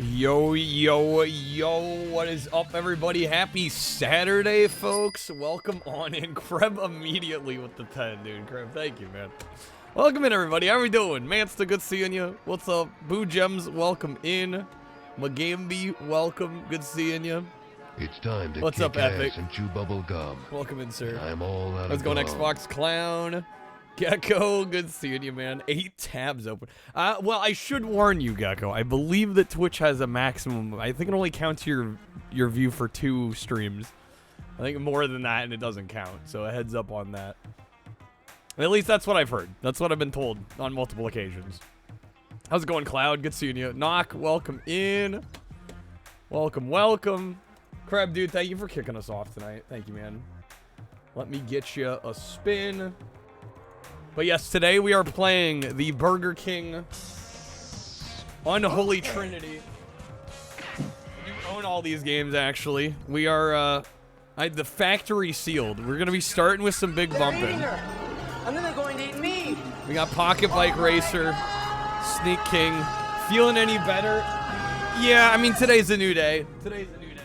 Yo, yo, yo, what is up, everybody? Happy Saturday, folks. Welcome on in. Kreb immediately with the 10, dude. Kreb, thank you, man. Welcome in, everybody. How we doing? Mansta, good seeing you. What's up? Boo Gems, welcome in. Magambi, welcome. Good seeing you. It's time to What's kick up, Epic? ass and chew bubble gum. Welcome in, sir. I'm all out Let's of go, gum. Xbox Clown. Gecko, good seeing you, man. 8 tabs open. Well, I should warn you, Gecko. I believe that Twitch has a maximum. I think it only counts your view for 2 streams. I think more than that, and it doesn't count. So a heads up on that. At least that's what I've heard. That's what I've been told on multiple occasions. How's it going, Cloud? Good seeing you. Knock, welcome in. Welcome, welcome. Crab, dude, thank you for kicking us off tonight. Thank you, man. Let me get you a spin. But yes, today we are playing the Burger King Unholy Trinity. You own all these games, actually. We are, the factory sealed. We're gonna be starting with some big bumping. And then they're going to eat me. We got Pocketbike Racer, Sneak King. Feeling any better? Yeah, I mean, today's a new day. Today's a new day.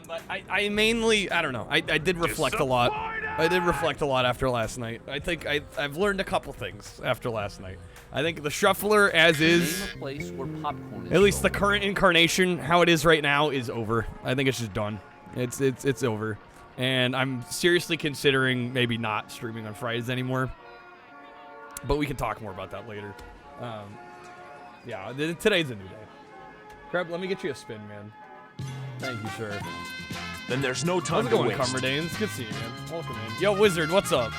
But I mainly, I don't know. I did reflect a lot. I did reflect a lot after last night. I think I've learned a couple things after last night. I think the shuffler as is, at least the current incarnation, how it is right now, is over. I think it's just done. It's over. And I'm seriously considering maybe not streaming on Fridays anymore. But we can talk more about that later. Yeah, today's a new day. Crab, let me get you a spin, man. Thank you, sir. Then there's no time How's it to going, waste. Cumberdanes? Good seeing you, man. Welcome in. Yo, Wizard, what's up?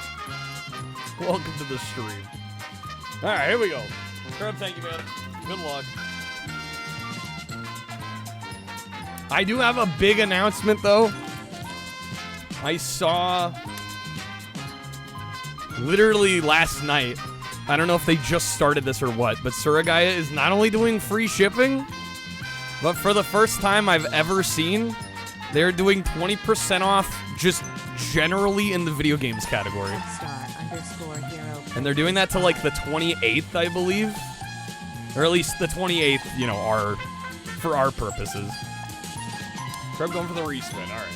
Welcome to the stream. All right, here we go. Crab, thank you, man. Good luck. I do have a big announcement, though. I saw literally last night. I don't know if they just started this or what, but Suragaya is not only doing free shipping, but for the first time I've ever seen, they're doing 20% off just generally in the video games category. And they're doing that to like the 28th, I believe. Or at least the 28th, you know, for our purposes. I'm going for the respin, alright.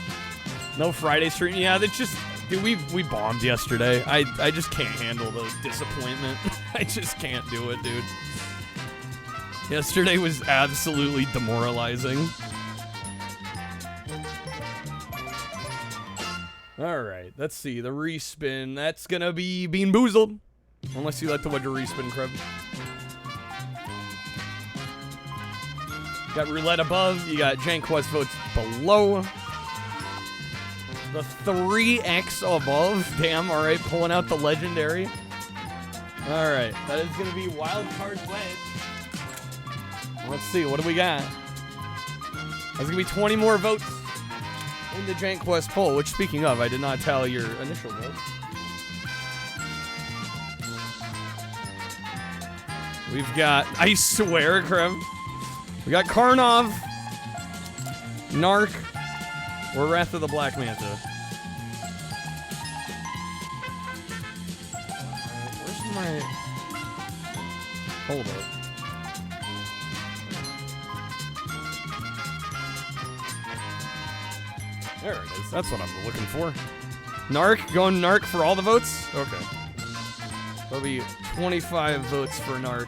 No Friday stream. Yeah, that's just, dude, we bombed yesterday. I just can't handle the disappointment. I just can't do it, dude. Yesterday was absolutely demoralizing. Alright, let's see. The respin. That's gonna be Bean Boozled. Unless you like to watch a respin, Crib. You got roulette above. You got Jank Quest votes below. The 3x above. Damn, alright. Pulling out the legendary. Alright, that is gonna be Wild Card Wedge. Let's see, what do we got? There's gonna be 20 more votes in the Jank Quest poll, which, speaking of, I did not tally your initial vote. We've got, I swear, Krem, we got Karnov, Narc, or Wrath of the Black Manta. Where's my... Hold up. There it is. That's what I'm looking for. Narc, going Narc for all the votes? Okay. That'll be 25 votes for Narc.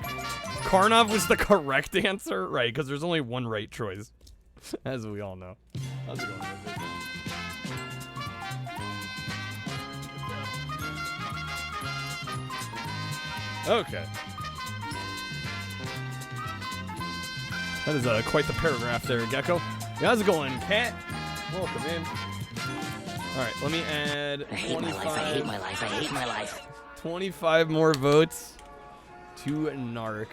Karnov was the correct answer? Right, because there's only one right choice. As we all know. How's it going, Wizard? Okay. That is quite the paragraph there, Gecko. Yeah, how's it going, Cat? Welcome in. Alright, let me add 25. I hate my life. I hate my life. 25 more votes to Narc.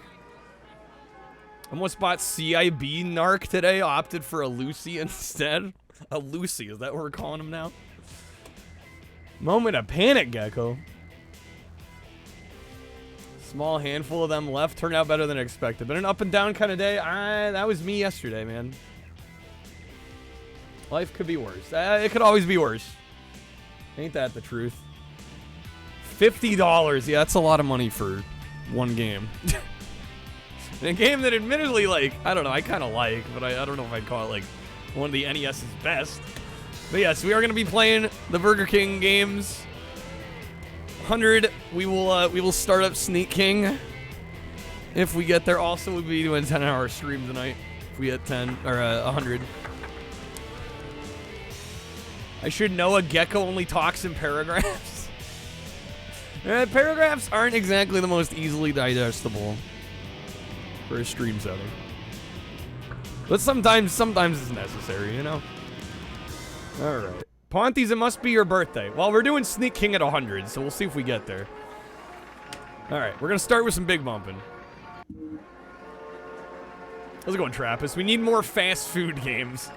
Almost bought CIB Narc today. Opted for a Lucy instead. A Lucy, is that what we're calling him now? Moment of panic, Gecko. Small handful of them left. Turned out better than expected. Been an up and down kind of day. That was me yesterday, man. Life could be worse. It could always be worse. Ain't that the truth? $50. Yeah, that's a lot of money for one game. In a game that admittedly, like, I don't know, I kind of like, but I don't know if I'd call it, like, one of the NES's best. But yes, we are going to be playing the Burger King games. 100, we will start up Sneak King if we get there. Also, we'll be doing a 10-hour stream tonight if we hit 10 or 100. I should know a gecko only talks in paragraphs. Paragraphs aren't exactly the most easily digestible for a stream setting. But sometimes it's necessary, you know? Alright. Ponties, it must be your birthday. Well, we're doing Sneak King at 100, so we'll see if we get there. Alright, we're gonna start with some big bumping. How's it going, Trappist? We need more fast food games.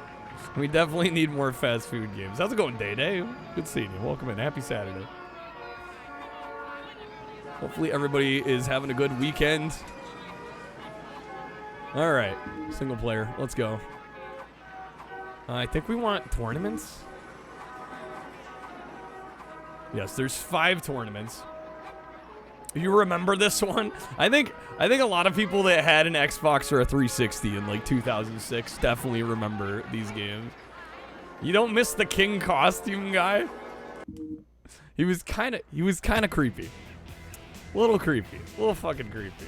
We definitely need more fast food games. How's it going, Day Day? Good seeing you. Welcome in. Happy Saturday. Hopefully everybody is having a good weekend. Alright, single player. Let's go. I think we want tournaments. Yes, there's 5 tournaments. You remember this one? I think a lot of people that had an Xbox or a 360 in like 2006 definitely remember these games. You don't miss the King costume guy? He was kind of creepy. A little creepy. A little fucking creepy.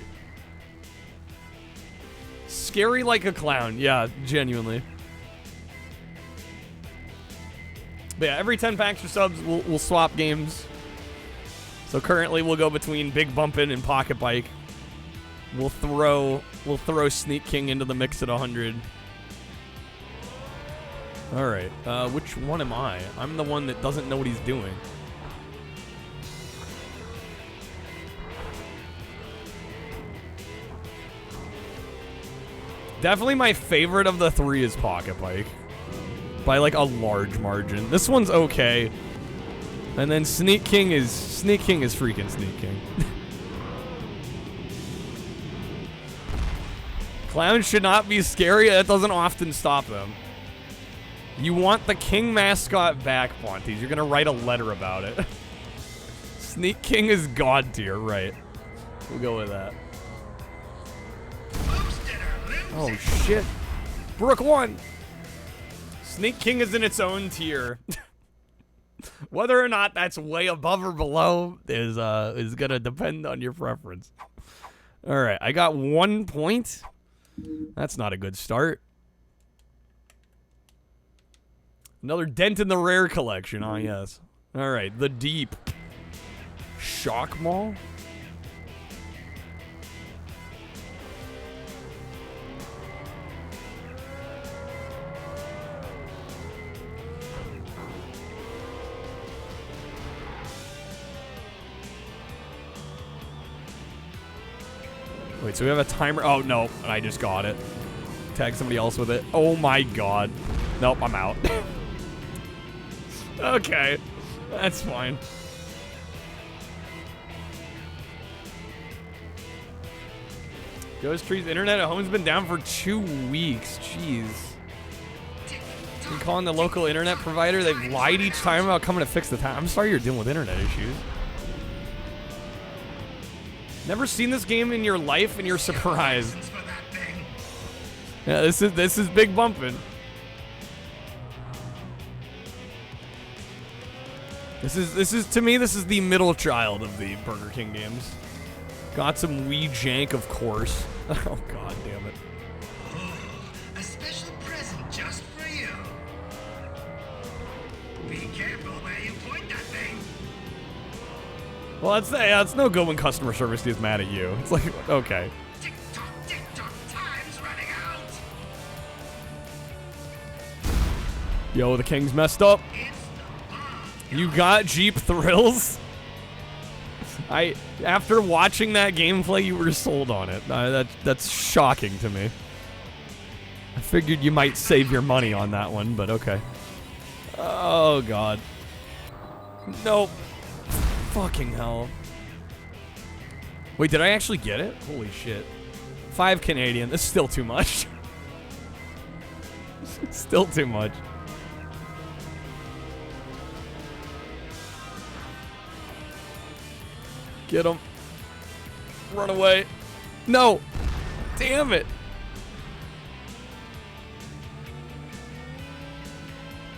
Scary like a clown. Yeah, genuinely. But yeah, every 10 packs or subs, we'll swap games. So currently, we'll go between Big Bumpin' and Pocketbike. We'll throw Sneak King into the mix at 100. All right, which one am I? I'm the one that doesn't know what he's doing. Definitely my favorite of the 3 is Pocketbike. By like a large margin. This one's okay. And then Sneak King is freaking Sneak King. Clowns should not be scary. That doesn't often stop them. You want the King mascot back, Ponties. You're gonna write a letter about it. Sneak King is god tier, right? We'll go with that. Oh shit. Brook won. Sneak King is in its own tier. Whether or not that's way above or below is gonna depend on your preference. All right, I got 1 point. That's not a good start. Another dent in the rare collection. Oh yes. All right, the Deep. Shock Mall. Wait, so we have a timer? Oh, no. I just got it. Tag somebody else with it. Oh, my God. Nope, I'm out. Okay. That's fine. Ghost Tree's internet at home's been down for 2 weeks. Jeez. I'm calling the local internet provider. They've lied each time about coming to fix the time. I'm sorry you're dealing with internet issues. Never seen this game in your life and you're surprised. Yeah, this is Big Bumpin'. This is to me, this is the middle child of the Burger King games. Got some Wii jank, of course. Oh god damn it. A special present just for you. Be careful where you point that thing. Well, that's no good when customer service is mad at you. It's like, okay. Tick tock, time's running out. Yo, the King's messed up. It's the bomb. You got Jeep Thrills? After watching that gameplay, you were sold on it. That's shocking to me. I figured you might save your money on that one, but okay. Oh, God. Nope. Fucking hell. Wait, did I actually get it? Holy shit. 5 Canadian. That's still too much. Still too much. Get him. Run away. No. damn it.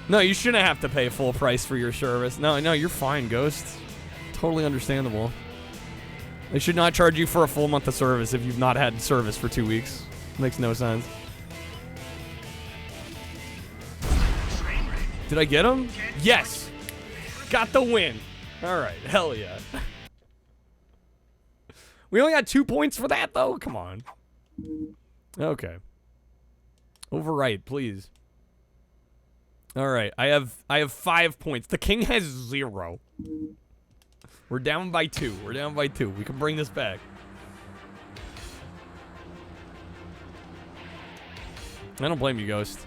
No, you shouldn't have to pay full price for your service. No, you're fine, Ghost. Totally understandable. They should not charge you for a full month of service if you've not had service for 2 weeks. Makes no sense. Did I get him? Yes. Got the win. All right, hell yeah. We only got 2 points for that, though? Come on. Okay. Overwrite, please. All right, I have 5 points. The king has 0. We're down by 2. We're down by 2. We can bring this back. I don't blame you, Ghost.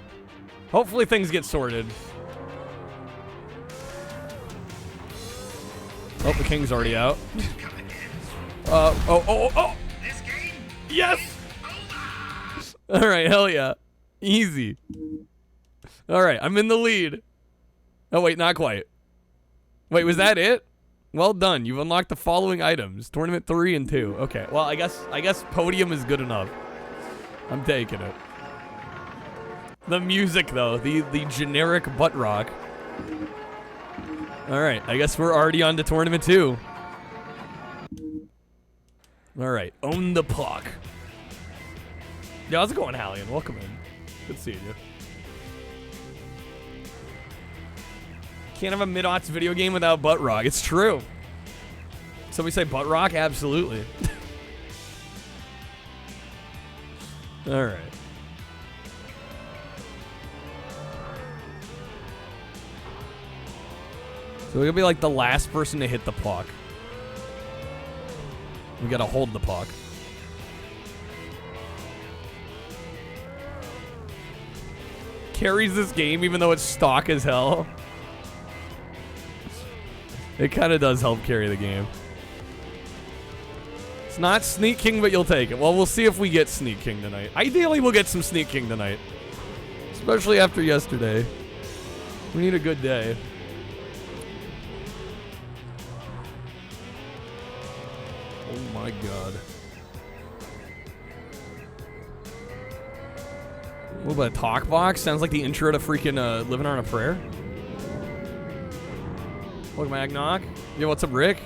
Hopefully things get sorted. Oh, the king's already out. Oh. Yes! All right, hell yeah. Easy. All right, I'm in the lead. Oh, wait, not quite. Wait, was that it? Well done. You've unlocked the following items. Tournament 3 and 2. Okay, well, I guess podium is good enough. I'm taking it. The music, though. The generic butt rock. All right, I guess we're already on to tournament 2. All right, own the puck. Yeah, how's it going, Hallian? Welcome in. Good seeing you. Can't have a mid-aughts video game without butt rock. It's true. Somebody say butt rock? Absolutely. All right. So we're gonna be like the last person to hit the puck. We gotta hold the puck. Carries this game even though it's stock as hell. It kind of does help carry the game. It's not Sneak King, but you'll take it. Well, we'll see if we get Sneak King tonight. Ideally, we'll get some Sneak King tonight. Especially after yesterday. We need a good day. Oh my god. What about a talk box? Sounds like the intro to freaking Living on a Prayer. Look, Magnock. Yo, what's up, Rick?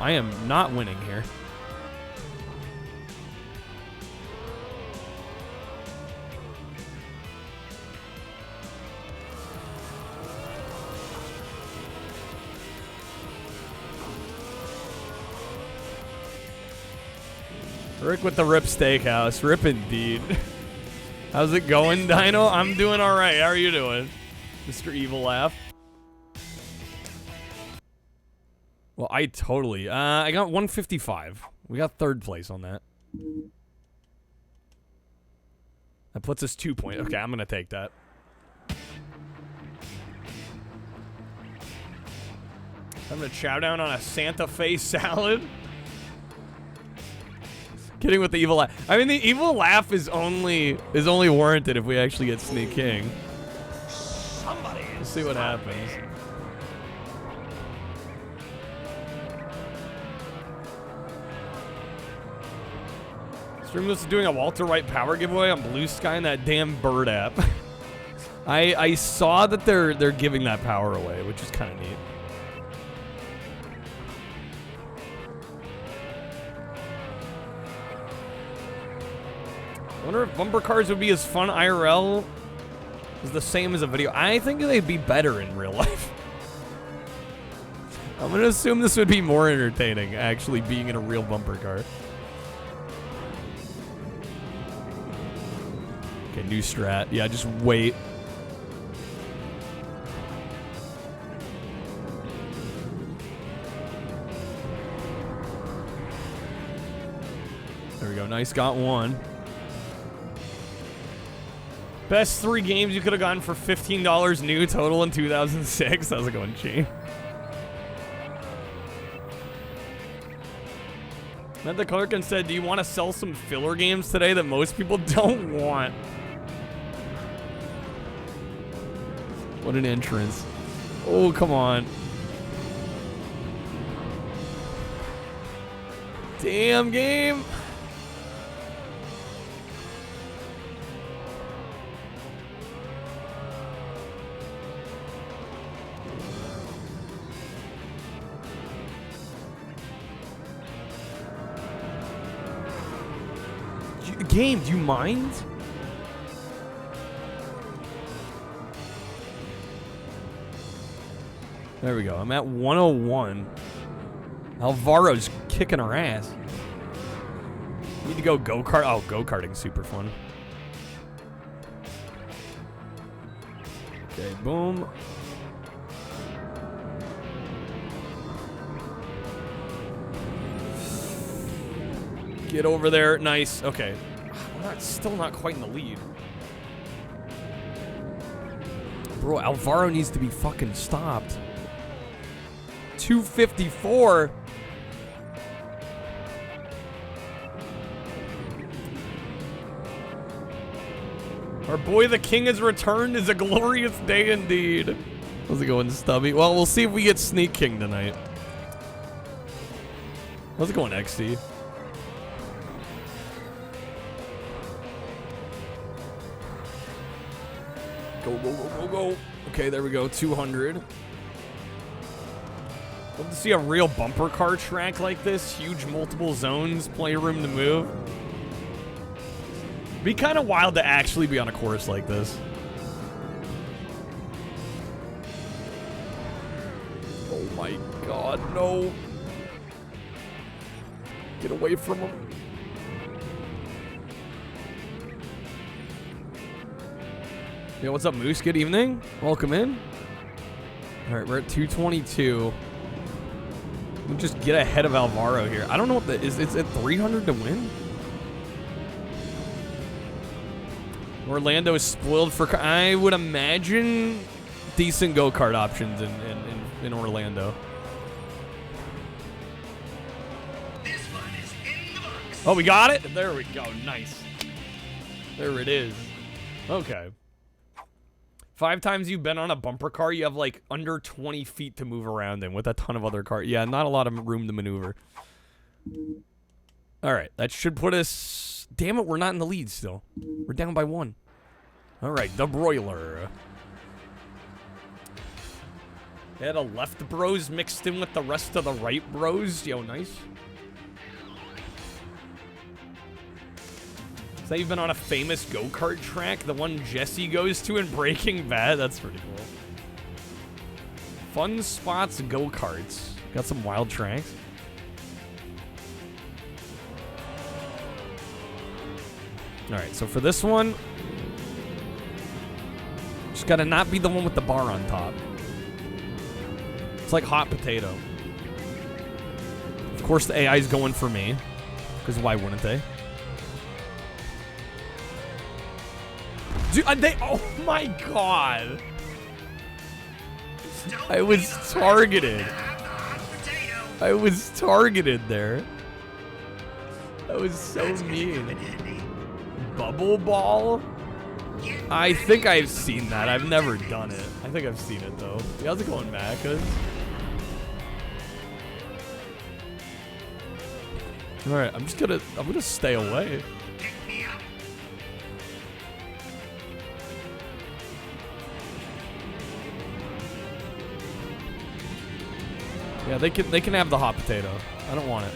I am not winning here. Rick with the Rip Steakhouse. Rip indeed. How's it going, Dino? I'm doing all right. How are you doing, Mr. Evil Laugh? Well, I totally... I got 155. We got 3rd place on that. That puts us 2 points. Okay, I'm going to take that. I'm going to chow down on a Santa Fe salad. Kidding with the evil laugh. I mean, the evil laugh is only warranted if we actually get Sneak King. Let's see what happens. Streamless is doing a Walter White power giveaway on Blue Sky and that damn Bird app. I saw that they're giving that power away, which is kind of neat. I wonder if bumper cars would be as fun IRL as the same as a video. I think they'd be better in real life. I'm going to assume this would be more entertaining, actually being in a real bumper car. Okay, new strat. Yeah, just wait. There we go. Nice, got one. Best 3 games you could have gotten for $15 new total in 2006. How's it going, Chi? Met the clerk and said, do you want to sell some filler games today that most people don't want? What an entrance. Oh, come on. Damn game. Game, do you mind? There we go. I'm at 101. Alvaro's kicking our ass. Need to go-kart. Oh, go-karting's super fun. Okay, boom. Get over there. Nice. Okay. Still not quite in the lead. Bro, Alvaro needs to be fucking stopped. 254. Our boy the king has returned. Is a glorious day indeed. How's it going, Stubby? Well, we'll see if we get Sneak King tonight. How's it going, XD? Go, go, go, go, go. Okay, there we go. 200. Love to see a real bumper car track like this. Huge multiple zones, playroom to move. Be kind of wild to actually be on a course like this. Oh my god, no. Get away from him. Yo, what's up, Moose? Good evening. Welcome in. All right, we're at 222. We just get ahead of Alvaro here. I don't know what the is. It's at 300 to win. Orlando is spoiled for. I would imagine decent go-kart options in Orlando. This one is in the box. Oh, we got it. There we go. Nice. There it is. Okay. 5 times you've been on a bumper car, you have like under 20 feet to move around in with a ton of other cars. Yeah, not a lot of room to maneuver. All right, that should put us... Damn it, we're not in the lead still. We're down by 1. All right, the broiler. They had a left bros mixed in with the rest of the right bros. Yo, nice. So you've been on a famous go-kart track, the one Jesse goes to in Breaking Bad. That's pretty cool. Fun spots, go-karts. Got some wild tracks. All right, so for this one, just gotta not be the one with the bar on top. It's like hot potato. Of course, the AI's going for me, because why wouldn't they? Dude, oh my god. I was targeted. I was targeted there. That was so mean. Bubble ball? I think I've seen that. I've never done it. I think I've seen it though. Yeah, how's it going, Macas? Alright, I'm gonna stay away. Yeah, they can have the hot potato. I don't want it.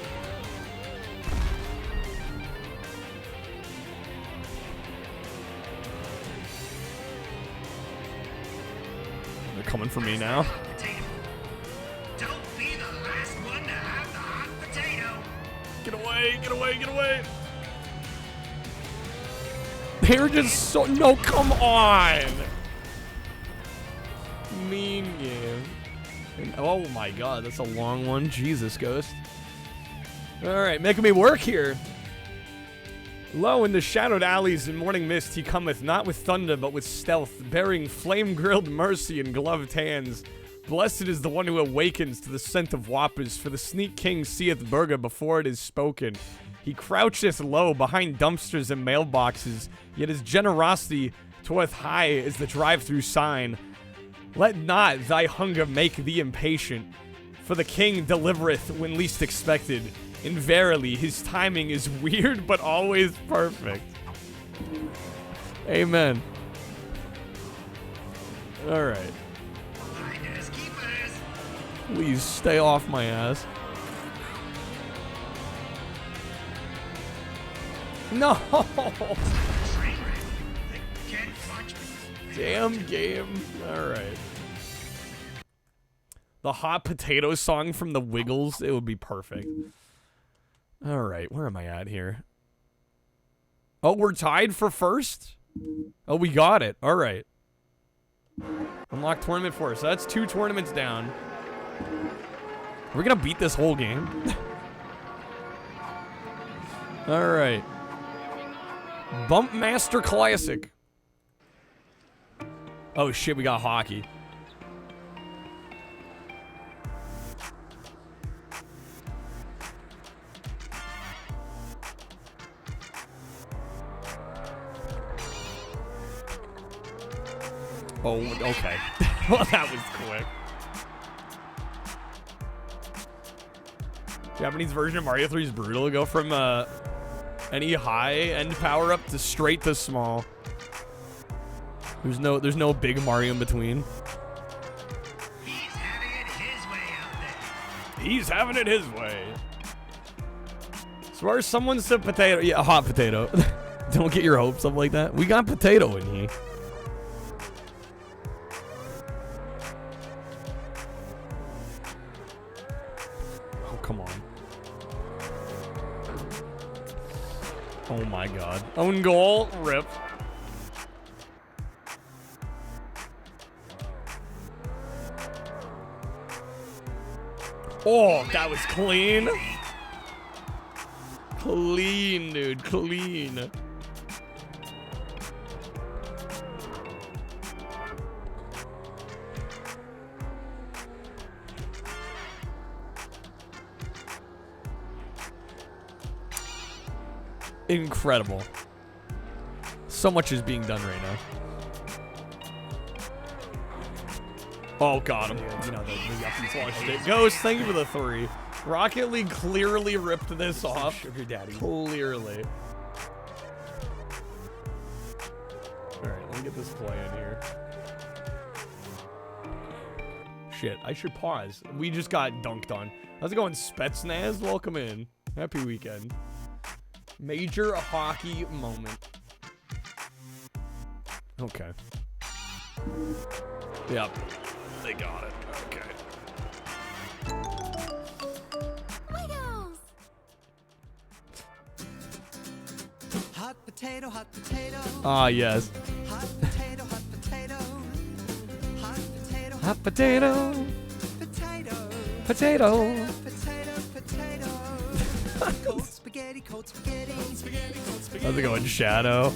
They're coming for me now. Don't be the last one to have the hot potato. Get away, get away, get away. They're just so... No, come on. Mean game. Oh my god, that's a long one. Jesus, Ghost. Alright, making me work here. Lo, in the shadowed alleys and morning mist, he cometh not with thunder, but with stealth, bearing flame-grilled mercy in gloved hands. Blessed is the one who awakens to the scent of whoppers, for the sneak king seeth burger before it is spoken. He croucheth low behind dumpsters and mailboxes, yet his generosity towareth high as the drive-through sign. Let not thy hunger make thee impatient, for the king delivereth when least expected. And verily, his timing is weird but always perfect. Amen. Alright. Finders keepers. Please stay off my ass. No! Train wreck. They can't watch me. Damn game. Alright. The hot potato song from the Wiggles, it would be perfect. Alright, where am I at here? Oh, we're tied for first? Oh, we got it. Alright. Unlock tournament 4. So that's 2 tournaments down. We're gonna beat this whole game. Alright. Bump Master Classic. Oh shit, we got hockey. Oh, okay. Well, that was quick. Japanese version of Mario 3 is brutal. Go from any high-end power-up to straight to small. There's no big Mario in between. He's having it his way out there. He's having it his way. As far as someone said potato, yeah, hot potato. Don't get your hopes up like that. We got potato in here. Come on. Oh my god. Own goal. Rip. Oh, that was clean. Clean, dude. Clean. Incredible. So much is being done right now. Oh, got him. You know, the yuppies launched it. Ghost, thank you for the 3. Rocket League clearly ripped this off. Sugar Daddy. Clearly. Alright, let me get this play in here. Shit, I should pause. We just got dunked on. How's it going, Spetsnaz? Welcome in. Happy weekend. Major hockey moment. Okay. Yep. They got it. Okay. Wiggles. Hot potato, hot potato. Ah, yes. Hot potato, hot potato. Hot potato, Hot potato. potato. Potato. Potato, potato. Cold spaghetti, cold spaghetti. How's it going, Shadow?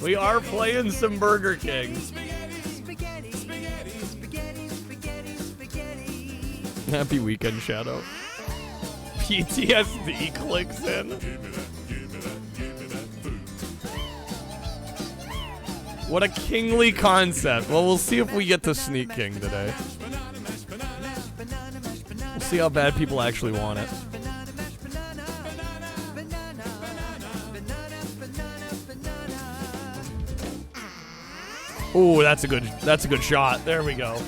We are playing some Burger King. Spaghetti, spaghetti, spaghetti, spaghetti, spaghetti. Happy weekend, Shadow. PTSD clicks in. What a kingly concept. Well, we'll see if we get to Sneak King today. We'll see how bad people actually want it. Ooh, that's a good shot. There we go.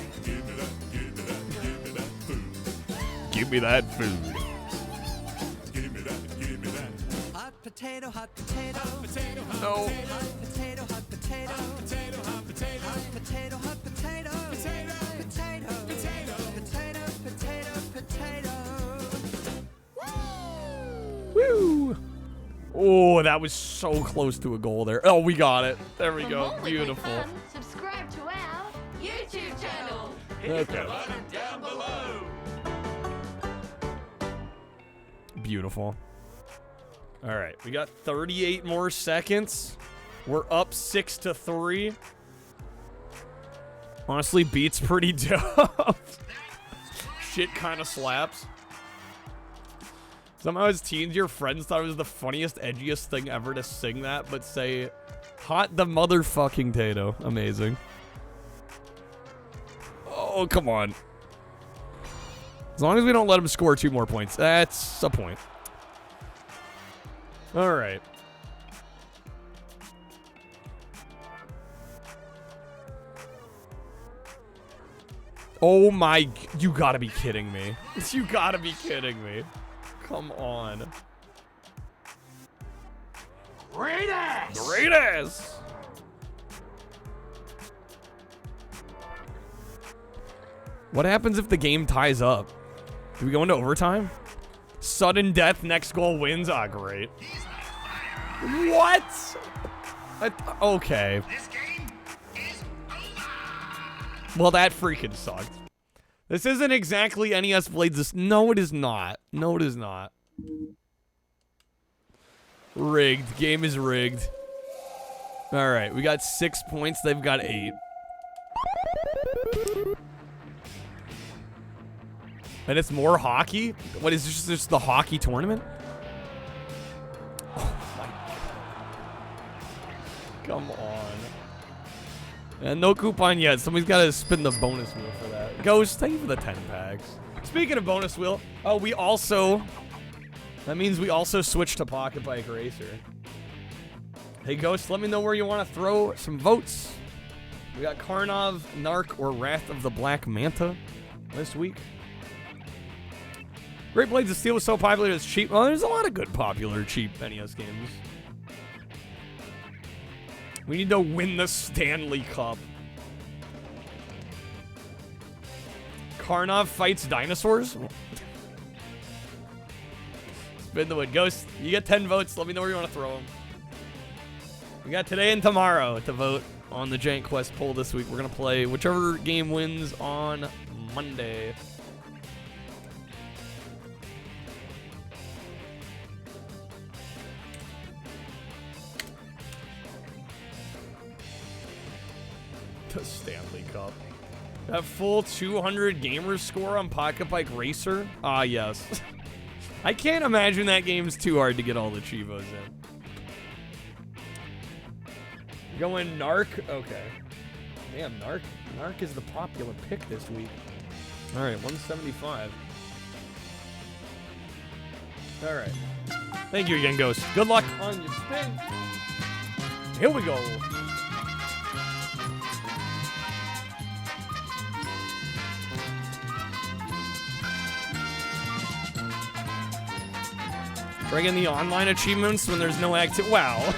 Give me that food. Hot potato, hot potato. No. Hot potato, hot potato. Hot potato, hot potato. Hot potato, hot potato. Potato, potato, potato, potato, potato, potato. Woo! Oh, that was so close to a goal there. Oh, we got it. There we go. Beautiful. Subscribe to our YouTube channel. Okay. Beautiful. All right, we got 38 more seconds. We're up 6-3. Honestly, beat's pretty dope. Shit kind of slaps. Somehow as teens, your friends thought it was the funniest, edgiest thing ever to sing that, but say, hot the motherfucking tato. Amazing. Oh, come on. As long as we don't let him score 2 more points. That's a point. All right. Oh my, you gotta be kidding me. You gotta be kidding me. Come on. Great ass! Great ass! What happens if the game ties up? Do we go into overtime? Sudden death, next goal wins? Ah, great. What? Okay. This game is over! Well, that freaking sucked. This isn't exactly NES Blades. This. No, it is not. No, it is not. Rigged. Game is rigged. All right, we got 6 points. They've got 8. And it's more hockey? What is this? Just the hockey tournament? Oh my God. Come on. And no coupon yet. Somebody's got to spin the bonus wheel for that. Ghost, thank you for the 10 packs. Speaking of bonus wheel, oh, we also... That means we also switched to Pocketbike Racer. Hey, Ghost, let me know where you want to throw some votes. We got Karnov, Narc, or Wrath of the Black Manta this week. Great Blades of Steel was so popular it's cheap. Well, there's a lot of good popular cheap NES games. We need to win the Stanley Cup. Karnov fights dinosaurs? Spin the wood. Ghost, you get 10 votes. Let me know where you want to throw them. We got today and tomorrow to vote on the Giant Quest poll this week. We're going to play whichever game wins on Monday. The Stanley Cup. That full 200 gamer score on Pocketbike Racer? Ah, yes. I can't imagine that game's too hard to get all the Chivos in. Going Narc? Okay. Damn, Narc. Narc is the popular pick this week. All right, 175. All right. Thank you again, Ghost. Good luck on your spin. Here we go. Bring the online achievements when there's no active. Wow.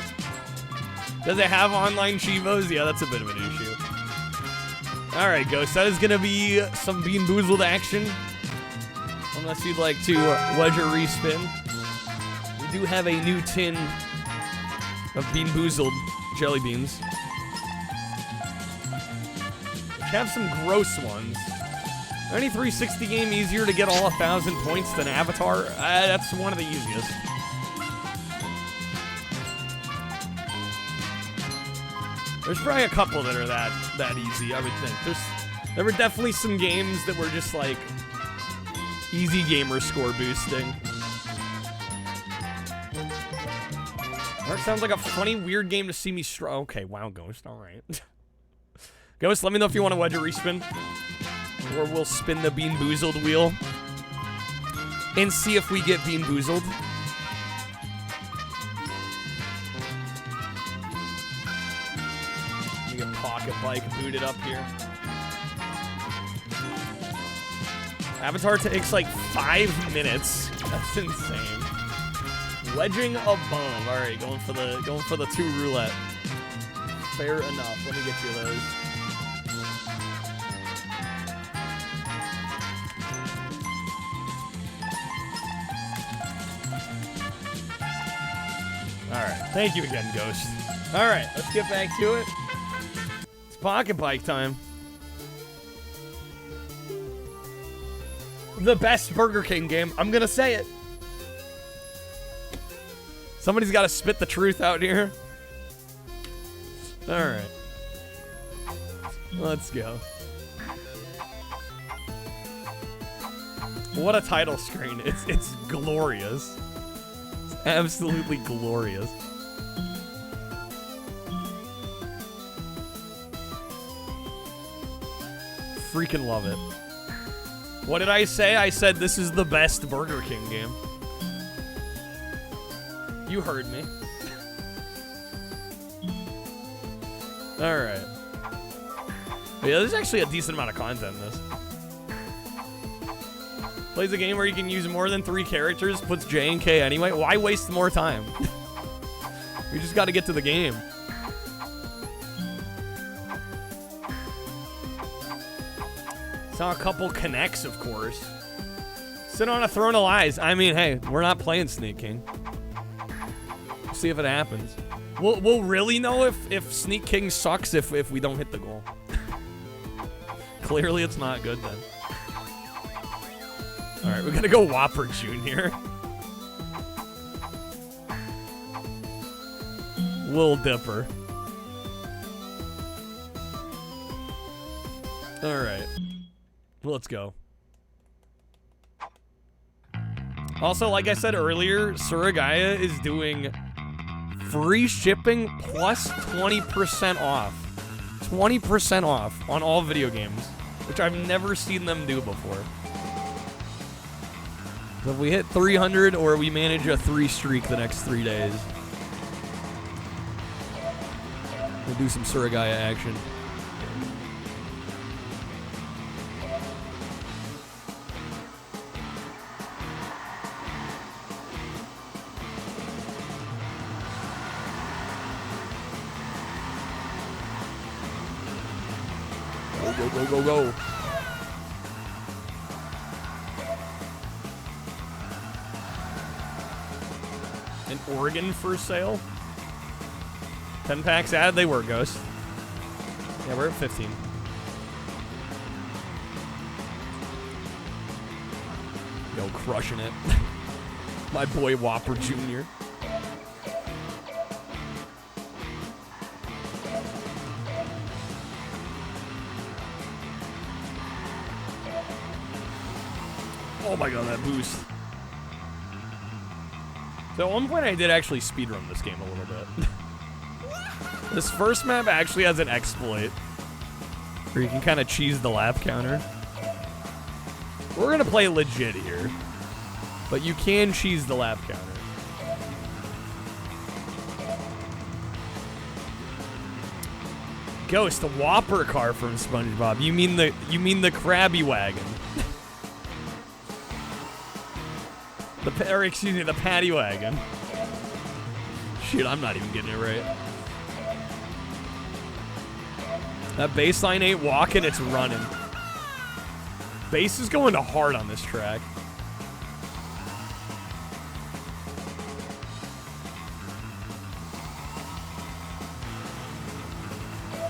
Does it have online Chivos? Yeah, that's a bit of an issue. All right, Ghost. That is going to be some Bean Boozled action. Unless you'd like to wedge or respin. We do have a new tin of Bean Boozled jelly beans. We have some gross ones. Any 360 game easier to get all 1,000 points than Avatar? That's one of the easiest. There's probably a couple that are that easy, I would think. There were definitely some games that were just like easy gamer score boosting. That sounds like a funny, weird game to see me okay, wow, Ghost, all right. Ghost, let me know if you want to wedge or respin. Or we'll spin the Bean Boozled wheel and see if we get Bean Boozled. Let me get Pocketbike booted up here. Avatar takes like 5 minutes. That's insane. Wedging above. All right, going for the 2 roulette. Fair enough. Let me get you those. Alright, thank you again, Ghost. Alright, let's get back to it. It's Pocketbike time. The best Burger King game. I'm gonna say it. Somebody's gotta spit the truth out here. Alright. Let's go. What a title screen. It's glorious. Absolutely glorious. Freaking love it. What did I say? I said this is the best Burger King game. You heard me. Alright. Yeah, there's actually a decent amount of content in this. Plays a game where you can use more than 3 characters, puts J and K anyway. Why waste more time? We just gotta get to the game. Saw a couple connects, of course. Sit on a throne of lies. I mean, hey, we're not playing Sneak King. See if it happens. We'll really know if Sneak King sucks if we don't hit the goal. Clearly it's not good then. Alright, we gotta go Whopper Jr. Lil Dipper. Alright. Let's go. Also, like I said earlier, Suragaya is doing free shipping plus 20% off. 20% off on all video games, which I've never seen them do before. So if we hit 300 or we manage a 3 streak the next 3 days, we'll do some Suragaya action. Go, go, go, go. An organ for sale? 10 packs added? They were, Ghost. Yeah, we're at 15. Yo, crushing it. My boy Whopper Jr. Oh my god, that boost. So at one point I did actually speedrun this game a little bit. This first map actually has an exploit where you can kind of cheese the lap counter. We're gonna play legit here, but you can cheese the lap counter. Ghost, the Whopper car from SpongeBob. You mean the Krabby Wagon? The Patty Wagon. Shoot, I'm not even getting it right. That baseline ain't walking, it's running. Bass is going to hard on this track.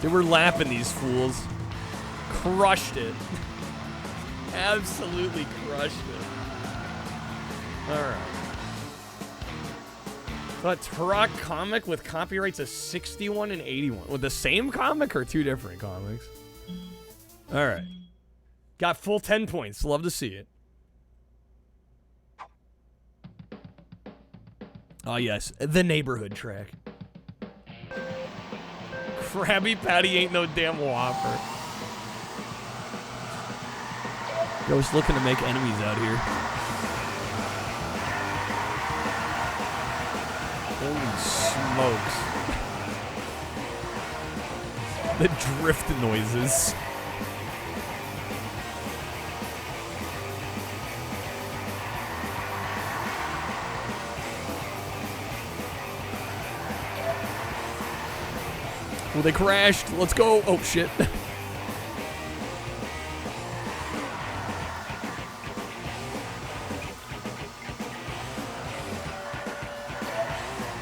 Dude, we're lapping these fools. Crushed it. Absolutely crushed it. Alright. So a Turok comic with copyrights of 61 and 81. With the same comic or 2 different comics? Alright. Got full 10 points. Love to see it. Oh yes, the neighborhood track. Krabby Patty ain't no damn Whopper. Ghost looking to make enemies out here. Holy smokes. The drift noises. Well, they crashed. Let's go. Oh, shit.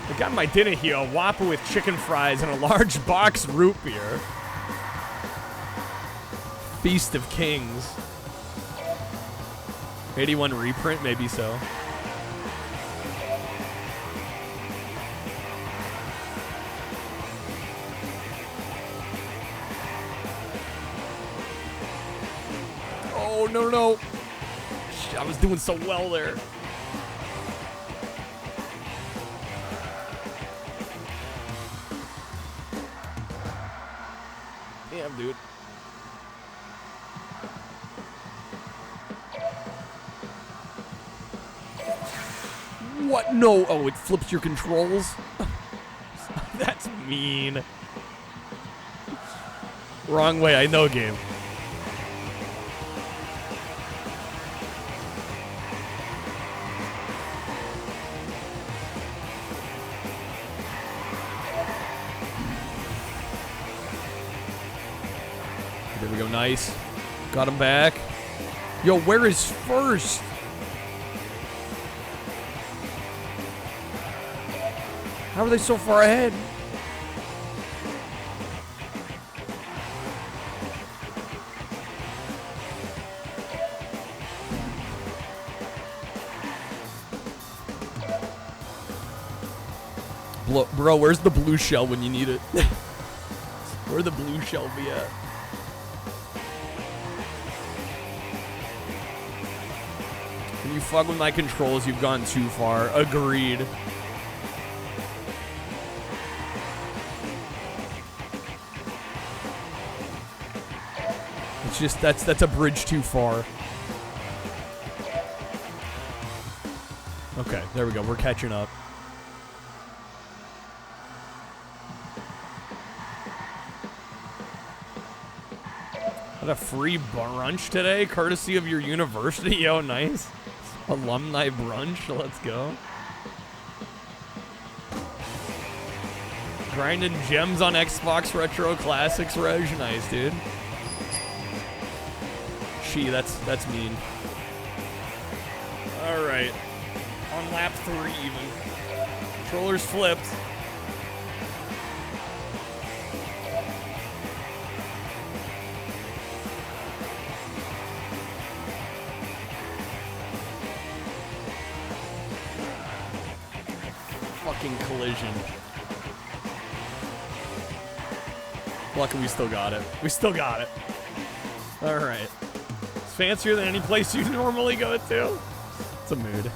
I got my dinner here, a Whopper with chicken fries and a large box root beer. Feast of Kings. 81 reprint, maybe so. Oh, no, no. Shit, I was doing so well there. Damn, dude. What? No. Oh, it flips your controls? That's mean. Wrong way. I know game. There we go. Nice. Got him back. Yo, where is first? How are they so far ahead? Bro, where's the blue shell when you need it? Where the blue shell be at? When you fuck with my controls, you've gone too far. Agreed. It's just, that's a bridge too far. Okay, there we go. We're catching up. Got a free brunch today, courtesy of your university. Yo, nice. Alumni brunch. Let's go. Grinding gems on Xbox Retro Classics, Reg. Nice, dude. Gee, that's mean. All right. On lap 3 even. Controllers flipped. Fucking collision. Lucky we still got it. We still got it. All right. It's fancier than any place you normally go to. It's a mood.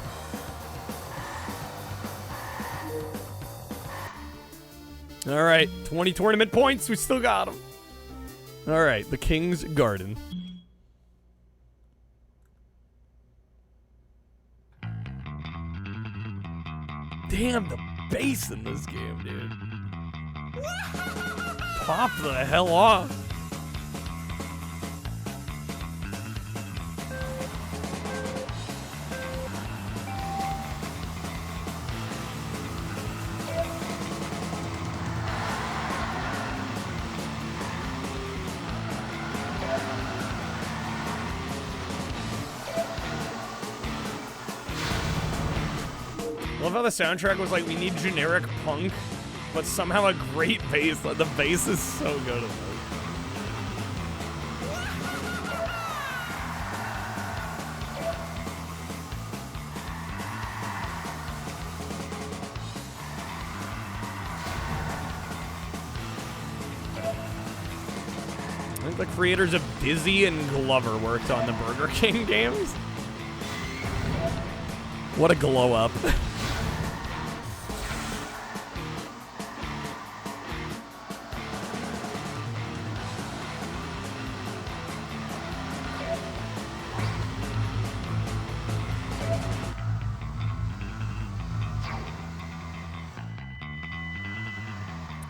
All right. 20 tournament points. We still got them. All right. The King's Garden. Damn, the bass in this game, dude. Pop the hell off. I love how the soundtrack was like, we need generic punk, but somehow a great bass. The bass is so good at this. I think the creators of Dizzy and Glover worked on the Burger King games. What a glow up.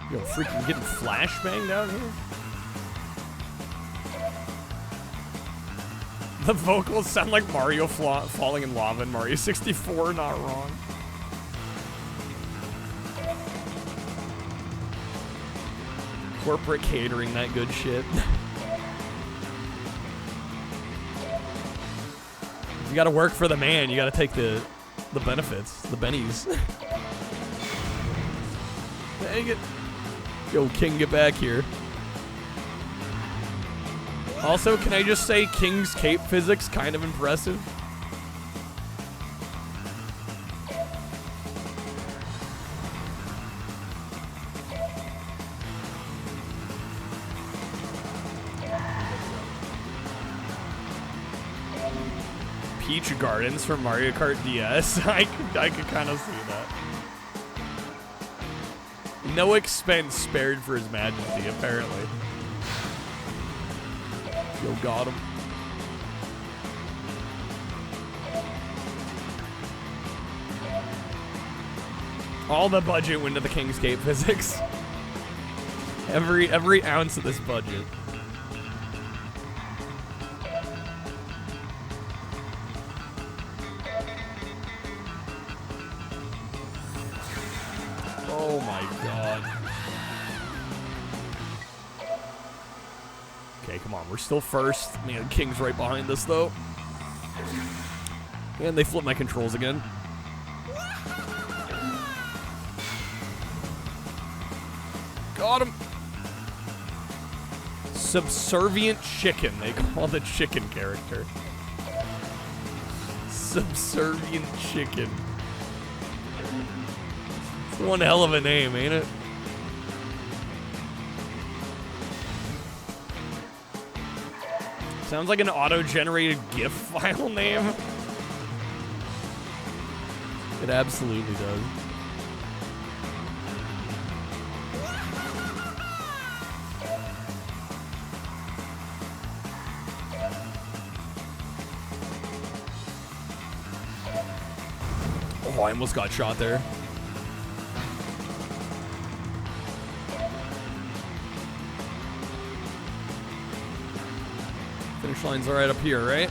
Yo, freaking getting flashbanged out here. The vocals sound like Mario falling in lava in Mario 64, not wrong. Corporate catering, that good shit. You gotta work for the man, you gotta take the benefits, the bennies. Dang it. Yo, King, get back here. Also, can I just say King's cape physics kind of impressive? Peach Gardens from Mario Kart DS. I could kind of see that. No expense spared for His Majesty, apparently. Yo, got him. All the budget went to the Kingscape physics. Every ounce of this budget. Oh my god. Okay, come on. We're still first. Man, King's right behind us, though. And they flip my controls again. Got him. Subservient chicken. They call the chicken character. Subservient chicken. It's one hell of a name, ain't it? Sounds like an auto-generated GIF file name. It absolutely does. Oh, I almost got shot there. Finish line's right up here, right?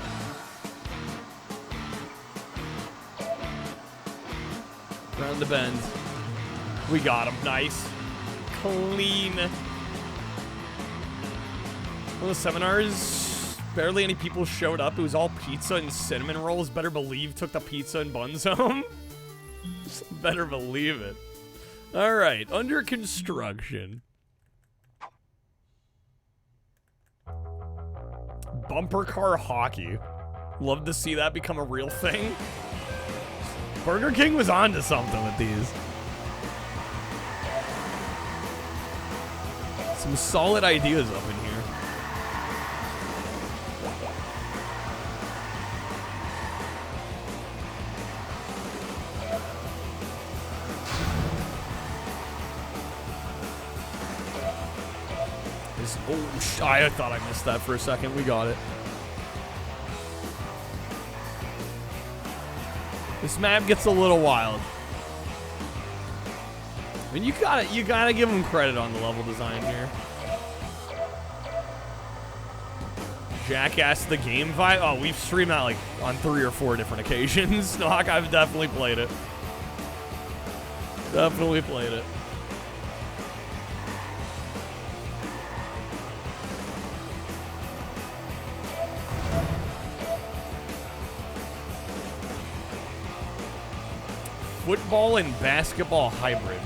Around the bend. We got him. Nice. Clean. Well, the seminars, barely any people showed up. It was all pizza and cinnamon rolls. Better believe took the pizza and buns home. Better believe it. All right, under construction. Bumper car hockey. Love to see that become a real thing. Burger King was onto something with these. Some solid ideas up in here. Oh, I thought I missed that for a second. We got it. This map gets a little wild. I mean, you gotta give them credit on the level design here. Jackass the game vibe. Oh, we've streamed that like on 3 or 4 different occasions. Knock, I've definitely played it. Definitely played it. Football and basketball hybrid.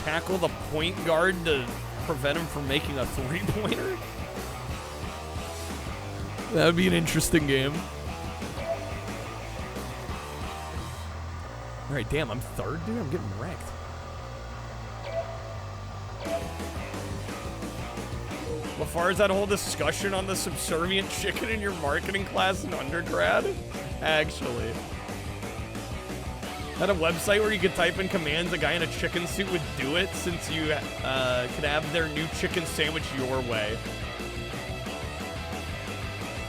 Tackle the point guard to prevent him from making a three-pointer? That would be an interesting game. Alright, damn, I'm third, dude? I'm getting wrecked. As far as that whole discussion on the subservient chicken in your marketing class in undergrad? Actually. Had a website where you could type in commands, a guy in a chicken suit would do it since you could have their new chicken sandwich your way.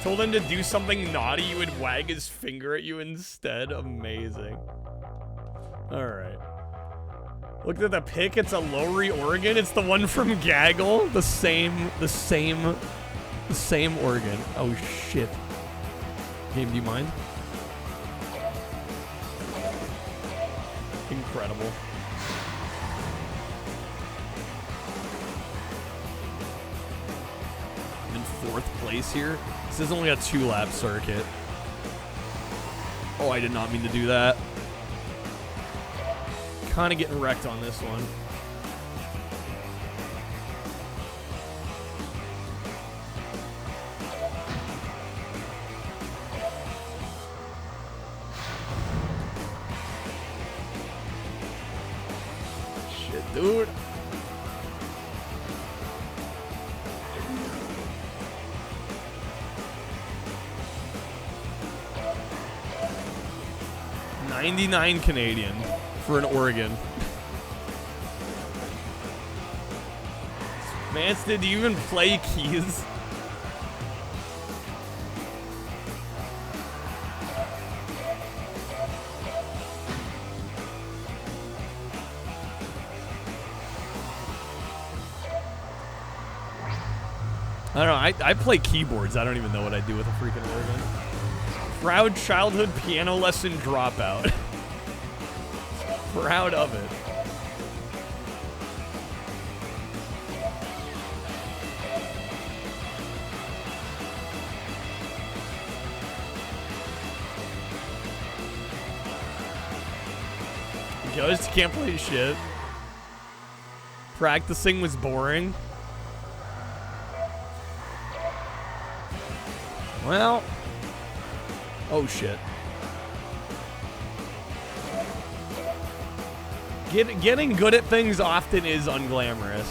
Told him to do something naughty, he would wag his finger at you instead. Amazing. Alright. Looked at the pic, it's a Lowry, Oregon. It's the one from Gaggle. The same Oregon. Oh shit. Game, do you mind? Incredible. I'm in 4th place here. This is only a 2-lap circuit. Oh, I did not mean to do that. Kind of getting wrecked on this one. Dude. $99 Canadian for an Oregon. Mance, did you even play keys? I don't know. I play keyboards. I don't even know what I do with a freaking organ. Proud childhood piano lesson dropout. Proud of it. Ghost can't play shit. Practicing was boring. Well. Oh shit. Getting good at things often is unglamorous.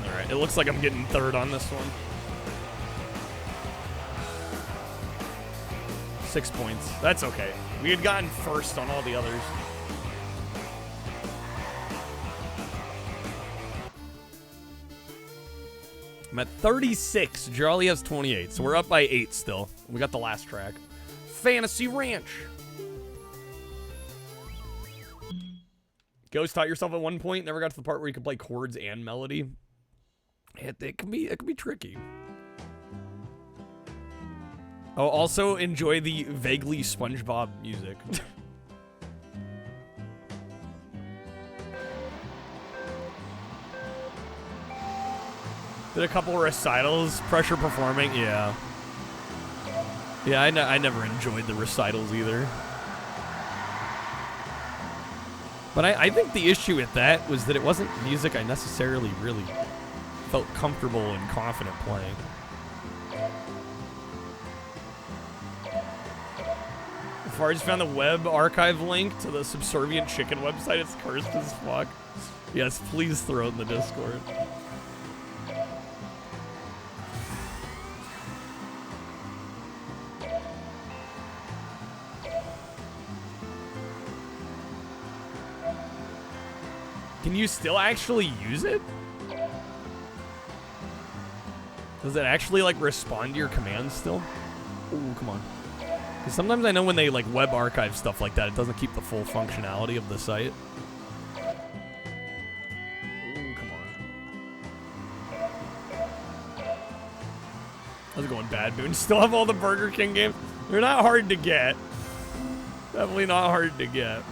Alright, it looks like I'm getting third on this one. 6 points. That's okay. We had gotten first on all the others. I'm at 36. Charlie has 28, so we're up by 8 still. We got the last track. Fantasy Ranch. Ghost taught yourself at one point. Never got to the part where you could play chords and melody. It can be tricky. Oh, also enjoy the vaguely SpongeBob music. Did a couple recitals, pressure performing, yeah. Yeah, I never enjoyed the recitals either. But I think the issue with that was that it wasn't music I necessarily really felt comfortable and confident playing. Farge found the web archive link to the Subservient Chicken website. It's cursed as fuck. Yes, please throw it in the Discord. Can you still actually use it? Does it actually, like, respond to your commands still? Ooh, come on. Because sometimes I know when they, like, web archive stuff like that, it doesn't keep the full functionality of the site. Ooh, come on. How's it going, Bad Boon? Still have all the Burger King games? They're not hard to get. Definitely not hard to get.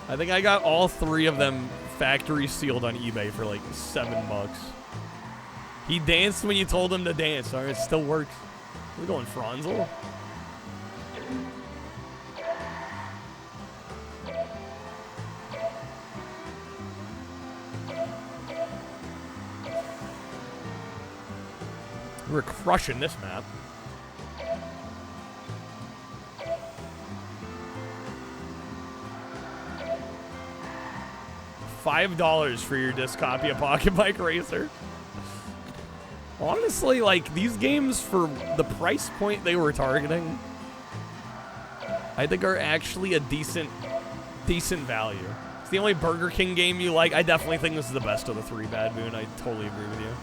I think I got all 3 of them factory sealed on eBay for like $7. He danced when you told him to dance. All right, it still works. We're going Franzel. We're crushing this map. $5 for your disc copy of Pocketbike Racer. Honestly, like, these games, for the price point they were targeting, I think are actually a decent value. It's the only Burger King game you like. I definitely think this is the best of the 3, Bad Boon. I totally agree with you.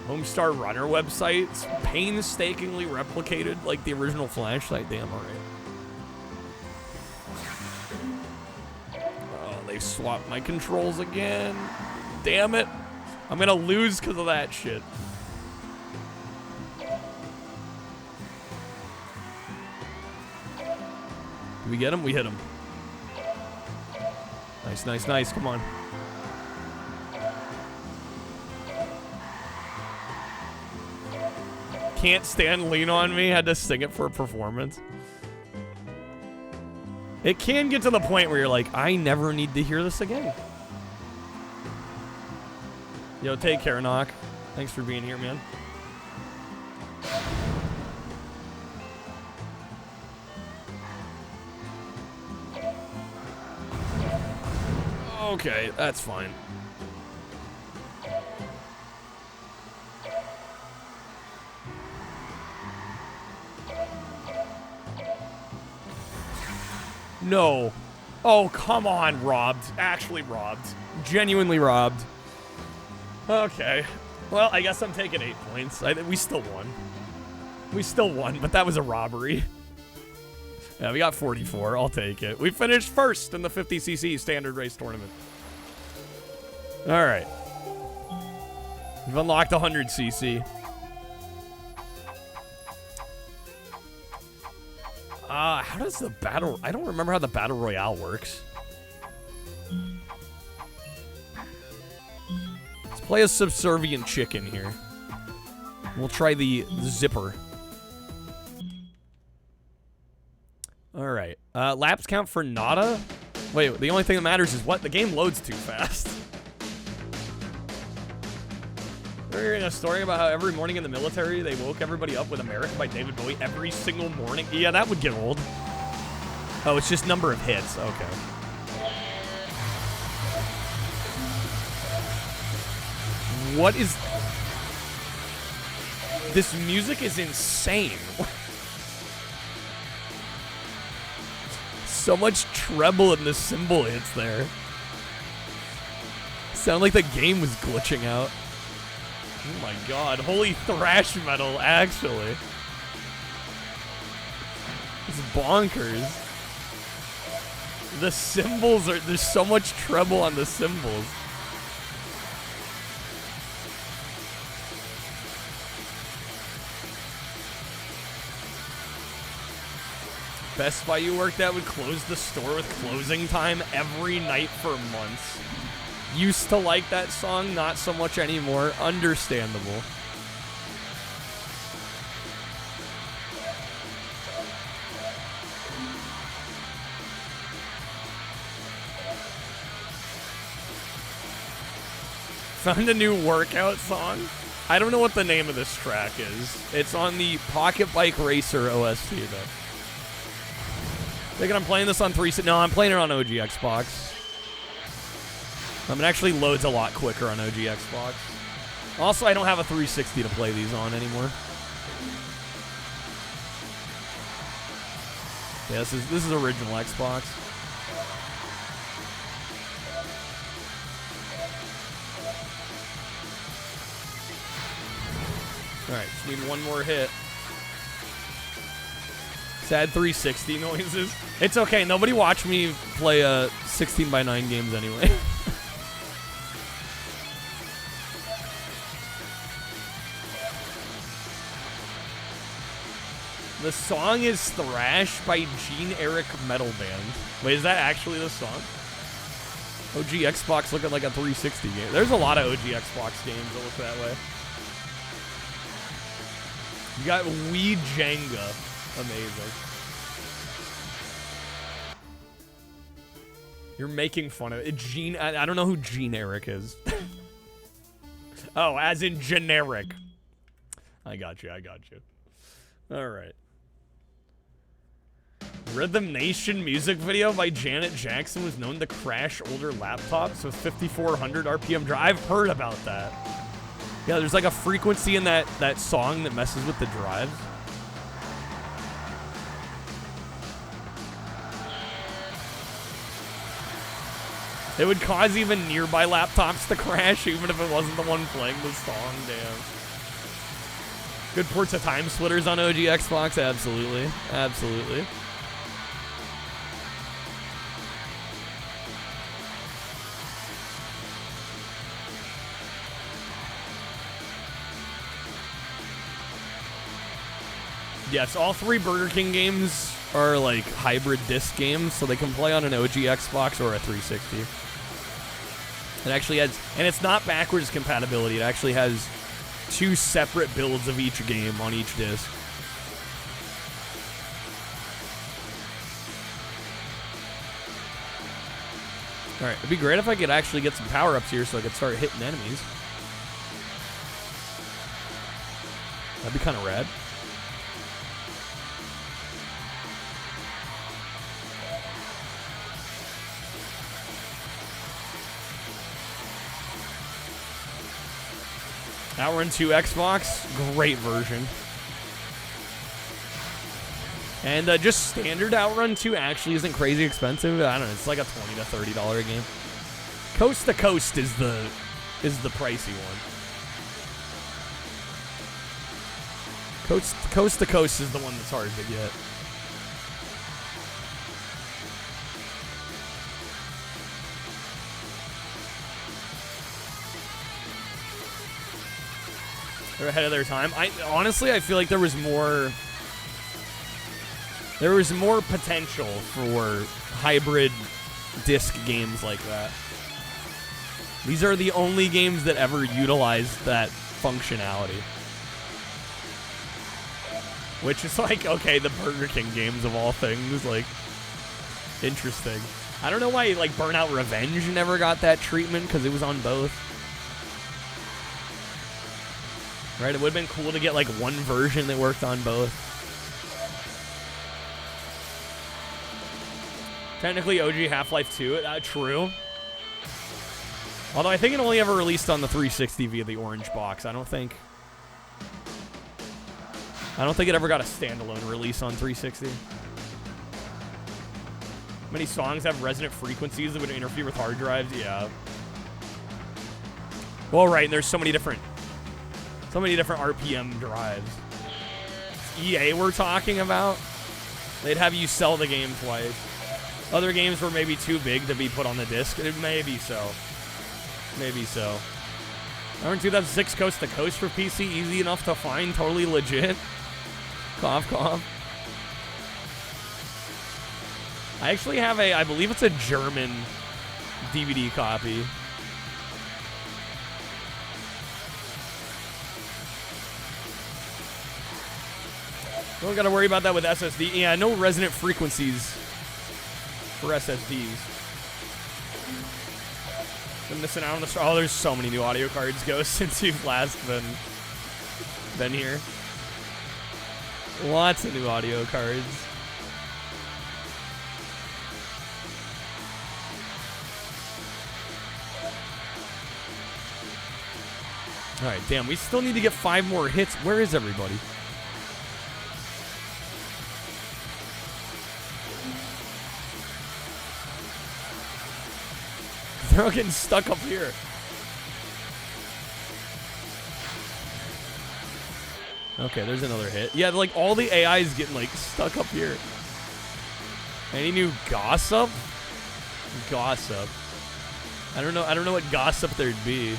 Homestar Runner websites, painstakingly replicated like the original Flash site. Damn, alright. Oh, they swapped my controls again. Damn it. I'm gonna lose because of that shit. Did we get him? We hit him. Nice, nice, nice. Come on. Can't stand Lean On Me. Had to sing it for a performance. It can get to the point where you're like, I never need to hear this again. Yo, take care, Knock. Thanks for being here, man. Okay, that's fine. No. Oh, come on, robbed. Actually robbed. Genuinely robbed. Okay. Well, I guess I'm taking 8 points. We still won. We still won, but that was a robbery. Yeah, we got 44. I'll take it. We finished first in the 50cc standard race tournament. All right. We've unlocked 100cc. How does the battle... I don't remember how the battle royale works. Let's play a subservient chicken here. We'll try the zipper. All right. Laps count for nada? Wait, the only thing that matters is what? The game loads too fast. We're hearing a story about how every morning in the military, they woke everybody up with America by David Bowie every single morning. Yeah, that would get old. Oh, it's just number of hits. Okay. What is... This music is insane. So much treble in the cymbal hits there. Sound like the game was glitching out. Oh my god, holy thrash metal, actually. It's bonkers. The cymbals are, there's so much treble on the cymbals. Best Buy you worked at would close the store with closing time every night for months. Used to like that song, not so much anymore. Understandable. Found a new workout song. I don't know what the name of this track is. It's on the Pocketbike Racer OST though. Thinking I'm playing this on 360. No, I'm playing it on OG Xbox. It actually loads a lot quicker on OG Xbox. Also, I don't have a 360 to play these on anymore. Yeah, this is original Xbox. All right, just need one more hit. Sad 360 noises. It's okay. Nobody watched me play 16:9 games anyway. The song is Thrash by Gene Eric Metal Band. Wait, is that actually the song? OG Xbox looking like a 360 game. There's a lot of OG Xbox games that look that way. You got Wii Jenga. Amazing. You're making fun of it. Gene, I don't know who Gene Eric is. Oh, as in generic. I got you. All right. Rhythm Nation music video by Janet Jackson was known to crash older laptops with 5,400 RPM drive. I've heard about that. Yeah, there's like a frequency in that song that messes with the drive. It would cause even nearby laptops to crash, even if it wasn't the one playing the song. Damn. Good ports of Time Splitters on OG Xbox? Absolutely. Absolutely. Yes, all 3 Burger King games are like hybrid disc games, so they can play on an OG Xbox or a 360. It actually has, and it's not backwards compatibility, it actually has 2 separate builds of each game on each disc. Alright, it'd be great if I could actually get some power-ups here so I could start hitting enemies. That'd be kind of rad. Outrun 2 Xbox, great version. And just standard Outrun 2 actually isn't crazy expensive. I don't know, it's like a $20 to $30 game. Coast to Coast is the is the pricey one. Coast to Coast is the one that's hard to get. They're ahead of their time. Honestly, I feel like there was more potential for hybrid disc games like that. These are the only games that ever utilized that functionality. Which is like, okay, the Burger King games of all things, like, interesting. I don't know why, like, Burnout Revenge never got that treatment, because it was on both. Right, it would have been cool to get, like, one version that worked on both. Technically, OG Half-Life 2, true. Although I think it only ever released on the 360 via the orange box. I don't think it ever got a standalone release on 360. Many songs have resonant frequencies that would interfere with hard drives. Yeah. Well, right, and there's so many different RPM drives. EA we're talking about. They'd have you sell the game twice. Other games were maybe too big to be put on the disc. Maybe so. Maybe so. Remember 2006 Coast to Coast for PC? Easy enough to find. Totally legit. Cough, cough. I actually have I believe it's a German DVD copy. Don't gotta worry about that with SSD. Yeah, no resonant frequencies for SSDs. Been missing out on the oh, there's so many new audio cards, Ghost, since you've last been here. Lots of new audio cards. All right, damn, we still need to get 5 more hits. Where is everybody? They're all getting stuck up here. Okay, there's another hit. Yeah, like all the AI is getting like stuck up here. Any new gossip? Gossip. I don't know what gossip there'd be.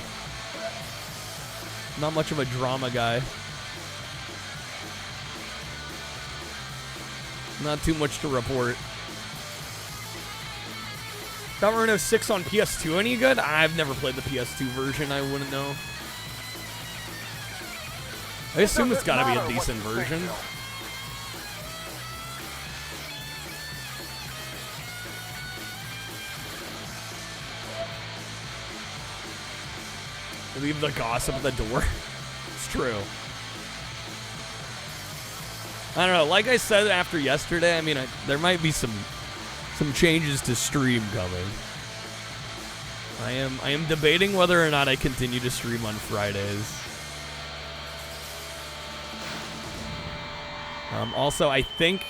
Not much of a drama guy. Not too much to report. Government 06 on PS2 any good? I've never played the PS2 version. I wouldn't know. I assume it's got to be a decent version. Leave the gossip at the door. It's true. I don't know. Like I said after yesterday, I mean, there might be some changes to stream coming. I am debating whether or not I continue to stream on Fridays. Also, I think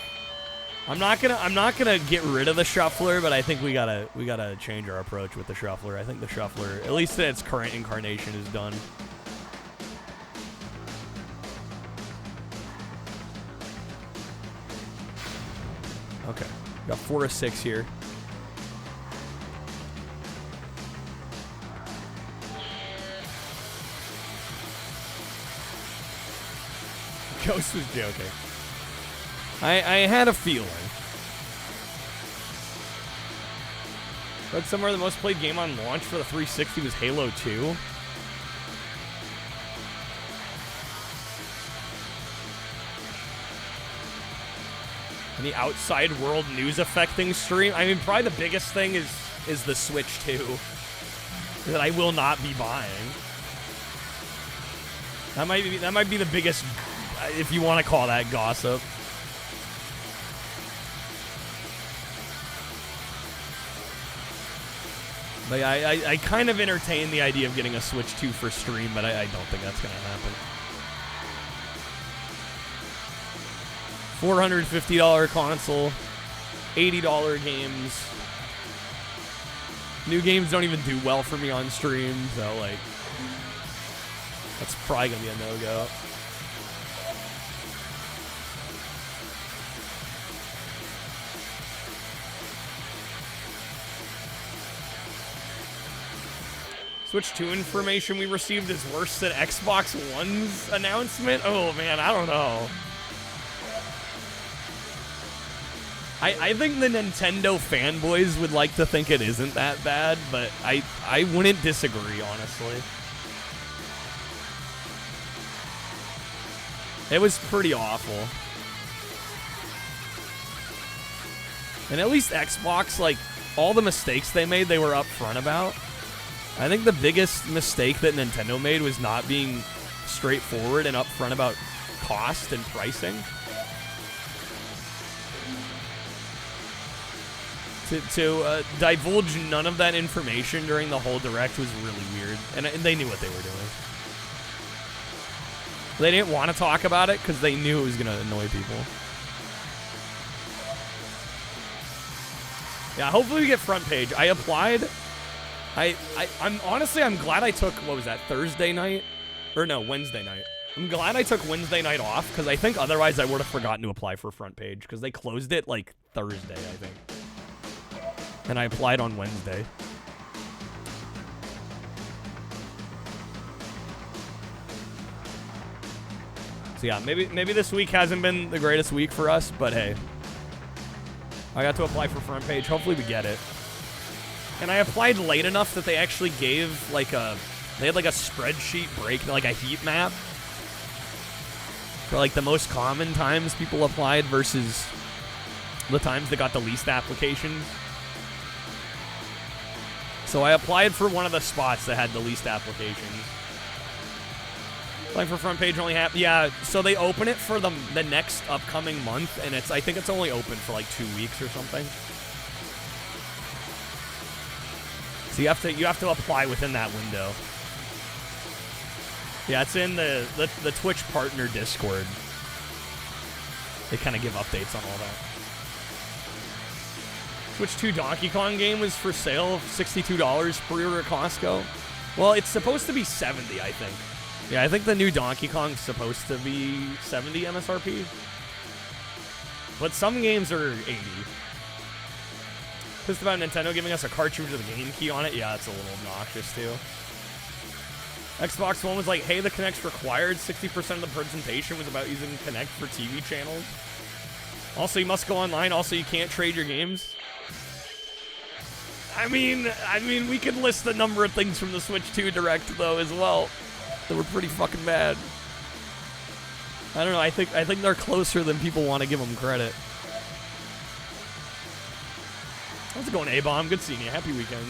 I'm not gonna get rid of the shuffler, but I think we gotta change our approach with the shuffler. I think the shuffler, at least in its current incarnation, is done. Okay, got 4 of 6 here. Ghost was joking. I had a feeling. Read somewhere the most played game on launch for the 360 was Halo 2. Any outside world news affecting stream? I mean, probably the biggest thing is the Switch 2 that I will not be buying. That might be the biggest, if you want to call that gossip. Like, I kind of entertain the idea of getting a Switch 2 for stream, but I don't think that's going to happen. $450 console, $80 games. New games don't even do well for me on stream, so, like, That's probably gonna be a no-go. Switch 2 information we received is worse than Xbox One's announcement? Oh man, I don't know. I think the Nintendo fanboys would like to think it isn't that bad, but I wouldn't disagree, honestly. It was pretty awful. And at least Xbox, like, all the mistakes they made, they were upfront about. I think the biggest mistake that Nintendo made was not being straightforward and upfront about cost and pricing. To divulge none of that information during the whole Direct was really weird, and they knew what they were doing. They didn't want to talk about it because they knew it was going to annoy people. Yeah, hopefully we get front page. I applied. I'm honestly, I'm glad I took, what was that, Thursday night? Or no, Wednesday night. I'm glad I took Wednesday night off because I think otherwise I would have forgotten to apply for front page because they closed it like Thursday, I think. And I applied on Wednesday. So yeah, maybe this week hasn't been the greatest week for us, but hey. I got to apply for front page. Hopefully we get it. And I applied late enough that they actually gave like they had like a spreadsheet break, like a heat map for like the most common times people applied versus the times they got the least applications. So I applied for one of the spots that had the least applications. Like for front page only yeah, so they open it for the next upcoming month, and I think it's only open for like 2 weeks or something. So you have to apply within that window. Yeah, it's in the Twitch partner Discord. They kind of give updates on all that. Switch 2 Donkey Kong game was for sale, $62 pre-order at Costco. Well, it's supposed to be $70, I think. Yeah, I think the new Donkey Kong's supposed to be $70 MSRP. But some games are $80. Pissed about Nintendo giving us a cartridge with a game key on it. Yeah, it's a little obnoxious too. Xbox One was like, hey, the Kinect's required. 60% of the presentation was about using Kinect for TV channels. Also, you must go online. Also, you can't trade your games. I mean, we could list a number of things from the Switch 2 Direct, though, as well, that were pretty fucking bad. I don't know. I think they're closer than people want to give them credit. How's it going, A-Bomb? Good seeing you. Happy weekend.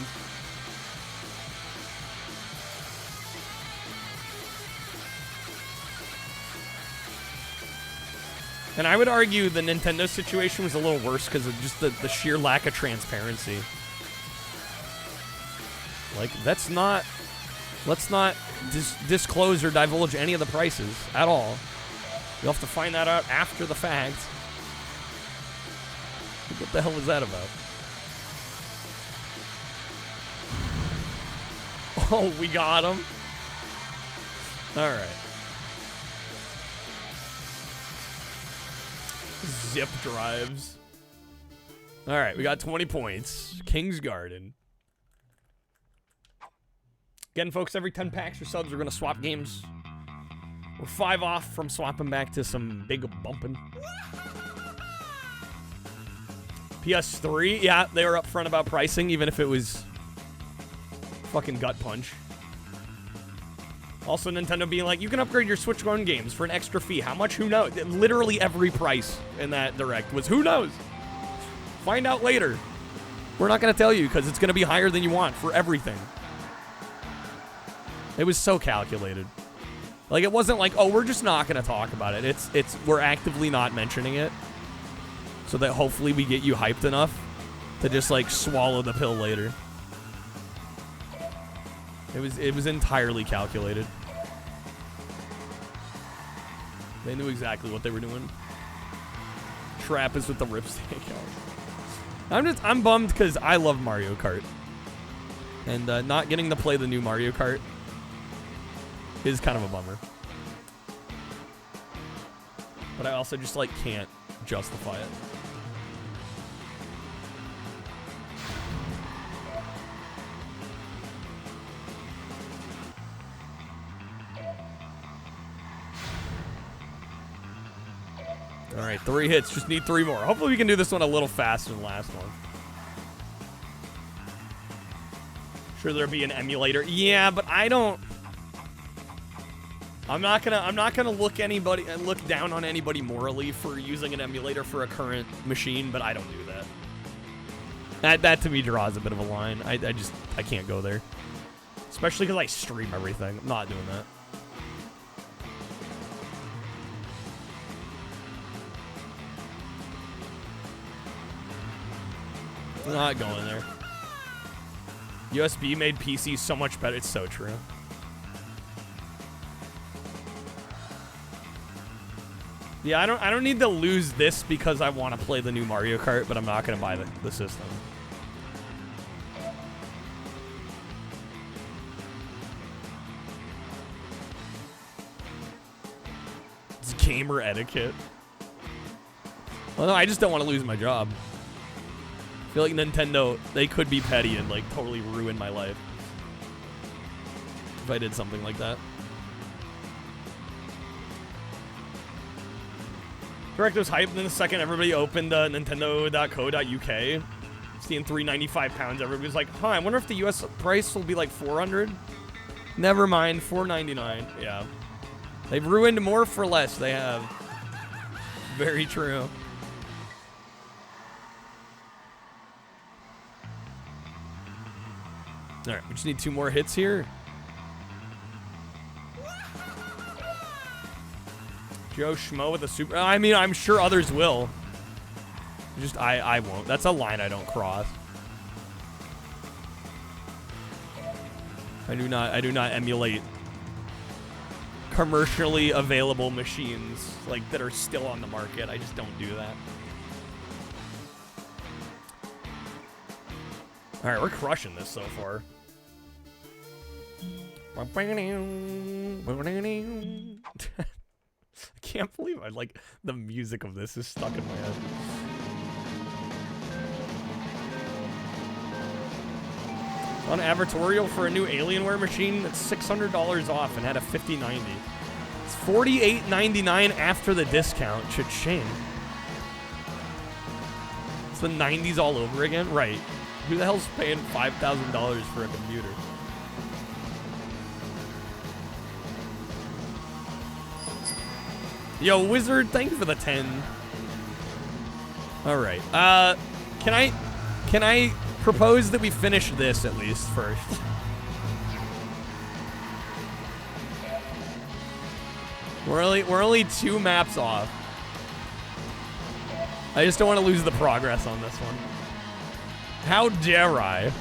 And I would argue the Nintendo situation was a little worse because of just the sheer lack of transparency. Like, let's not disclose or divulge any of the prices at all. You'll have to find that out after the fact. What the hell was that about? Oh, we got him. All right. Zip drives. All right, we got 20 points. King's Garden. Again, folks, every 10 packs or subs, we're going to swap games. We're 5 off from swapping back to some big Bumpin. PS3, yeah, they were upfront about pricing, even if it was fucking gut punch. Also, Nintendo being like, you can upgrade your Switch One games for an extra fee. How much? Who knows? Literally every price in that Direct was who knows? Find out later. We're not going to tell you because it's going to be higher than you want for everything. It was so calculated. Like, it wasn't like, oh, we're just not going to talk about it. We're actively not mentioning it so that hopefully we get you hyped enough to just, like, swallow the pill later. It was entirely calculated. They knew exactly what they were doing. Trap is with the ripstick. I'm bummed because I love Mario Kart. And not getting to play the new Mario Kart is kind of a bummer. But I also just, like, can't justify it. All right, 3 hits. Just need 3 more. Hopefully we can do this one a little faster than the last one. Sure, there'll be an emulator. Yeah, but I don't. I'm not gonna look down on anybody morally for using an emulator for a current machine, but I don't do that. That to me draws a bit of a line. I can't go there, especially because I stream everything. I'm not doing that. Not going there. USB made PC so much better. It's so true. Yeah, I don't need to lose this because I want to play the new Mario Kart, but I'm not going to buy the system. It's gamer etiquette. Well, no, I just don't want to lose my job. I feel like Nintendo, they could be petty and, like, totally ruin my life if I did something like that. Correct, was hyped, and then the second everybody opened nintendo.co.uk, seeing £395, everybody was like, huh, I wonder if the US price will be like 400. Never mind, $4.99. Yeah. They've ruined more for less, they have. Very true. Alright, we just need 2 more hits here. Joe Schmo with a super... I mean, I'm sure others will. Just, I won't. That's a line I don't cross. I do not emulate commercially available machines, like, that are still on the market. I just don't do that. Alright, we're crushing this so far. I can't believe the music of this is stuck in my head. On advertorial for a new Alienware machine that's $600 off and had a 5090. It's $48.99 after the discount. Cha-ching. It's the 90s all over again? Right. Who the hell's paying $5,000 for a computer? Yo, Wizard, thank you for the 10. All right. Can I propose that we finish this at least first? We're only 2 maps off. I just don't want to lose the progress on this one. How dare I?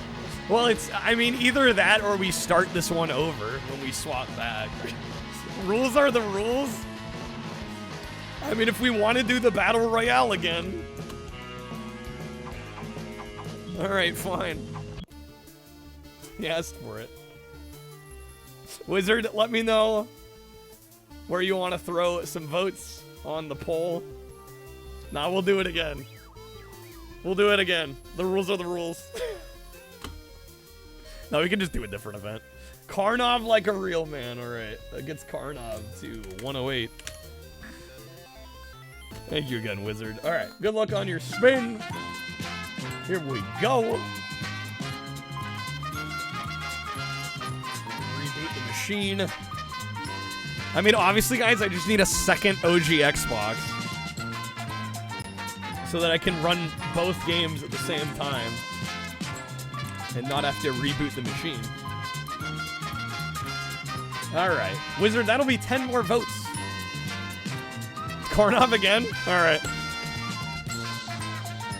Well, I mean, either that or we start this one over when we swap back. Rules are the rules. I mean, if we want to do the Battle Royale again. Alright, fine. He asked for it. Wizard, let me know where you want to throw some votes on the poll. Nah, we'll do it again. We'll do it again. The rules are the rules. No, we can just do a different event. Karnov like a real man. Alright, that gets Karnov to 108. Thank you again, Wizard. All right, good luck on your spin. Here we go. Reboot the machine. I mean, obviously, guys, I just need a second OG Xbox so that I can run both games at the same time and not have to reboot the machine. All right, Wizard, that'll be 10 more votes. Karnov again? Alright.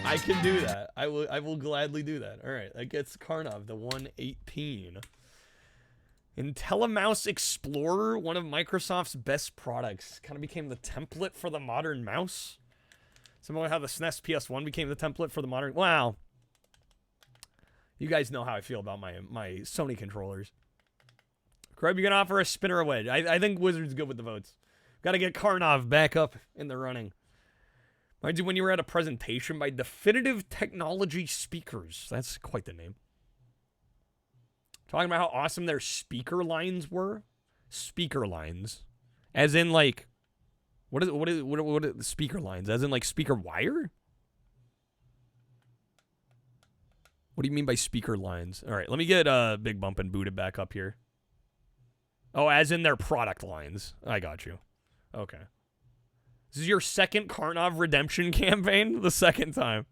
I can do that. I will gladly do that. Alright, that gets Karnov to 118. IntelliMouse Explorer, one of Microsoft's best products. Kind of became the template for the modern mouse. Similar to how the SNES PS1 became the template for the modern... Wow. You guys know how I feel about my Sony controllers. Grub, you gonna offer a spinner or a wedge? I think Wizard's good with the votes. Gotta get Karnov back up in the running. Mind you, when you were at a presentation by Definitive Technology Speakers. That's quite the name. Talking about how awesome their speaker lines were. Speaker lines. As in, like, what are speaker lines? As in, like, speaker wire? What do you mean by speaker lines? All right, let me get Big Bumpin' booted back up here. Oh, as in their product lines. I got you. Okay. This is your second Karnov redemption campaign? The second time.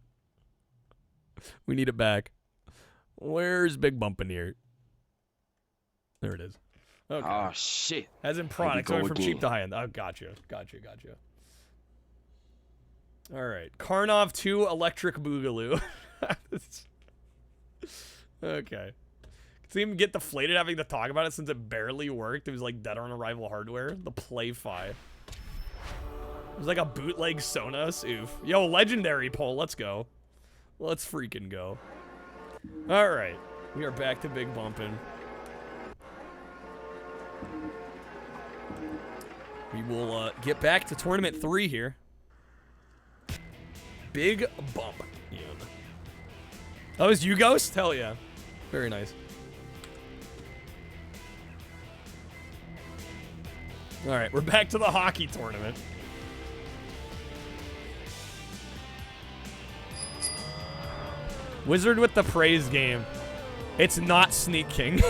We need it back. Where's Big Bumpin' here? There it is. Okay. Oh, shit. As in products, going from cheap to high end. Oh, gotcha. All right. Karnov 2 Electric Boogaloo. Okay. To even get deflated having to talk about it since it barely worked. It was like dead on arrival hardware. The Play-Fi. It was like a bootleg Sonos. Oof. Yo, legendary poll. Let's go. Let's freaking go. All right. We are back to Big Bumpin'. We will get back to Tournament 3 here. Big Bump. Yeah. Oh, is you Ghost? Hell yeah. Very nice. All right, we're back to the hockey tournament. Wizard with the praise game. It's not Sneak King.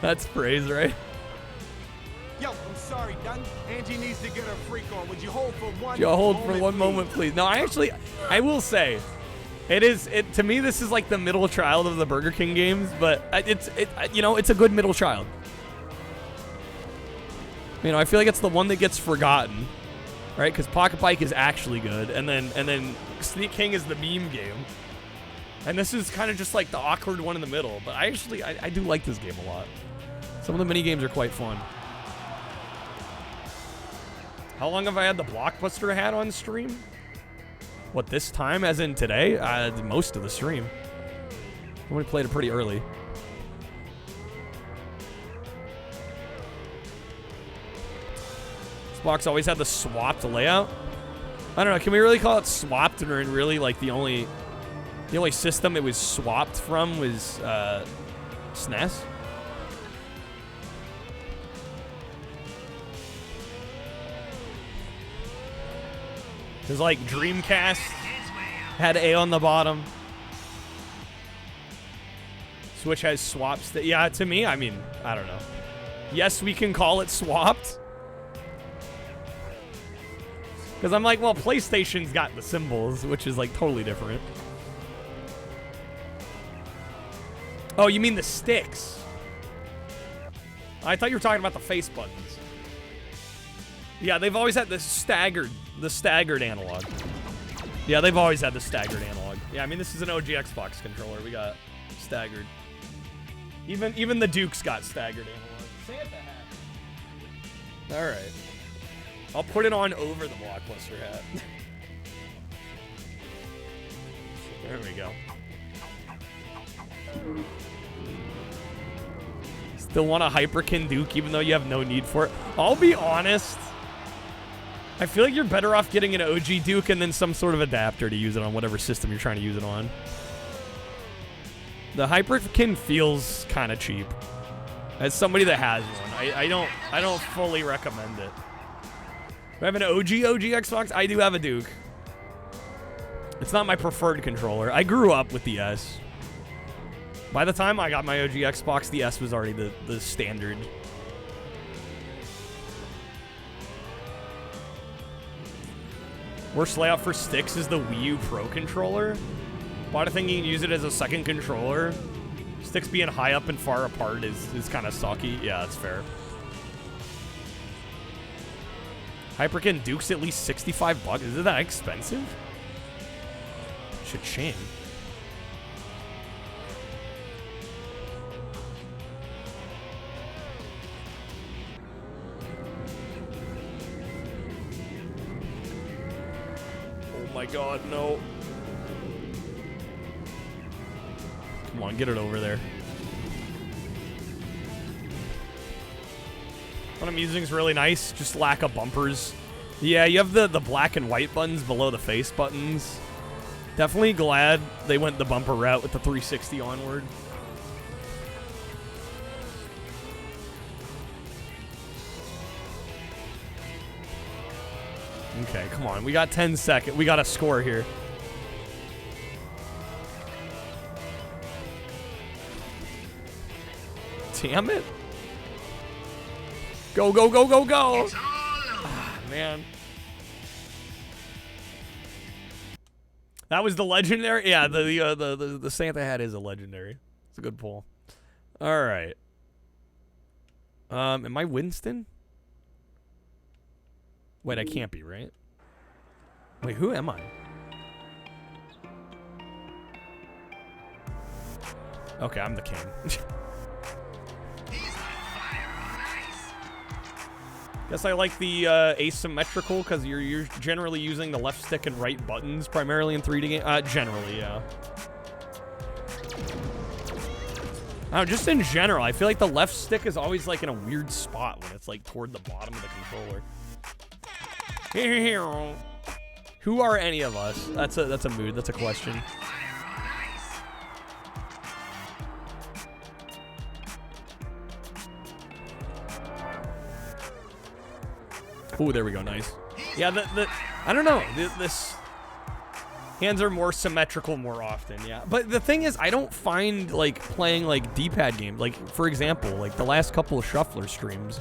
That's praise, right? Yo, I'm sorry, Dunn. Angie needs to get her freak on. Would you hold for one? Yo, hold for one moment, please. No, I will say, to me, this is like the middle child of the Burger King games, but it's a good middle child. You know, I feel like it's the one that gets forgotten, right? Because Pocketbike is actually good, and then Sneak King is the meme game, and this is kind of just like the awkward one in the middle. But I do like this game a lot. Some of the mini games are quite fun. How long have I had the Blockbuster hat on stream? What, this time, as in today? Most of the stream. I only played it pretty early. This box always had the swapped layout. I don't know, can we really call it swapped, or really like the only system it was swapped from was SNES? Because, like, Dreamcast had A on the bottom. Switch has swaps. Yeah, to me, I mean, I don't know. Yes, we can call it swapped. Because I'm like, well, PlayStation's got the symbols, which is, like, totally different. Oh, you mean the sticks? I thought you were talking about the face buttons. Yeah, they've always had the staggered analog. Yeah, they've always had the staggered analog. Yeah, I mean, this is an OG Xbox controller. We got staggered. Even the Duke's got staggered analog. Santa hat. All right. I'll put it on over the Blockbuster hat. There we go. Still want a Hyperkin Duke even though you have no need for it. I'll be honest. I feel like you're better off getting an OG Duke and then some sort of adapter to use it on whatever system you're trying to use it on. The Hyperkin feels kind of cheap. As somebody that has one, I don't fully recommend it. Do I have an OG Xbox? I do have a Duke. It's not my preferred controller. I grew up with the S. By the time I got my OG Xbox, the S was already the standard. Worst layout for sticks is the Wii U Pro controller. Why do I think you can use it as a second controller? Sticks being high up and far apart is kind of sucky. Yeah, that's fair. Hyperkin Duke's at least 65 bucks. Is it that expensive? Should shame. Oh my god, no. Come on, get it over there. What I'm using is really nice, just lack of bumpers. Yeah, you have the black and white buttons below the face buttons. Definitely glad they went the bumper route with the 360 onward. Okay, come on. We got 10 seconds. We got a score here. Damn it. Go, go, go, go, go. Ah, man. That was the legendary? Yeah, the Santa hat is a legendary. It's a good pull. All right. Am I Winston? Wait, I can't be, right? Wait, who am I? Okay, I'm the king. Guess I like the asymmetrical because you're generally using the left stick and right buttons primarily in 3D games. Generally, yeah. I don't know, just in general, I feel like the left stick is always like in a weird spot when it's like toward the bottom of the controller. Who are any of us? That's a mood. That's a question. Ooh, there we go. Nice. Yeah, I don't know. This hands are more symmetrical more often. Yeah, but the thing is, I don't find like playing like D-pad games. Like for example, like the last couple of Shuffler streams.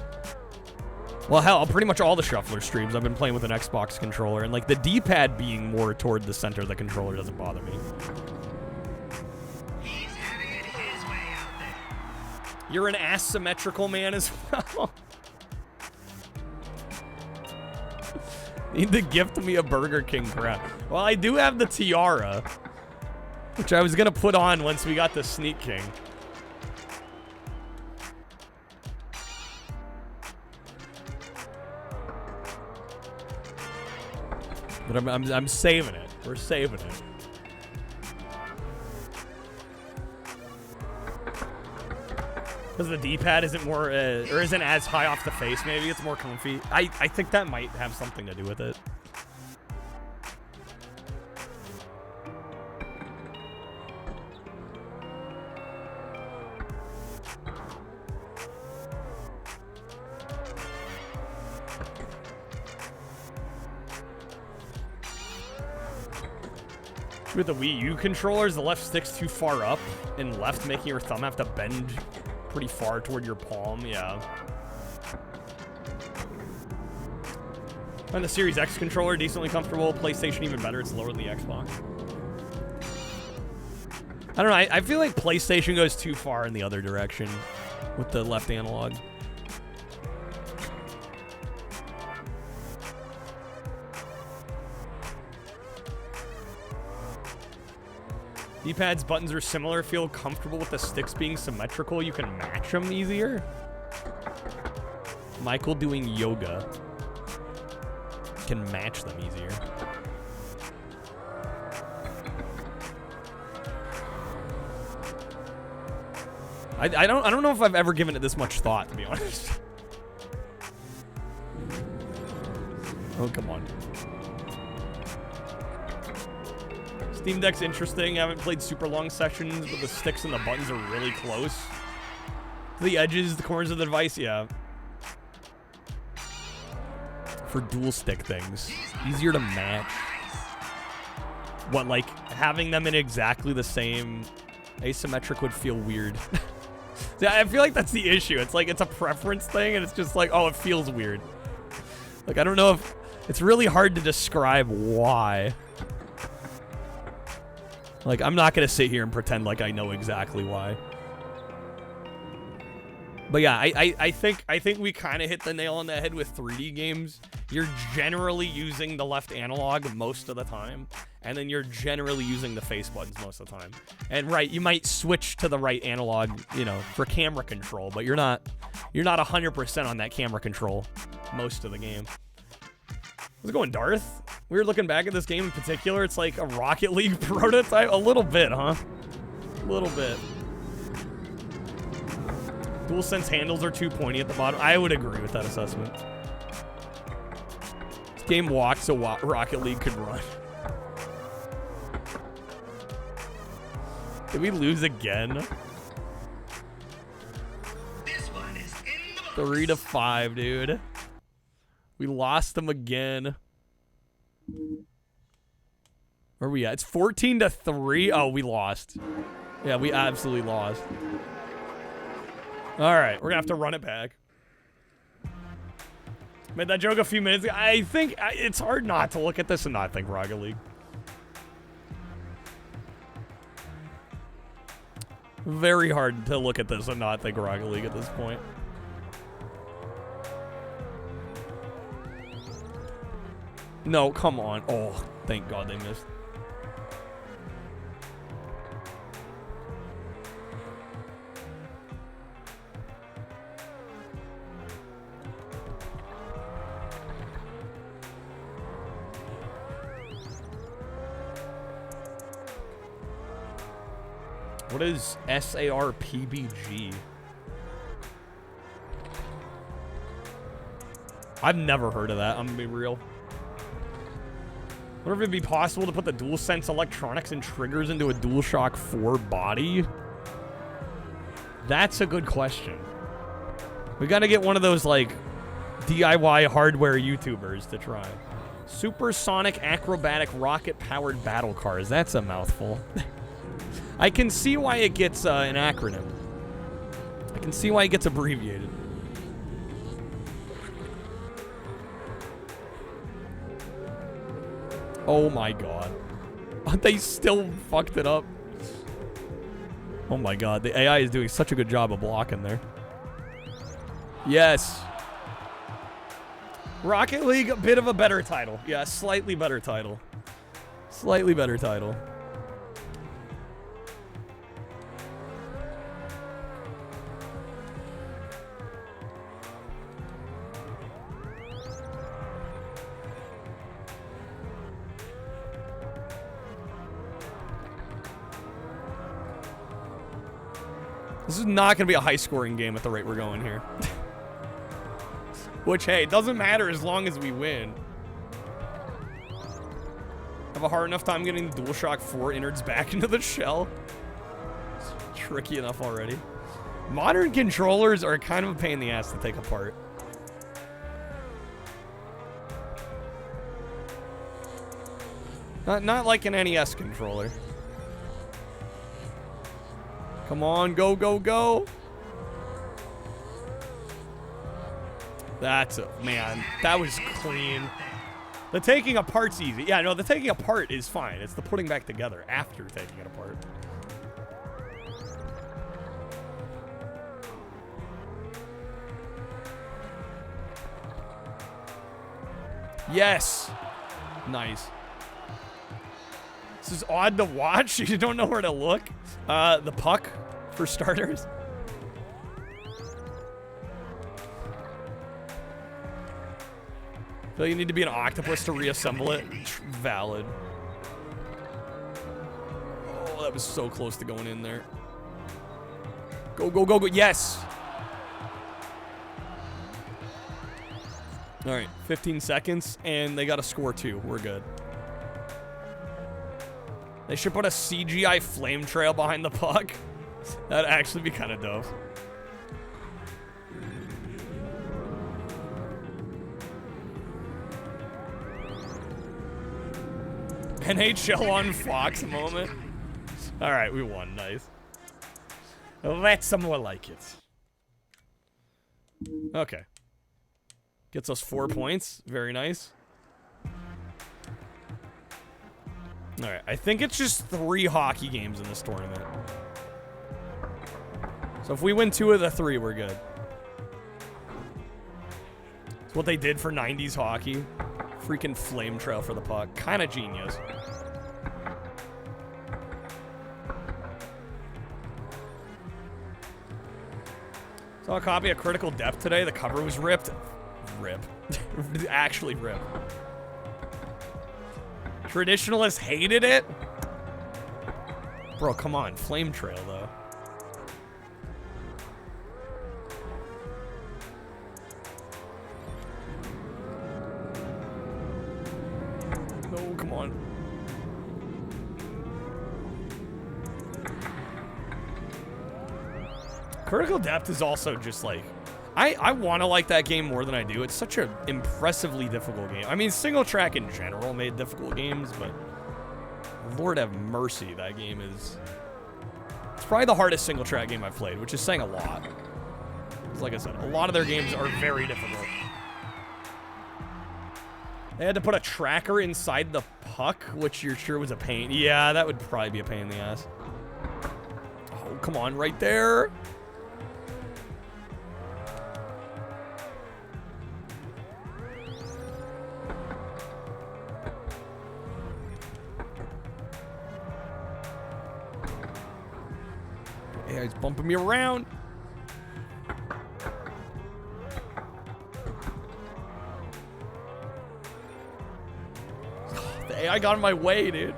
Well, hell, pretty much all the Shuffler streams I've been playing with an Xbox controller, and like the D-pad being more toward the center of the controller doesn't bother me. He's having it his way out there. You're an asymmetrical man as well. Need to gift me a Burger King crap. Well, I do have the tiara, which I was gonna put on once we got the Sneak King. But I'm saving it. We're saving it. Because the D-pad isn't more, or isn't as high off the face, maybe. It's more comfy. I think that might have something to do with it. With the Wii U controllers, the left stick's too far up and left, making your thumb have to bend pretty far toward your palm, yeah. And the Series X controller, decently comfortable. PlayStation, even better. It's lower than the Xbox. I don't know. I feel like PlayStation goes too far in the other direction with the left analog. D-pad's buttons are similar. Feel comfortable with the sticks being symmetrical. You can match them easier. Michael doing yoga. Can match them easier. I don't know if I've ever given it this much thought, to be honest. Oh, come on. Steam Deck's interesting. I haven't played super long sessions, but the sticks and the buttons are really close. The edges, the corners of the device, yeah. For dual stick things. Easier to match. What, like, having them in exactly the same asymmetric would feel weird. Yeah, I feel like that's the issue. It's like, it's a preference thing, and it's just like, oh, it feels weird. Like, I don't know if... It's really hard to describe why. Like, I'm not going to sit here and pretend like I know exactly why. But yeah, I think we kind of hit the nail on the head with 3D games. You're generally using the left analog most of the time, and then you're generally using the face buttons most of the time. And right, you might switch to the right analog, you know, for camera control, but you're not 100% on that camera control most of the game. How's it going, Darth? We were looking back at this game in particular. It's like a Rocket League prototype. A little bit, huh? A little bit. DualSense handles are too pointy at the bottom. I would agree with that assessment. This game walked so Rocket League could run. Did we lose again? This one is in the 3-5, dude. We lost them again. Where are we at? It's 14-3. Oh, we lost. Yeah, we absolutely lost. All right, we're gonna have to run it back. Made that joke a few minutes ago. I think it's hard not to look at this and not think Rocket League. Very hard to look at this and not think Rocket League at this point. No, come on. Oh, thank God they missed. What is SARPBG? I've never heard of that, I'm gonna be real. Wonder if it'd be possible to put the DualSense electronics and triggers into a DualShock 4 body? That's a good question. We gotta get one of those, like, DIY hardware YouTubers to try. Supersonic acrobatic rocket-powered battle cars. That's a mouthful. I can see why it gets an acronym. I can see why it gets abbreviated. Oh my God. They still fucked it up. Oh my God. The AI is doing such a good job of blocking there. Yes. Rocket League, a bit of a better title. Yeah, slightly better title. Slightly better title. This is not going to be a high-scoring game at the rate we're going here. Which, hey, it doesn't matter as long as we win. Have a hard enough time getting the DualShock 4 innards back into the shell. It's tricky enough already. Modern controllers are kind of a pain in the ass to take apart. Not like an NES controller. Come on, go, go, go. That's a, man, that was clean. The taking apart's easy. Yeah, no, the taking apart is fine. It's the putting back together after taking it apart. Yes. Nice. This is odd to watch. You don't know where to look. The puck, for starters. So you need to be an octopus to reassemble it. Valid. Oh, that was so close to going in there. Go, go, go, go. Yes. All right, 15 seconds, and they got to score 2. We're good. They should put a CGI flame trail behind the puck. That'd actually be kind of dope. NHL on Fox moment. All right, we won. Nice. That's some more like it. Okay. Gets us 4 points. Very nice. All right, I think it's just 3 hockey games in this tournament. So if we win 2 of the 3, we're good. It's what they did for 90s hockey. Freaking flame trail for the puck. Kind of genius. Saw a copy of Critical Depth today. The cover was ripped. Rip. Actually rip. Traditionalists hated it? Bro, come on. Flame trail, though. on. Critical Depth is also just like, I want to like that game more than I do. It's such an impressively difficult game. I mean, single track in general made difficult games, but Lord have mercy, that game is... It's probably the hardest single track game I've played, which is saying a lot. 'Cause like I said, a lot of their games are very difficult. They had to put a tracker inside the puck, which you're sure was a pain. Yeah, that would probably be a pain in the ass. Oh, come on, right there. Yeah, he's bumping me around. The AI got in my way, dude.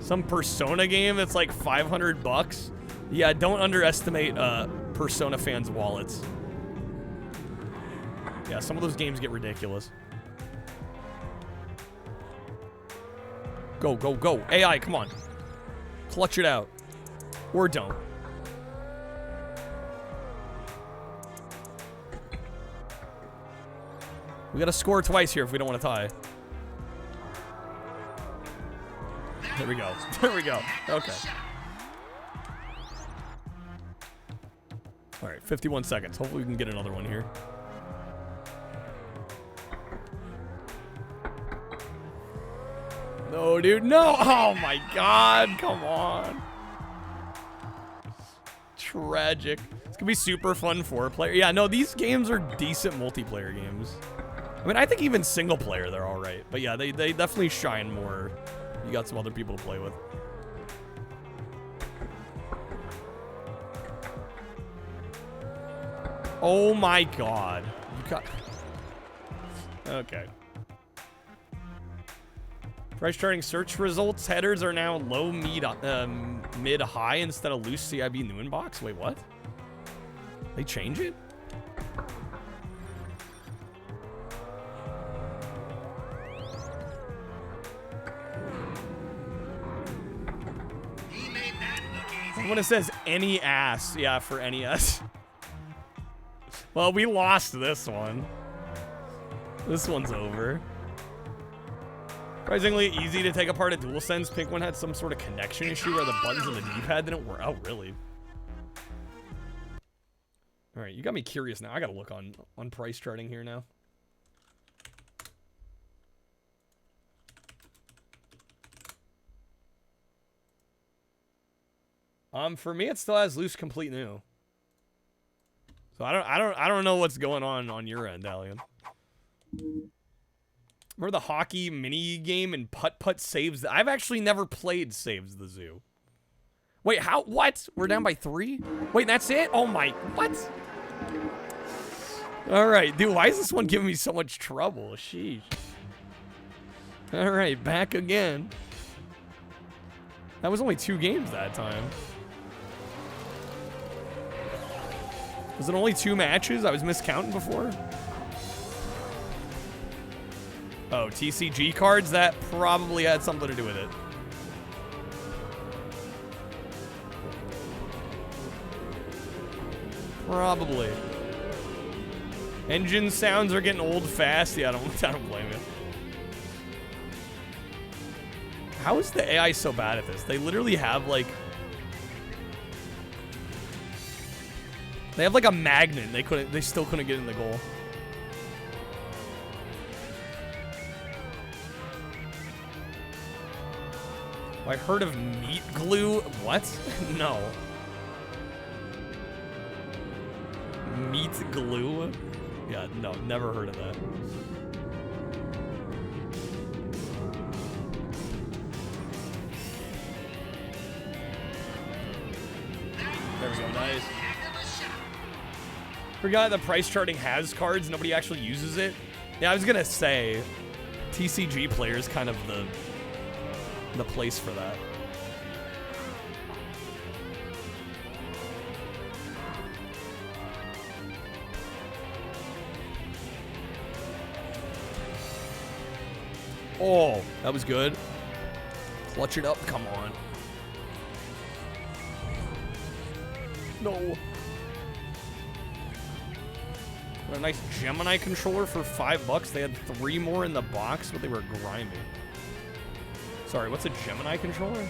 Some Persona game that's like $500. Yeah, don't underestimate Persona fans' wallets. Yeah, some of those games get ridiculous. Go, go, go. AI, come on. Clutch it out. Or don't. We gotta score twice here if we don't want to tie. There we go. There we go. Okay. All right, 51 seconds. Hopefully we can get another one here. No, dude, no. Oh my God, come on. Tragic. It's gonna be super fun 4-player. Yeah, no, these games are decent multiplayer games. I mean, I think even single player, they're all right. But yeah, they definitely shine more. You got some other people to play with. Oh my God. You got... Okay. Price charting search results headers are now low, mid, high instead of loose CIB new inbox. Wait, what? They change it? When it says any ass, yeah, for NES. Well, we lost this one. This one's over. Surprisingly easy to take apart a DualSense. Pink one had some sort of connection issue where the buttons on the D-pad didn't work. Oh, really? All right, you got me curious now. I gotta look on price charting here now. For me, it still has loose complete new. So I don't know what's going on your end, Alien. Remember the hockey mini game and putt saves? I've actually never played Saves the Zoo. Wait, how? What? We're down by 3? Wait, that's it? Oh my, what? All right, dude, why is this one giving me so much trouble? Sheesh. All right, back again. That was only 2 games that time. Was it only 2 matches? I was miscounting before. Oh, TCG cards? That probably had something to do with it. Probably. Engine sounds are getting old fast. Yeah, I don't blame you. How is the AI so bad at this? They literally have like... They have like a magnet. They still couldn't get in the goal. I heard of meat glue. What? No. Meat glue? Yeah, no, never heard of that. There we go, nice. Forgot the price charting has cards. Nobody actually uses it. Yeah, I was gonna say, TCG player is kind of the place for that. Oh, that was good. Clutch it up. Come on. No. What a nice Gemini controller for $5. They had 3 more in the box, but they were grimy. Sorry, what's a Gemini controller?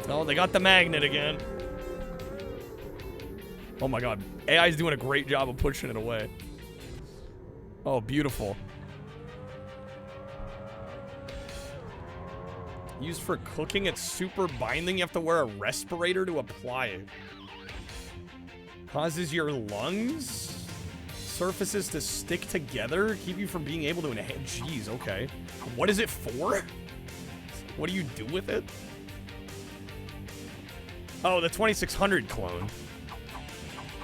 Oh, they got the magnet again. Oh my god. AI's doing a great job of pushing it away. Oh, beautiful. Used for cooking, it's super binding. You have to wear a respirator to apply it. Causes your lungs, surfaces to stick together, keep you from being able to inhale. Jeez, okay. What is it for? What do you do with it? Oh, the 2600 clone.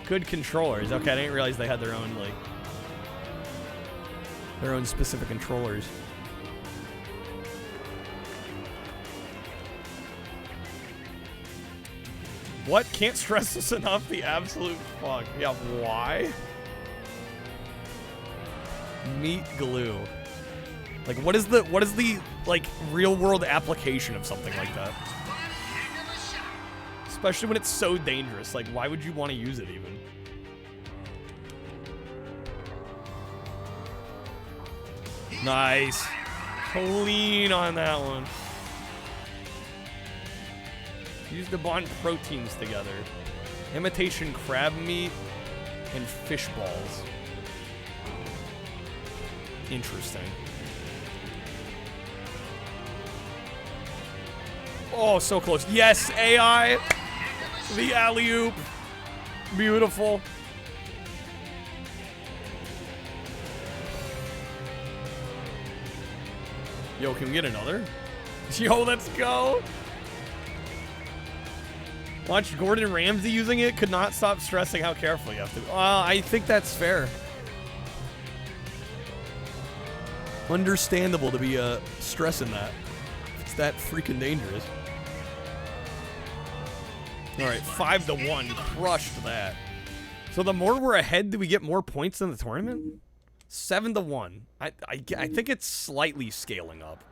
Good controllers. Okay, I didn't realize they had their own, like, their own specific controllers. What? Can't stress this enough. The absolute fuck. Yeah, why? Meat glue. Like, what is the, like, real world application of something like that? Especially when it's so dangerous. Like, why would you want to use it even? Nice. Clean on that one. Use to bond proteins together. Imitation crab meat and fish balls. Interesting. Oh, so close. Yes, AI. The alley-oop. Beautiful. Yo, can we get another? Yo, let's go. Watch Gordon Ramsay using it. Could not stop stressing how careful you have to be. I think that's fair. Understandable to be stressing that. It's that freaking dangerous. All right, 5-1. Crushed that. So the more we're ahead, do we get more points in the tournament? 7-1. I think it's slightly scaling up.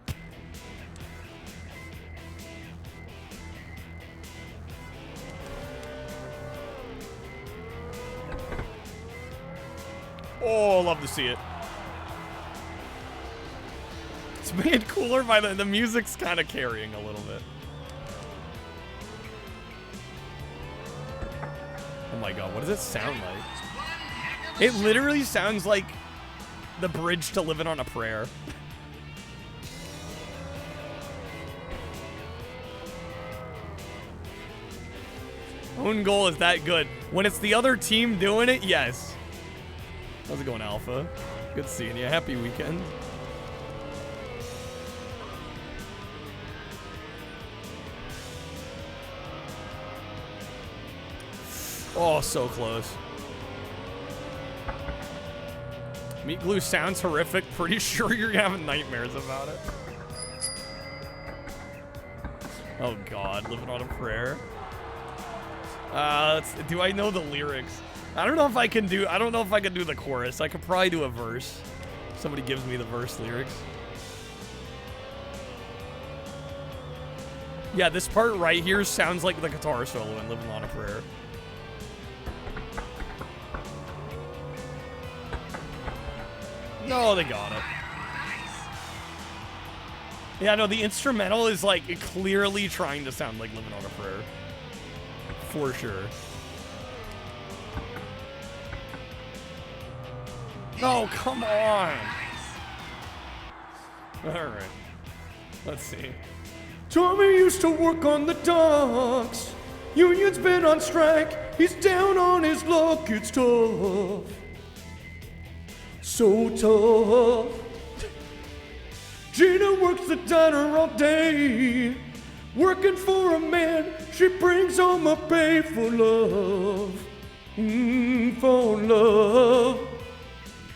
Oh, love to see it. It's made cooler by the music's kind of carrying a little bit. Oh my god, what does it sound like? It literally sounds like the bridge to Living on a Prayer. Own goal is that good. When it's the other team doing it, yes. How's it going, Alpha? Good seeing you. Happy weekend. Oh, so close. Meat glue sounds horrific. Pretty sure you're having nightmares about it. Oh God, Living on a Prayer. Do I know the lyrics? I don't know if I can do the chorus. I could probably do a verse. Somebody gives me the verse lyrics. Yeah, this part right here sounds like the guitar solo in Living on a Prayer. No, they got it. Yeah, no, the instrumental is like clearly trying to sound like Living on a Prayer. For sure. Oh, come on. All right. Let's see. Tommy used to work on the docks. Union's been on strike. He's down on his luck. It's tough. So tough. Gina works the diner all day. Working for a man. She brings home a pay for love. For love.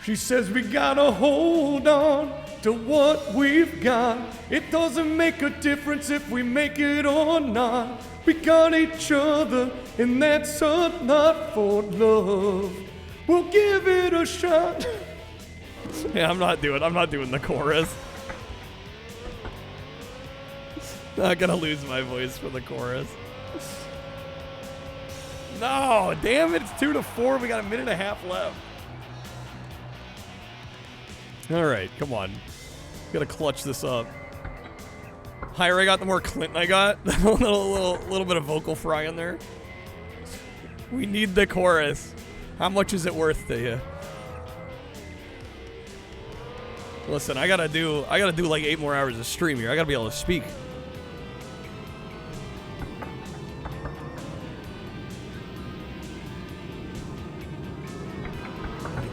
She says we gotta hold on to what we've got. It doesn't make a difference if we make it or not. We got each other, and that's a lot for love. We'll give it a shot. Yeah, I'm not doing the chorus. Not gonna lose my voice for the chorus. No, damn it, it's 2-4. We got a minute and a half left. All right, come on. Gotta clutch this up. Higher I got, the more Clinton I got. a little bit of vocal fry in there. We need the chorus. How much is it worth to you? Listen, I gotta do like 8 more hours of stream here. I gotta be able to speak.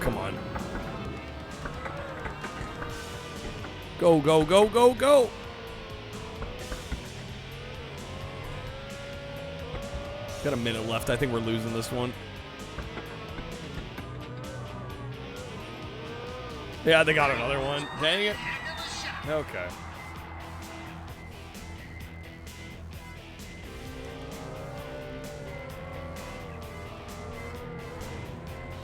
Come on. Go, go, go, go, go. Got a minute left. I think we're losing this one. Yeah, they got another one. Dang it. Okay.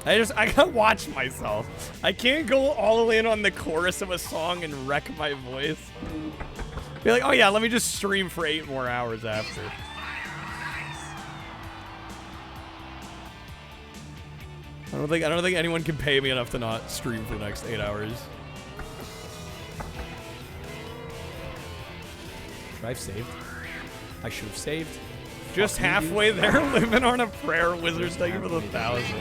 I gotta watch myself. I can't go all the way in on the chorus of a song and wreck my voice. Be like, oh yeah, let me just stream for 8 more hours after. I don't think anyone can pay me enough to not stream for the next 8 hours. Should I have saved? I should have saved. Just halfway there, living on a prayer, Wizards. Thank you for the 1,000.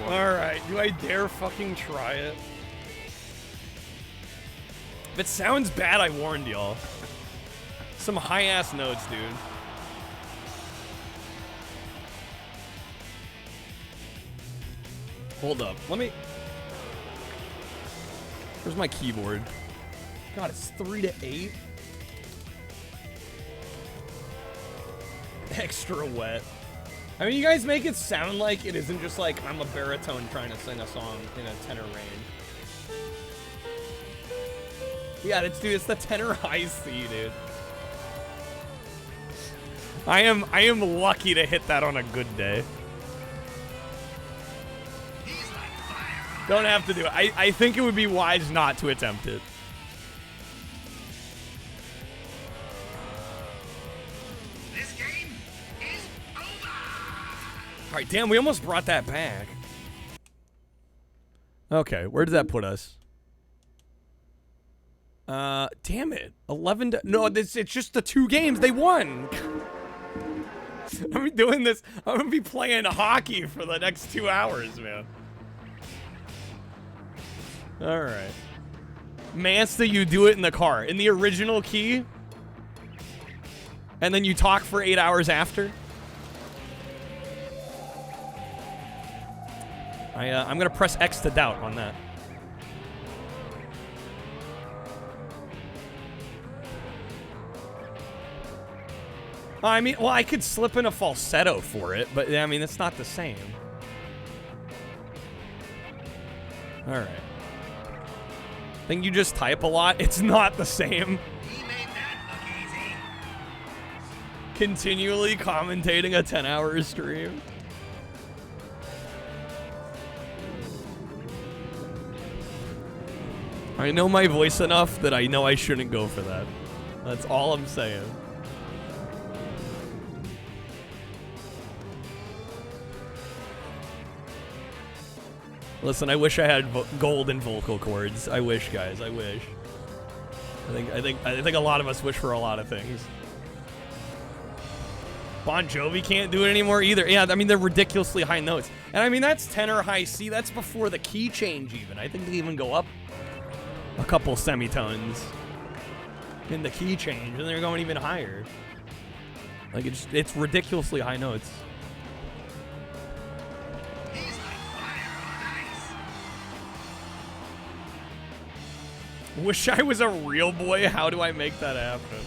Alright, do I dare fucking try it? If it sounds bad, I warned y'all. Some high-ass notes, dude. Hold up, let me... Where's my keyboard? God, it's 3-8. Extra wet. I mean, you guys make it sound like it isn't just like I'm a baritone trying to sing a song in a tenor range. Yeah, it's the tenor high C, dude. I am lucky to hit that on a good day. Don't have to do it. I think it would be wise not to attempt it. This game is over. All right, damn, we almost brought that back. Okay, where did that put us? Damn it. 11 to... No, it's just the 2 games. They won. I'm doing this. I'm going to be playing hockey for the next 2 hours, man. All right. Masta, you do it in the car. In the original key. And then you talk for 8 hours after. I'm going to press X to doubt on that. I mean, well, I could slip in a falsetto for it, but I mean, it's not the same. All right. Think you just type a lot? It's not the same. He made that look easy. Continually commentating a 10-hour stream. I know my voice enough that I know I shouldn't go for that. That's all I'm saying. Listen, I wish I had golden vocal cords. I wish, guys. I wish. I think a lot of us wish for a lot of things. Bon Jovi can't do it anymore either. Yeah, I mean, they're ridiculously high notes. And I mean, that's tenor high C. That's before the key change even. I think they even go up a couple semitones in the key change, and they're going even higher. Like, it's ridiculously high notes. Wish I was a real boy. How do I make that happen?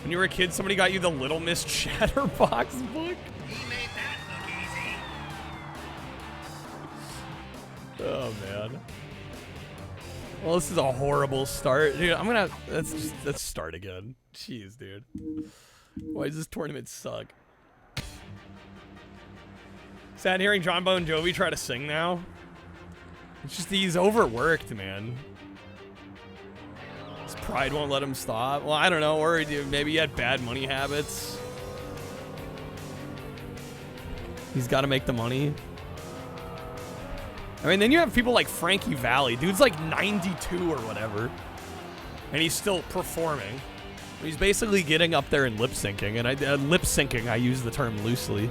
When you were a kid, somebody got you the Little Miss Chatterbox book? He made that look easy. Oh man. Well, this is a horrible start, dude. Let's start again. Jeez, dude. Why does this tournament suck? Sad hearing John Bon Jovi try to sing now. It's just he's overworked, man. His pride won't let him stop. Well, I don't know, or maybe he had bad money habits. He's got to make the money. I mean, then you have people like Frankie Valli. Dude's like 92 or whatever. And he's still performing. He's basically getting up there and lip syncing. And lip syncing, I use the term loosely.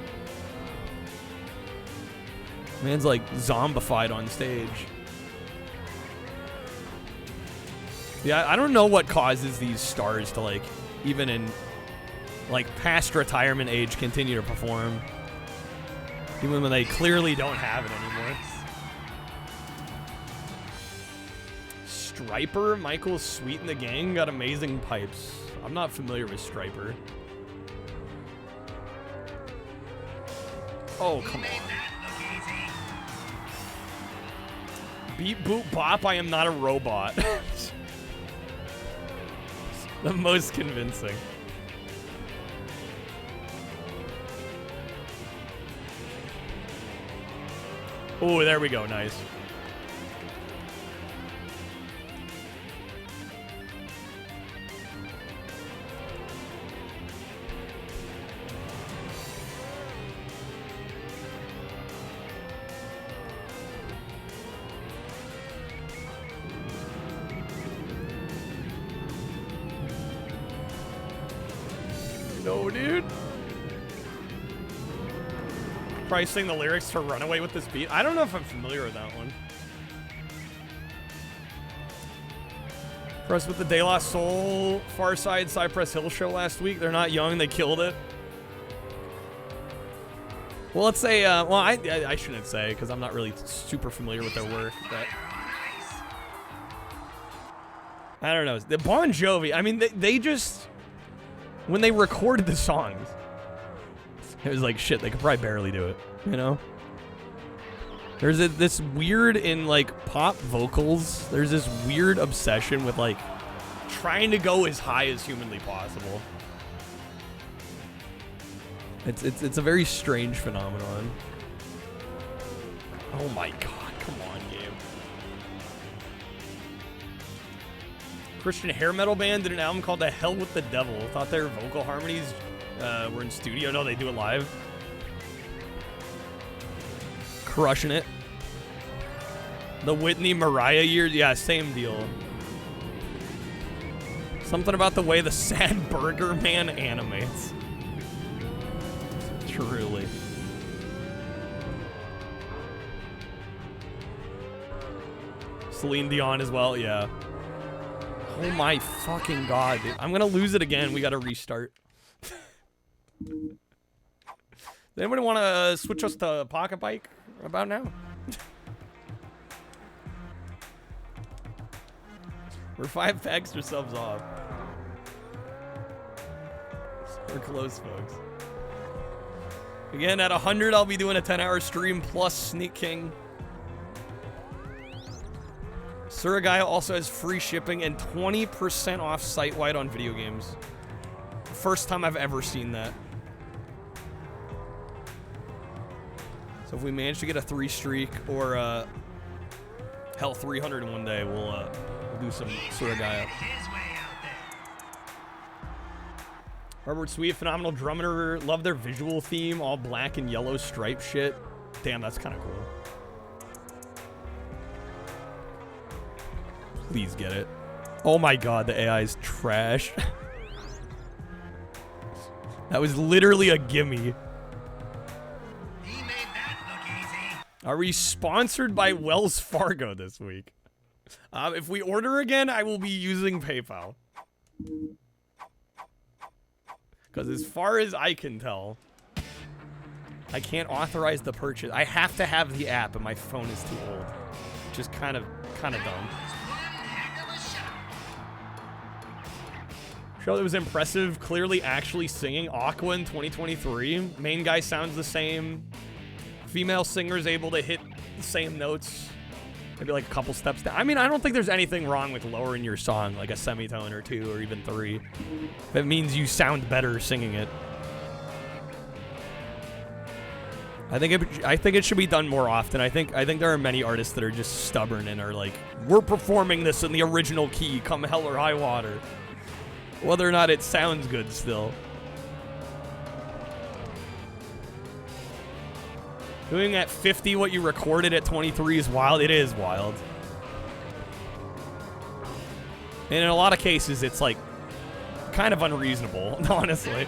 Man's like zombified on stage. Yeah, I don't know what causes these stars to like, even in like past retirement age, continue to perform. Even when they clearly don't have it anymore. Striper, Michael Sweet and the gang got amazing pipes. I'm not familiar with Striper. Oh, come on. Beep, boop, bop, I am not a robot. The most convincing. Oh, there we go. Nice. No, dude. Probably sing the lyrics to Runaway with this beat. I don't know if I'm familiar with that one. Impressed with the De La Soul Far Side Cypress Hill show last week. They're not young. They killed it. Well, let's say, well, I shouldn't say because I'm not really super familiar with their work, but I don't know. The Bon Jovi, I mean, they just, when they recorded the songs, it was like, shit, they could probably barely do it, you know? There's this weird, in like pop vocals, there's this weird obsession with like trying to go as high as humanly possible. It's a very strange phenomenon. Oh my god, come on, game. Christian hair metal band did an album called The Hell with the Devil. Thought their vocal harmonies were in studio. No, they do it live. Crushing it. The Whitney Mariah years, yeah, same deal. Something about the way the Sad Burger Man animates. Truly. Celine Dion as well, yeah. Oh my fucking god, dude. I'm gonna lose it again. We gotta restart. Does anybody want to switch us to Pocketbike about now? We're 5 extra subs off. We're close, folks. Again, at 100, I'll be doing a 10-hour stream plus Sneak King. Suragaya also has free shipping and 20% off site-wide on video games. First time I've ever seen that. So if we manage to get a 3 streak or hell 300 in one day, we'll do some Suragaya. Robert Sweet, phenomenal drummer. Love their visual theme, all black and yellow striped shit. Damn, that's kind of cool. Please get it. Oh my god, the AI is trash. That was literally a gimme. He made that look easy. Are we sponsored by Wells Fargo this week? If we order again, I will be using PayPal. Because as far as I can tell, I can't authorize the purchase. I have to have the app, and my phone is too old. Which is kind of dumb. Show that was impressive. Clearly actually singing Aqua in 2023. Main guy sounds the same. Female singers able to hit the same notes. Maybe like a couple steps down. I mean, I don't think there's anything wrong with lowering your song like a semitone or 2 or even 3. If it means you sound better singing it. I think it should be done more often. I think there are many artists that are just stubborn and are like, we're performing this in the original key, come hell or high water. Whether or not it sounds good still. Doing at 50 what you recorded at 23 is wild. It is wild. And in a lot of cases, it's like kind of unreasonable, honestly.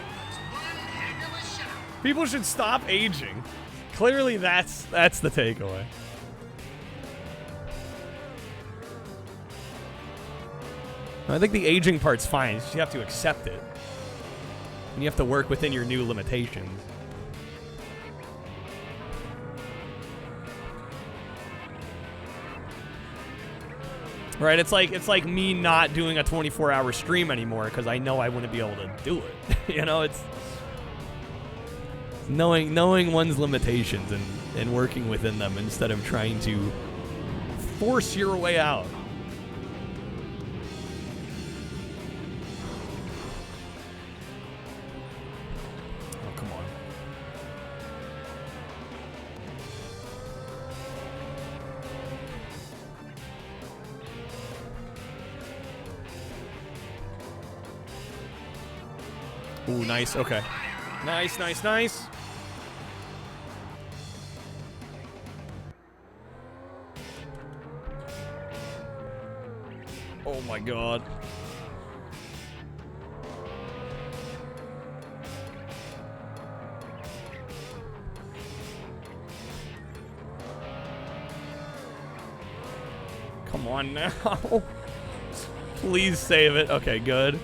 People should stop aging. Clearly, that's the takeaway. I think the aging part's fine. You just have to accept it. And you have to work within your new limitations. Right, it's like me not doing a 24-hour stream anymore because I know I wouldn't be able to do it. You know, it's knowing one's limitations and working within them instead of trying to force your way out. Oh, come on. Ooh, nice. Okay. Nice, nice, nice. Oh my god. Come on now. Please save it. Okay, good.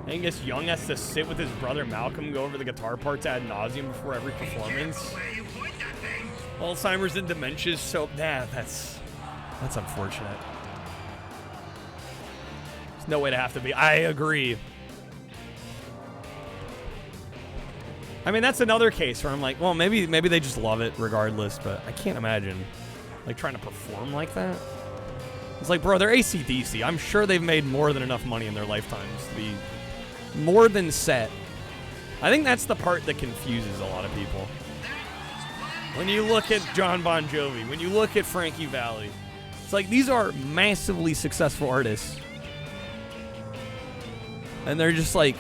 Angus Young has to sit with his brother Malcolm, go over the guitar parts ad nauseum before every performance. Alzheimer's and dementia, so that's unfortunate. There's no way to have to be. I agree. I mean, that's another case where I'm like, well, maybe they just love it regardless, but I can't imagine like trying to perform like that. It's like, bro, they're AC/DC. I'm sure they've made more than enough money in their lifetimes to be more than set. I think that's the part that confuses a lot of people. When you look at John Bon Jovi, when you look at Frankie Valli, it's like these are massively successful artists. And they're just like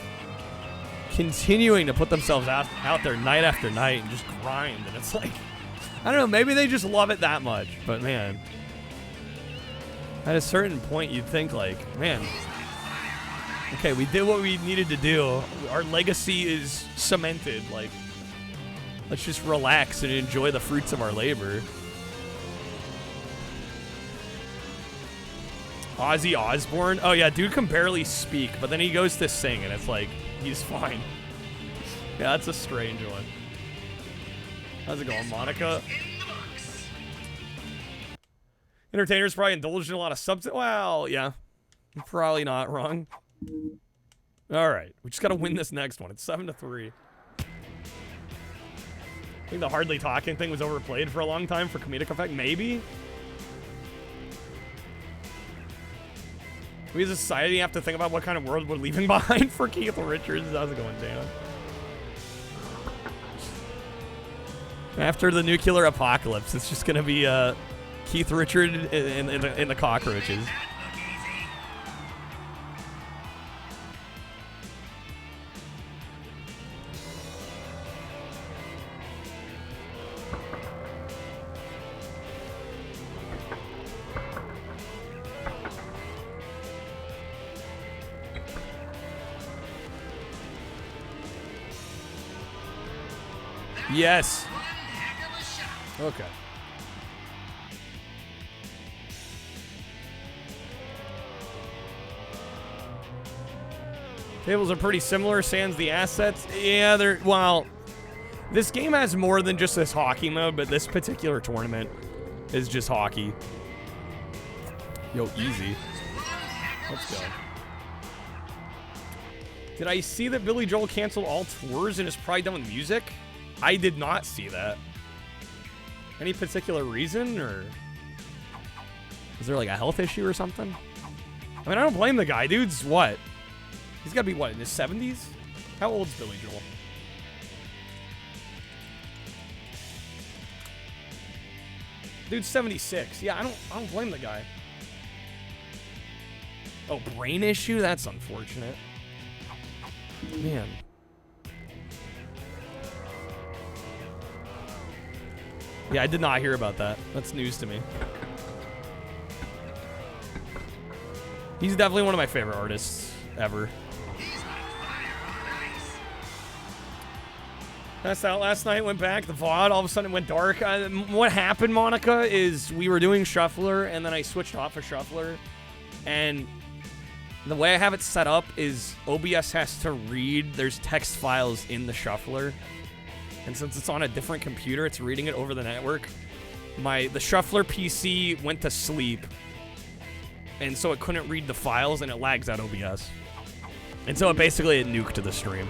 continuing to put themselves out there night after night and just grind. And it's like, I don't know, maybe they just love it that much. But man, at a certain point you'd think like, man, okay, we did what we needed to do. Our legacy is cemented. Like, let's just relax and enjoy the fruits of our labor. Ozzy Osbourne? Oh, yeah, dude can barely speak, but then he goes to sing, and it's like, he's fine. Yeah, that's a strange one. How's it going, Monica? Entertainers probably indulged in a lot of substance. Well, yeah. You're probably not wrong. All right, we just got to win this next one. It's 7-3. I think the hardly talking thing was overplayed for a long time for comedic effect. Maybe. We as a society have to think about what kind of world we're leaving behind for Keith Richards. How's it going, Dan? After the nuclear apocalypse, it's just going to be Keith Richards in the cockroaches. Yes. Okay. Tables are pretty similar, sans the assets. Yeah, they're, well, this game has more than just this hockey mode, but this particular tournament is just hockey. Yo, easy. Let's go. Did I see that Billy Joel canceled all tours and is probably done with music? I did not see that. Any particular reason, or is there like a health issue or something? I mean, I don't blame the guy. Dude's what? He's got to be what, in his 70s? How old's Billy Joel? Dude's 76. Yeah, I don't blame the guy. Oh, brain issue? That's unfortunate. Man. Yeah, I did not hear about that. That's news to me. He's definitely one of my favorite artists ever. Passed out last night, went back, the VOD, all of a sudden it went dark. What happened, Monica, is we were doing Shuffler, and then I switched off of Shuffler, and the way I have it set up is OBS has to read, there's text files in the Shuffler, and since it's on a different computer, it's reading it over the network. The Shuffler PC went to sleep, and so it couldn't read the files, and it lags out OBS. And so it basically nuked the stream.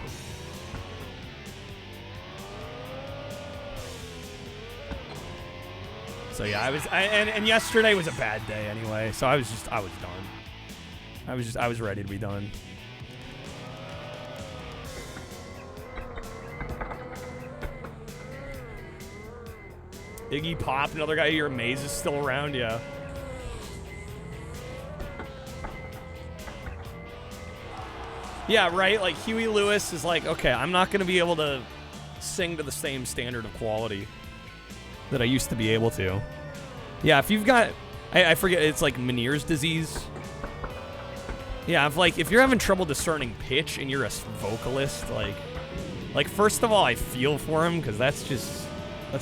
So yeah, and yesterday was a bad day anyway, so I was done. I was ready to be done. Iggy Pop, another guy you're amazed is still around, yeah. Yeah, right, like Huey Lewis is like, okay, I'm not gonna be able to sing to the same standard of quality that I used to be able to. Yeah, if you've got, I forget, it's like Meniere's disease. Yeah, if you're having trouble discerning pitch and you're a vocalist, like first of all, I feel for him, because that's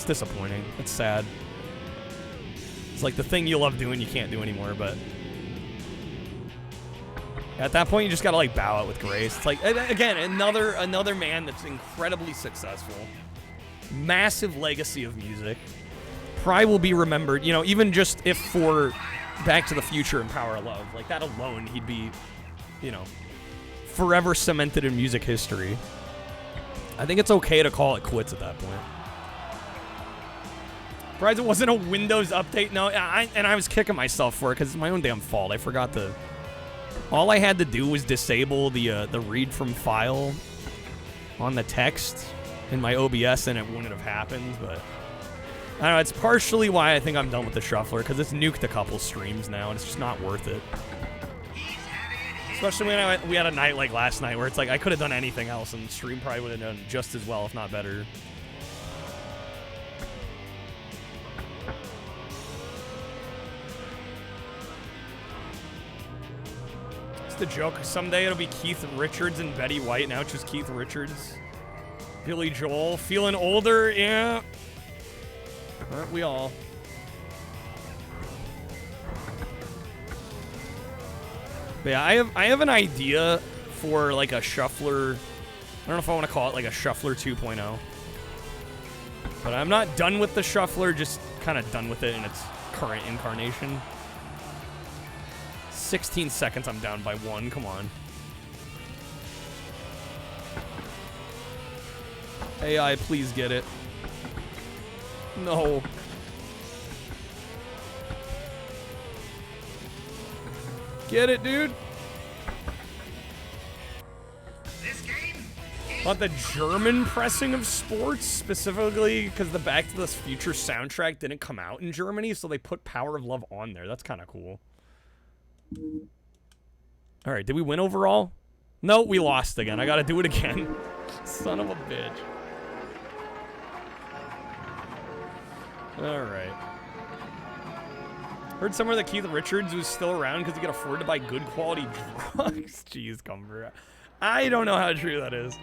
disappointing. It's sad. It's like the thing you love doing you can't do anymore, but at that point you just gotta like bow out with grace. It's like, again, another man that's incredibly successful. Massive legacy of music. Probably will be remembered, you know, even just if for Back to the Future and Power of Love. Like, that alone, he'd be, you know, forever cemented in music history. I think it's okay to call it quits at that point. Surprised it wasn't a Windows update. No, I was kicking myself for it because it's my own damn fault. I forgot to... All I had to do was disable the read from file on the text in my OBS, and it wouldn't have happened, but... I don't know, it's partially why I think I'm done with the Shuffler, because it's nuked a couple streams now, and it's just not worth it. Especially when we had a night like last night, where it's like, I could have done anything else, and the stream probably would have done just as well, if not better. It's the joke. Someday it'll be Keith Richards and Betty White, now it's just Keith Richards. Billy Joel, feeling older, yeah. Aren't we all? But yeah, I have an idea for like a Shuffler. I don't know if I want to call it like a Shuffler 2.0. But I'm not done with the Shuffler, just kind of done with it in its current incarnation. 16 seconds, I'm down by 1. Come on. AI, please get it. No. Get it, dude. This game About the German pressing of sports, specifically because the Back to the Future soundtrack didn't come out in Germany, so they put Power of Love on there. That's kind of cool. All right, did we win overall? No, we lost again. I got to do it again. Son of a bitch. All right. Heard somewhere that Keith Richards was still around because he could afford to buy good quality drugs. Jeez, Cumber. I don't know how true that is.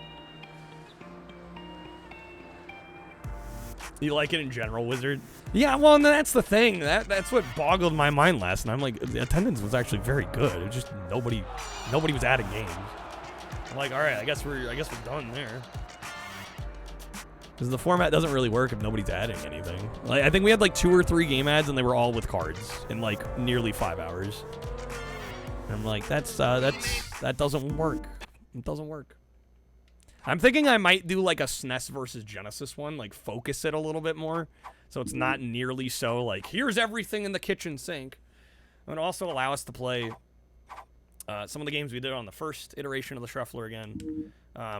You like it in general, Wizard? Yeah, well, that's the thing. That's what boggled my mind last night. I'm like, the attendance was actually very good. It was just nobody was adding games. I'm like, all right, I guess we're done there. Because the format doesn't really work if nobody's adding anything. Like, I think we had like 2 or 3 game ads and they were all with cards in like nearly 5 hours. And I'm like, that doesn't work. It doesn't work. I'm thinking I might do like a SNES versus Genesis one, like focus it a little bit more, so it's not nearly so like, here's everything in the kitchen sink. And also allow us to play some of the games we did on the first iteration of the Shuffler again.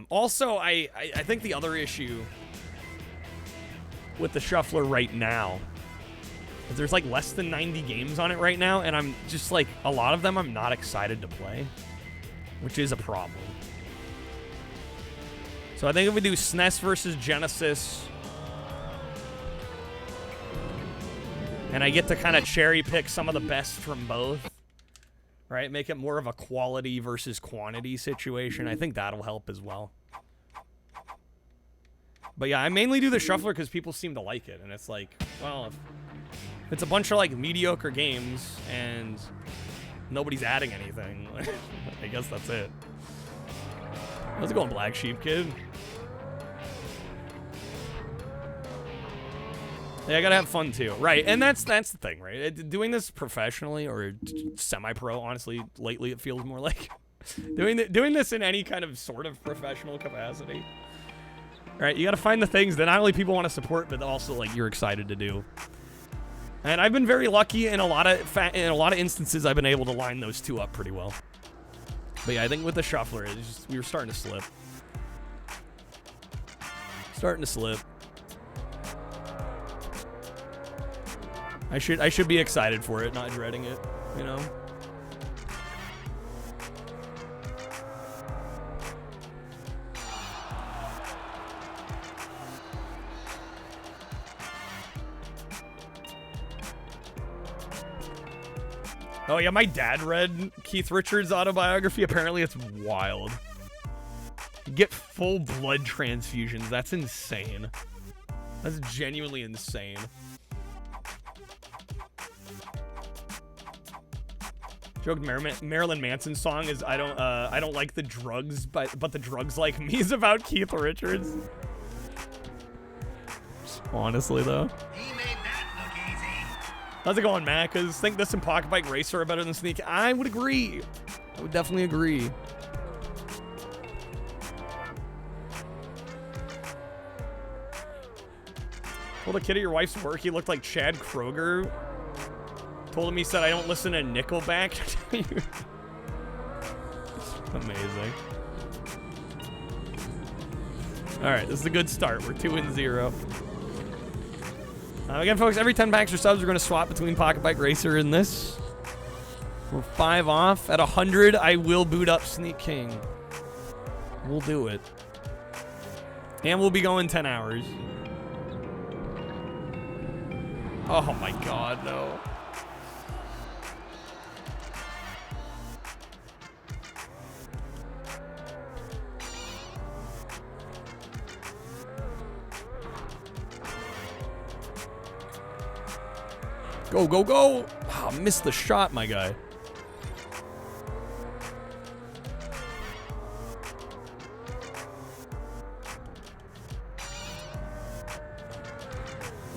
Also, I think the other issue with the Shuffler right now is there's like less than 90 games on it right now, and I'm just like, a lot of them I'm not excited to play, which is a problem. So I think if we do SNES versus Genesis, and I get to kind of cherry pick some of the best from both, right? Make it more of a quality versus quantity situation. I think that'll help as well. But yeah, I mainly do the Shuffler because people seem to like it. And it's like, well, if it's a bunch of like mediocre games and nobody's adding anything, I guess that's it. How's it going, Black Sheep Kid? Yeah, I gotta have fun too, right? And that's the thing, right? Doing this professionally or semi-pro, honestly, lately it feels more like doing this in any kind of sort of professional capacity. Right? You gotta find the things that not only people want to support, but also like you're excited to do. And I've been very lucky in a lot of instances. I've been able to line those two up pretty well. But yeah, I think with the Shuffler, it's just, we were starting to slip. I should be excited for it, not dreading it, you know? Oh yeah, my dad read Keith Richards' autobiography. Apparently it's wild. You get full blood transfusions. That's insane. That's genuinely insane. Joke Marilyn Manson's song is I don't like the drugs, but the drugs like me is about Keith Richards. Honestly though. He made that look easy. How's it going, Matt? Because think this and Pocketbike Racer are better than Sneak. I would agree. I would definitely agree. Told a kid at your wife's work he looked like Chad Kroger. Told him he said I don't listen to Nickelback. Amazing. All right, this is a good start. We're 2-0. Again, folks, every 10 packs or subs, we're going to swap between Pocketbike Racer and this. We're 5 off. At 100, I will boot up Sneak King. We'll do it. And we'll be going 10 hours. Oh my god, no. Go, go, go! Oh, missed the shot, my guy.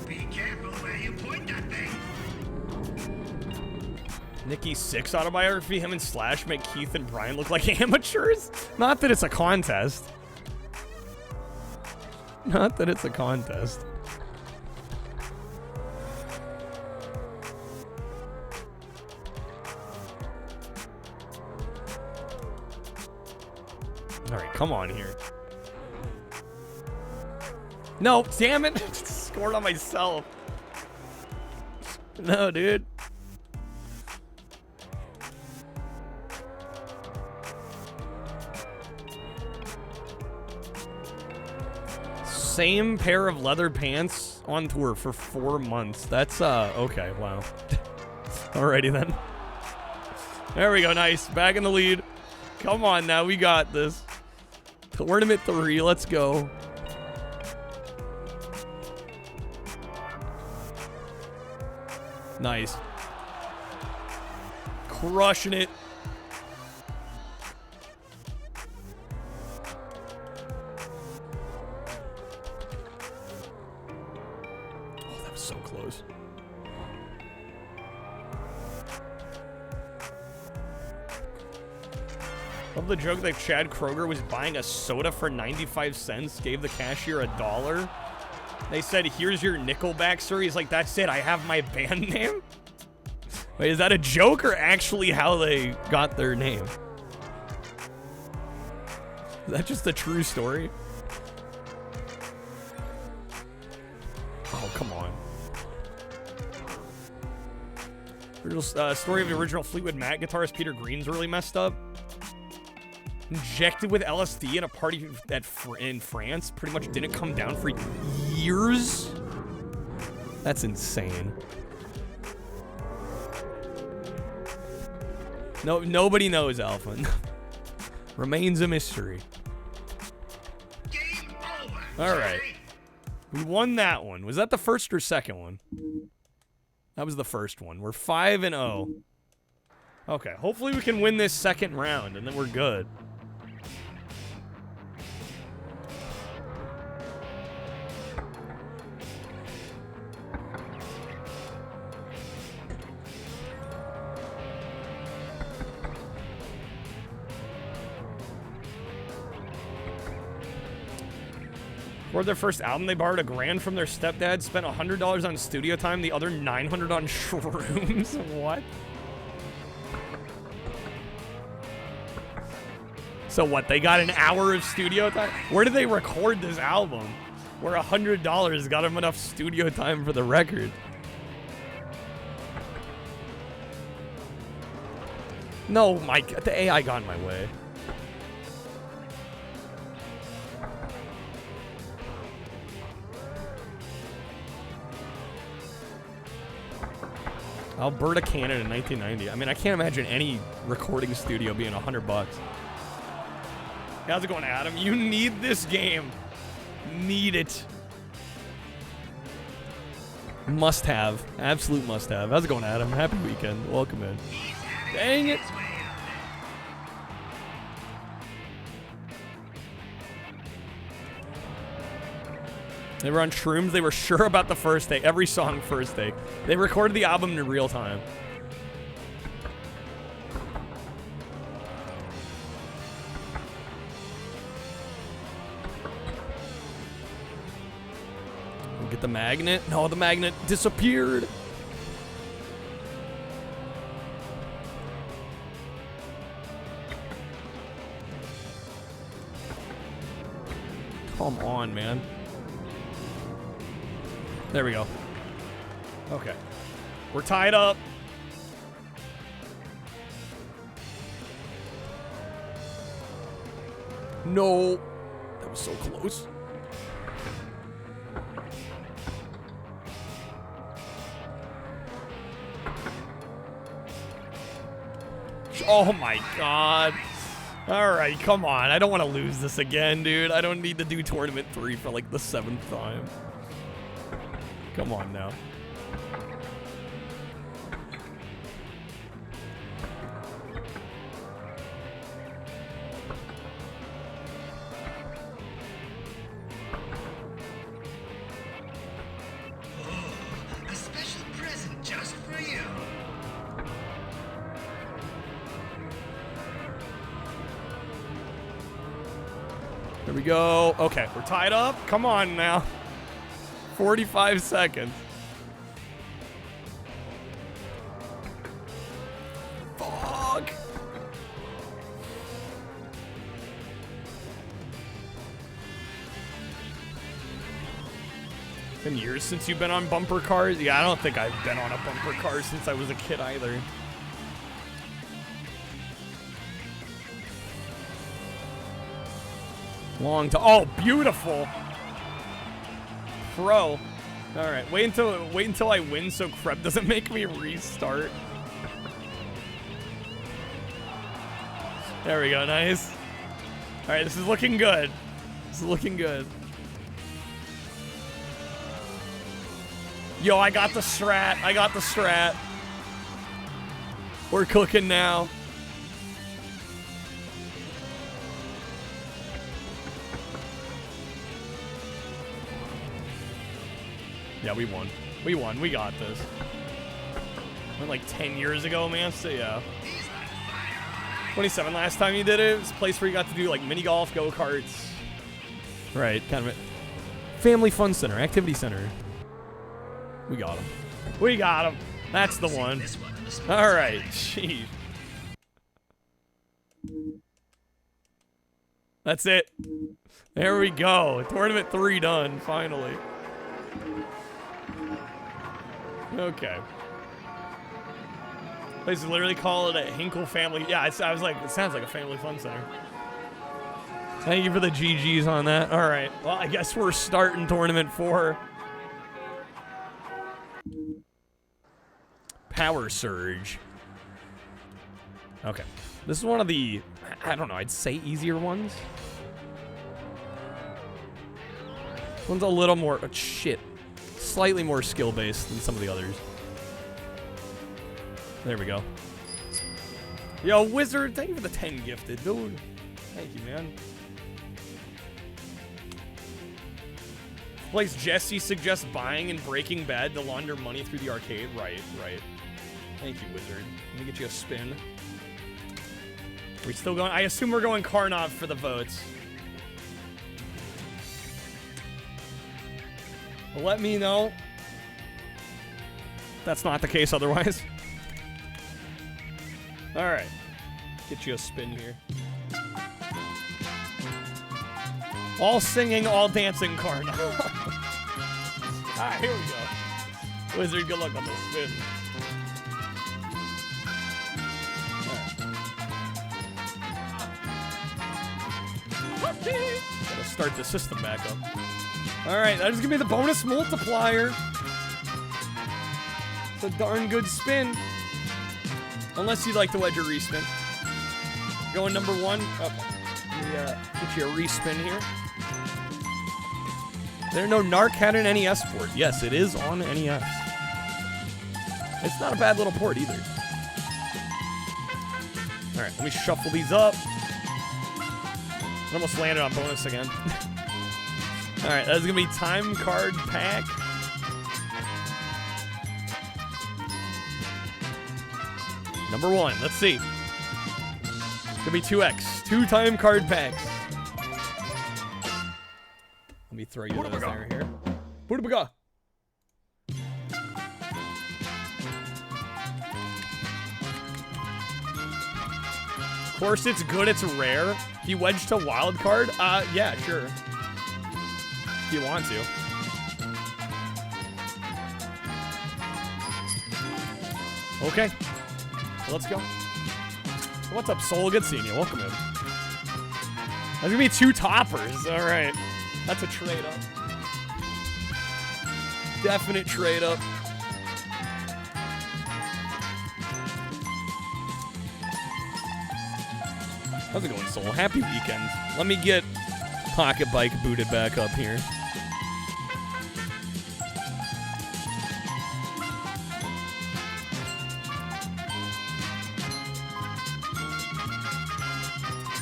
Be careful where you point that thing. Nikki 6 autobiography, him and Slash make Keith and Brian look like amateurs? Not that it's a contest. Not that it's a contest. Alright, come on here. No, damn it! Scored on myself. No, dude. Same pair of leather pants on tour for 4 months. That's, okay, wow. Alrighty then. There we go, nice. Back in the lead. Come on now, we got this. Tournament 3, let's go. Nice. Crushing it. Oh, that was so close. Love the joke that Chad Kroger was buying a soda for 95 cents, gave the cashier $1. They said, here's your Nickelback, sir. He's like, that's it, I have my band name? Wait, is that a joke or actually how they got their name? Is that just a true story? Oh, come on. Original, story of the original Fleetwood Mac guitarist Peter Green's really messed up. Injected with LSD at a party in France. Pretty much didn't come down for years. That's insane. No, nobody knows, Alpha. Remains a mystery. Game over. All right. We won that one. Was that the first or second one? That was the first one. We're 5-0. Okay, hopefully we can win this second round, and then we're good. For their first album, they borrowed $1,000 from their stepdad, spent $100 on studio time, the other $900 on shrooms. What? So what, they got an hour of studio time? Where did they record this album? Where $100 got them enough studio time for the record? No, Mike, the AI got in my way. Alberta, Canada, 1990. I mean, I can't imagine any recording studio being $100. How's it going, Adam? You need this game. Need it. Must have. Absolute must have. How's it going, Adam? Happy weekend. Welcome in. Dang it. They were on shrooms. They were sure about the first take. Every song first take. They recorded the album in real time. Get the magnet. No, the magnet disappeared. Come on, man. There we go. Okay. We're tied up. No. That was so close. Oh my god. Alright, come on. I don't want to lose this again, dude. I don't need to do tournament 3 for like the 7th time. Come on now. A special present just for you. There we go. Okay, we're tied up. Come on now. 45 seconds. Fuck. Been years since you've been on bumper cars? Yeah, I don't think I've been on a bumper car since I was a kid either. Long time. Oh, beautiful. Pro. All right, wait until I win so Kreb doesn't make me restart. There we go, nice. All right, this is looking good. This is looking good. Yo, I got the strat. I got the strat. We're cooking now. Yeah, we won. We won. We got this. Went like 10 years ago, man. So yeah. 27 last time you did it. It was a place where you got to do like mini golf, go-karts. Right, kind of a family fun center, activity center. We got him. We got him. That's the one. All right, jeez. That's it. There we go. Tournament 3 done, finally. Okay. They just literally call it a Hinkle family. Yeah, I was like, it sounds like a family fun center. Thank you for the GGs on that. All right. Well, I guess we're starting tournament 4. Power Surge. Okay. This is one of the, I don't know, I'd say easier ones. This one's a little more, slightly more skill-based than some of the others. There we go. Yo, Wizard, thank you for the 10 gifted, dude. Thank you, man. Place Jesse suggests buying and Breaking Bad to launder money through the arcade. Right, right. Thank you, Wizard. Let me get you a spin. Are we still going? I assume we're going Karnov for the votes. Well, let me know. That's not the case otherwise. All right. Get you a spin here. All singing, all dancing Karnov. All right, here we go. Wizard, good luck on this spin. Gotta start the system back up. Alright, that is gonna be the bonus multiplier. It's a darn good spin. Unless you'd like to wedge a respin. Going number 1. Okay. Let me get you a respin here. There no Narc had an NES port. Yes, it is on NES. It's not a bad little port either. Alright, let me shuffle these up. I almost landed on bonus again. Alright, that's gonna be time card pack. Number 1, let's see. It's gonna be 2x. 2 time card packs. Let me throw you those there here. Budabaga. Of course it's good, it's rare. He wedged to wild card? Yeah, sure. If you want to. Okay. Well, let's go. What's up, Soul? Good seeing you. Welcome in. That's gonna be 2 toppers. All right. That's a trade up. Definite trade up. How's it going, Soul? Happy weekend. Let me get Pocketbike booted back up here.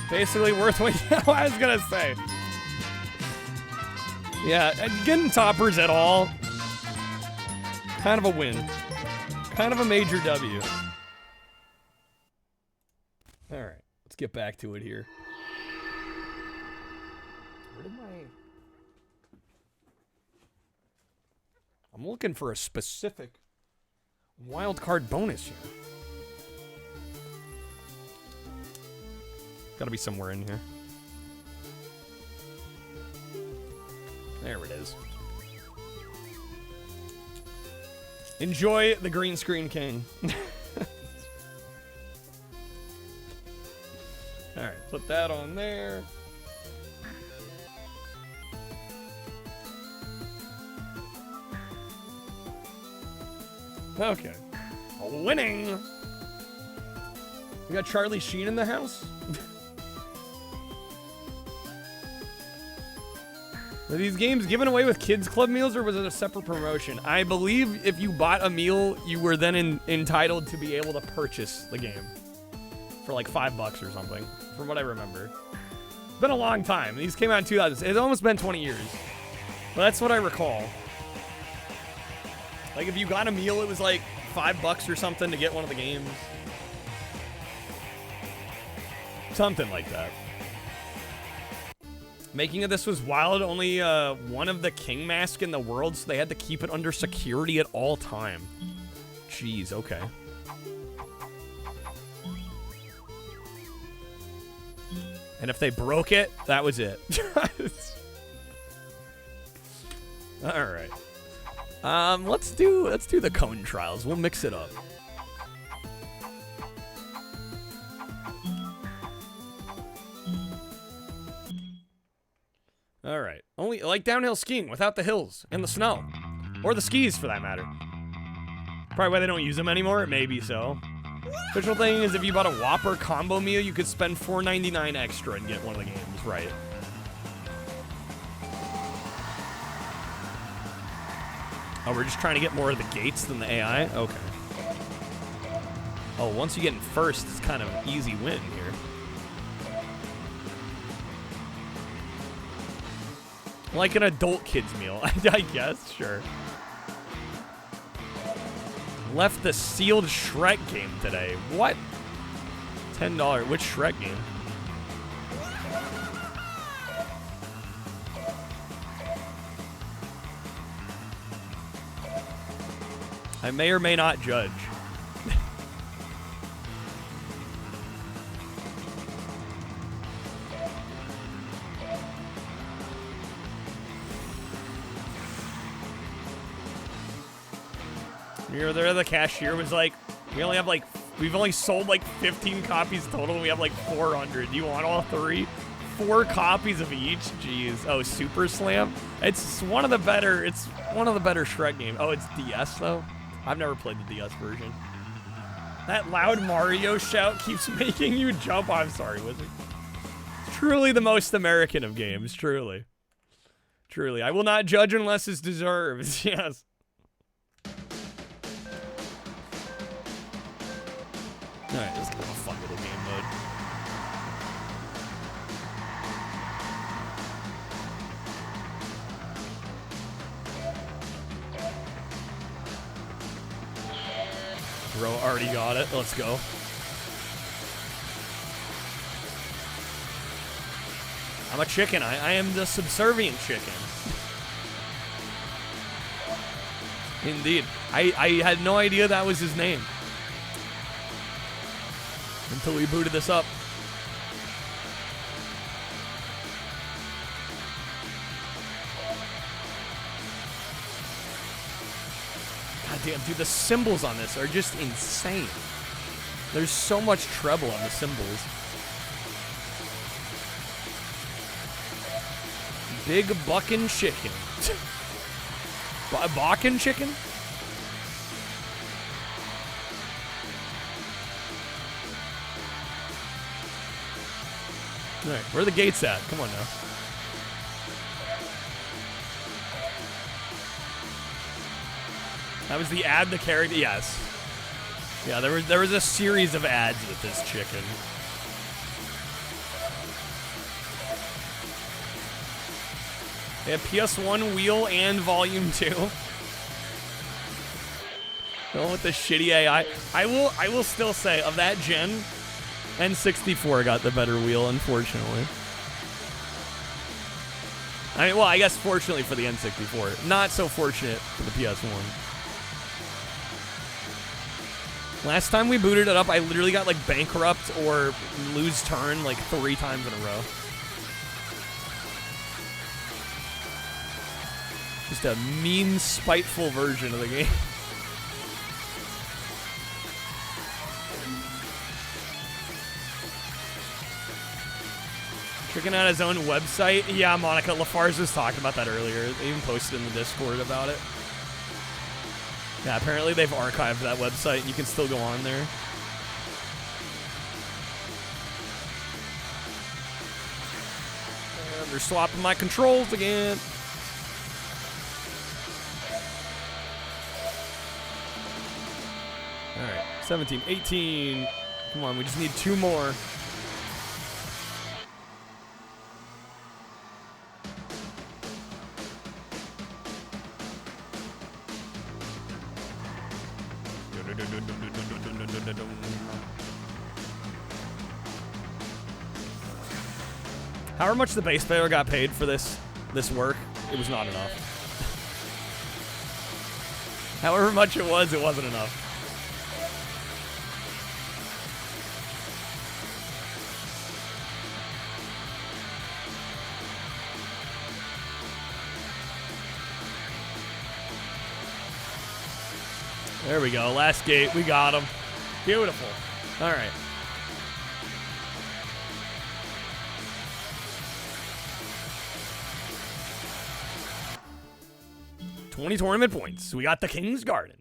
Basically worth what I was gonna say. Yeah, getting toppers at all. Kind of a win. Kind of a major W. Alright, let's get back to it here. Where did my... I'm looking for a specific wild card bonus here. Gotta be somewhere in here. There it is. Enjoy the green screen king. Alright, put that on there. Okay. Winning! We got Charlie Sheen in the house? Were these games given away with kids club meals, or was it a separate promotion? I believe if you bought a meal, you were then entitled to be able to purchase the game for like $5 or something, from what I remember. It's been a long time. These came out in 2000. It's almost been 20 years. But that's what I recall. Like if you got a meal, it was like $5 or something to get one of the games. Something like that. Making of this was wild. Only one of the king mask in the world, so they had to keep it under security at all time. Jeez, okay. And if they broke it, that was it. All right. Let's do the cone trials. We'll mix it up. All right. Only like downhill skiing without the hills and the snow, or the skis for that matter. Probably why they don't use them anymore. It may be so. Official thing is if you bought a Whopper combo meal, you could spend $4.99 extra and get one of the games, right? Oh, we're just trying to get more of the gates than the AI? Okay. Oh, once you get in first, it's kind of an easy win here. Like an adult kids meal, I guess, sure. Left the sealed Shrek game today. What? $10. Which Shrek game? I may or may not judge. You're there, the cashier was like, we've only sold like 15 copies total, and we have like 400. Do you want all 3? 4 copies of each? Jeez. Oh, Super Slam? It's one of the better Shrek games. Oh, it's DS though? I've never played the DS version. That loud Mario shout keeps making you jump. I'm sorry, Wizard. Truly the most American of games, truly. Truly. I will not judge unless it's deserved. Yes. Alright, this is a fun little game mode. Bro already got it. Let's go. I'm a chicken. I am the subservient chicken. Indeed. I had no idea that was his name. Until we booted this up. God damn, dude, the cymbals on this are just insane. There's so much treble on the cymbals. Big buckin' chicken. Buckin' chicken? All right, where are the gates at? Come on now. That was the ad, the character. Yes. Yeah, there was a series of ads with this chicken. They have PS1 wheel and volume 2. Going with the shitty AI. I will still say of that gen, N64 got the better wheel, unfortunately. I mean, well, I guess fortunately for the N64. Not so fortunate for the PS1. Last time we booted it up, I literally got, like, bankrupt or lose turn, like, 3 times in a row. Just a mean, spiteful version of the game. Checking out his own website. Yeah, Monica, LaFarge was talking about that earlier. They even posted in the Discord about it. Yeah, apparently they've archived that website. You can still go on there. And they're swapping my controls again. All right, 17, 18. Come on, we just need 2 more. However much the bass player got paid for this work, it was not enough. However much it wasn't enough. There we go. Last gate. We got him. Beautiful. All right. $20 tournament points. We got the King's Garden.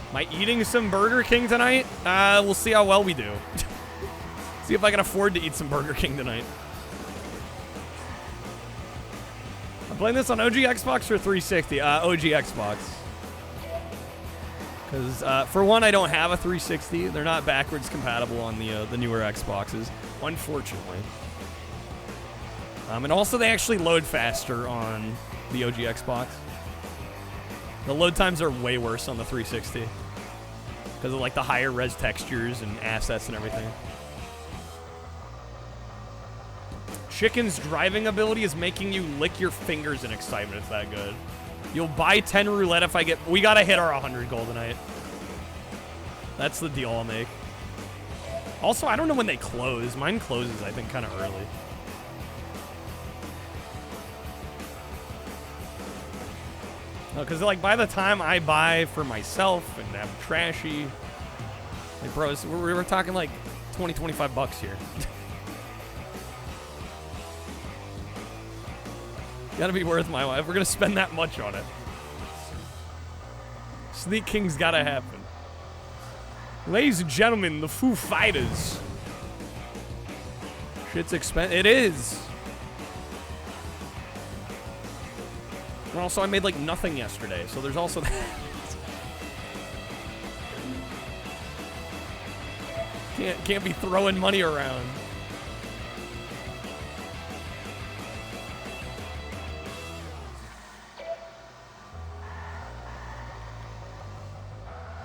Am I eating some Burger King tonight? We'll see how well we do. See if I can afford to eat some Burger King tonight. I'm playing this on OG Xbox or 360? OG Xbox. Because, for one, I don't have a 360. They're not backwards compatible on the newer Xboxes, unfortunately. And also, they actually load faster on the OG Xbox. The load times are way worse on the 360 because of like the higher res textures and assets and everything. Chicken's driving ability is making you lick your fingers in excitement. It's that good. You'll buy 10 roulette if I get... We gotta hit our 100 goal tonight. That's the deal I'll make. Also, I don't know when they close. Mine closes, I think, kind of early. No, because, like, by the time I buy for myself and have trashy... Like, bros, we're talking, like, 20, 25 bucks here. Gotta be worth my life. We're gonna spend that much on it. Sneak King's gotta happen. Ladies and gentlemen, the Foo Fighters. Shit's expensive. It is. And also, I made like nothing yesterday, so there's also that. Can't be throwing money around.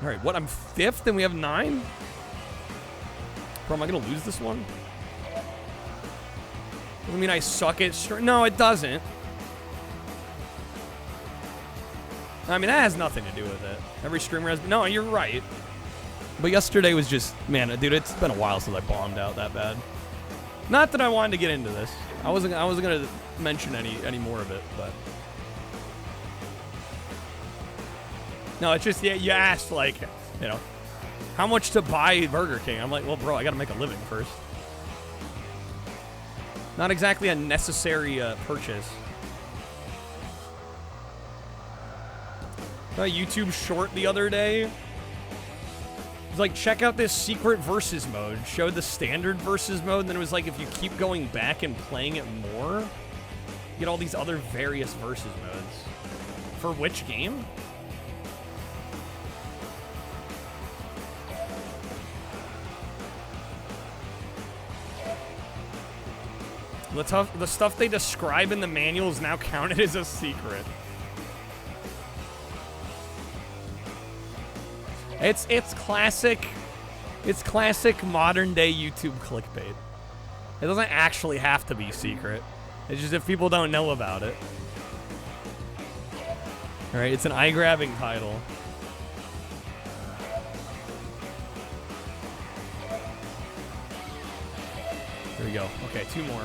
All right, what? I'm 5th and we have 9? Bro, am I gonna lose this one? Doesn't mean I suck at No, it doesn't. I mean, that has nothing to do with it. Every streamer has... No, you're right. But yesterday was just... Man, dude, it's been a while since I bombed out that bad. Not that I wanted to get into this. I wasn't gonna mention any more of it, but... No, it's just, yeah, you asked, like, you know, how much to buy Burger King? I'm like, well, bro, I gotta make a living first. Not exactly a necessary purchase. A YouTube short the other day. It's like, check out this secret versus mode. Showed the standard versus mode, and then it was like, if you keep going back and playing it more, you get all these other various versus modes. For which game? The stuff they describe in the manual is now counted as a secret. It's classic. It's classic modern day YouTube clickbait. It doesn't actually have to be secret. It's just if people don't know about it. All right, it's an eye-grabbing title. There we go. Okay, 2 more.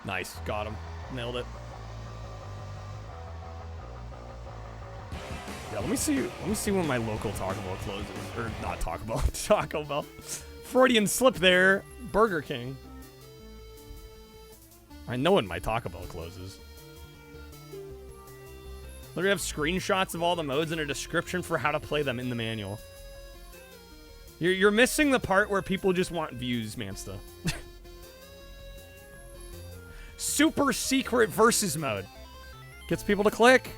Nice, got him. Nailed it. Yeah, let me see when my local Taco Bell closes. Or not Taco Bell, Taco Bell. Freudian slip there. Burger King. I know when my Taco Bell closes. Literally have screenshots of all the modes and a description for how to play them in the manual. You're missing the part where people just want views, Mansta. Super secret versus mode. Gets people to click.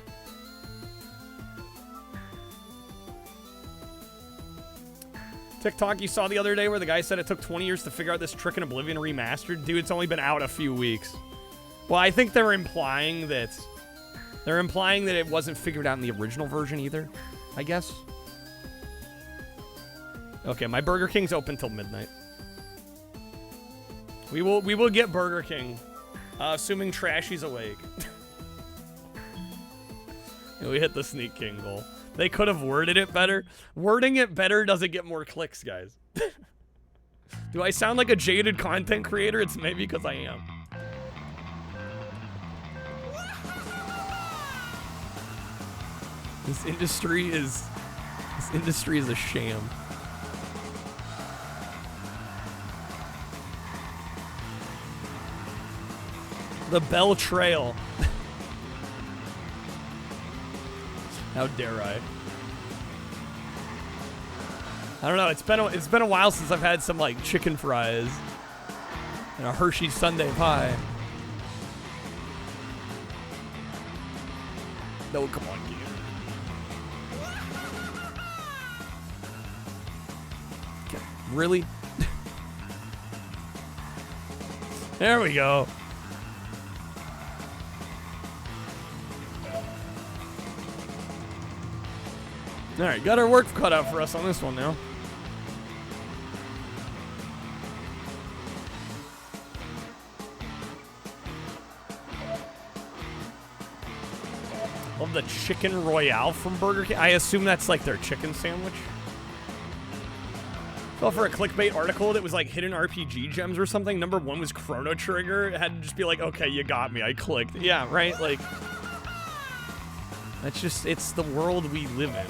TikTok you saw the other day where the guy said it took 20 years to figure out this Trick in Oblivion remastered? Dude, it's only been out a few weeks. Well, I think they're implying that it wasn't figured out in the original version either, I guess. Okay, my Burger King's open till midnight. We will get Burger King, assuming Trashy's awake. We hit the Sneak King goal. They could have worded it better. Wording it better doesn't get more clicks, guys. Do I sound like a jaded content creator? It's maybe because I am. This industry is a sham. The Bell Trail. How dare I? I don't know. It's been a while since I've had some like chicken fries and a Hershey Sundae pie. No, come on, game. Okay, really? There we go. All right, got our work cut out for us on this one now. Love the Chicken Royale from Burger King. I assume that's like their chicken sandwich. Fell for a clickbait article that was like hidden RPG gems or something. Number 1 was Chrono Trigger. It had to just be like, okay, you got me. I clicked. Yeah, right? Like, that's just, it's the world we live in.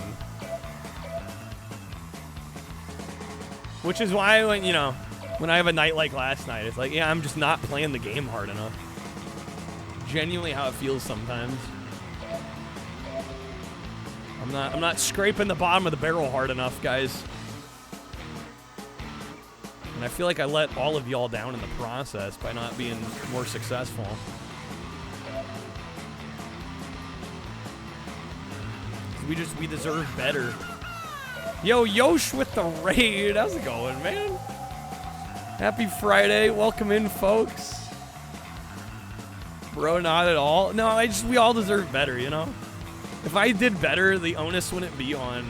Which is why, when, you know, when I have a night like last night, it's like, yeah, I'm just not playing the game hard enough. Genuinely how it feels sometimes. I'm not scraping the bottom of the barrel hard enough, guys. And I feel like I let all of y'all down in the process by not being more successful. We deserve better. Yo, Yosh with the raid. How's it going, man? Happy Friday. Welcome in, folks. Bro, not at all. No, we all deserve better, you know? If I did better, the onus wouldn't be on,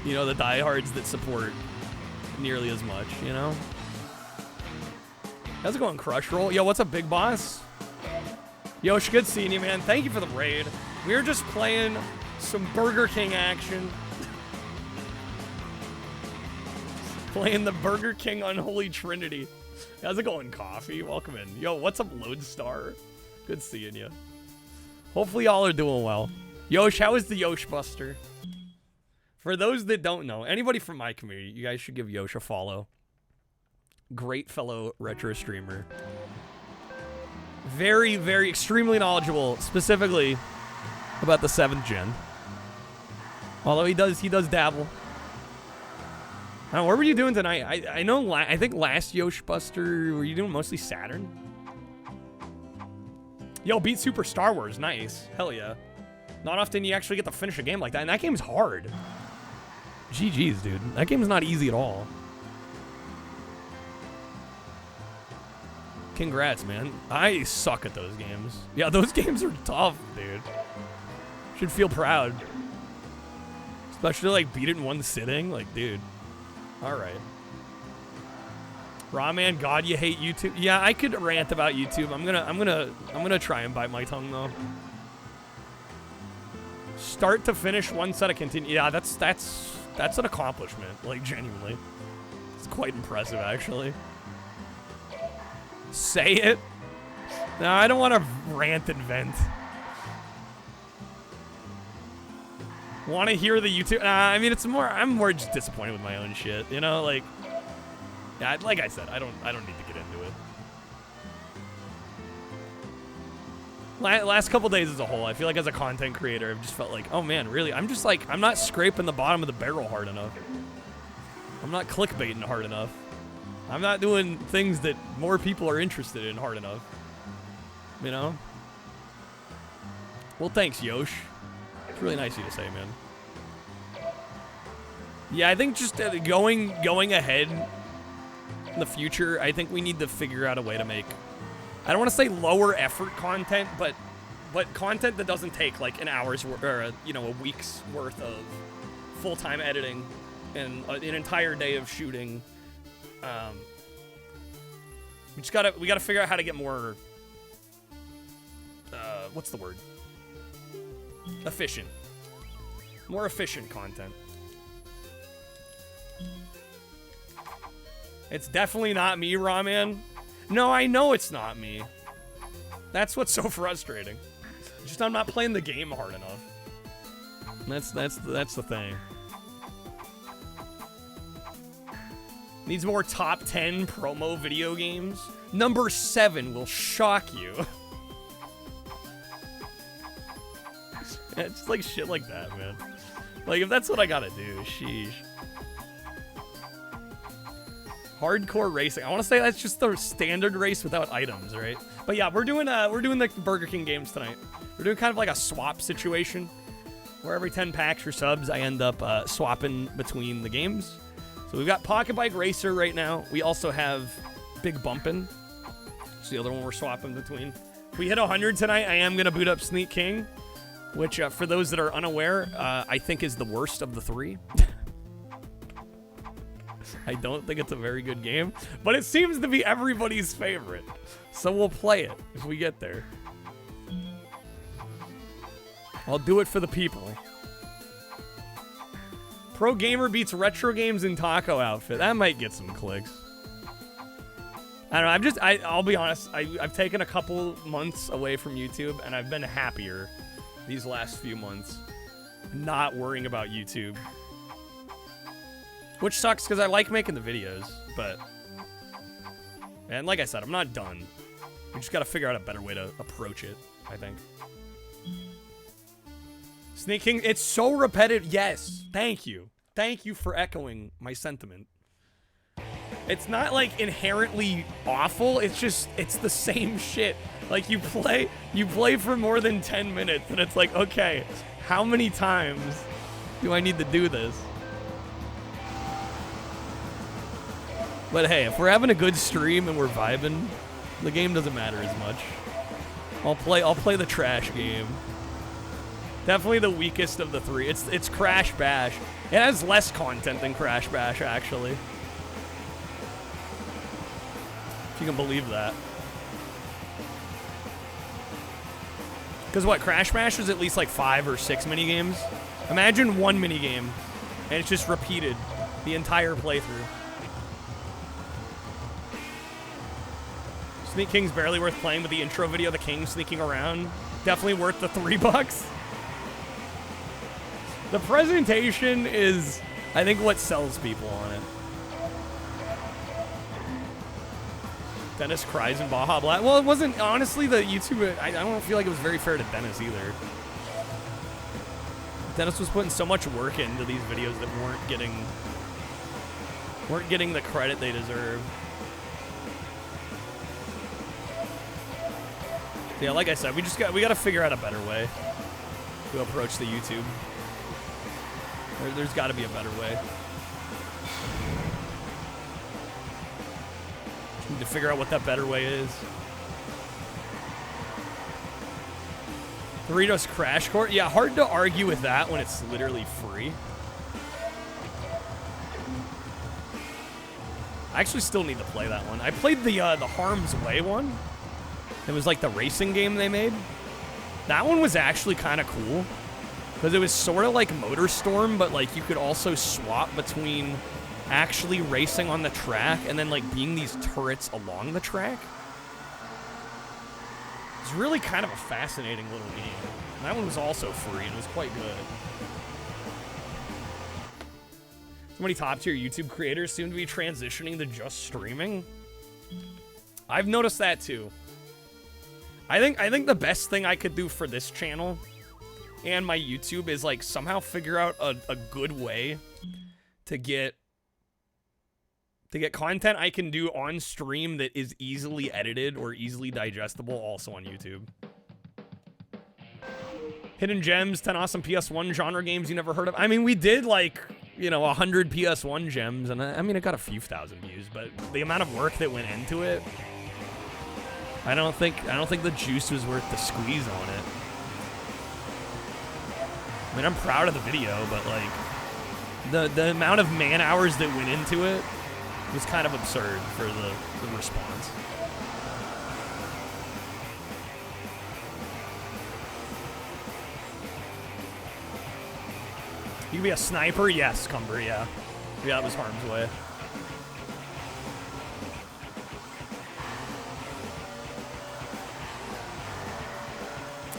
you know, the diehards that support nearly as much, you know? How's it going, Crush Roll? Yo, what's up, Big Boss? Yosh, good seeing you, man. Thank you for the raid. We're just playing some Burger King action. Playing the Burger King Unholy Trinity. How's it going, Coffee? Welcome in. Yo, what's up, Lodestar? Good seeing you. Hopefully y'all are doing well. Yosh, how is the Yosh Buster? For those that don't know, anybody from my community, you guys should give Yosh a follow. Great fellow retro streamer. Very, very extremely knowledgeable, specifically about the 7th gen. Although he does dabble. Now, what were you doing tonight? I know. I think last Yosh Buster, were you doing mostly Saturn? Yo, beat Super Star Wars, nice. Hell yeah. Not often you actually get to finish a game like that, and that game's hard. GG's, dude. That game's not easy at all. Congrats, man. I suck at those games. Yeah, those games are tough, dude. Should feel proud. Especially, like, beat it in one sitting. Like, dude. Alright. Rawman, God, you hate YouTube. Yeah, I could rant about YouTube. I'm gonna try and bite my tongue, though. Start to finish, one set of continue. Yeah, that's an accomplishment. Like, genuinely. It's quite impressive, actually. Say it? No, I don't want to rant and vent. Want to hear the YouTube? I mean, I'm more just disappointed with my own shit. You know, like, yeah, like I said, I don't need to get into it. Last couple days as a whole, I feel like as a content creator, I've just felt like, oh man, really? I'm just like, I'm not scraping the bottom of the barrel hard enough. I'm not clickbaiting hard enough. I'm not doing things that more people are interested in hard enough. You know? Well, thanks, Yosh. It's really nice of you to say, man. Yeah, I think just going ahead in the future, I think we need to figure out a way to make, I don't want to say lower effort content, but content that doesn't take like an hour's or you know, a week's worth of full-time editing and an entire day of shooting. We gotta figure out how to get more what's the word? Efficient. More efficient content. It's definitely not me, Ramen. No, I know it's not me. That's what's so frustrating. Just I'm not playing the game hard enough. That's the thing. Needs more top 10 promo video games. Number 7 will shock you. It's just like shit like that, man. Like if that's what I gotta do, sheesh. Hardcore racing. I want to say that's just the standard race without items, right? But yeah, we're doing the Burger King games tonight. We're doing kind of like a swap situation, where every 10 packs or subs, I end up swapping between the games. So we've got Pocketbike Racer right now. We also have Big Bumpin'. It's the other one we're swapping between. If we hit 100 tonight, I am gonna boot up Sneak King, which for those that are unaware, I think is the worst of the 3. I don't think it's a very good game, but it seems to be everybody's favorite. So we'll play it if we get there. I'll do it for the people. Pro Gamer beats retro games in taco outfit. That might get some clicks. I don't know, I'll be honest, I've taken a couple months away from YouTube, and I've been happier these last few months not worrying about YouTube. Which sucks, because I like making the videos, but... And like I said, I'm not done. We just gotta figure out a better way to approach it, I think. Snake King, it's so repetitive. Yes, thank you. Thank you for echoing my sentiment. It's not, like, inherently awful. It's just, it's the same shit. Like, you play for more than 10 minutes, and it's like, okay, how many times do I need to do this? But hey, if we're having a good stream and we're vibing, the game doesn't matter as much. I'll play the trash game. Definitely the weakest of the 3. It's Crash Bash. It has less content than Crash Bash, actually. If you can believe that. Because what, Crash Bash is at least like 5 or 6 minigames? Imagine one minigame, and it's just repeated the entire playthrough. Sneak King's barely worth playing, but the intro video of the king sneaking around, definitely worth the $3. The presentation is, I think, what sells people on it. Dennis cries in Baja Blast. Well, it wasn't, honestly, the YouTube, I don't feel like it was very fair to Dennis either. Dennis was putting so much work into these videos that weren't getting the credit they deserve. Yeah, like I said, we gotta figure out a better way to approach the YouTube. There's gotta be a better way. Just need to figure out what that better way is. Doritos Crash Course? Yeah, hard to argue with that when it's literally free. I actually still need to play that one. I played the Harm's Way one. It was like the racing game they made. That one was actually kind of cool. Because it was sort of like MotorStorm, but like you could also swap between actually racing on the track and then like being these turrets along the track. It's really kind of a fascinating little game. And that one was also free and it was quite good. So many top tier YouTube creators seem to be transitioning to just streaming. I've noticed that too. I think the best thing I could do for this channel and my YouTube is like somehow figure out a good way to get content I can do on stream that is easily edited or easily digestible also on YouTube. Hidden Gems, 10 awesome PS1 genre games you never heard of. I mean, we did like you know, 100 PS1 gems, and I mean, it got a few thousand views, but the amount of work that went into it, I don't think the juice was worth the squeeze on it. I mean, I'm proud of the video, but like the amount of man hours that went into it was kind of absurd for the response. You can be a sniper? Yes, Cumber, yeah. Yeah, that was harm's way.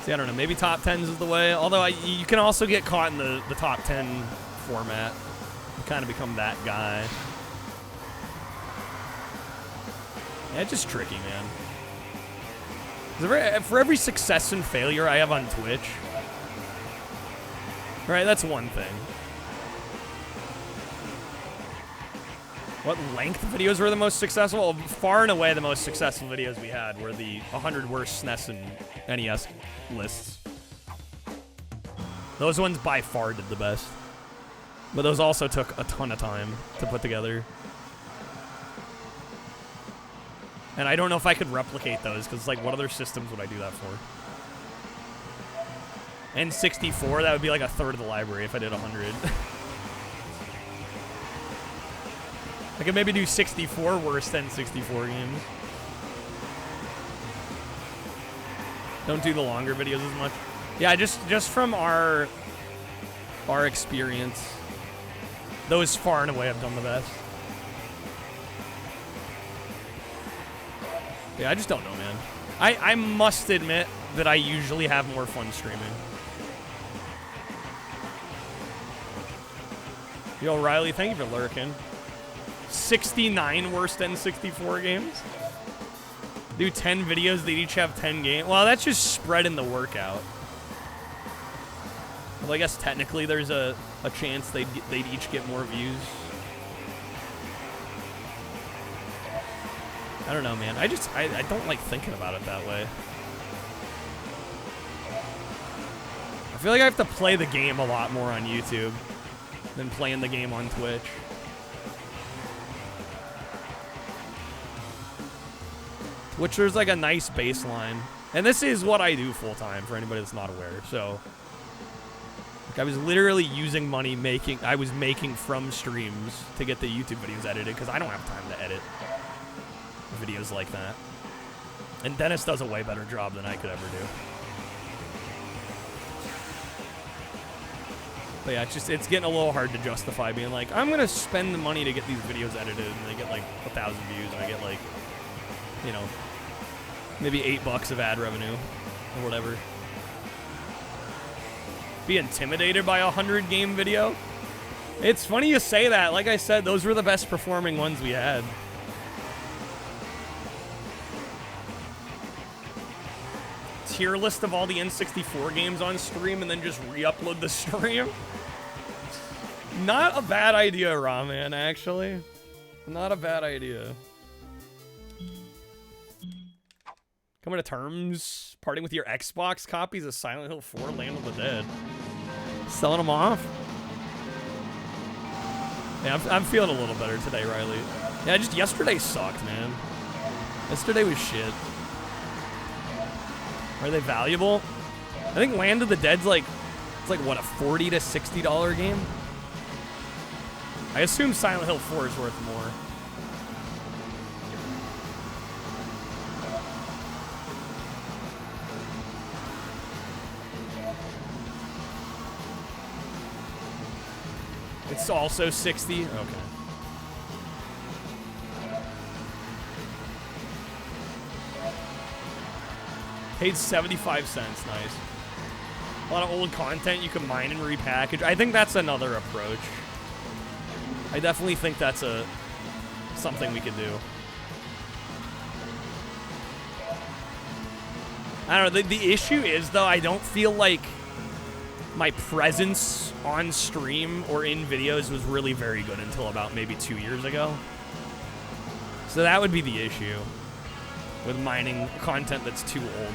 See, I don't know, maybe top 10s is the way. Although you can also get caught in the top 10 format. You kind of become that guy. Yeah, it's just tricky, man. For every success and failure I have on Twitch, right, that's one thing. What length videos were the most successful? Far and away the most successful videos we had were the 100 worst SNES and NES lists. Those ones by far did the best. But those also took a ton of time to put together. And I don't know if I could replicate those, because, like, what other systems would I do that for? N64, that would be like a third of the library if I did 100. I could maybe do 64 worst N64 games. Don't do the longer videos as much. Yeah, just from our experience, those far and away have done the best. Yeah, I just don't know, man. I must admit that I usually have more fun streaming. Yo, Riley, thank you for lurking. 69 worst N64 games? Do 10 videos, they each have 10 games. Well, that's just spreading the workout. Well, I guess technically there's a chance they'd each get more views. I don't know, man. I don't like thinking about it that way. I feel like I have to play the game a lot more on YouTube than playing the game on Twitch. Which there's like a nice baseline. And this is what I do full time for anybody that's not aware. So like, I was literally using money I was making from streams to get the YouTube videos edited because I don't have time to edit videos like that. And Dennis does a way better job than I could ever do. But yeah, it's getting a little hard to justify being like, I'm gonna spend the money to get these videos edited and they get like 1,000 views and I get like, you know, maybe $8 of ad revenue or whatever. Be intimidated by a 100-game video? It's funny you say that. Like I said, those were the best performing ones we had. Tier list of all the N64 games on stream and then just re-upload the stream? Not a bad idea, Rahman, actually. Not a bad idea. Coming to terms, parting with your Xbox copies of Silent Hill 4, Land of the Dead. Selling them off? Yeah, I'm feeling a little better today, Riley. Yeah, just yesterday sucked, man. Yesterday was shit. Are they valuable? I think Land of the Dead's like, it's like, what, a $40 to $60 game? I assume Silent Hill 4 is worth more. It's also 60? Okay. Paid 75 cents, nice. A lot of old content you can mine and repackage. I think that's another approach. I definitely think that's something we could do. I don't know, the issue is, though, I don't feel like my presence on stream or in videos was really very good until about maybe 2 years ago. So that would be the issue with mining content that's too old.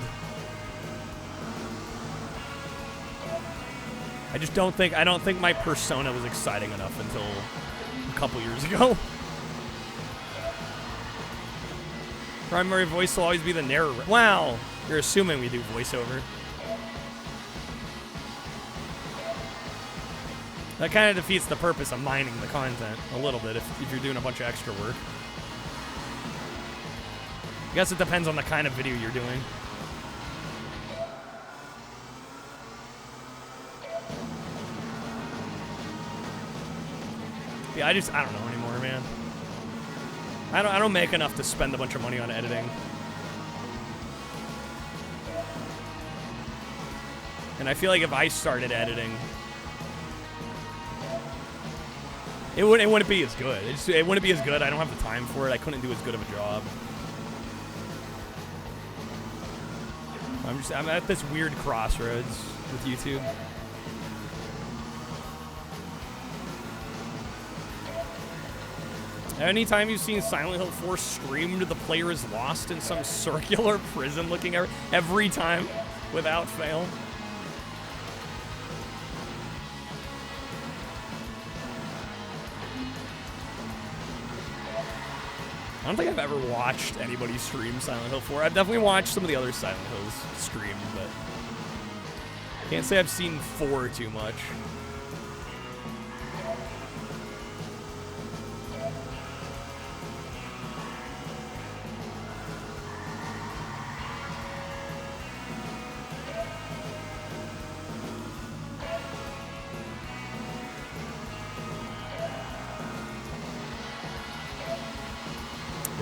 I don't think my persona was exciting enough until a couple years ago. Primary voice will always be the narrator. Wow, you're assuming we do voiceover. That kind of defeats the purpose of mining the content a little bit if you're doing a bunch of extra work. I guess it depends on the kind of video you're doing. Yeah, I don't know anymore, man. I don't make enough to spend a bunch of money on editing. And I feel like if I started editing, it wouldn't be as good. It wouldn't be as good. I don't have the time for it. I couldn't do as good of a job. I'm at this weird crossroads with YouTube. Anytime you've seen Silent Hill 4 streamed, the player is lost in some circular prison looking every time without fail. I don't think I've ever watched anybody stream Silent Hill 4. I've definitely watched some of the other Silent Hills streamed, but can't say I've seen 4 too much.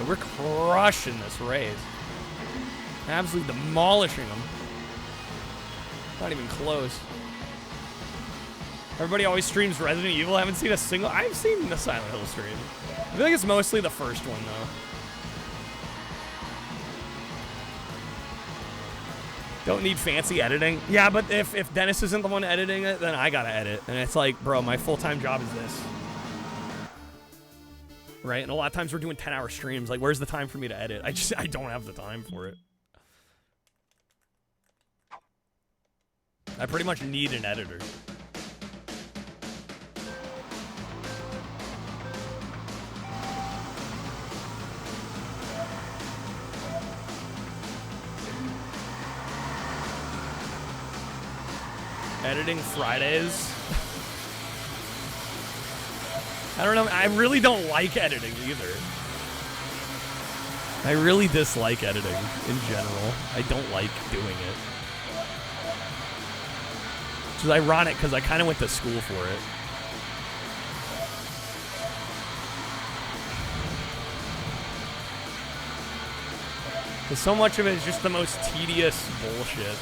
We're crushing this raid. Absolutely demolishing them. Not even close. Everybody always streams Resident Evil. I haven't seen a single... I've seen the Silent Hill stream. I feel like it's mostly the first one, though. Don't need fancy editing. Yeah, but if Dennis isn't the one editing it, then I gotta edit. And it's like, bro, my full-time job is this. Right? And a lot of times we're doing 10-hour streams. Like, where's the time for me to edit? I don't have the time for it. I pretty much need an editor. Editing Fridays. I don't know. I really don't like editing either. I really dislike editing in general. I don't like doing it. Which is ironic because I kind of went to school for it. Because so much of it is just the most tedious bullshit.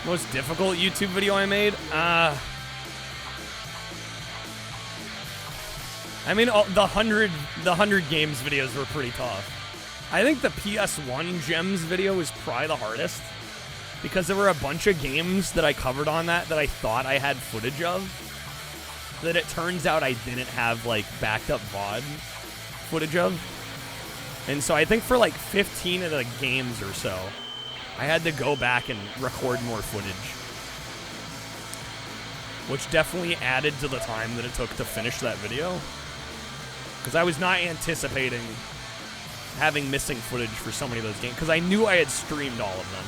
Most difficult YouTube video I made? I mean, the 100 games videos were pretty tough. I think the PS1 gems video was probably the hardest because there were a bunch of games that I covered on that I thought I had footage of that it turns out I didn't have like backed up VOD footage of. And so I think for like 15 of the games or so, I had to go back and record more footage, which definitely added to the time that it took to finish that video, because I was not anticipating having missing footage for so many of those games, because I knew I had streamed all of them.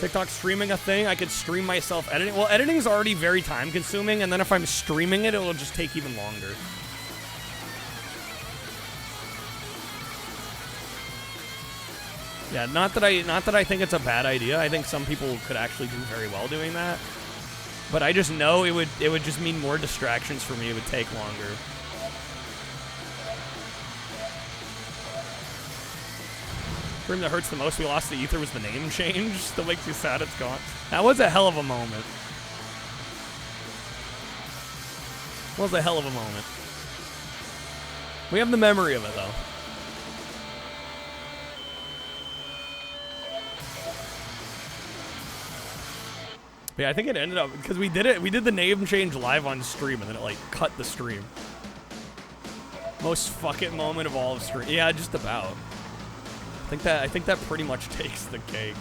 TikTok streaming a thing? I could stream myself editing. Well, editing is already very time consuming, and then if I'm streaming it, it'll just take even longer. Yeah, not that I think it's a bad idea. I think some people could actually do very well doing that. But I just know it would just mean more distractions for me. It would take longer. The stream that hurts the most we lost the ether was the name change. Still makes you sad it's gone. That was a hell of a moment. Was a hell of a moment. We have the memory of it though. But yeah, I think it ended up because we did the name change live on stream, and then it like cut the stream. Most fuck it moment of all of stream. Yeah, just about. I think that pretty much takes the cake.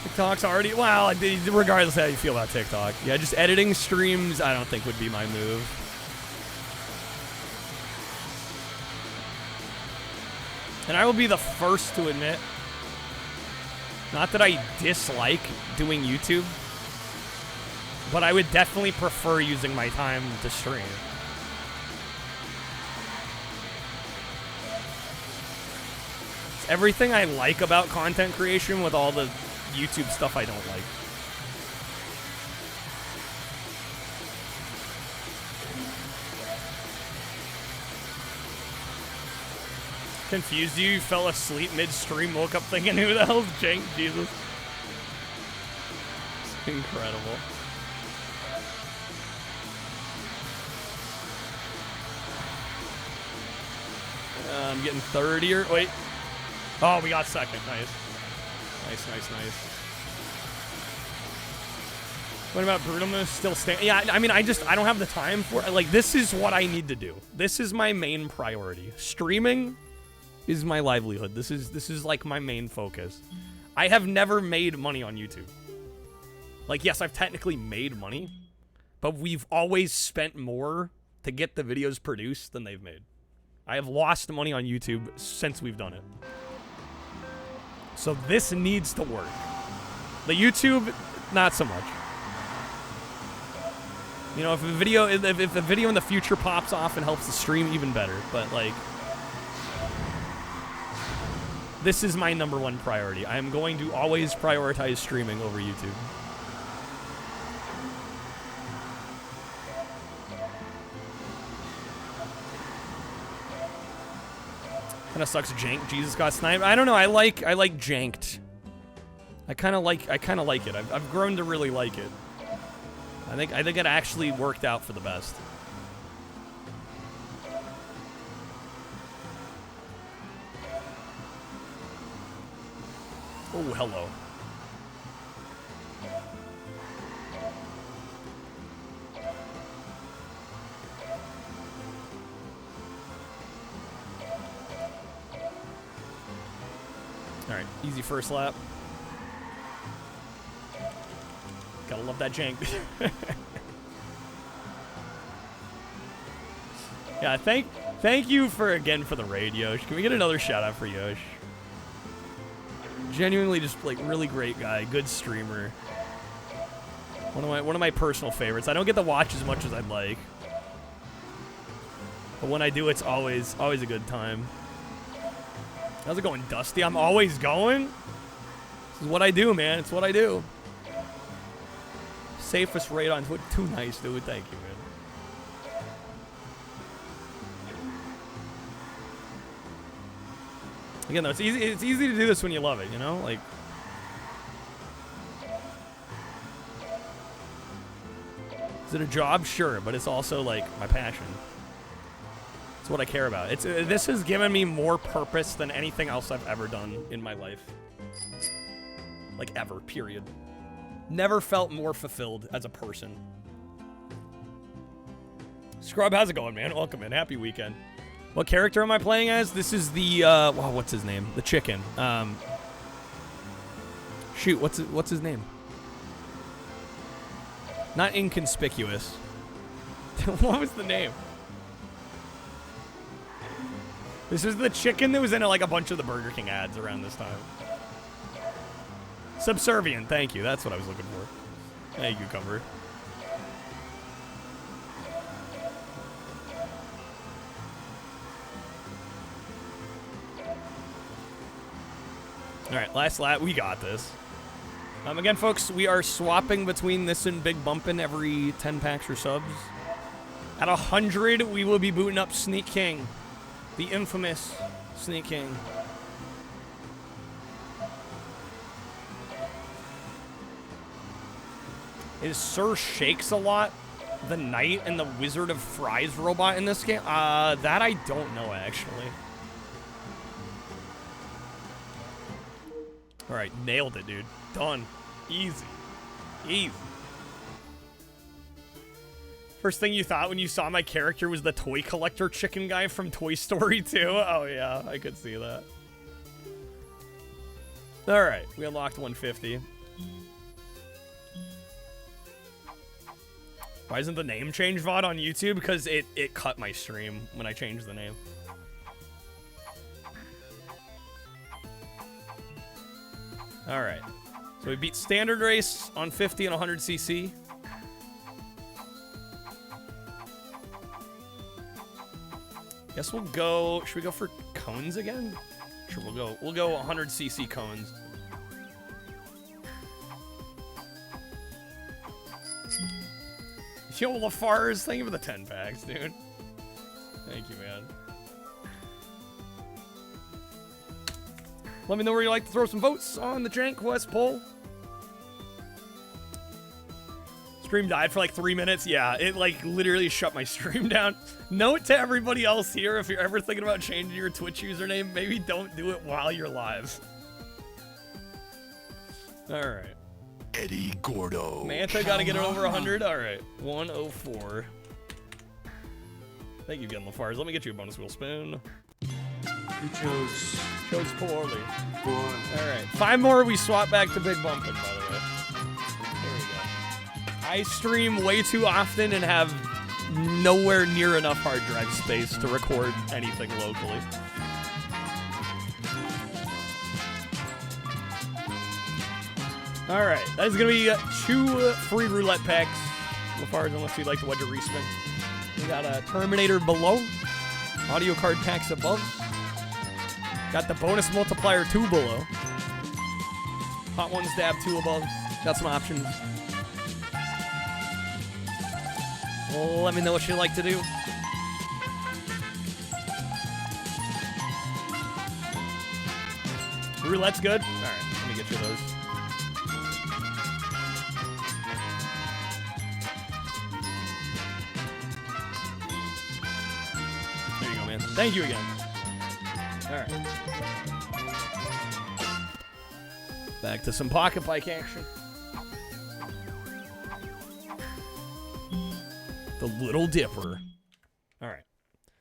TikTok's already, well, regardless of how you feel about TikTok. Yeah, just editing streams, I don't think would be my move. And I will be the first to admit, not that I dislike doing YouTube, but I would definitely prefer using my time to stream. It's everything I like about content creation with all the YouTube stuff I don't like. Confused you? Fell asleep mid-stream, woke up thinking, who the hell's Jank? Jesus. It's incredible. I'm getting third here. Wait. Oh, we got second. Nice. Nice. What about Brutalness? Still staying? Yeah, I mean, I don't have the time for it. Like, this is what I need to do. This is my main priority. Streaming is my livelihood. This is like my main focus. I have never made money on YouTube. Like, yes, I've technically made money, but we've always spent more to get the videos produced than they've made. I have lost money on YouTube since we've done it. So this needs to work. The YouTube, not so much. You know, if a video in the future pops off and helps the stream, even better. But like, this is my #1 priority. I am going to always prioritize streaming over YouTube. Kinda sucks Jank. Jesus got sniped. I don't know. I like Janked. I kinda like it. I've grown to really like it. I think it actually worked out for the best. Oh, hello. All right, easy first lap. Gotta love that jank. Yeah, thank you for the raid, Yosh. Can we get another shout out for Yosh? Genuinely just like really great guy, good streamer. One of my personal favorites. I don't get to watch as much as I'd like, but when I do, it's always a good time. How's it going, Dusty? I'm always going. This is what I do, man. It's what I do. Safest raid on Twitch. Too nice, dude. Thank you, man. Again, though, it's easy to do this when you love it, you know? Like, is it a job? Sure, but it's also like my passion. It's what I care about. This has given me more purpose than anything else I've ever done in my life. Like, ever, period. Never felt more fulfilled as a person. Scrub, how's it going, man? Welcome in. Happy weekend. What character am I playing as? This is the, wow, what's his name? The chicken. Shoot, what's his name? Not Inconspicuous. What was the name? This is the chicken that was in like a bunch of the Burger King ads around this time. Subservient, thank you. That's what I was looking for. Thank you, Cumber. All right, last lap. We got this. Again, folks, we are swapping between this and Big Bumpin' every 10 packs or subs. At 100, we will be booting up Sneak King. The infamous Sneak King. Is Sir Shakes-a-Lot the Knight and the Wizard of Fries robot in this game? That I don't know, actually. All right, nailed it, dude. Done. Easy. Easy. First thing you thought when you saw my character was the toy collector chicken guy from Toy Story 2? Oh, yeah, I could see that. All right, we unlocked 150. Why isn't the name change VOD on YouTube? Because it cut my stream when I changed the name. All right, so we beat standard race on 50 and 100cc. Guess we'll go. Should we go for cones again? Sure, we'll go 100cc cones. Yo, LaFars, thank you for the 10 packs, dude. Thank you, man. Let me know where you'd like to throw some votes on the Jank Quest poll. Stream died for like 3 minutes. Yeah, it like literally shut my stream down. Note to everybody else here, if you're ever thinking about changing your Twitch username, maybe don't do it while you're live. All right. Eddie Gordo. Manta gotta get it over 100. All right, 104. Thank you again, LaFars. Let me get you a bonus wheel spin. You chose poorly. one. All right, 5 more. We swap back to Big Bumpin', by the way. There we go. I stream way too often and have nowhere near enough hard drive space to record anything locally. All right, that is going to be 2 free roulette packs. LaFars, unless you'd like to wedge a respin. We got a Terminator below, audio card packs above. Got the bonus multiplier 2 below. Hot Ones Dab 2 above. Got some options. Well, let me know what you'd like to do. Roulette's good? Alright, let me get you those. There you go, man. Thank you again. Alright. Back to some Pocketbike action. The Little Dipper. Alright.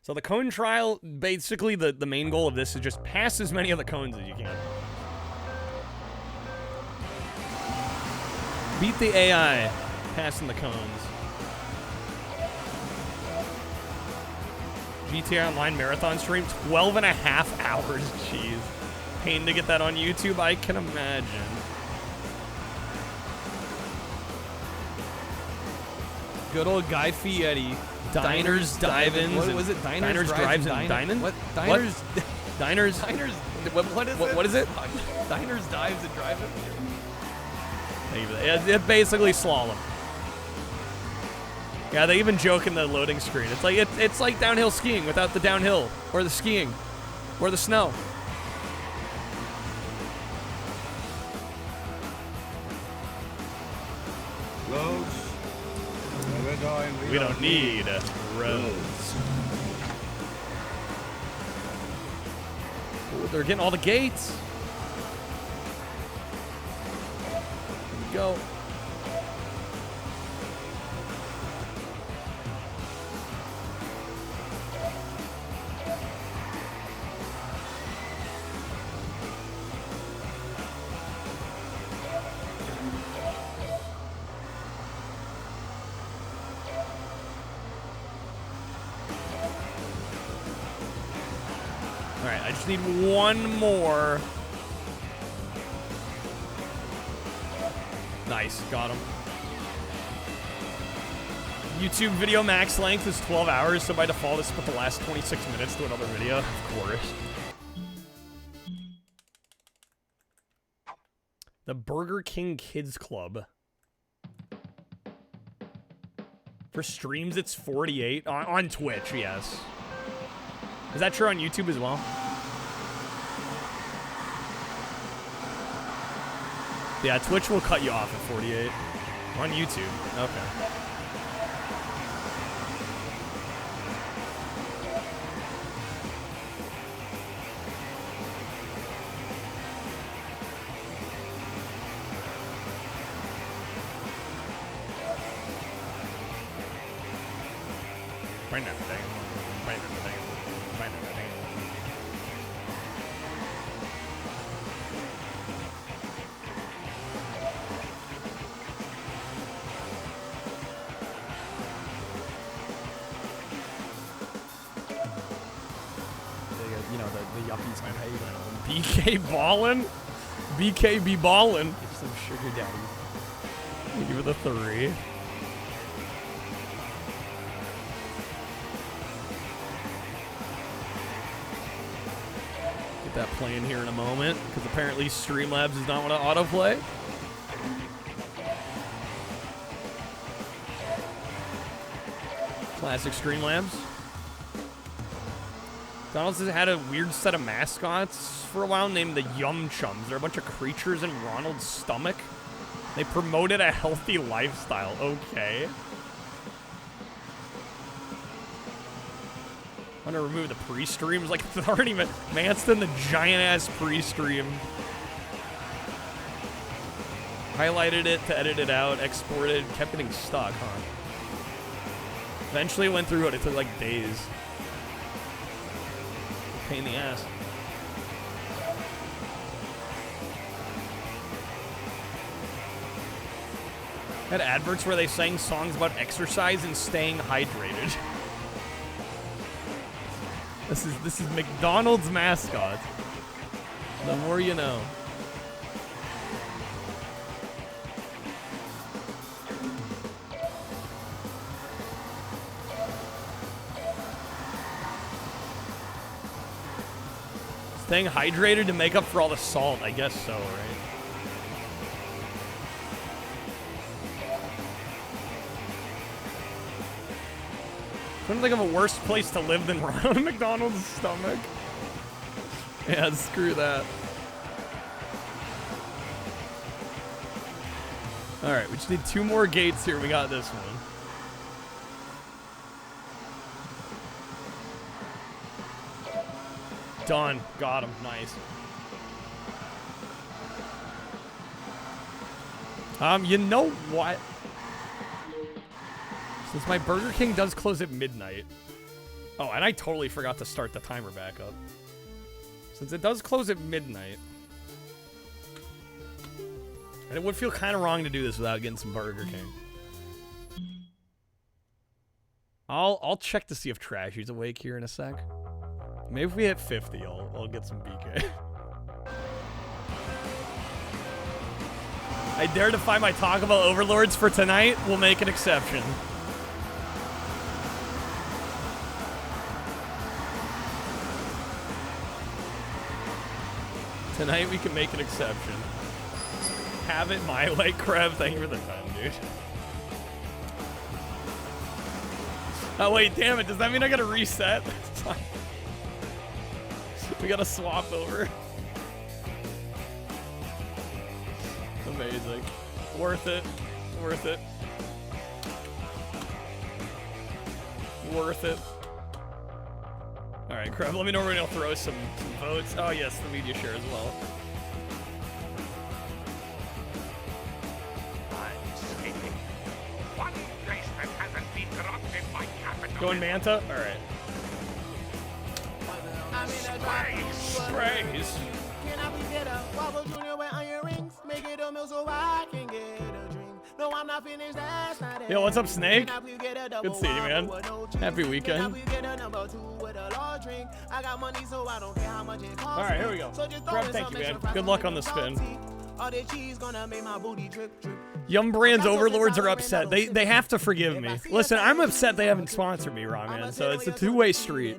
So the cone trial, basically the main goal of this is just pass as many of the cones as you can. Beat the AI, passing the cones. GTA Online Marathon stream, 12.5 hours, jeez. Pain to get that on YouTube, I can imagine. Good old Guy Fieri. Diners, dive-ins. What was it? Diners, drives, and dine-in? What? Diners. What? Diners. Diners. What is it? What is it? Diners, dives, and drive-in. It basically slalom. Yeah, they even joke in the loading screen. It's like downhill skiing without the downhill or the skiing or the snow. Roads. We don't need roads. Ooh, they're getting all the gates. Here we go. Alright, I just need one more. Nice, got him. YouTube video max length is 12 hours, so by default it's put the last 26 minutes to another video, of course. The Burger King Kids Club. For streams, it's 48. On Twitch, yes. Is that true on YouTube as well? Yeah, Twitch will cut you off at 48. On YouTube. Okay. You know, the yuppies might hate BK ballin'? BK be ballin'. Give some sugar daddy. Give it a 3. Get that playing here in a moment, because apparently Streamlabs does not want to autoplay. Classic Streamlabs. McDonald's has had a weird set of mascots for a while named the Yum Chums. They're a bunch of creatures in Ronald's stomach. They promoted a healthy lifestyle. Okay. I'm gonna remove the pre-streams. Like, it's already Manston, the giant-ass pre-stream. Highlighted it to edit it out, exported, kept getting stuck, huh? Eventually went through it. It took like days. Pain in the ass. Had adverts where they sang songs about exercise and staying hydrated. This is McDonald's mascot. The more you know. Staying hydrated to make up for all the salt, I guess so, right? Couldn't think of a worse place to live than Ronald McDonald's stomach. Yeah, screw that. Alright, we just need 2 more gates here. We got this one. Done. Got him. Nice. You know what? Since my Burger King does close at midnight. Oh, and I totally forgot to start the timer back up. Since it does close at midnight. And it would feel kind of wrong to do this without getting some Burger King. I'll check to see if Trashy's awake here in a sec. Maybe if we hit 50, I'll get some BK. I dare defy my Taco Bell overlords for tonight. We'll make an exception. Tonight we can make an exception. Have it my way, Krev. Thank you for the time, dude. Oh wait, damn it. Does that mean I gotta reset? We gotta swap over. Amazing. Worth it. Worth it. Worth it. Alright, Krev, let me know when I'll throw some votes. Oh yes, the media share as well. One place that hasn't been corrupted by capital. Going Manta? Alright. Sprays. Can I be better? Wobble Junior wear on your rings. Make it a meal so I can get a drink. No, I'm not finished. That's not it. Yo, what's up, Snake? Good seeing you, man. Happy weekend. Alright, here we go. Krev, thank you, man. Good luck on the spin. Yum Brands overlords are upset. They have to forgive me. Listen, I'm upset they haven't sponsored me, Raw, man. So it's a two-way street.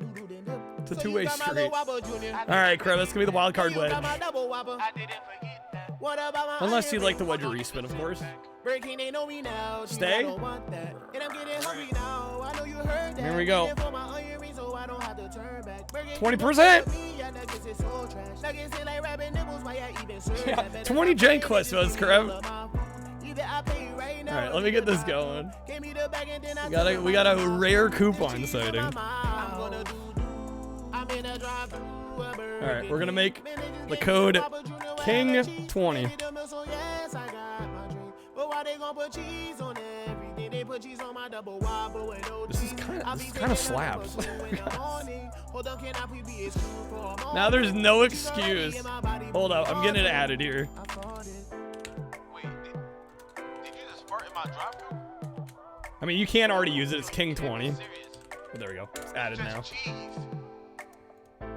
It's a two-way street. Alright, Krev, that's gonna be the wild card wedge. Unless you like the wedge respin, of course. Stay. Here we go. 20%. Yeah, 20 Janquest was, Krev. Alright, let me get this going. We got a rare coupon sighting. Alright, we're gonna make the code KING20. This is kind of slaps. Now there's no excuse. Hold up, I'm getting it added here. Wait, did you just fart in my drive-thru? I mean, you can't already use it. It's King 20. Oh, there we go. It's added now. Cheese.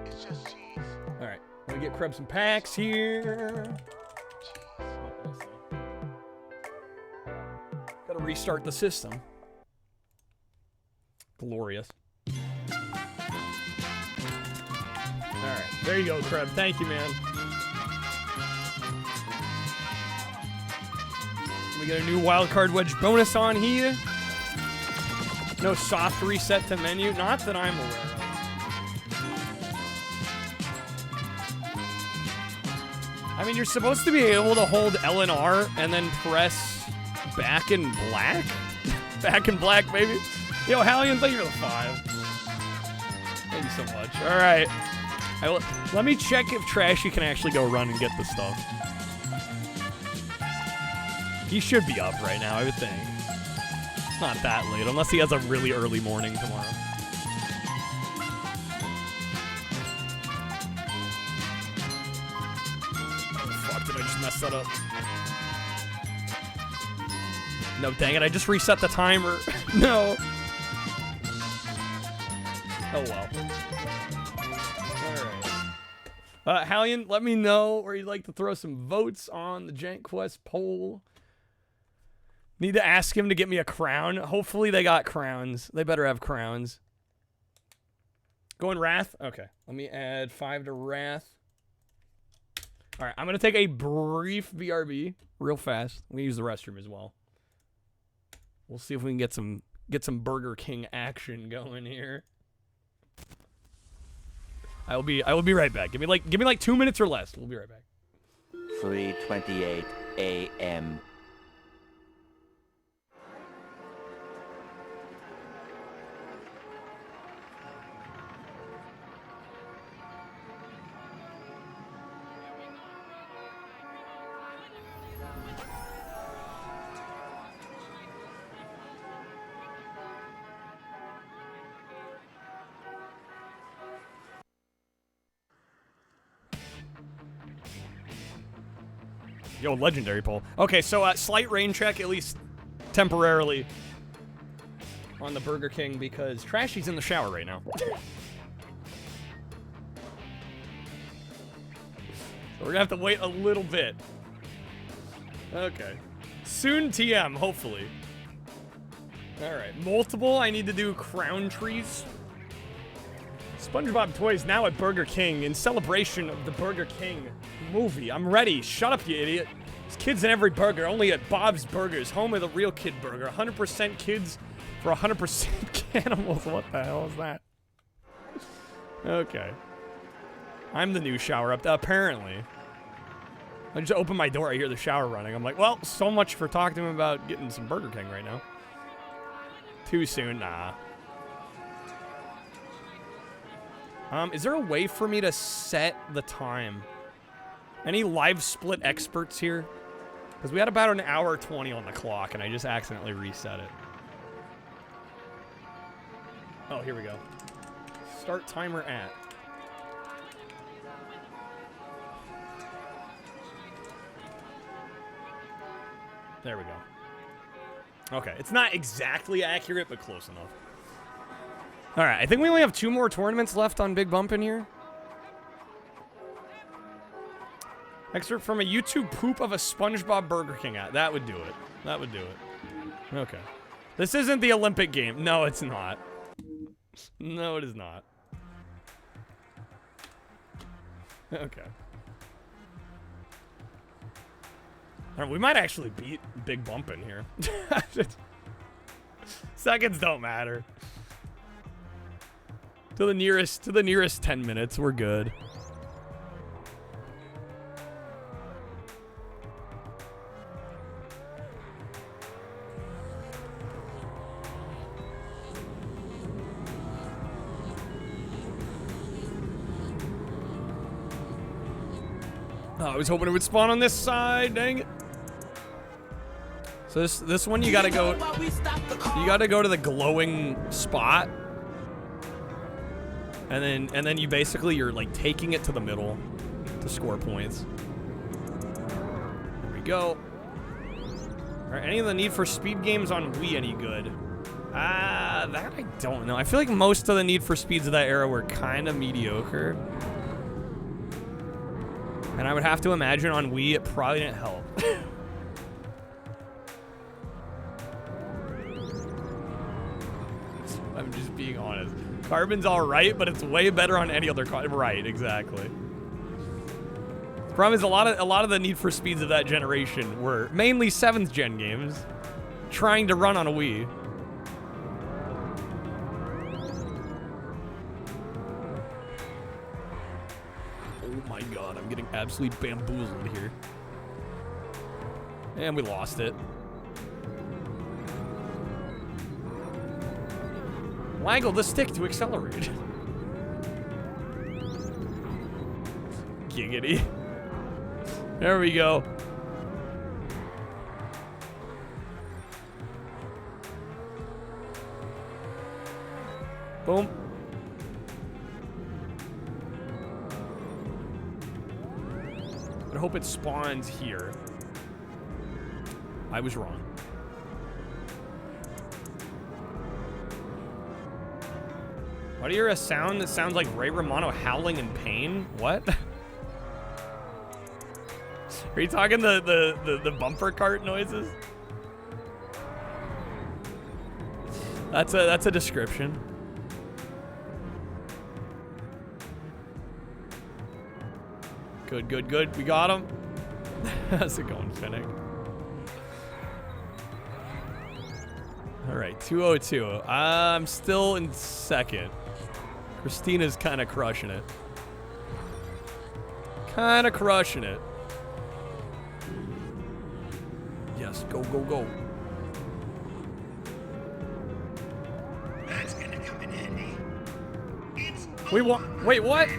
It's just cheese. All right, let me get Krebs some packs here. Gotta restart the system. Glorious. All right, there you go, Krebs. Thank you, man. We get a new wildcard wedge bonus on here. No soft reset to menu, not that I'm aware of. I mean, you're supposed to be able to hold L and R and then press back in black? Back in black, baby. Yo, Hallion, thank you for the 5. Thank you so much. All right. Let me check if Trashy can actually go run and get the stuff. He should be up right now, I would think. It's not that late, unless he has a really early morning tomorrow. Oh, fuck, did I just mess that up? No, dang it, I just reset the timer. No. Oh, well. Alright. Hallion, let me know where you'd like to throw some votes on the Jank Quest poll. Need to ask him to get me a crown. Hopefully they got crowns. They better have crowns. Going Wrath? Okay. Let me add 5 to Wrath. Alright, I'm going to take a brief BRB real fast. I'm going to use the restroom as well. We'll see if we can get some Burger King action going here. I will be right back. Give me like 2 minutes or less. We'll be right back. 3:28 a.m. Yo, legendary poll. Okay, so slight rain check, at least temporarily, on the Burger King because Trashy's in the shower right now. So we're gonna have to wait a little bit. Okay. Soon TM, hopefully. Alright, multiple. I need to do crown trees. SpongeBob Toys now at Burger King in celebration of the Burger King movie. I'm ready. Shut up, you idiot. There's kids in every burger, only at Bob's Burgers, home of the real kid burger. 100% kids for 100% cannibals. What the hell is that? Okay. I'm the new shower up, apparently. I just open my door, I hear the shower running. I'm like, well, so much for talking to him about getting some Burger King right now. Too soon? Nah. Is there a way for me to set the time? Any live split experts here? Because we had about an hour 20 on the clock, and I just accidentally reset it. Oh, here we go. Start timer at. There we go. Okay, it's not exactly accurate, but close enough. All right, I think we only have 2 more tournaments left on Big Bumpin here. Excerpt from a YouTube poop of a SpongeBob Burger King ad. That would do it. That would do it. Okay. This isn't the Olympic game. No, it's not. No, it is not. Okay. All right, we might actually beat Big Bumpin here. Seconds don't matter. To the nearest 10 minutes, we're good. Oh, I was hoping it would spawn on this side, dang it. So this one you gotta go to the glowing spot. And then you basically you're like taking it to the middle to score points. There we go. Are any of the Need for Speed games on Wii any good? That I don't know. I feel like most of the Need for Speeds of that era were kind of mediocre. And I would have to imagine on Wii it probably didn't help. I'm just being honest. Carbon's alright, but it's way better on any other car. Right, exactly. The problem is a lot of the Need for Speeds of that generation were mainly 7th gen games trying to run on a Wii. Oh my god, I'm getting absolutely bamboozled here. And we lost it. Waggle the stick to accelerate. Giggity. There we go. Boom. I hope it spawns here. I was wrong. Why do you hear a sound that sounds like Ray Romano howling in pain? What? Are you talking the bumper cart noises? That's a description. Good, good, good. We got him. How's it going, Finnick? All right, 202. I'm still in second. Christina's kind of crushing it. Kind of crushing it. Yes, go, go, go. That's gonna come in handy. It's Wait, what?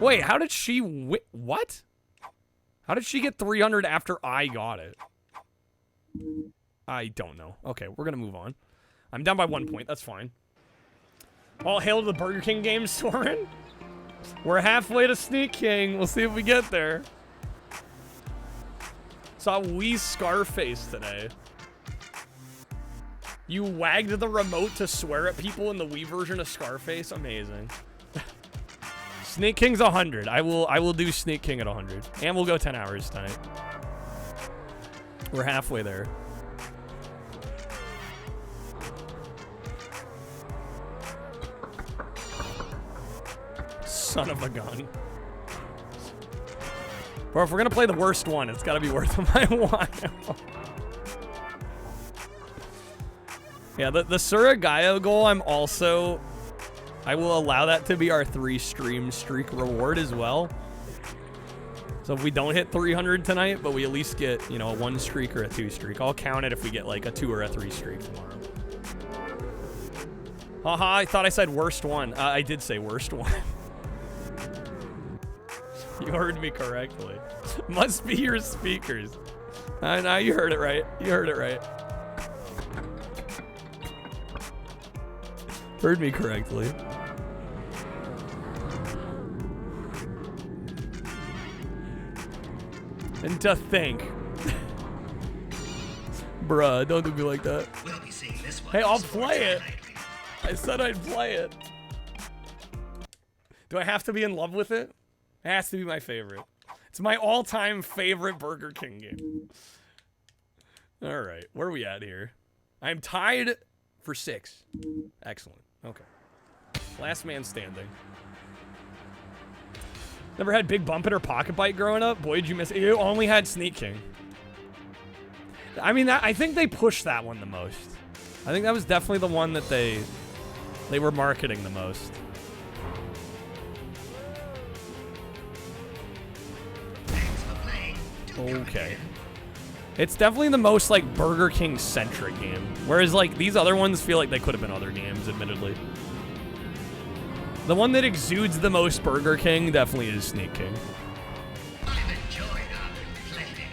Wait, how did she what? How did she get 300 after I got it? I don't know. Okay, we're gonna move on. I'm down by 1 point. That's fine. All hail to the Burger King games, Soren. We're halfway to Sneak King. We'll see if we get there. Saw Wii Scarface today. You wagged the remote to swear at people in the Wii version of Scarface? Amazing. Sneak King's 100. I will do Sneak King at 100. And we'll go 10 hours tonight. We're halfway there. Son of a gun. Bro, if we're gonna play the worst one, it's gotta be worth my while. Yeah, the Suragayo goal, I will allow that to be our 3 stream streak reward as well. So if we don't hit 300 tonight, but we at least get, you know, a 1 streak or a 2 streak, I'll count it if we get like a 2 or a 3 streak tomorrow. Haha, I thought I said worst one. I did say worst one. You heard me correctly. Must be your speakers. No, you heard it right. You heard it right. Heard me correctly. And to think. Bruh, don't do me like that. We'll be seeing this one. Hey, I'll play it. I said I'd play it. Do I have to be in love with it? It has to be my favorite. It's my all-time favorite Burger King game. All right, where are we at here? I'm tied for 6. Excellent. Okay. Last man standing. Never had Big Bumpin or Pocketbike growing up? Boy, did you miss it. You only had Sneak King. I mean, I think they pushed that one the most. I think that was definitely the one that they were marketing the most. Okay. It's definitely the most, like, Burger King-centric game. Whereas, like, these other ones feel like they could have been other games, admittedly. The one that exudes the most Burger King definitely is Sneak King. I've enjoyed our playing.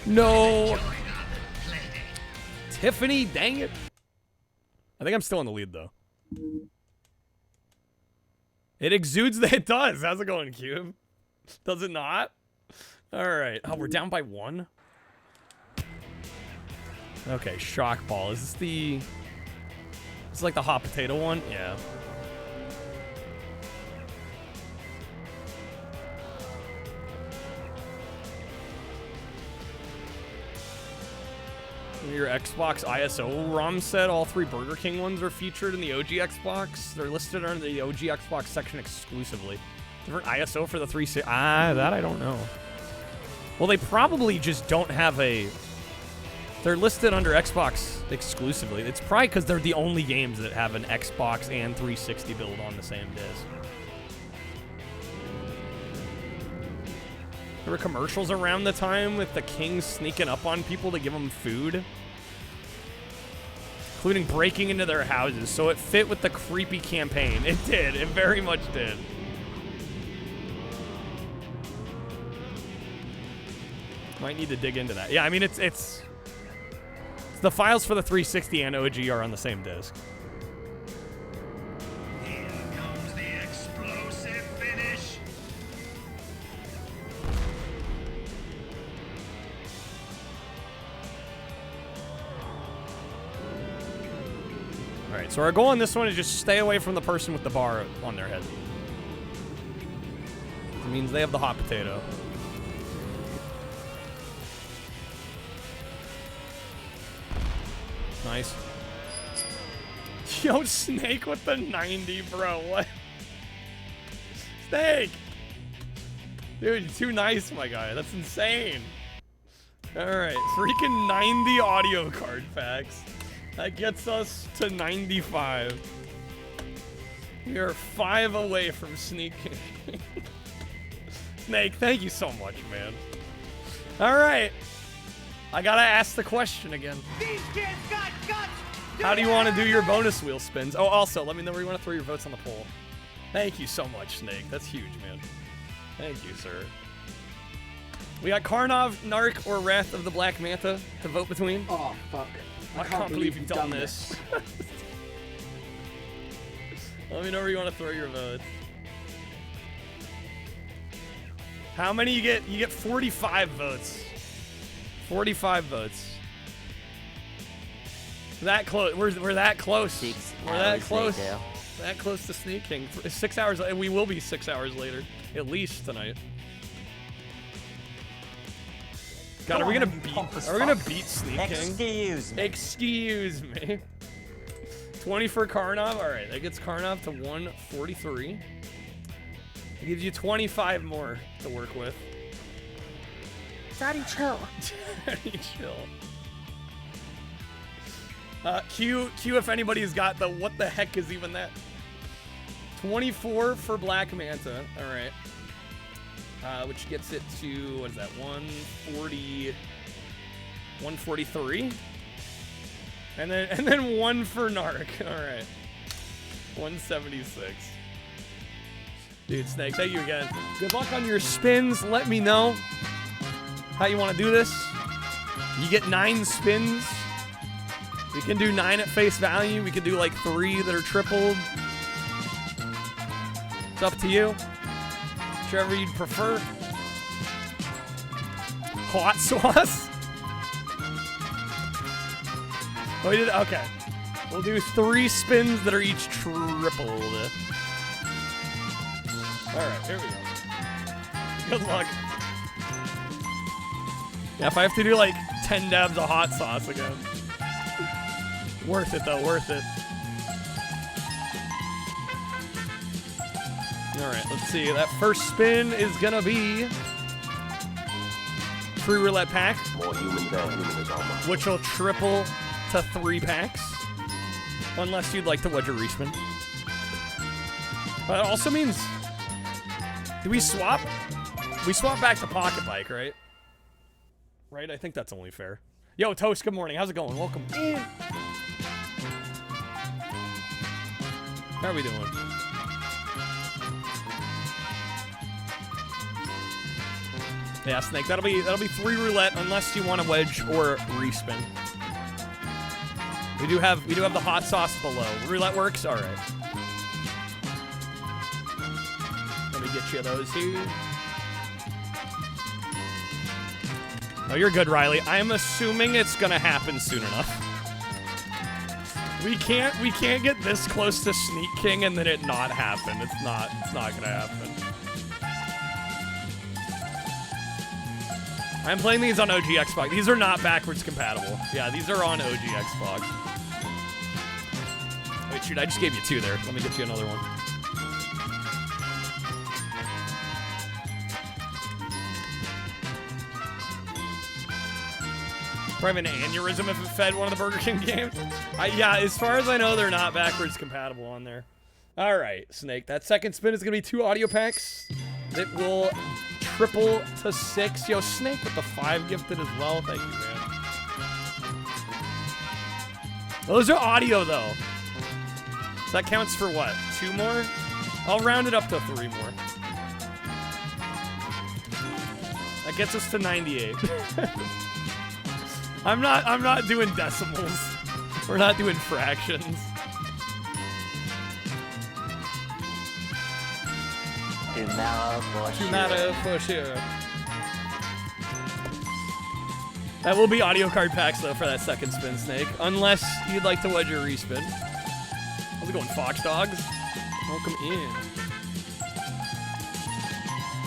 No. Tiffany, dang it. I think I'm still in the lead, though. It exudes that it does. How's it going, Cube? Does it not? All right. Oh, we're down by 1. Okay, shock ball. Is this the... It's like the hot potato one? Yeah. Your Xbox ISO ROM set, all 3 Burger King ones are featured in the OG Xbox. They're listed under the OG Xbox section exclusively. Different ISO for the 360. That I don't know. Well, they probably just don't have a... They're listed under Xbox exclusively. It's probably because they're the only games that have an Xbox and 360 build on the same disc. There were commercials around the time with the Kings sneaking up on people to give them food, including breaking into their houses, so it fit with the creepy campaign. It did. It very much did. Might need to dig into that. Yeah, I mean, it's the files for the 360 and OG are on the same disc. Here comes the explosive finish. All right, so our goal on this one is just stay away from the person with the bar on their head. It means they have the hot potato. Nice. Yo, Snake with the 90, bro. What? Snake! Dude, you're too nice, my guy. That's insane. Alright, freaking 90 audio card packs. That gets us to 95. We are 5 away from sneaking. Snake, thank you so much, man. Alright. I gotta ask the question again. These kids got guts. How do you want to do your bonus wheel spins? Oh, also, let me know where you want to throw your votes on the poll. Thank you so much, Snake. That's huge, man. Thank you, sir. We got Karnov, Narc, or Wrath of the Black Manta to vote between. Oh, fuck. I can't believe you've done this. Let me know where you want to throw your votes. How many you get? You get 45 votes. 45 votes. That close. We're that close. We're that close. That close to sneaking. 6 hours. We will be 6 hours later, at least tonight. God, are we gonna beat sneaking? Excuse me. 20 for Karnov. All right, that gets Karnov to 143. It gives you 25 more to work with. Daddy, chill. Daddy, chill. Q, if anybody's got the what the heck is even that? 24 for Black Manta. All right. Which gets it to, what is that, 143? And then 1 for Narc. All right. 176. Dude, Snake, thank you again. Good luck on your spins. Let me know how you want to do this. You get 9 spins. We can do 9 at face value. We could do like 3 that are tripled. It's up to you. Whichever you'd prefer. Hot sauce? Oh, we did? Okay. We'll do 3 spins that are each tripled. Alright, here we go. Good luck. Yeah, if I have to do like 10 dabs of hot sauce again. Worth it though, worth it. Alright, let's see. That first spin is gonna be free roulette pack. More human than human is all mine. Which will triple to 3 packs. Unless you'd like to wedge a respin. But it also means... Do we swap? We swap back to Pocketbike, right? Right? I think that's only fair. Yo, Toast, good morning. How's it going? Welcome in. How are we doing? Yeah, Snake. That'll be 3 roulette unless you want a wedge or respin. We do have the hot sauce below. Roulette works. All right. Let me get you those here. Oh, you're good, Riley. I'm assuming it's gonna happen soon enough. We can't get this close to Sneak King and then it not happen. It's not gonna happen. I'm playing these on OG Xbox. These are not backwards compatible. Yeah, these are on OG Xbox. Wait, shoot, I just gave you 2 there. Let me get you another one. Probably an aneurysm if it fed one of the Burger King games. Yeah, as far as I know, they're not backwards compatible on there. All right, Snake. That second spin is going to be 2 audio packs. It will triple to 6. Yo, Snake with the 5 gifted as well. Thank you, man. Those are audio, though. So that counts for what? 2 more? I'll round it up to 3 more. That gets us to 98. I'm not doing decimals. We're not doing fractions. Tomorrow for sure. That will be audio card packs though for that second spin, Snake. Unless you'd like to wedge your respin. How's it going, Fox Dogs? Welcome in.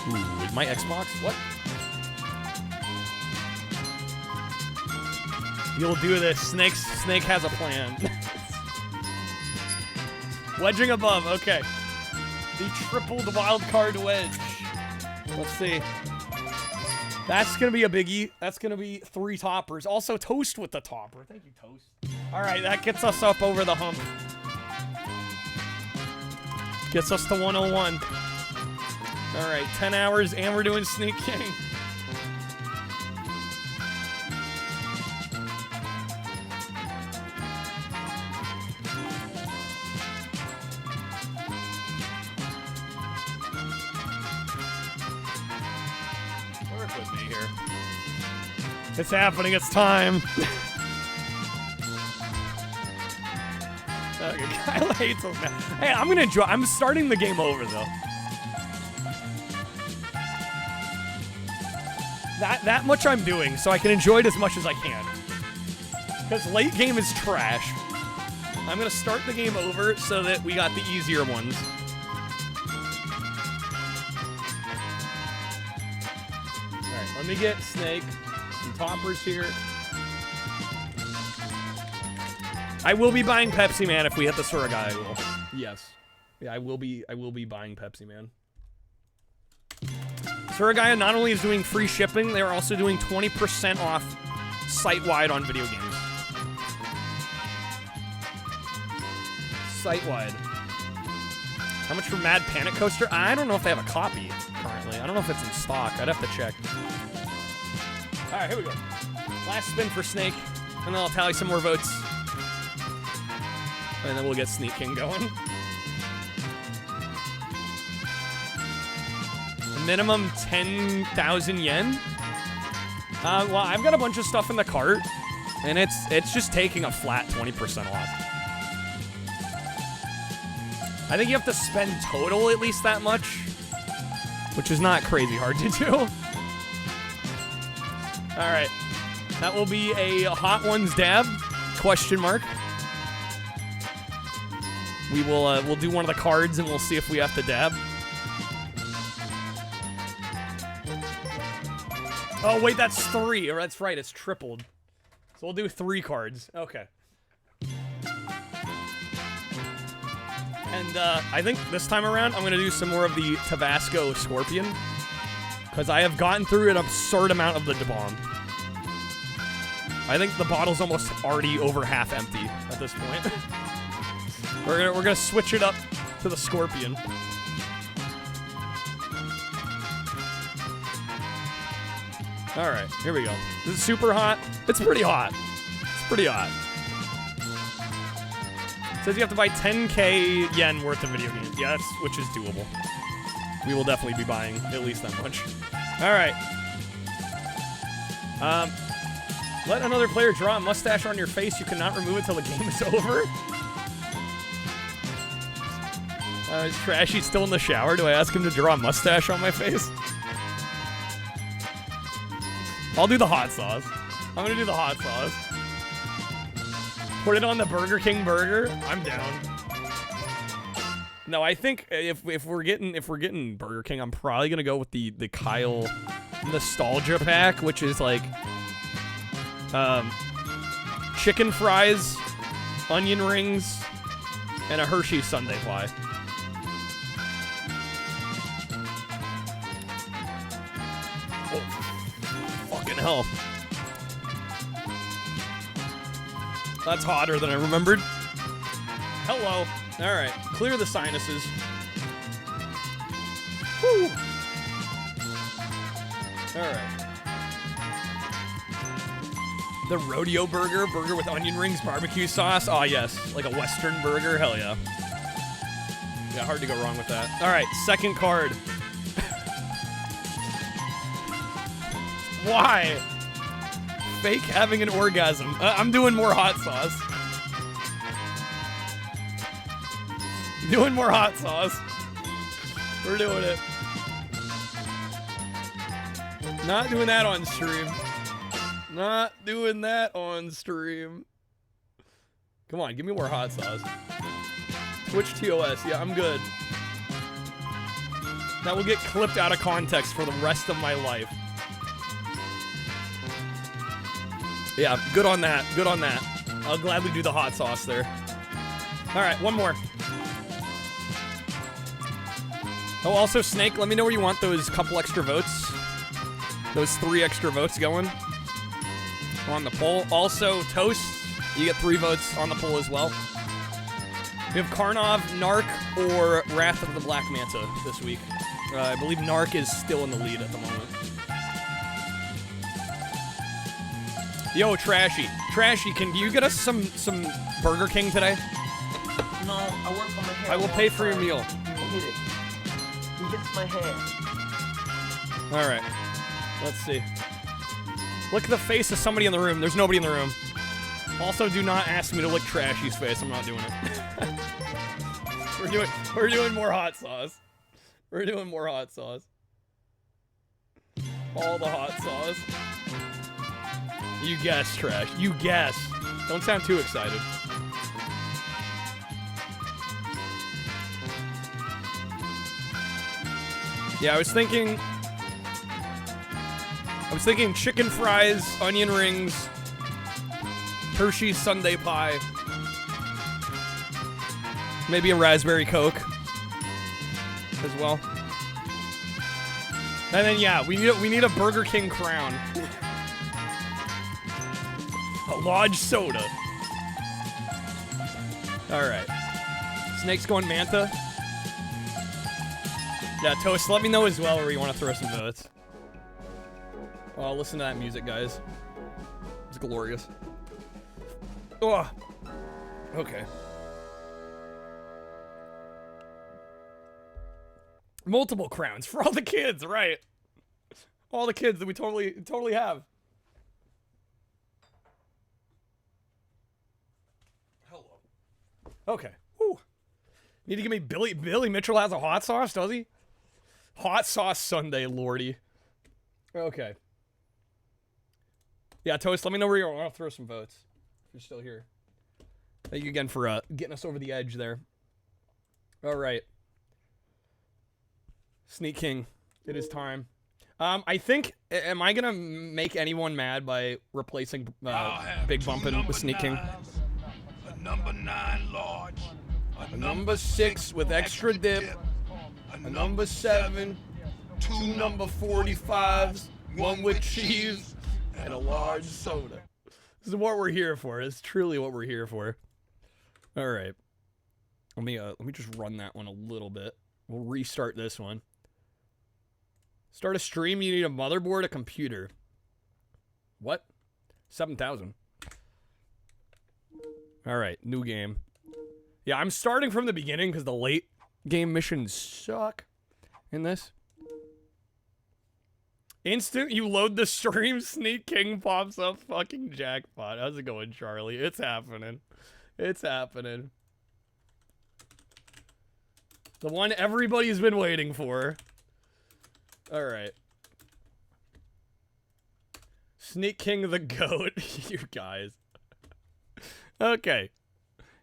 Ooh, is my Xbox? What? You'll do this. Snake has a plan. Wedging above. Okay. The tripled wild card wedge. Let's see. That's gonna be a biggie. That's gonna be 3 toppers. Also, Toast with the topper. Thank you, Toast. All right, that gets us up over the hump. Gets us to 101. All right, 10 hours, and we're doing Sneak King. It's happening. It's time. Okay, Kyle hates us now. Hey, I'm gonna enjoy. I'm starting the game over though. That much I'm doing, so I can enjoy it as much as I can. Because late game is trash. I'm gonna start the game over so that we got the easier ones. All right, let me get Snake. Some toppers here. I will be buying Pepsi Man if we hit the Surrogate. I will. Yes. Yeah, I will be buying Pepsi Man. Surrogate not only is doing free shipping, they're also doing 20% off site-wide on video games. Site-wide. How much for Mad Panic Coaster? I don't know if they have a copy currently. I don't know if it's in stock. I'd have to check. All right, here we go. Last spin for Snake, and then I'll tally some more votes. And then we'll get Sneak King going. Minimum 10,000 yen? Well, I've got a bunch of stuff in the cart, and it's just taking a flat 20% off. I think you have to spend total at least that much, which is not crazy hard to do. All right, that will be a Hot Ones dab, question mark. We will, we'll do one of the cards and we'll see if we have to dab. Oh, wait, that's 3, or that's right, it's tripled. So we'll do 3 cards, okay. And, I think this time around, I'm gonna do some more of the Tabasco Scorpion. Because I have gotten through an absurd amount of the bomb. I think the bottle's almost already over half empty at this point. We're gonna switch it up to the Scorpion. All right, here we go. This is super hot. It's pretty hot. It's pretty hot. It says you have to buy 10k yen worth of video games. Yeah, which is doable. We will definitely be buying at least that much. All right. Let another player draw a mustache on your face. You cannot remove it till the game is over. Is Trashy still in the shower? Do I ask him to draw a mustache on my face? I'll do the hot sauce. I'm gonna do the hot sauce. Put it on the Burger King burger. I'm down. No, I think if we're getting Burger King, I'm probably gonna go with the Kyle Nostalgia Pack, which is like chicken fries, onion rings, and a Hershey Sundae pie. Oh, fucking hell. That's hotter than I remembered. Hello. All right, clear the sinuses. Whew. All right. The rodeo burger with onion rings, barbecue sauce. Oh yes, like a Western burger. Hell yeah. Yeah, hard to go wrong with that. All right, second card. Why? Fake having an orgasm. I'm doing more hot sauce. Doing more hot sauce. We're doing it. Not doing that on stream. Not doing that on stream. Come on, give me more hot sauce. Twitch TOS. Yeah, I'm good. That will get clipped out of context for the rest of my life. Yeah, good on that. Good on that. I'll gladly do the hot sauce there. All right, one more. Oh, also, Snake, let me know where you want those couple extra votes. Those 3 extra votes going on the poll. Also, Toast, you get 3 votes on the poll as well. We have Karnov, Narc, or Wrath of the Black Manta this week. I believe Narc is still in the lead at the moment. Yo, Trashy. Trashy, can you get us some Burger King today? No, I work on my hair. I will pay for your meal. Hit it. He gets my hair. All right. Let's see. Lick the face of somebody in the room. There's nobody in the room. Also, do not ask me to lick Trashy's face. I'm not doing it. We're doing more hot sauce. We're doing more hot sauce. All the hot sauce. You guess, Trash. You guess. Don't sound too excited. Yeah, I was thinking chicken fries, onion rings, Hershey's Sundae pie, maybe a raspberry Coke as well. And then yeah, we need a Burger King crown. A Lodge soda. All right. Snake's going Manta. Yeah, Toast, let me know as well where you want to throw some votes. Oh, listen to that music, guys. It's glorious. Oh. Okay. Multiple crowns for all the kids, right? All the kids that we totally have. Hello. Okay. Whew. Need to give me Billy Mitchell has a hot sauce, does he? Hot sauce Sunday, lordy. Okay. Yeah, Toast, let me know where you are. I'll throw some votes. If you're still here. Thank you again for getting us over the edge there. All right. Sneak King. It is time. I think, am I going to make anyone mad by replacing Big Bumpin with Sneak King? A number 9 large. A number 6 with extra dip. A number 7. 2 number 45s. 1 with cheese. And a large soda. This is what we're here for. It's truly what we're here for. All right. Let me just run that one a little bit. We'll restart this one. Start a stream, you need a motherboard, a computer. What? 7,000. All right, new game. Yeah, I'm starting from the beginning because the late game missions suck in this. Instant, you load the stream, Sneak King pops up, fucking jackpot. How's it going, Charlie? It's happening. It's happening. The one everybody's been waiting for. All right. Sneak King the GOAT. You guys. Okay.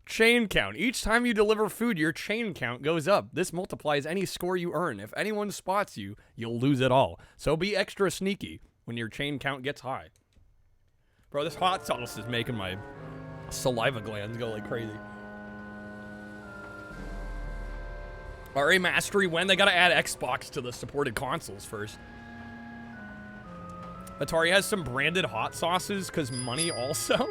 Chain count. Each time you deliver food, your chain count goes up. This multiplies any score you earn. If anyone spots you, you'll lose it all. So be extra sneaky when your chain count gets high. Bro, this hot sauce is making my saliva glands go like crazy. RA Mastery, when? They gotta add Xbox to the supported consoles first. Atari has some branded hot sauces, because money also.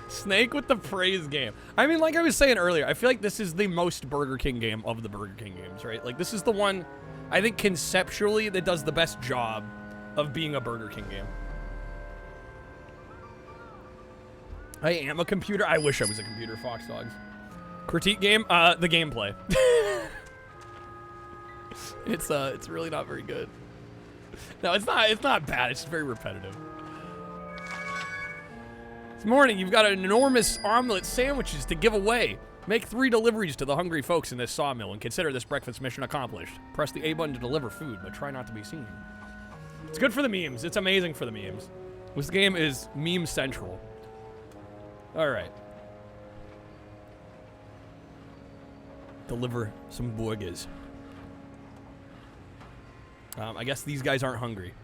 Snake with the praise game. I mean, like I was saying earlier, I feel like this is the most Burger King game of the Burger King games, right? Like, this is the one, I think, conceptually, that does the best job of being a Burger King game. I am a computer. I wish I was a computer, Fox Dogs. Critique game? The gameplay. It's really not very good. No, it's not bad. It's just very repetitive. This morning, you've got an enormous omelet sandwiches to give away. Make 3 deliveries to the hungry folks in this sawmill and consider this breakfast mission accomplished. Press the A button to deliver food, but try not to be seen. It's good for the memes. It's amazing for the memes. This game is meme central. All right. Deliver some burgers. I guess these guys aren't hungry.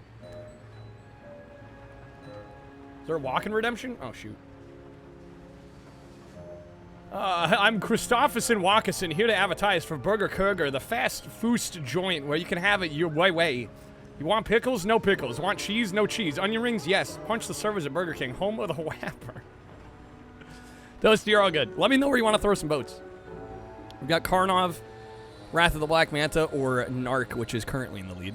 Is there a walk-in redemption? Oh, shoot. I'm Christopherson Walkerson, here to advertise for Burger Kurger, the fast food joint where you can have it your way. You want pickles? No pickles. Want cheese? No cheese. Onion rings? Yes. Punch the servers at Burger King, home of the Whapper. Those, you're all good. Let me know where you want to throw some boats. We've got Karnov, Wrath of the Black Manta, or Narc, which is currently in the lead.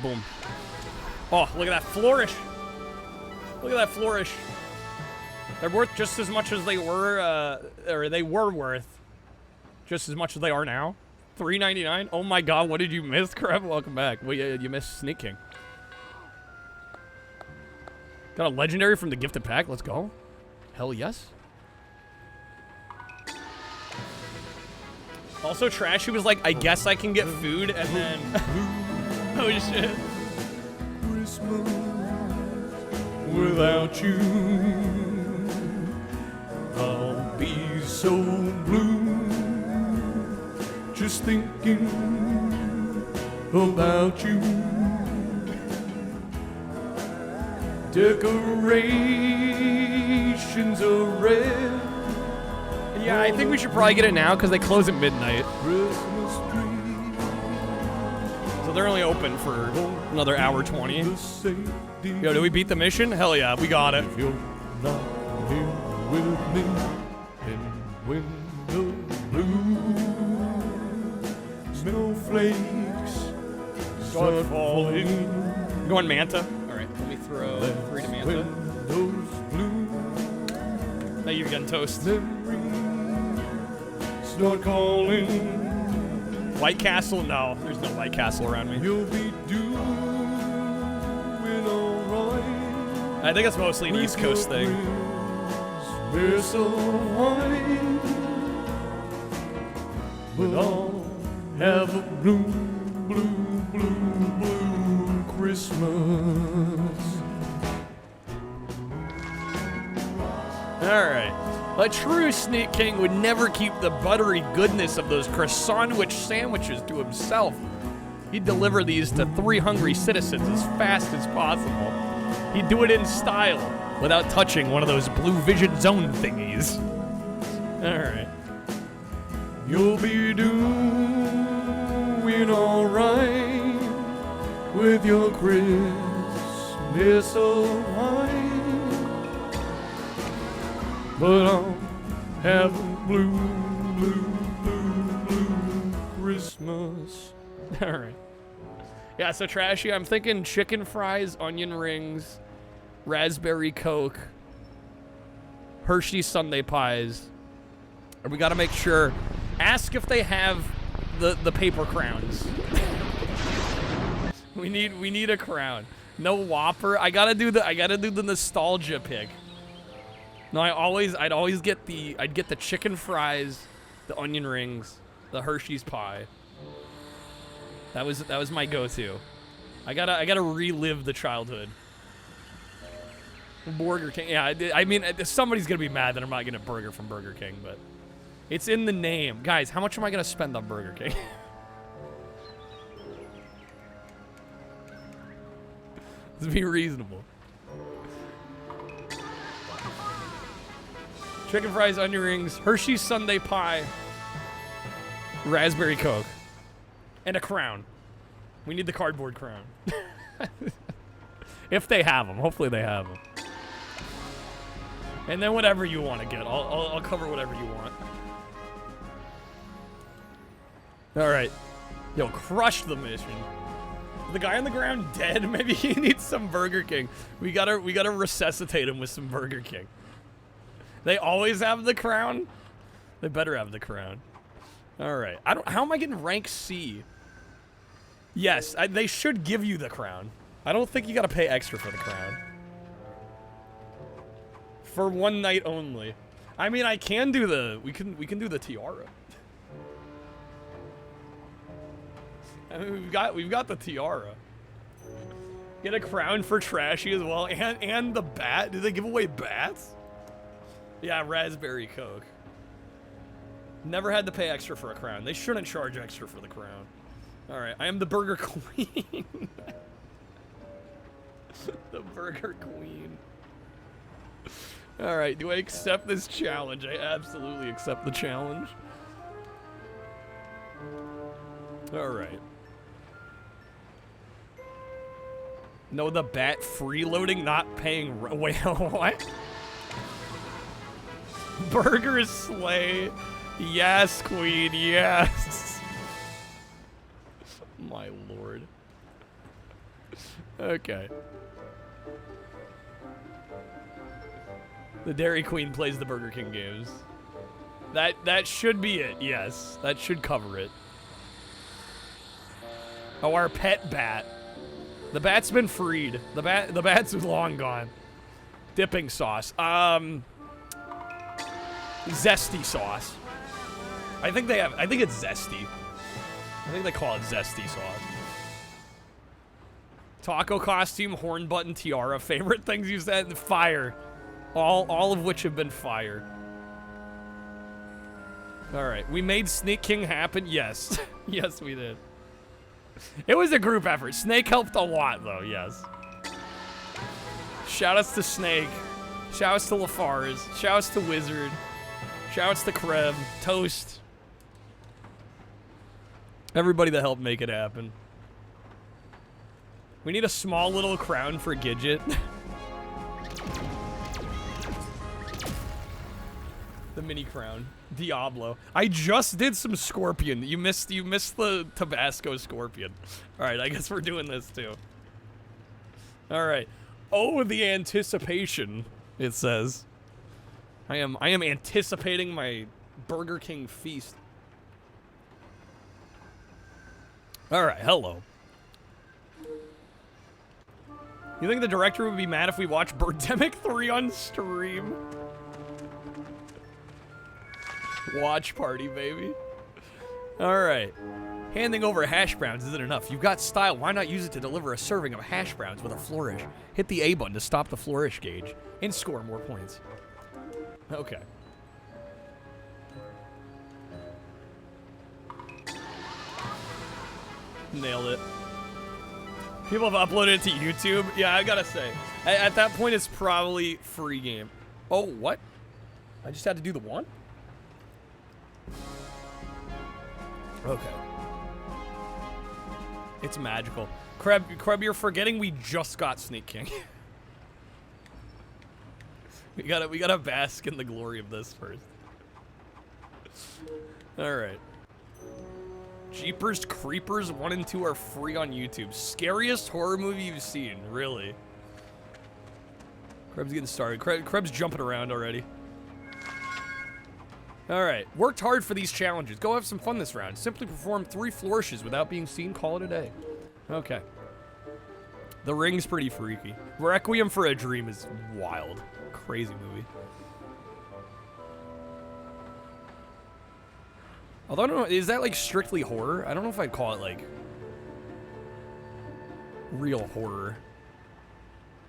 Boom. Oh, look at that flourish. Look at that flourish. They're worth just as much as they were, or they were worth just as much as they are now. $3.99. Oh my god, what did you miss, Crab? Welcome back. Well, yeah, you missed Sneak King. Got a legendary from the gifted pack. Let's go. Hell yes. Also, Trashy was like, I guess I can get food, and then... oh, shit. Christmas without you, I'll be so blue. Just thinking about you. Decorations are red. Yeah, I think we should probably get it now because they close at midnight. So they're only open for another hour 20. Yo, did we beat the mission? Hell yeah, we got it. If you're not here with me, and when the blue snowflakes start falling. You going Manta? Alright, let me throw 3 to Manta. Now you've got toast. Start calling. White Castle? No, there's no White Castle around me. You'll be doing alright. I think it's mostly an East Coast thing. Wine, but I'll have a blue Christmas. Alright. A true Sneak King would never keep the buttery goodness of those croissant sandwiches to himself. He'd deliver these to 3 hungry citizens as fast as possible. He'd do it in style, without touching one of those blue vision zone thingies. Alright. You'll be doing alright with your Christmas of wine. But I'll have a blue Christmas. Alright. Yeah, so Trashy, I'm thinking chicken fries, onion rings, raspberry Coke, Hershey Sundae pies. And we gotta make sure Ask if they have the paper crowns. we need a crown. No Whopper. I gotta do the nostalgia pick. No, I'd always get the chicken fries, the onion rings, the Hershey's pie. That was my go-to. I gotta relive the childhood. Burger King. Yeah, I mean, somebody's gonna be mad that I'm not getting a burger from Burger King, but it's in the name. Guys, how much am I gonna spend on Burger King? Let's be reasonable. Chicken fries, onion rings, Hershey's Sundae pie, raspberry Coke, and a crown. We need the cardboard crown. If they have them. Hopefully they have them. And then whatever you want to get. I'll cover whatever you want. Alright. Yo, crush the mission. The guy on the ground dead? Maybe he needs some Burger King. We gotta resuscitate him with some Burger King. They always have the crown? They better have the crown. Alright. How am I getting rank C? Yes, they should give you the crown. I don't think you gotta pay extra for the crown. For one night only. I mean, I can do the... We can do the tiara. I mean, we've got the tiara. Get a crown for Trashy as well, and the bat. Do they give away bats? Yeah, raspberry Coke. Never had to pay extra for a crown. They shouldn't charge extra for the crown. All right, I am the Burger Queen. The Burger Queen. All right, do I accept this challenge? I absolutely accept the challenge. All right. No, the bat freeloading, not paying. Wait, what? Burger slay. Yes, Queen, yes. My lord. Okay. The Dairy Queen plays the Burger King games. That should be it, yes. That should cover it. Oh, our pet bat. The bat's been freed. The bat's long gone. Dipping sauce. Zesty sauce. I think it's zesty. I think they call it zesty sauce. Taco costume, horn button, tiara. Favorite things you said? Fire. All of which have been fire. Alright, we made Snake King happen. Yes. Yes, we did. It was a group effort. Snake helped a lot, though, yes. Shoutouts to Snake. Shoutouts to LaFars. Shoutouts to Wizard. Shoutouts to Kreb. Toast. Everybody that helped make it happen. We need a small little crown for Gidget. The mini crown. Diablo. I just did some Scorpion. You missed the Tabasco Scorpion. Alright, I guess we're doing this too. Alright. Oh, the anticipation, it says. I am anticipating my Burger King feast. Alright, hello. You think the director would be mad if we watched Birdemic 3 on stream? Watch party, baby. Alright. Handing over hash browns isn't enough. You've got style. Why not use it to deliver a serving of hash browns with a flourish? Hit the A button to stop the flourish gauge and score more points. Okay. Nailed it. People have uploaded it to YouTube. Yeah, I gotta say. At that point, it's probably free game. Oh, what? I just had to do the one? Okay. It's magical. Kreb, you're forgetting we just got Snake King. we gotta bask in the glory of this first. Alright. Jeepers Creepers 1 and 2 are free on YouTube. Scariest horror movie you've seen, really. Kreb's getting started. Kreb's jumping around already. All right, worked hard for these challenges. Go have some fun this round. Simply perform 3 flourishes without being seen. Call it a day. Okay. The Ring's pretty freaky. Requiem for a Dream is wild. Crazy movie. Although I don't know, is that like strictly horror? I don't know if I'd call it like real horror.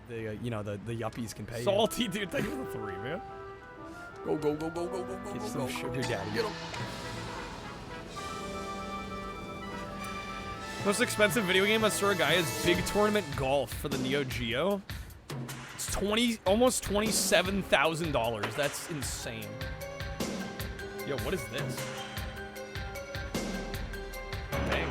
The you know, the yuppies can pay. Salty you. Dude, thank you for the 3, man. Go, go, go, go, go, go, go. Get some sugar daddy. Get him. Most expensive video game on Surigaya is Big Tournament Golf for the Neo Geo. It's almost $27,000. That's insane. Yo, what is this? Dang.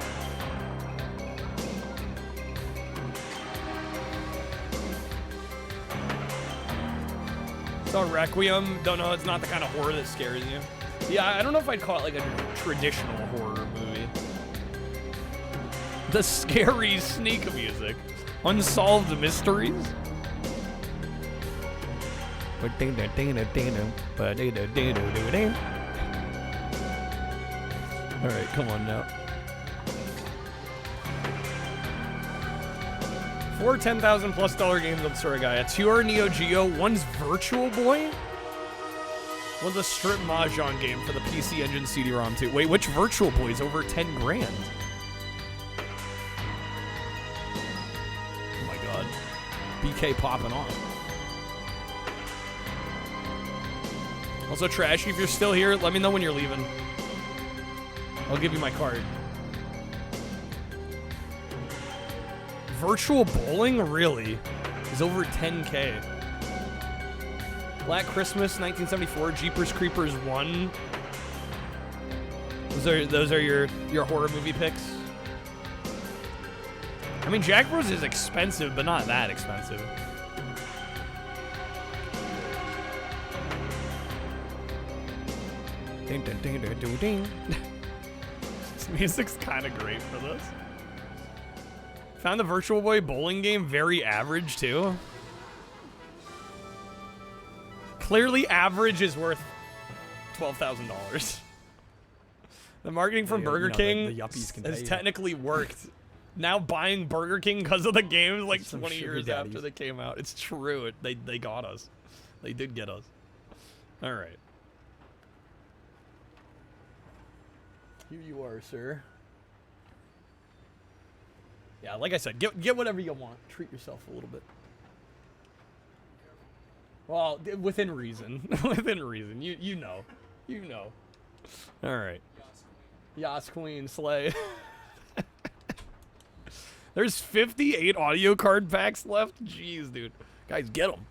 So Requiem, don't know, it's not the kind of horror that scares you. Yeah, I don't know if I'd call it like a traditional horror movie. The scary sneak music. Unsolved mysteries. Alright, come on now. 4 $10,000+ games on Surigaya. 2 are Neo Geo. 1's Virtual Boy. 1's a strip mahjong game for the PC Engine CD-ROM 2. Wait, which Virtual Boy is over 10 grand? Oh my god. BK popping off. Also, Trashy, if you're still here, let me know when you're leaving. I'll give you my card. Virtual bowling? Really? Is over 10K. Black Christmas, 1974. Jeepers Creepers 1. Those are your horror movie picks? I mean, Jack Bros is expensive, but not that expensive. Ding, ding, ding, ding, ding, ding. This music's kind of great for this. Found the Virtual Boy bowling game very average, too. Clearly, average is worth $12,000. The marketing from Burger King the yuppies can has pay technically worked. Now buying Burger King because of the games like 20 years after they came out. It's true. They got us. They did get us. All right. Here you are, sir. Yeah, like I said, get whatever you want. Treat yourself a little bit. Well, within reason. Within reason. You know. You know. All right. Yas Queen, slay. There's 58 audio card packs left? Jeez, dude. Guys, get them.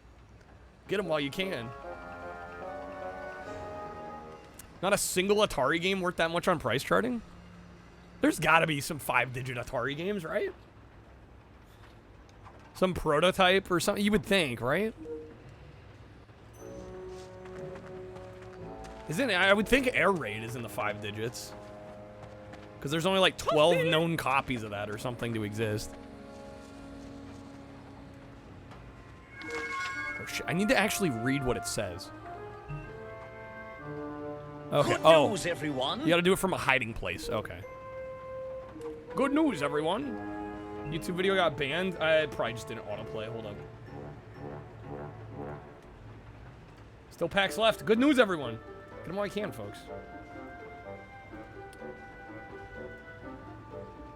Get them while you can. Not a single Atari game worth that much on price charting? There's gotta be some 5-digit Atari games, right? Some prototype or something, you would think, right? Isn't it? I would think Air Raid is in the 5 digits. Because there's only like 12 known copies of that or something to exist. Oh shit, I need to actually read what it says. Okay, Good news, everyone. You gotta do it from a hiding place, okay. Good news, everyone. YouTube video got banned. I probably just didn't autoplay, hold up. Still packs left. Good news, everyone. Get them while I can, folks.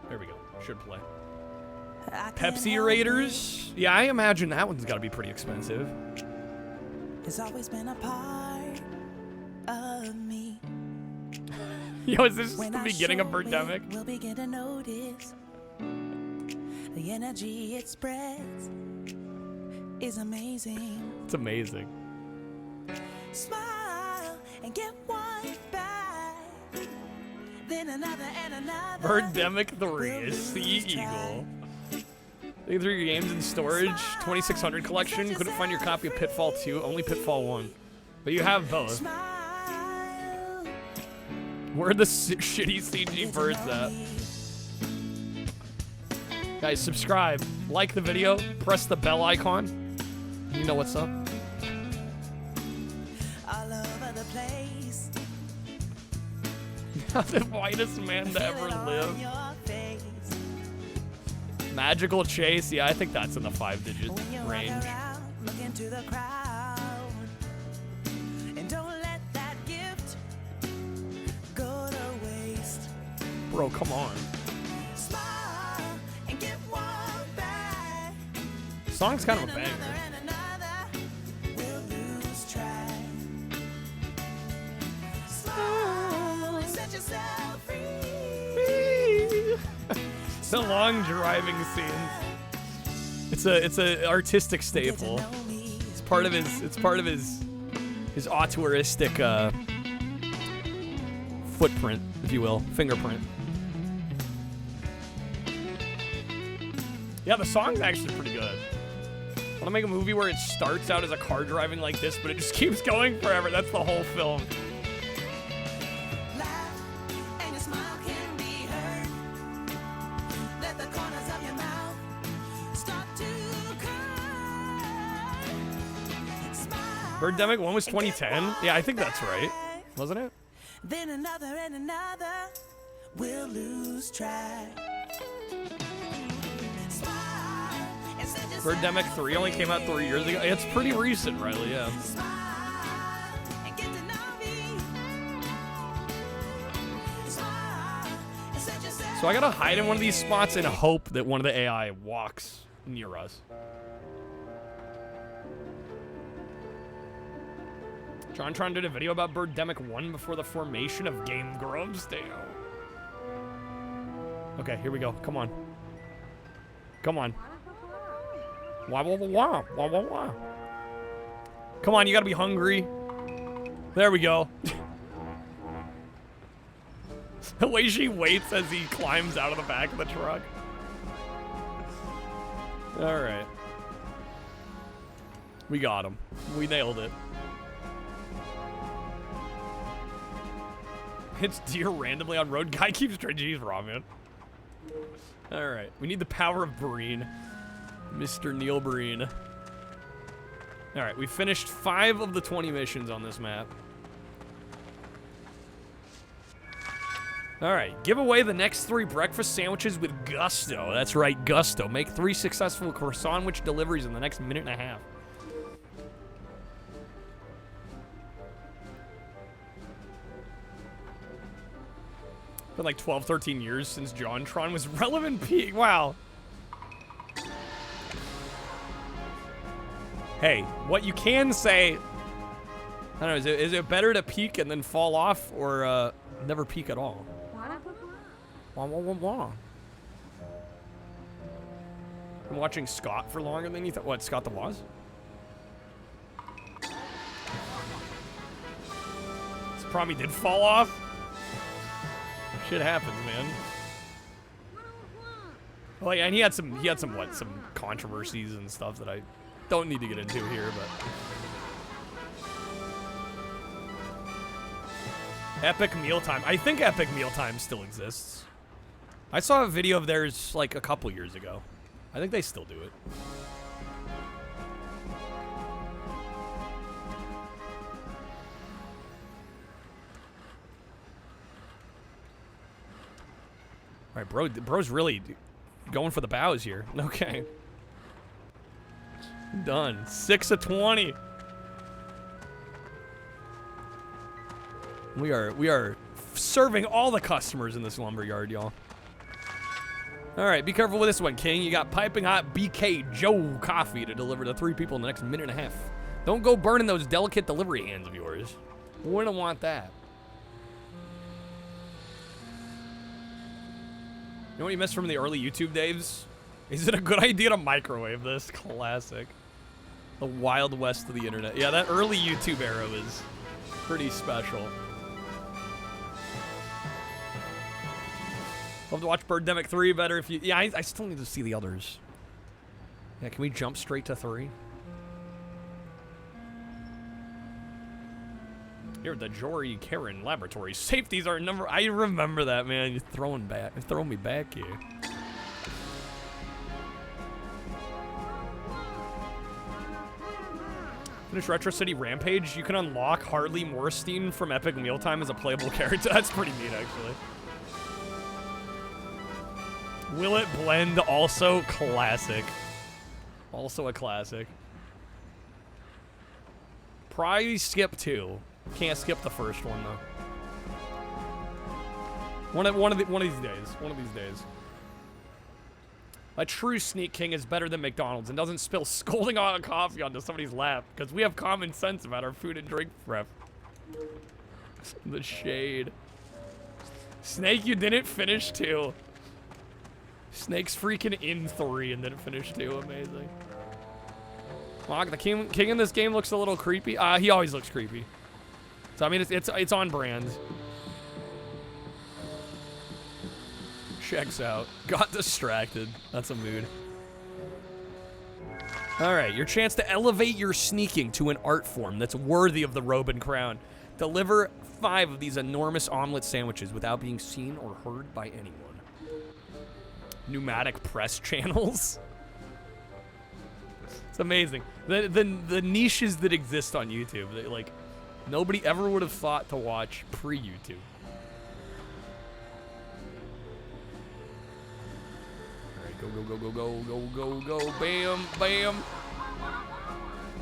There we go. Should play. Pepsi Raiders. Yeah, I imagine that one's got to be pretty expensive. It's always been a part of me. Yo, is this the beginning of Birdemic? We'll begin to notice the energy it spreads is amazing. It's amazing. Smile and get one back. Then another and another. Birdemic 3 is Sea Eagle. Looking through your games in storage, 2600 collection. Couldn't find your copy of Pitfall 2, only Pitfall 1. But you have both. Where are the shitty CG birds at? Guys, subscribe, like the video, press the bell icon. You know what's up. All over the place. The whitest man to ever live. Magical Chase. Yeah, I think that's in the 5-digit range. Look into the crowd and don't let that gift go to waste. Bro, come on. Smile and get one back. Song's kind of a banger. We'll lose track. Smile and set yourself free. The long driving scenes. It's a artistic staple. It's part of his auteuristic footprint, if you will, fingerprint. Yeah, the song's actually pretty good. Want to make a movie where it starts out as a car driving like this, but it just keeps going forever. That's the whole film. And your smile can be heard. Let the corners of your mouth start to curve. Smile. Birdemic 1 was 2010? Yeah, I think that's right. Wasn't it? Then another and another. We'll lose track. Smile and set yourself Birdemic 3 only came out 3 years ago. It's pretty recent, Riley, yeah. and get to know me. Smile and set yourself So I gotta hide in one of these spots and hope that one of the AI walks near us. JonTron did a video about Birdemic 1 before the formation of Game Grumps. Damn. Okay, here we go. Come on. Come on. Wah, wah, wah, wah, wah, wah, wah. Come on, you gotta be hungry. There we go. The way she waits as he climbs out of the back of the truck. Alright. We got him. We nailed it. Hits deer randomly on road. Guy keeps trying. Jeez, raw, man. Alright. We need the power of Breen. Mr. Neil Breen. Alright, we finished 5 of the 20 missions on this map. Alright, give away the next 3 breakfast sandwiches with gusto. That's right, gusto. Make 3 successful croissant-wich deliveries in the next minute and a half. Been like 12, 13 years since JonTron was relevant peak. Wow. Hey, what you can say, I don't know, is it better to peak and then fall off or never peak at all? Wah, wah, wah, wah. I'm watching Scott for longer than you thought. What, Scott the Woz? This probably did fall off. Shit happens, man. Well, yeah, and he had some controversies and stuff that I don't need to get into here, but Epic Mealtime. I think Epic Mealtime still exists. I saw a video of theirs like a couple years ago. I think they still do it. All right, bro's really going for the bows here. Okay. Done. 6 of 20. We are serving all the customers in this lumberyard, y'all. All right, be careful with this one, King. You got piping hot BK Joe coffee to deliver to 3 people in the next minute and a half. Don't go burning those delicate delivery hands of yours. We wouldn't want that. You know what you missed from the early YouTube days? Is it a good idea to microwave this? Classic. The Wild West of the internet. Yeah, that early YouTube era was pretty special. Love to watch Birdemic 3 better if you... Yeah, I still need to see the others. Yeah, can we jump straight to 3? Here at the Jory Karen Laboratory. Safeties are number... I remember that, man. You're throwing me back here. Finish Retro City Rampage. You can unlock Harley Morstein from Epic Mealtime as a playable character. That's pretty neat, actually. Will It Blend, also classic. Also a classic. Probably skip 2. Can't skip the first one, though. One of these days. One of these days. A true Sneak King is better than McDonald's and doesn't spill scolding hot coffee onto somebody's lap because we have common sense about our food and drink prep. The shade. Snake, you didn't finish 2. Snake's freaking in 3 and didn't finish 2. Amazing. Mock, the king in this game looks a little creepy. He always looks creepy. So I mean, it's on brand. Checks out. Got distracted. That's a mood. All right, your chance to elevate your sneaking to an art form that's worthy of the robe and crown. Deliver 5 of these enormous omelet sandwiches without being seen or heard by anyone. Pneumatic press channels. It's amazing. The niches that exist on YouTube. That, like, nobody ever would have thought to watch pre-YouTube. Go, go, go, go, go, go, go, go, bam, bam.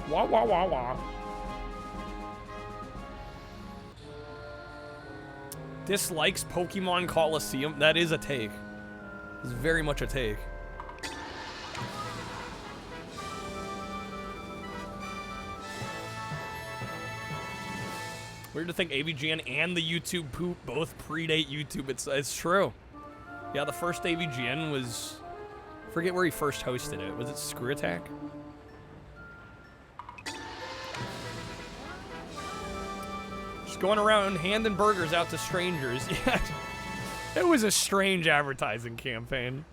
Wah, wah, wah, wah. Dislikes Pokemon Coliseum. That is a take. It's very much a take. Weird to think AVGN and the YouTube poop both predate YouTube. It's true. Yeah, the first AVGN was... Forget where he first hosted it. Was it Screw Attack? Just going around handing burgers out to strangers. Yeah, it was a strange advertising campaign.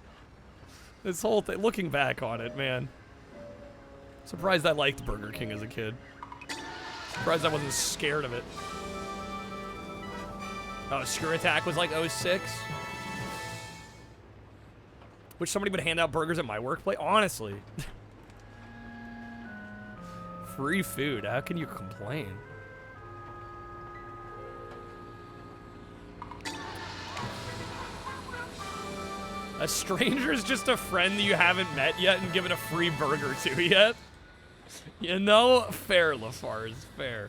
This whole thing, looking back on it, man. Surprised I liked Burger King as a kid. Surprised I wasn't scared of it. Oh, Screw Attack was like 06? Wish somebody would hand out burgers at my workplace. Honestly. Free food. How can you complain? A stranger's just a friend that you haven't met yet and given a free burger to yet? You know, fair, Lafarge, fair.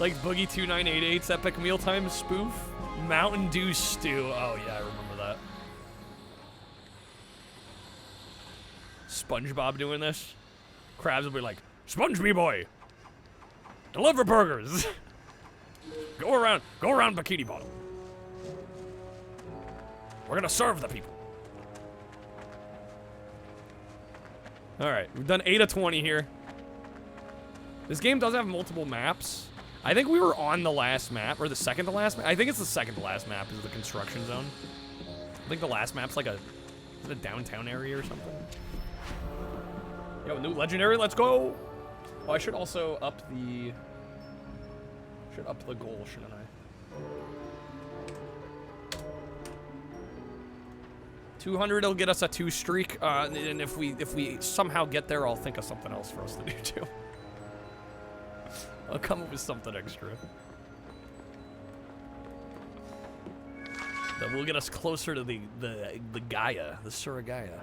Like Boogie 2988's Epic Mealtime spoof? Mountain Dew Stew. Oh, yeah, I remember that. SpongeBob doing this. Krabs will be like, SpongeBob boy, deliver burgers. Go around Bikini Bottom. We're gonna serve the people. All right, we've done 8 of 20 here. This game does have multiple maps. I think we were on the last map, or the second to last map. I think it's the second to last map is the construction zone. I think the last map's like is it a downtown area or something? Yo, new legendary, let's go! Oh, I should also up the goal, shouldn't I? 200 will get us a 2 streak, and if we somehow get there, I'll think of something else for us to do too. I'll come up with something extra. That will get us closer to the Gaia, the Suragaia.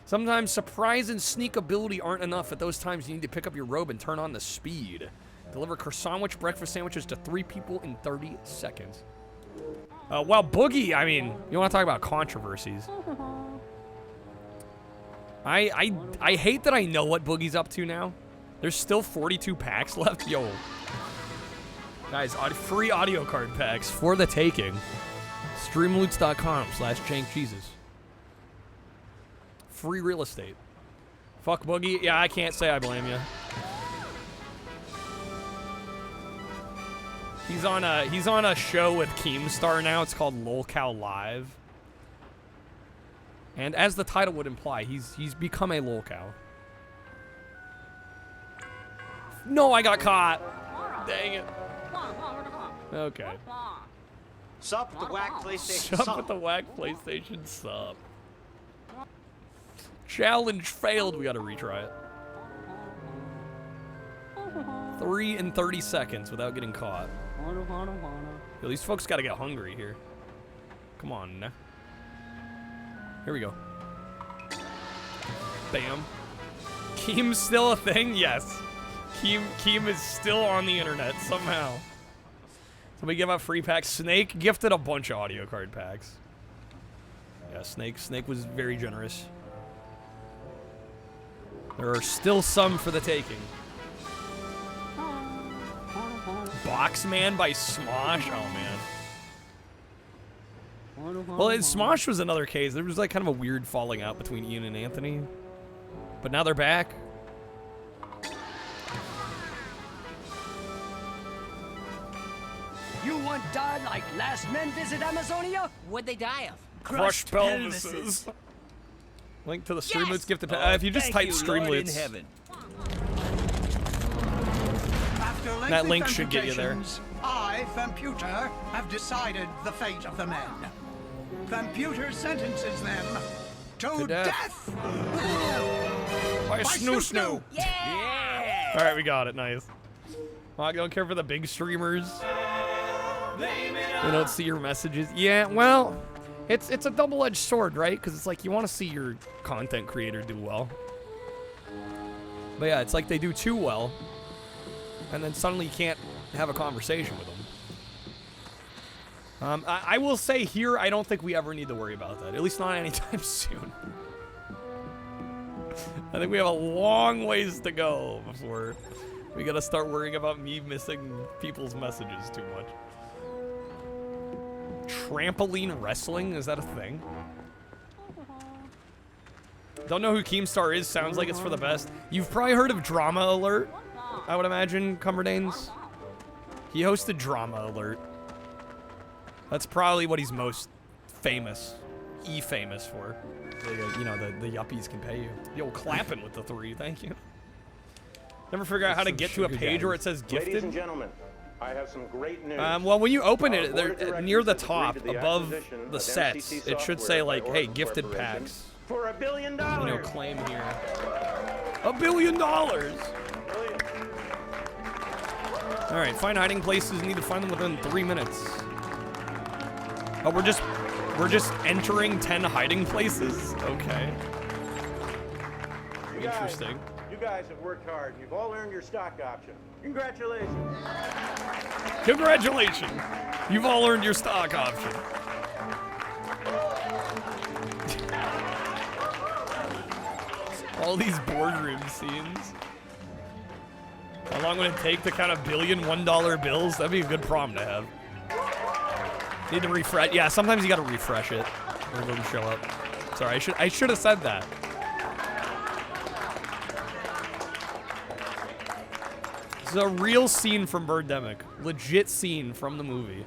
Sometimes surprise and sneak ability aren't enough. At those times, you need to pick up your robe and turn on the speed. Deliver croissant breakfast sandwiches to 3 people in 30 seconds. Well, Boogie, I mean, you want to talk about controversies. I hate that I know what Boogie's up to now. There's still 42 packs left. Yo. Guys, free audio card packs for the taking. Streamloots.com/JankJesus. Free real estate. Fuck Boogie. Yeah, I can't say I blame you. He's on a show with Keemstar now. It's called LolCow Live. And as the title would imply, he's become a LolCow. No, I got caught. Dang it. Okay. Sup with the whack PlayStation Sup with the whack PlayStation sup. Challenge failed. We gotta retry it. 3 and 30 seconds without getting caught. Yo, these folks gotta get hungry here. Come on. Here we go. Bam. Keem's still a thing? Yes. Keem is still on the internet somehow. So we give out free packs. Snake gifted a bunch of audio card packs. Yeah, Snake was very generous. There are still some for the taking. Boxman by Smosh? Oh, man. Well, Smosh was another case. There was like kind of a weird falling out between Ian and Anthony. But now they're back. You want died like last men visit Amazonia? What'd they die of? Crushed pelvises. Link to the Streamloots gifted pack. If you just type Streamloots, that link should get you there. I, Computer, have decided the fate of the men. Computer sentences them to death. By Snoo. Yeah! Alright, we got it. Nice. I don't care for the big streamers. They don't see your messages. Yeah, well, it's a double-edged sword, right? Because it's like you want to see your content creator do well. But yeah, it's like they do too well, and then suddenly you can't have a conversation with them. I will say here, I don't think we ever need to worry about that. At least not anytime soon. I think we have a long ways to go before we gotta start worrying about me missing people's messages too much. Trampoline wrestling? Is that a thing? Don't know who Keemstar is. Sounds like it's for the best. You've probably heard of Drama Alert, I would imagine, Cumberdanes. He hosted Drama Alert. That's probably what he's most famous for. You know, the yuppies can pay you. Yo, clapping with the 3, thank you. Never figure out how to get to a page where it says gifted. Ladies and gentlemen, I have some great news. Well, when you open it, near the top, above the sets, it should say like, "Hey, gifted packs." For $1 billion. You know, claim here. $1 billion. All right, find hiding places. Need to find them within 3 minutes. Oh, we're just entering 10 hiding places. Okay. Interesting. You guys have worked hard. You've all earned your stock option. Congratulations. Congratulations. You've all earned your stock option. All these boardroom scenes. How long would it take to count $1 billion $1 bills? That'd be a good problem to have. Need to refresh. Yeah, sometimes you gotta refresh it or it doesn't show up. Sorry, I should have said that. This is a real scene from Birdemic. Legit scene from the movie.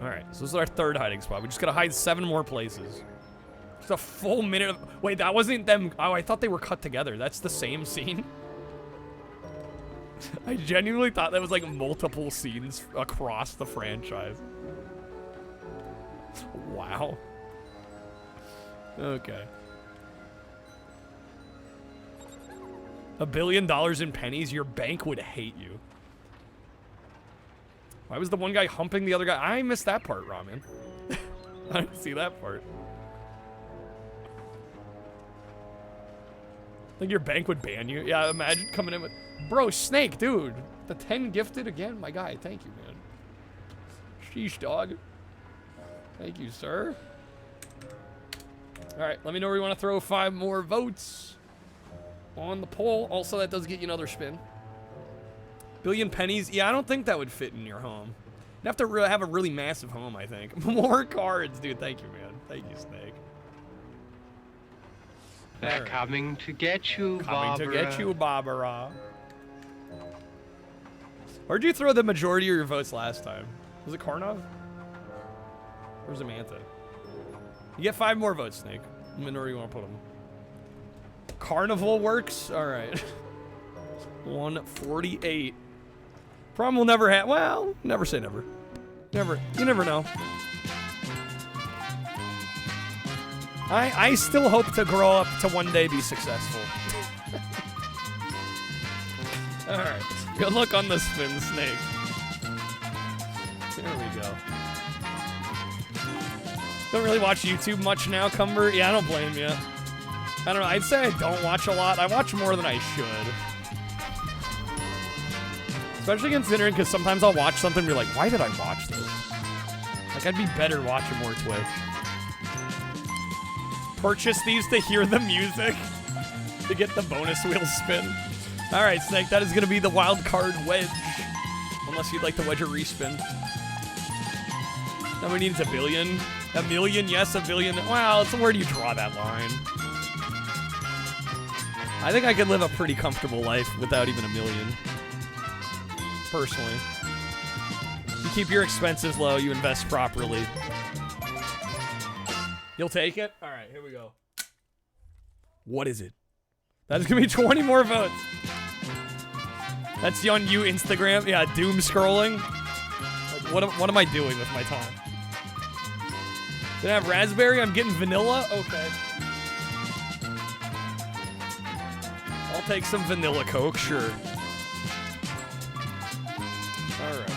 Alright, so this is our 3rd hiding spot. We just gotta hide 7 more places. Just a full minute of... Wait, that wasn't them... Oh, I thought they were cut together. That's the same scene? I genuinely thought that was like multiple scenes across the franchise. Wow. Okay. $1 billion in pennies, your bank would hate you. Why was the one guy humping the other guy? I missed that part, Ramen. I didn't see that part. I think your bank would ban you. Yeah, imagine coming in with... Bro, Snake, dude. The 10 gifted again? My guy, thank you, man. Sheesh, dog. Thank you, sir. Alright, let me know where you want to throw 5 more votes on the poll. Also, that does get you another spin. Billion pennies? Yeah, I don't think that would fit in your home. You'd have to have a really massive home, I think. More cards, dude. Thank you, man. Thank you, Snake. They're coming to get you, Barbara. Coming to get you, Barbara. Where'd you throw the majority of your votes last time? Was it Karnov? Or was it Mantha? You get 5 more votes, Snake. Let me know where you want to put them. Carnival works? Alright. 148. Problem will never have. Well, never say never. Never. You never know. I still hope to grow up to one day be successful. Alright. Good luck on the spin, Snake. There we go. Don't really watch YouTube much now, Cumber. Yeah, I don't blame you. I don't know. I'd say I don't watch a lot. I watch more than I should. Especially considering, because sometimes I'll watch something and be like, why did I watch this? Like, I'd be better watching more Twitch. Purchase these to hear the music. To get the bonus wheel spin. Alright, Snake, that is going to be the wild card wedge. Unless you'd like the wedge or respin. Now we need a billion. A million, yes, a billion. Well, it's where do you draw that line? I think I could live a pretty comfortable life without even a million. Personally. You keep your expenses low, you invest properly. You'll take it? Alright, here we go. What is it? That is gonna be 20 more votes. That's on you, Instagram. Yeah, doom scrolling. Like, what am I doing with my time? Did I have raspberry? I'm getting vanilla? Okay. I'll take some vanilla Coke, sure. Alright.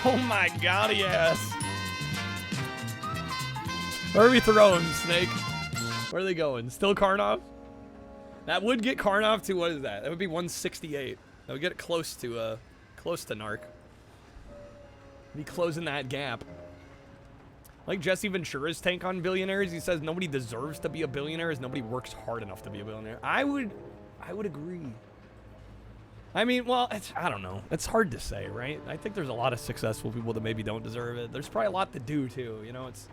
Oh my god, yes. Where are we throwing, Snake? Where are they going? Still Karnov? That would get Karnov to, what is that? That would be 168. That would get it close to Narc. Be closing that gap. Like Jesse Ventura's take on billionaires, he says nobody deserves to be a billionaire as nobody works hard enough to be a billionaire. I would agree. I mean, well, I don't know. It's hard to say, right? I think there's a lot of successful people that maybe don't deserve it. There's probably a lot to do too, you know? It's,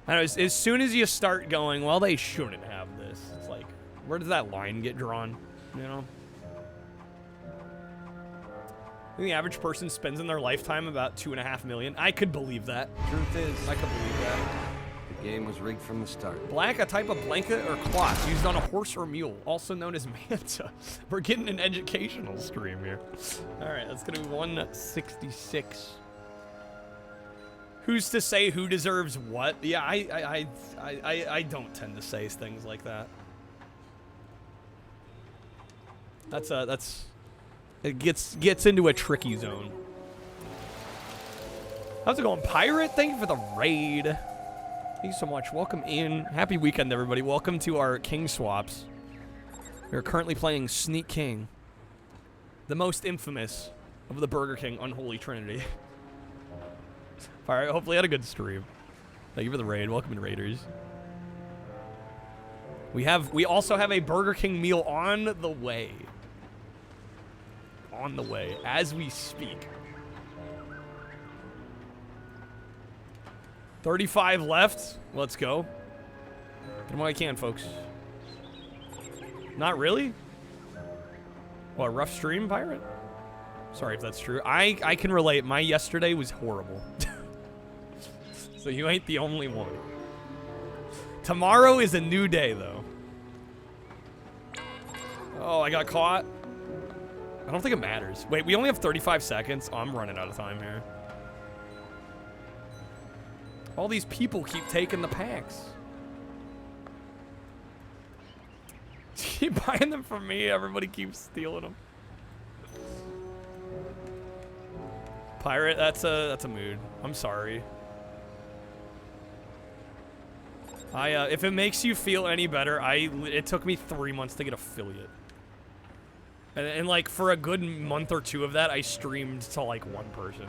I don't know, as soon as you start going, well, they shouldn't have this. It's like, where does that line get drawn, you know? I think the average person spends in their lifetime about $2.5 million. I could believe that. Truth is, I could believe that. The game was rigged from the start. Black, a type of blanket or cloth used on a horse or mule, also known as manta. We're getting an educational stream here. All right, that's gonna be 166. Who's to say who deserves what? Yeah, I don't tend to say things like that. It gets into a tricky zone. How's it going, Pirate? Thank you for the raid. Thank you so much. Welcome in. Happy weekend, everybody. Welcome to our KINGSWAPS. We are currently playing Sneak King, the most infamous of the Burger King Unholy Trinity. Alright, hopefully I had a good stream. Thank you for the raid. Welcome in, Raiders. We also have a Burger King meal on the way. On the way, as we speak. 35 left. Let's go. Get them while I can, folks. Not really? What, rough stream, Pirate? Sorry if that's true. I can relate. My yesterday was horrible. So you ain't the only one. Tomorrow is a new day, though. Oh, I got caught. I don't think it matters. Wait, we only have 35 seconds. Oh, I'm running out of time here. All these people keep taking the packs. Keep buying them from me. Everybody keeps stealing them. Pirate, that's a mood. I'm sorry. If it makes you feel any better, it took me 3 months to get affiliate. And like, for a good month or two of that, I streamed to, like, one person.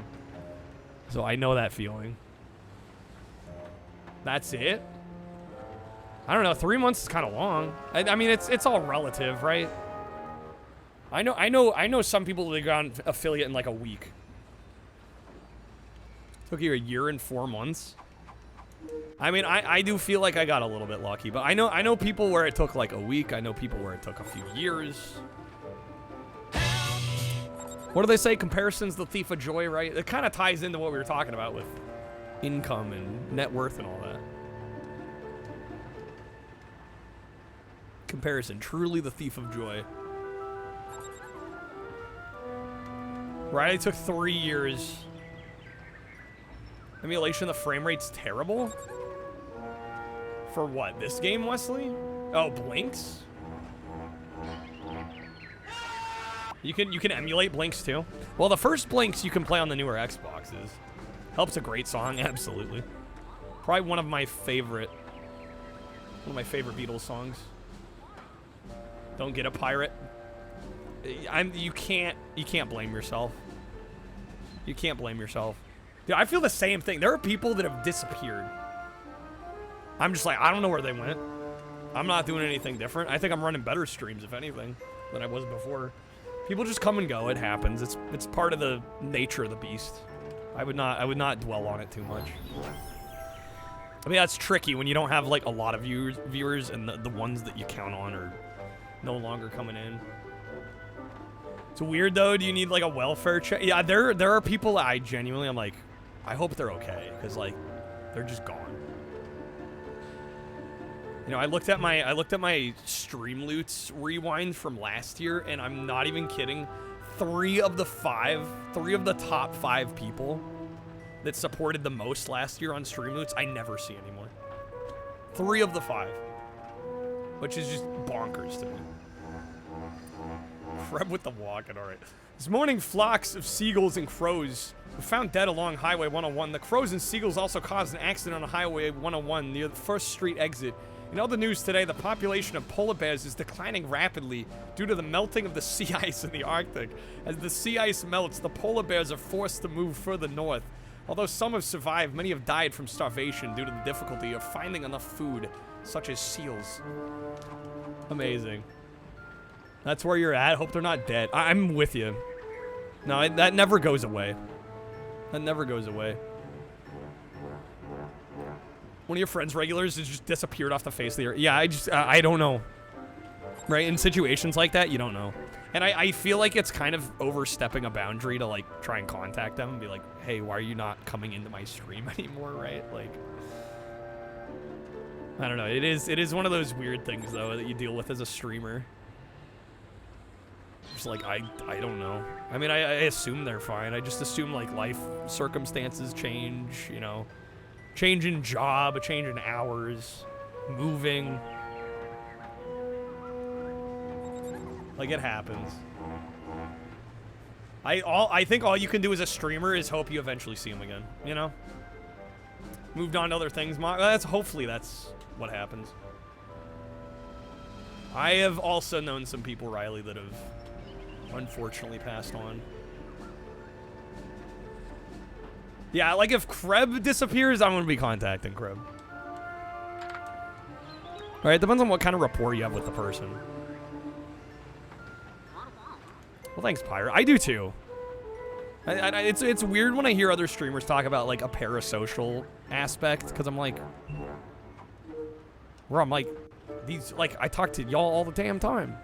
So I know that feeling. That's it? I don't know, 3 months is kind of long. I mean, it's all relative, right? I know some people that got an affiliate in, like, a week. Took you a year and 4 months. I mean, I do feel like I got a little bit lucky, but I know people where it took, like, a week. I know people where it took a few years. What do they say? Comparison's the thief of joy, right? It kind of ties into what we were talking about with income and net worth and all that. Comparison, truly the thief of joy. Right, it took 3 years. Emulation, the frame rate's terrible? For what, this game, Wesley? Oh, Blinks? You can emulate Blinks too. Well, the first Blinks you can play on the newer Xboxes. Help's a great song, absolutely. Probably one of my favorite Beatles songs. Don't get a pirate. You can't blame yourself. You can't blame yourself. Dude, I feel the same thing. There are people that have disappeared. I'm just like, I don't know where they went. I'm not doing anything different. I think I'm running better streams, if anything, than I was before. People just come and go. It happens. It's part of the nature of the beast. I would not dwell on it too much. I mean, that's tricky when you don't have like a lot of viewers and the ones that you count on are no longer coming in. It's weird though. Do you need like a welfare check? Yeah, there are people that I genuinely, I'm like, I hope they're okay, because like they're just gone. You know, I looked at my stream loots rewind from last year, and I'm not even kidding. 3 of the top 5 people that supported the most last year on stream loots, I never see anymore. 3 of the 5, which is just bonkers to me. Crab with the walking, all right. This morning, flocks of seagulls and crows were found dead along Highway 101. The crows and seagulls also caused an accident on Highway 101 near the First Street exit. In other news today, the population of polar bears is declining rapidly due to the melting of the sea ice in the Arctic. As the sea ice melts, the polar bears are forced to move further north. Although some have survived, many have died from starvation due to the difficulty of finding enough food, such as seals. Amazing. That's where you're at. Hope they're not dead. I'm with you. No, that never goes away. That never goes away. One of your friends' regulars has just disappeared off the face of the earth. Yeah, I don't know. Right? In situations like that, you don't know. And I feel like it's kind of overstepping a boundary to, like, try and contact them and be like, hey, why are you not coming into my stream anymore, right? Like, I don't know. It is one of those weird things, though, that you deal with as a streamer. Just like, I don't know. I mean, I assume they're fine. I just assume, like, life circumstances change, you know. Change in job, a change in hours, moving. Like, it happens. I think all you can do as a streamer is hope you eventually see him again, you know? Moved on to other things. Hopefully that's what happens. I have also known some people, Riley, that have unfortunately passed on. Yeah, like if Kreb disappears, I'm going to be contacting Kreb. Alright, depends on what kind of rapport you have with the person. Well, thanks, Pyre. I do too. It's weird when I hear other streamers talk about like a parasocial aspect, because I'm like, these, like, I talk to y'all all the damn time.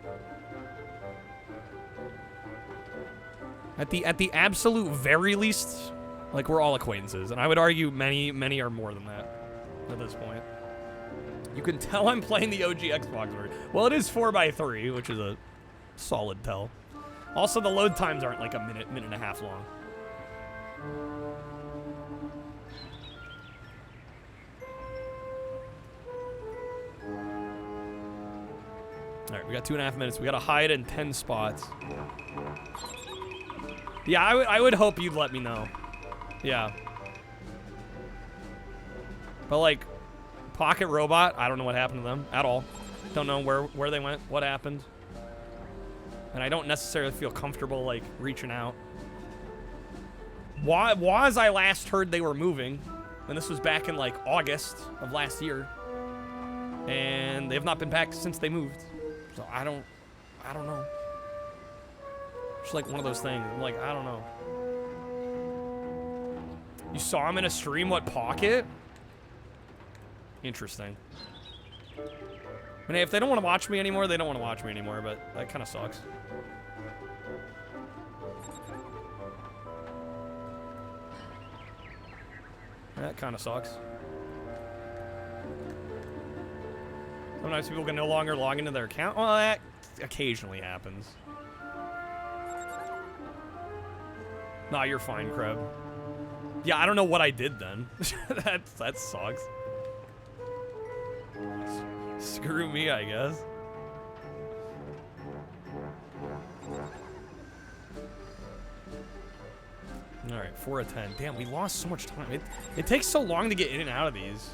At the absolute very least, like, we're all acquaintances, and I would argue many are more than that at this point. You can tell I'm playing the OG Xbox version. Well, it is 4x3, which is a solid tell. Also, the load times aren't like a minute and a half long. All right, we got 2.5 minutes. We got to hide in 10 spots. Yeah, I would hope you'd let me know. Yeah. But like, Pocket Robot, I don't know what happened to them at all. Don't know where they went, what happened. And I don't necessarily feel comfortable like reaching out. Was I last heard they were moving, and this was back in like August of last year. And they have not been back since they moved. So I don't know. It's like one of those things. I'm like, I don't know. You saw him in a stream, what, Pocket? Interesting. I mean, if they don't want to watch me anymore, they don't want to watch me anymore, but that kind of sucks. That kind of sucks. Sometimes people can no longer log into their account. Well, that occasionally happens. Nah, you're fine, Kreb. Yeah, I don't know what I did then. that sucks. Screw me, I guess. 4 of 10. Damn, we lost so much time. It takes so long to get in and out of these.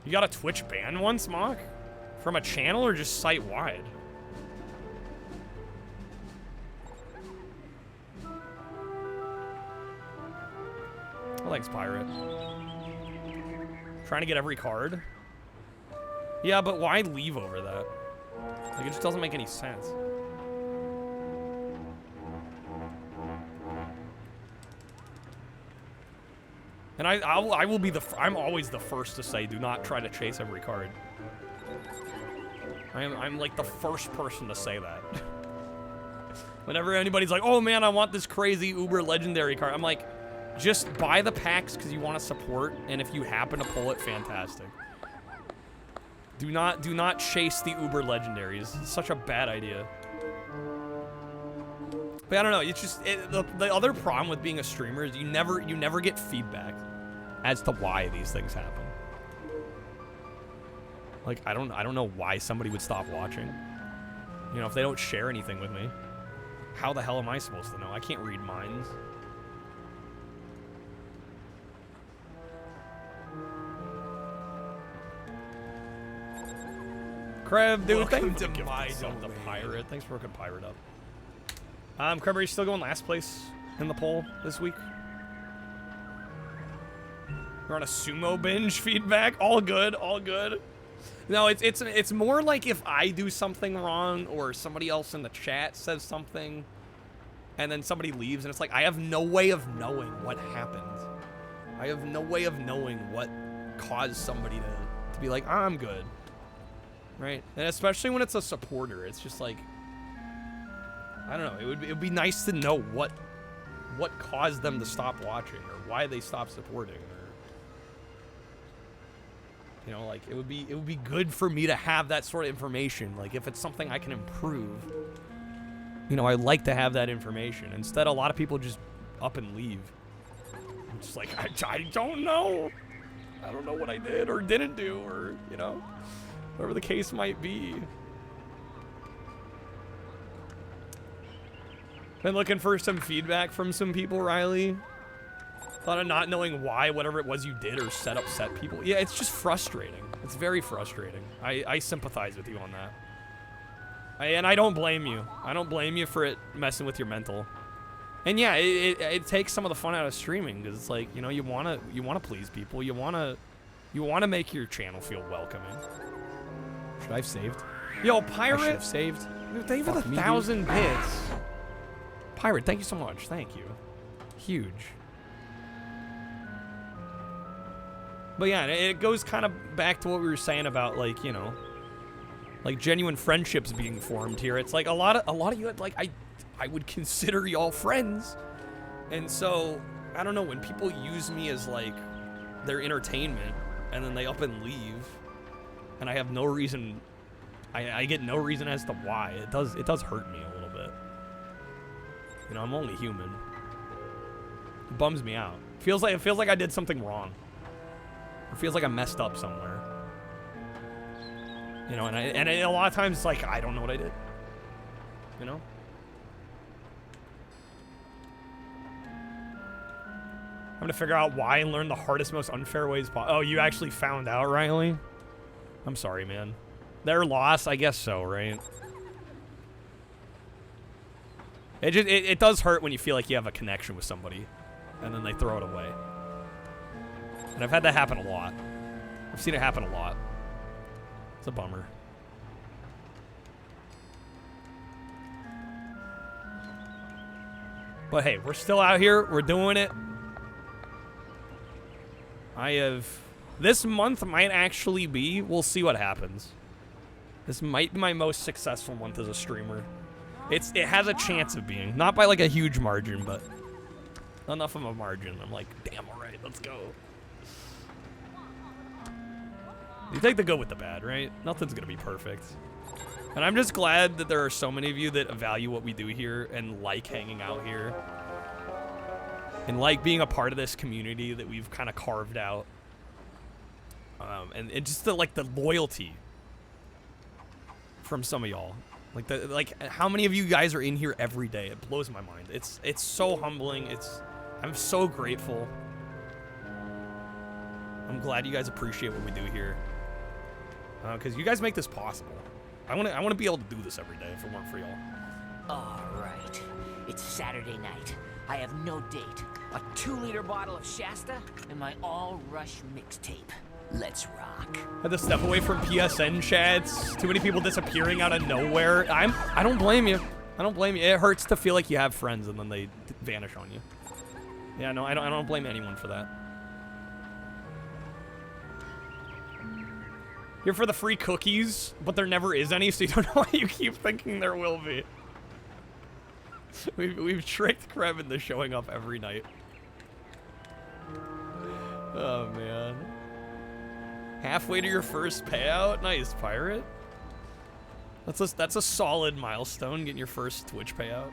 You got a Twitch ban once, Mock? From a channel or just site-wide? Thanks, Pirate. Trying to get every card? Yeah, but why leave over that? Like, it just doesn't make any sense. And I will be I'm always the first to say, do not try to chase every card. I'm like the first person to say that. Whenever anybody's like, oh man, I want this crazy Uber legendary card, I'm like, just buy the packs because you want to support, and if you happen to pull it, fantastic. Do not chase the Uber legendaries. It's such a bad idea. But I don't know. It's just the other problem with being a streamer is you never get feedback as to why these things happen. Like I don't know why somebody would stop watching. You know, if they don't share anything with me, how the hell am I supposed to know? I can't read minds. Crab, dude, thank you for the pirate. Thanks for hooking Pirate up. Crab, are you still going last place in the poll this week? We're on a sumo binge feedback. All good, all good. No, it's more like if I do something wrong or somebody else in the chat says something, and then somebody leaves, and it's like I have no way of knowing what happened. I have no way of knowing what caused somebody to be like, oh, I'm good. Right? And especially when it's a supporter, it's just like, I don't know, it would be nice to know what caused them to stop watching or why they stopped supporting, or you know, like it would be good for me to have that sort of information. Like if it's something I can improve, you know, I like to have that information. Instead, a lot of people just up and leave. I'm just like, I don't know. I don't know what I did or didn't do, or you know, whatever the case might be. Been looking for some feedback from some people, Riley. Thought of not knowing why whatever it was you did or said upset people. Yeah, it's just frustrating. It's very frustrating. I sympathize with you on that. And I don't blame you. I don't blame you for it messing with your mental. And yeah, it takes some of the fun out of streaming because it's like, you know, you wanna please people. You wanna make your channel feel welcoming. Should I have saved? Yo, Pirate. I should have saved. Dude, thank you for the 1,000 bits. Pirate, thank you so much. Thank you. Huge. But yeah, it goes kind of back to what we were saying about, like, you know, like genuine friendships being formed here. It's like a lot of you, like, I would consider y'all friends. And so, I don't know, when people use me as like their entertainment and then they up and leave and I have no reason, I get no reason as to why. It does hurt me a little bit. You know, I'm only human. It bums me out. It feels like I did something wrong. It feels like I messed up somewhere. You know, and a lot of times it's like I don't know what I did. You know? I'm gonna figure out why and learn the hardest, most unfair ways possible. Oh, you actually found out, Riley? I'm sorry, man. Their loss, I guess so, right? It does hurt when you feel like you have a connection with somebody and then they throw it away. And I've had that happen a lot. I've seen it happen a lot. It's a bummer. But hey, we're still out here. We're doing it. This month might actually be, we'll see what happens. This might be my most successful month as a streamer. It has a chance of being. Not by like a huge margin, but enough of a margin. I'm like, damn, all right, let's go. You take the good with the bad, right? Nothing's gonna be perfect. And I'm just glad that there are so many of you that value what we do here and like hanging out here. And like being a part of this community that we've kind of carved out. And just the loyalty from some of y'all. Like how many of you guys are in here every day? It blows my mind. It's so humbling. I'm so grateful. I'm glad you guys appreciate what we do here. Because you guys make this possible. I want to be able to do this every day if it weren't for y'all. All right. It's Saturday night. I have no date. A 2-liter bottle of Shasta and my all-rush mixtape. Let's rock. Had to step away from PSN chats. Too many people disappearing out of nowhere. I don't blame you. I don't blame you. It hurts to feel like you have friends and then they vanish on you. Yeah, no, I don't blame anyone for that. Here for the free cookies, but there never is any, so you don't know why you keep thinking there will be. We've tricked Krev into showing up every night. Oh man. Halfway to your first payout? Nice, Pirate. That's a solid milestone, getting your first Twitch payout.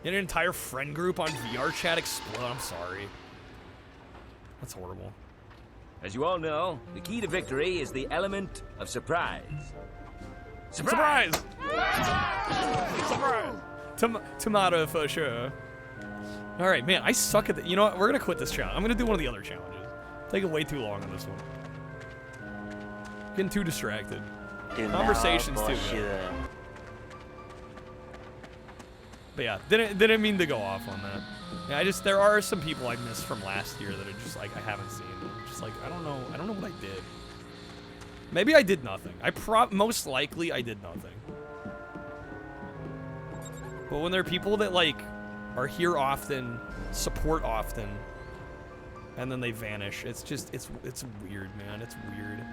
Get an entire friend group on VR chat explode. I'm sorry. That's horrible. As you all know, the key to victory is the element of surprise. Surprise! Surprise! Tomato for sure. All right, man, I suck at that. You know what? We're gonna quit this challenge. I'm gonna do one of the other challenges. Taking way too long on this one. Getting too distracted. Conversations too good. But yeah, didn't mean to go off on that. Yeah, there are some people I missed from last year that are just like I haven't seen. I'm just like I don't know what I did. Maybe I did nothing. Most likely I did nothing. But when there are people that like are here often, support often, and then they vanish, it's weird, man. It's weird.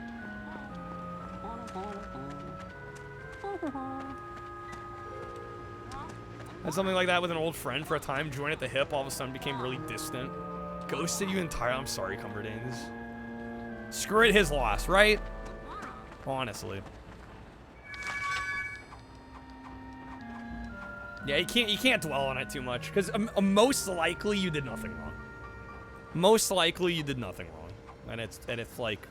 Had something like that with an old friend for a time. Joined at the hip, all of a sudden became really distant. Ghosted you entirely. I'm sorry, Cumberdanes. Screw it, his loss, right? Honestly. Yeah, you can't dwell on it too much, because most likely you did nothing wrong. Most likely you did nothing wrong, and it's like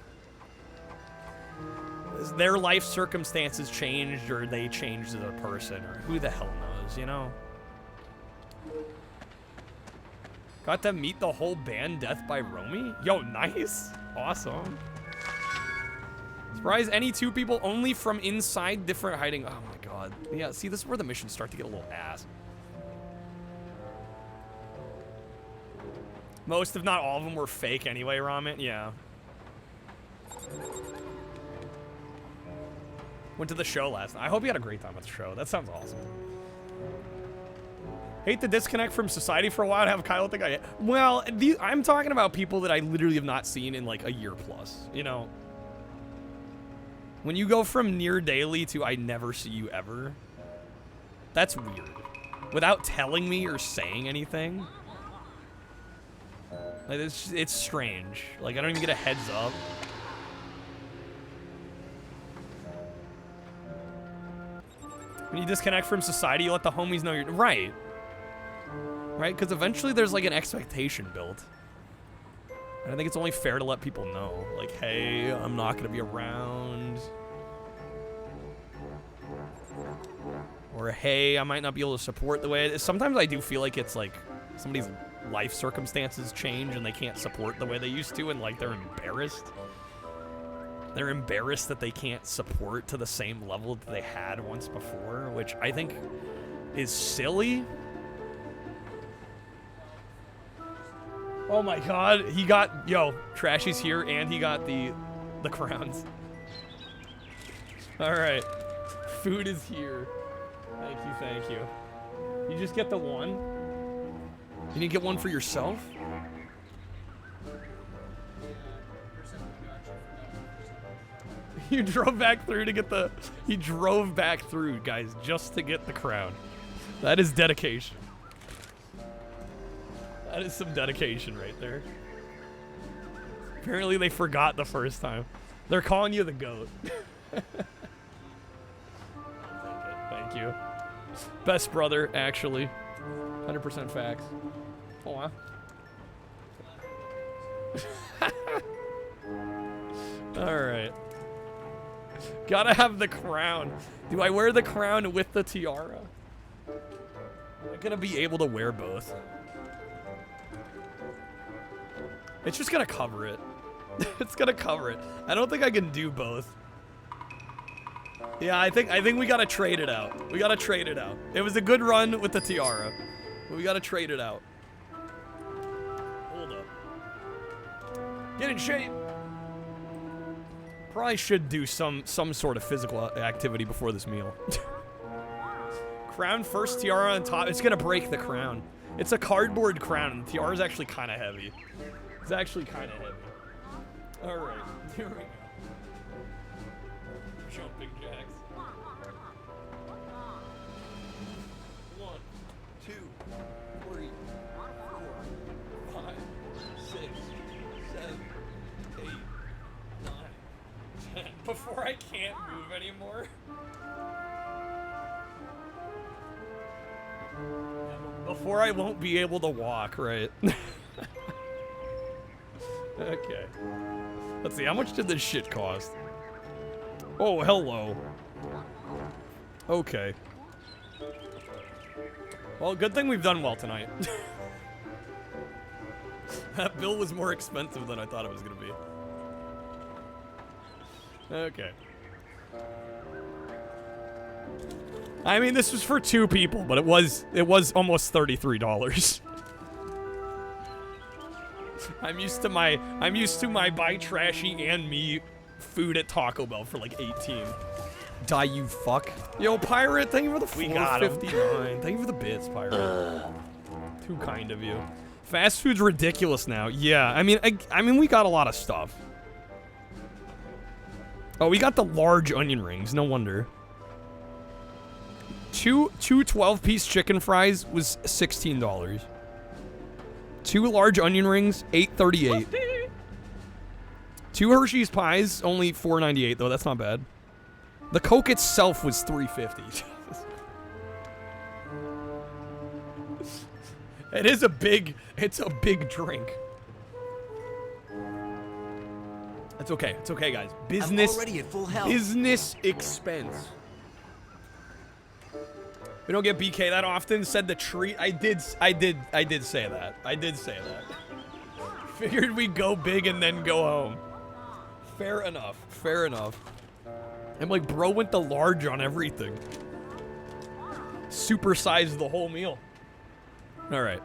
their life circumstances changed, or they changed as a person, or who the hell knows, you know? Got to meet the whole band, Death by Romy? Yo, nice. Awesome. Surprise any two people only from inside different hiding. Oh my god. Yeah, see, this is where the missions start to get a little ass. Most, if not all of them, were fake anyway, Ramen. Yeah. Went to the show last night. I hope you had a great time at the show. That sounds awesome. Hate to disconnect from society for a while to have Kyle think I... Well, I'm talking about people that I literally have not seen in like a year plus, you know? When you go from near daily to I never see you ever, that's weird. Without telling me or saying anything. Like, it's strange. Like, I don't even get a heads up. When you disconnect from society, you let the homies know you're... Right. Right? Because eventually there's like an expectation built. And I think it's only fair to let people know. Like, hey, I'm not going to be around. Or, hey, I might not be able to support the way it is. Sometimes I do feel like it's like somebody's life circumstances change and they can't support the way they used to, and like they're embarrassed. They're embarrassed that they can't support to the same level that they had once before, which I think is silly. Oh my god, he got, yo, Trashy's here and he got the crowns. All right, food is here. Thank you, thank you. You just get the one? You didn't get one for yourself? You drove back through to get the... He drove back through, guys, just to get the crown. That is dedication. That is some dedication right there. Apparently they forgot the first time. They're calling you the GOAT. Thank you. Best brother, actually. 100% facts. Hold on. Alright. Gotta have the crown. Do I wear the crown with the tiara? Am I gonna be able to wear both? It's just gonna cover it. It's gonna cover it. I don't think I can do both. Yeah, I think we gotta trade it out. We gotta trade it out. It was a good run with the tiara, but we gotta trade it out. Hold up. Get in shape. Probably should do some sort of physical activity before this meal. Crown first, tiara on top. It's gonna break the crown. It's a cardboard crown, and the tiara is actually kind of heavy. It's actually kind of heavy. All right, here we go. Jumping jacks. 1, 2, 3, 4, 5, 6, 7, 8, 9, 10. Before I can't move anymore. Before I won't be able to walk, right? Okay. Let's see, how much did this shit cost? Oh, hello. Okay. Well, good thing we've done well tonight. That bill was more expensive than I thought it was gonna be. Okay. I mean, this was for 2 people, but it was almost $33. I'm used to my buy trashy and me food at Taco Bell for like 18. Die, you fuck. Yo, Pirate, thank you for the $4.59. Thank you for the bits, Pirate. Too kind of you. Fast food's ridiculous now. Yeah, I mean, we got a lot of stuff. Oh, we got the large onion rings. No wonder. Two 12-piece chicken fries was $16. 2 large onion rings, $8.38. 2 Hershey's pies, only $4.98 though. That's not bad. The Coke itself was $3.50. It's a big drink. It's okay. It's okay, guys. Business. I'm already at full health. Business expense. We don't get BK that often. Said the treat. I did say that. I did say that. Figured we'd go big and then go home. Fair enough. Fair enough. I'm like, bro went the large on everything. Supersized the whole meal. All right.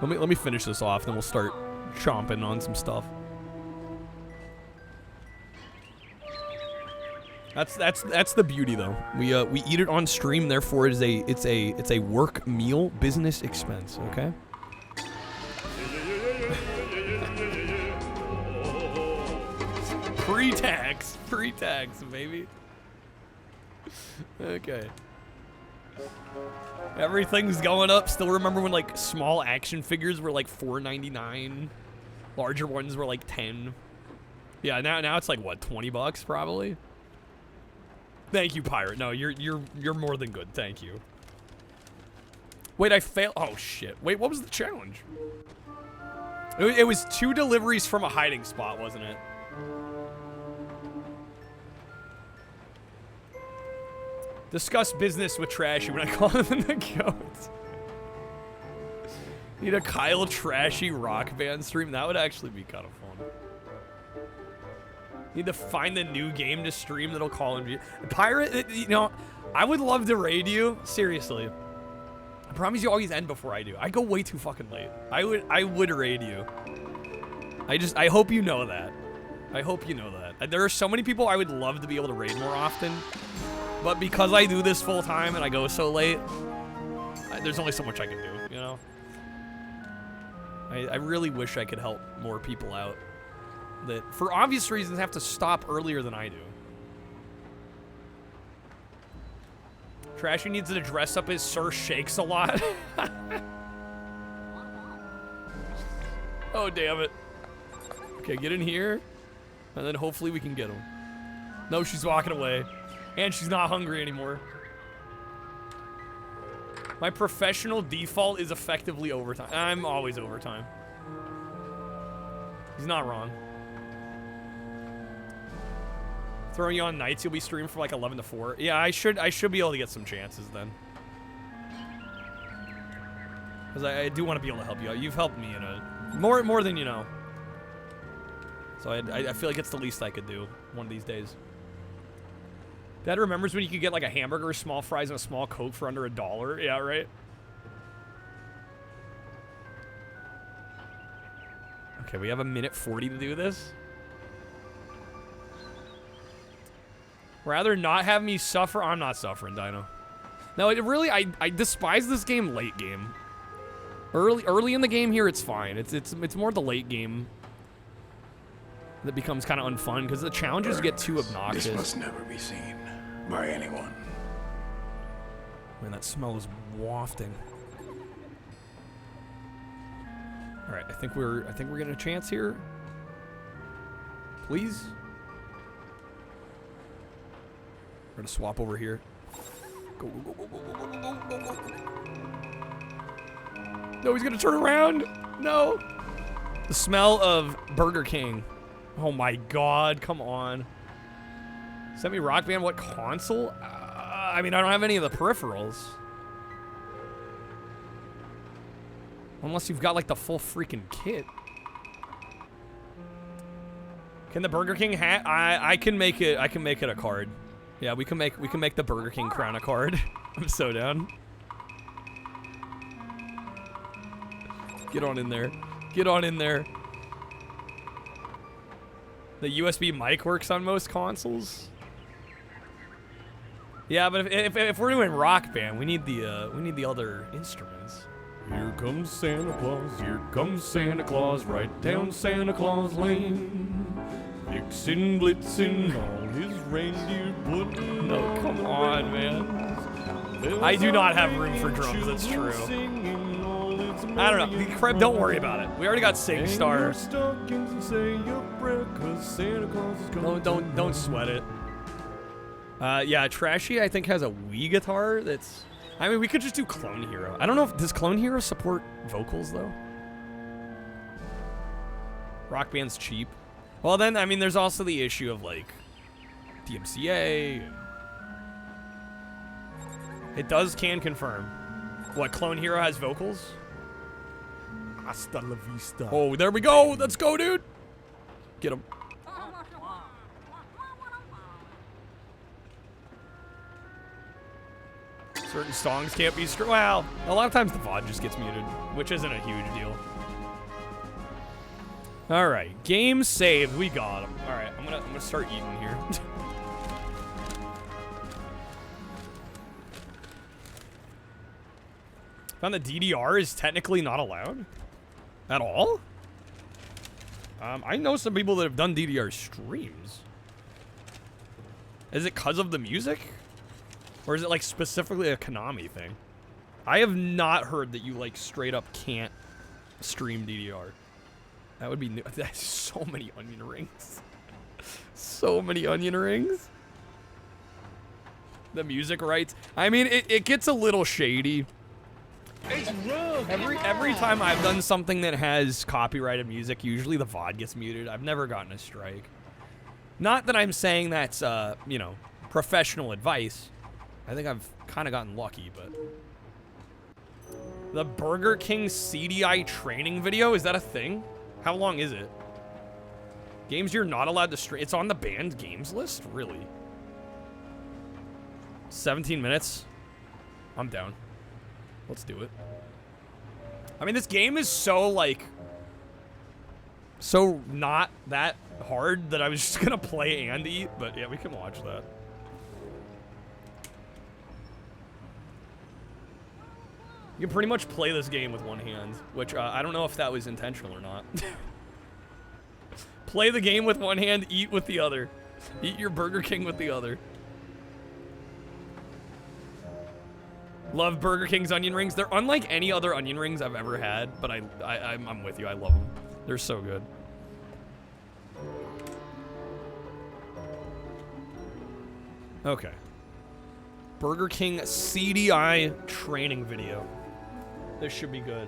Let me finish this off, then we'll start chomping on some stuff. That's the beauty though. We eat it on stream, therefore it's a work meal business expense, okay? Pre-tax, baby. Okay. Everything's going up. Still remember when like small action figures were like $4.99, larger ones were like 10. Yeah, now it's like what, 20 bucks probably. Thank you, Pirate. No, you're more than good. Thank you. Wait, I failed. Oh shit. Wait, what was the challenge? It was 2 deliveries from a hiding spot, wasn't it? Discuss business with Trashy when I call him the goat. Need a Kyle Trashy rock band stream? That would actually be kind of fun. Need to find the new game to stream that'll call him. Pirate, you know, I would love to raid you. Seriously. I promise you always end before I do. I go way too fucking late. I would raid you. I hope you know that. I hope you know that. There are so many people I would love to be able to raid more often. But because I do this full time and I go so late, there's only so much I can do, you know? I really wish I could help more people out that, for obvious reasons, have to stop earlier than I do. Trashy needs to dress up as Sir Shakes a lot. Oh, damn it. Okay, get in here, and then hopefully we can get him. No, she's walking away. And she's not hungry anymore. My professional default is effectively overtime. I'm always overtime. He's not wrong. Throwing you on nights, you'll be streaming from like 11 to 4. Yeah, I should be able to get some chances then. Because I do want to be able to help you out. You've helped me in a more than you know. So I feel like it's the least I could do one of these days. Dad remembers when you could get like a hamburger, small fries, and a small Coke for under $1. Yeah, right? Okay, we have a minute 40 to do this. Rather not have me suffer. I'm not suffering, Dino. No, it really, I despise this game late game. Early in the game here, it's fine. It's more the late game that becomes kind of unfun because the challenges get too obnoxious. This must never be seen by anyone. Man, that smell is wafting. All right, I think we're getting a chance here. Please. We're gonna swap over here. Go, go, go, go, go, go, go, go, go. No, he's gonna turn around. No. The smell of Burger King. Oh my God, come on. Send me Rock Band, what console? I mean, I don't have any of the peripherals. Unless you've got like the full freaking kit. Can the Burger King hat? I can make it a card. Yeah, we can make the Burger King crown a card. I'm so down. Get on in there. Get on in there. The USB mic works on most consoles. Yeah, but if we're doing Rock Band, we need the other instruments. Here comes Santa Claus, here comes Santa Claus, right down Santa Claus Lane. Vixen, Blitzen, all his reindeer pudding. No, come on, man. I do not have room for drums, that's true. I don't know. Don't worry about it. We already got SingStar. Don't sweat it. Yeah, Trashy I think has a Wii guitar that's... I mean, we could just do Clone Hero. I don't know if... Does Clone Hero support vocals, though? Rock Band's cheap. Well, then, I mean, there's also the issue of, like, DMCA. It can confirm. What, Clone Hero has vocals? Hasta la vista. Oh, there we go. Let's go, dude. Get him. Certain songs can't be well, a lot of times the VOD just gets muted, which isn't a huge deal. All right, game saved. We got him. All right, I'm gonna start eating here. Found the DDR is technically not allowed at all. I know some people that have done DDR streams. Is it because of the music? Or is it like specifically a Konami thing? I have not heard that you like straight up can't stream DDR. That would be new. That's so many onion rings. So many onion rings. The music rights. I mean, it gets a little shady. Every time I've done something that has copyrighted music, usually the VOD gets muted. I've never gotten a strike. Not that I'm saying that's you know, professional advice. I think I've kind of gotten lucky, but... The Burger King CDI training video, is that a thing? How long is it? Games you're not allowed to stream. It's on the banned games list? Really? 17 minutes? I'm down. Let's do it. I mean, this game is so, like... So not that hard that I was just gonna play and eat, but yeah, we can watch that. You can pretty much play this game with one hand, which I don't know if that was intentional or not. Play the game with one hand, eat with the other. Eat your Burger King with the other. Love Burger King's onion rings. They're unlike any other onion rings I've ever had, but I'm with you. I love them. They're so good. Okay. Burger King CDI training video. This should be good.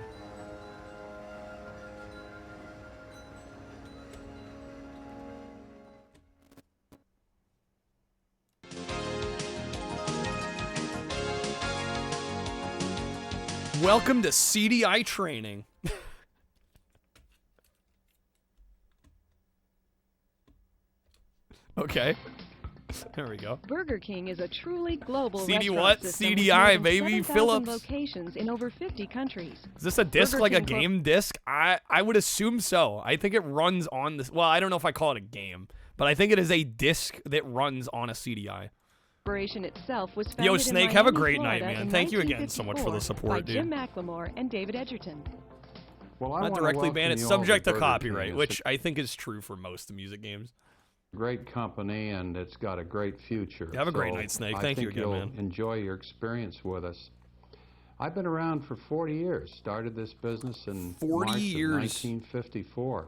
Welcome to CDI training. Okay. There we go. Burger King is a truly global CD restaurant what? system with CDI, more than baby. 7,000 Phillips. locations in over 50 countries. Is this a disc, Burger like a King game disc? I would assume so. I think it runs on this. Well, I don't know if I call it a game, but I think it is a disc that runs on a CDI. Corporation itself was founded Yo, in Snake, have a Miami, great night, Florida man. in Thank you again so much for the 1954 support, by dude. Jim McLemore and David Edgerton. Well, I Not wanna directly welcome banned. It's you all subject to Burger King. copyright, It's which I think is true for most music games. a great company, and it's got a great future. Have a great So night, Snake. I Thank you think again, you'll man. enjoy your experience with us. I've been around for 40 years. Started this business in 40 March years. of 1954.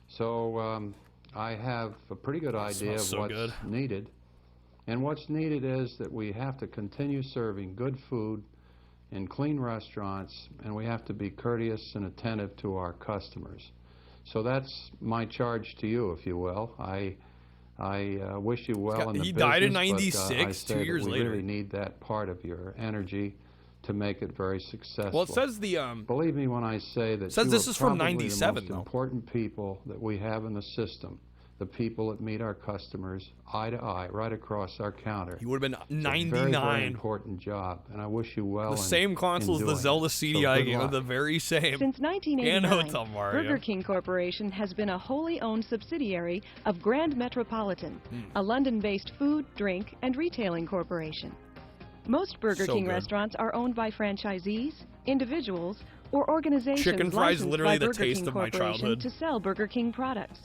So I have a pretty good idea of smells so what's good. needed. And what's needed is that we have to continue serving good food in clean restaurants, and we have to be courteous and attentive to our customers. So that's my charge to you, if you will. I wish you well in the he business. died in but, I 96, say 2 that years we later. really need that part of your energy to make it very successful. Well, it says the Believe me when I say that says you this are is from probably 97, the most though. important people that we have in the system. The people that meet our customers eye to eye, right across our counter. He would have been It's a very, very 99. important job, and I wish you well. The in- same console in as the doing Zelda it. So CDI good game, luck. the very same. Since 1989, And Hotel Mario. Burger King Corporation has been a wholly owned subsidiary of Grand Metropolitan, a London-based food, drink, and retailing corporation. Most Burger So King good. restaurants are owned by franchisees, individuals, or organizations Chicken fries, licensed literally by the Burger taste King of my Corporation childhood. to sell Burger King products.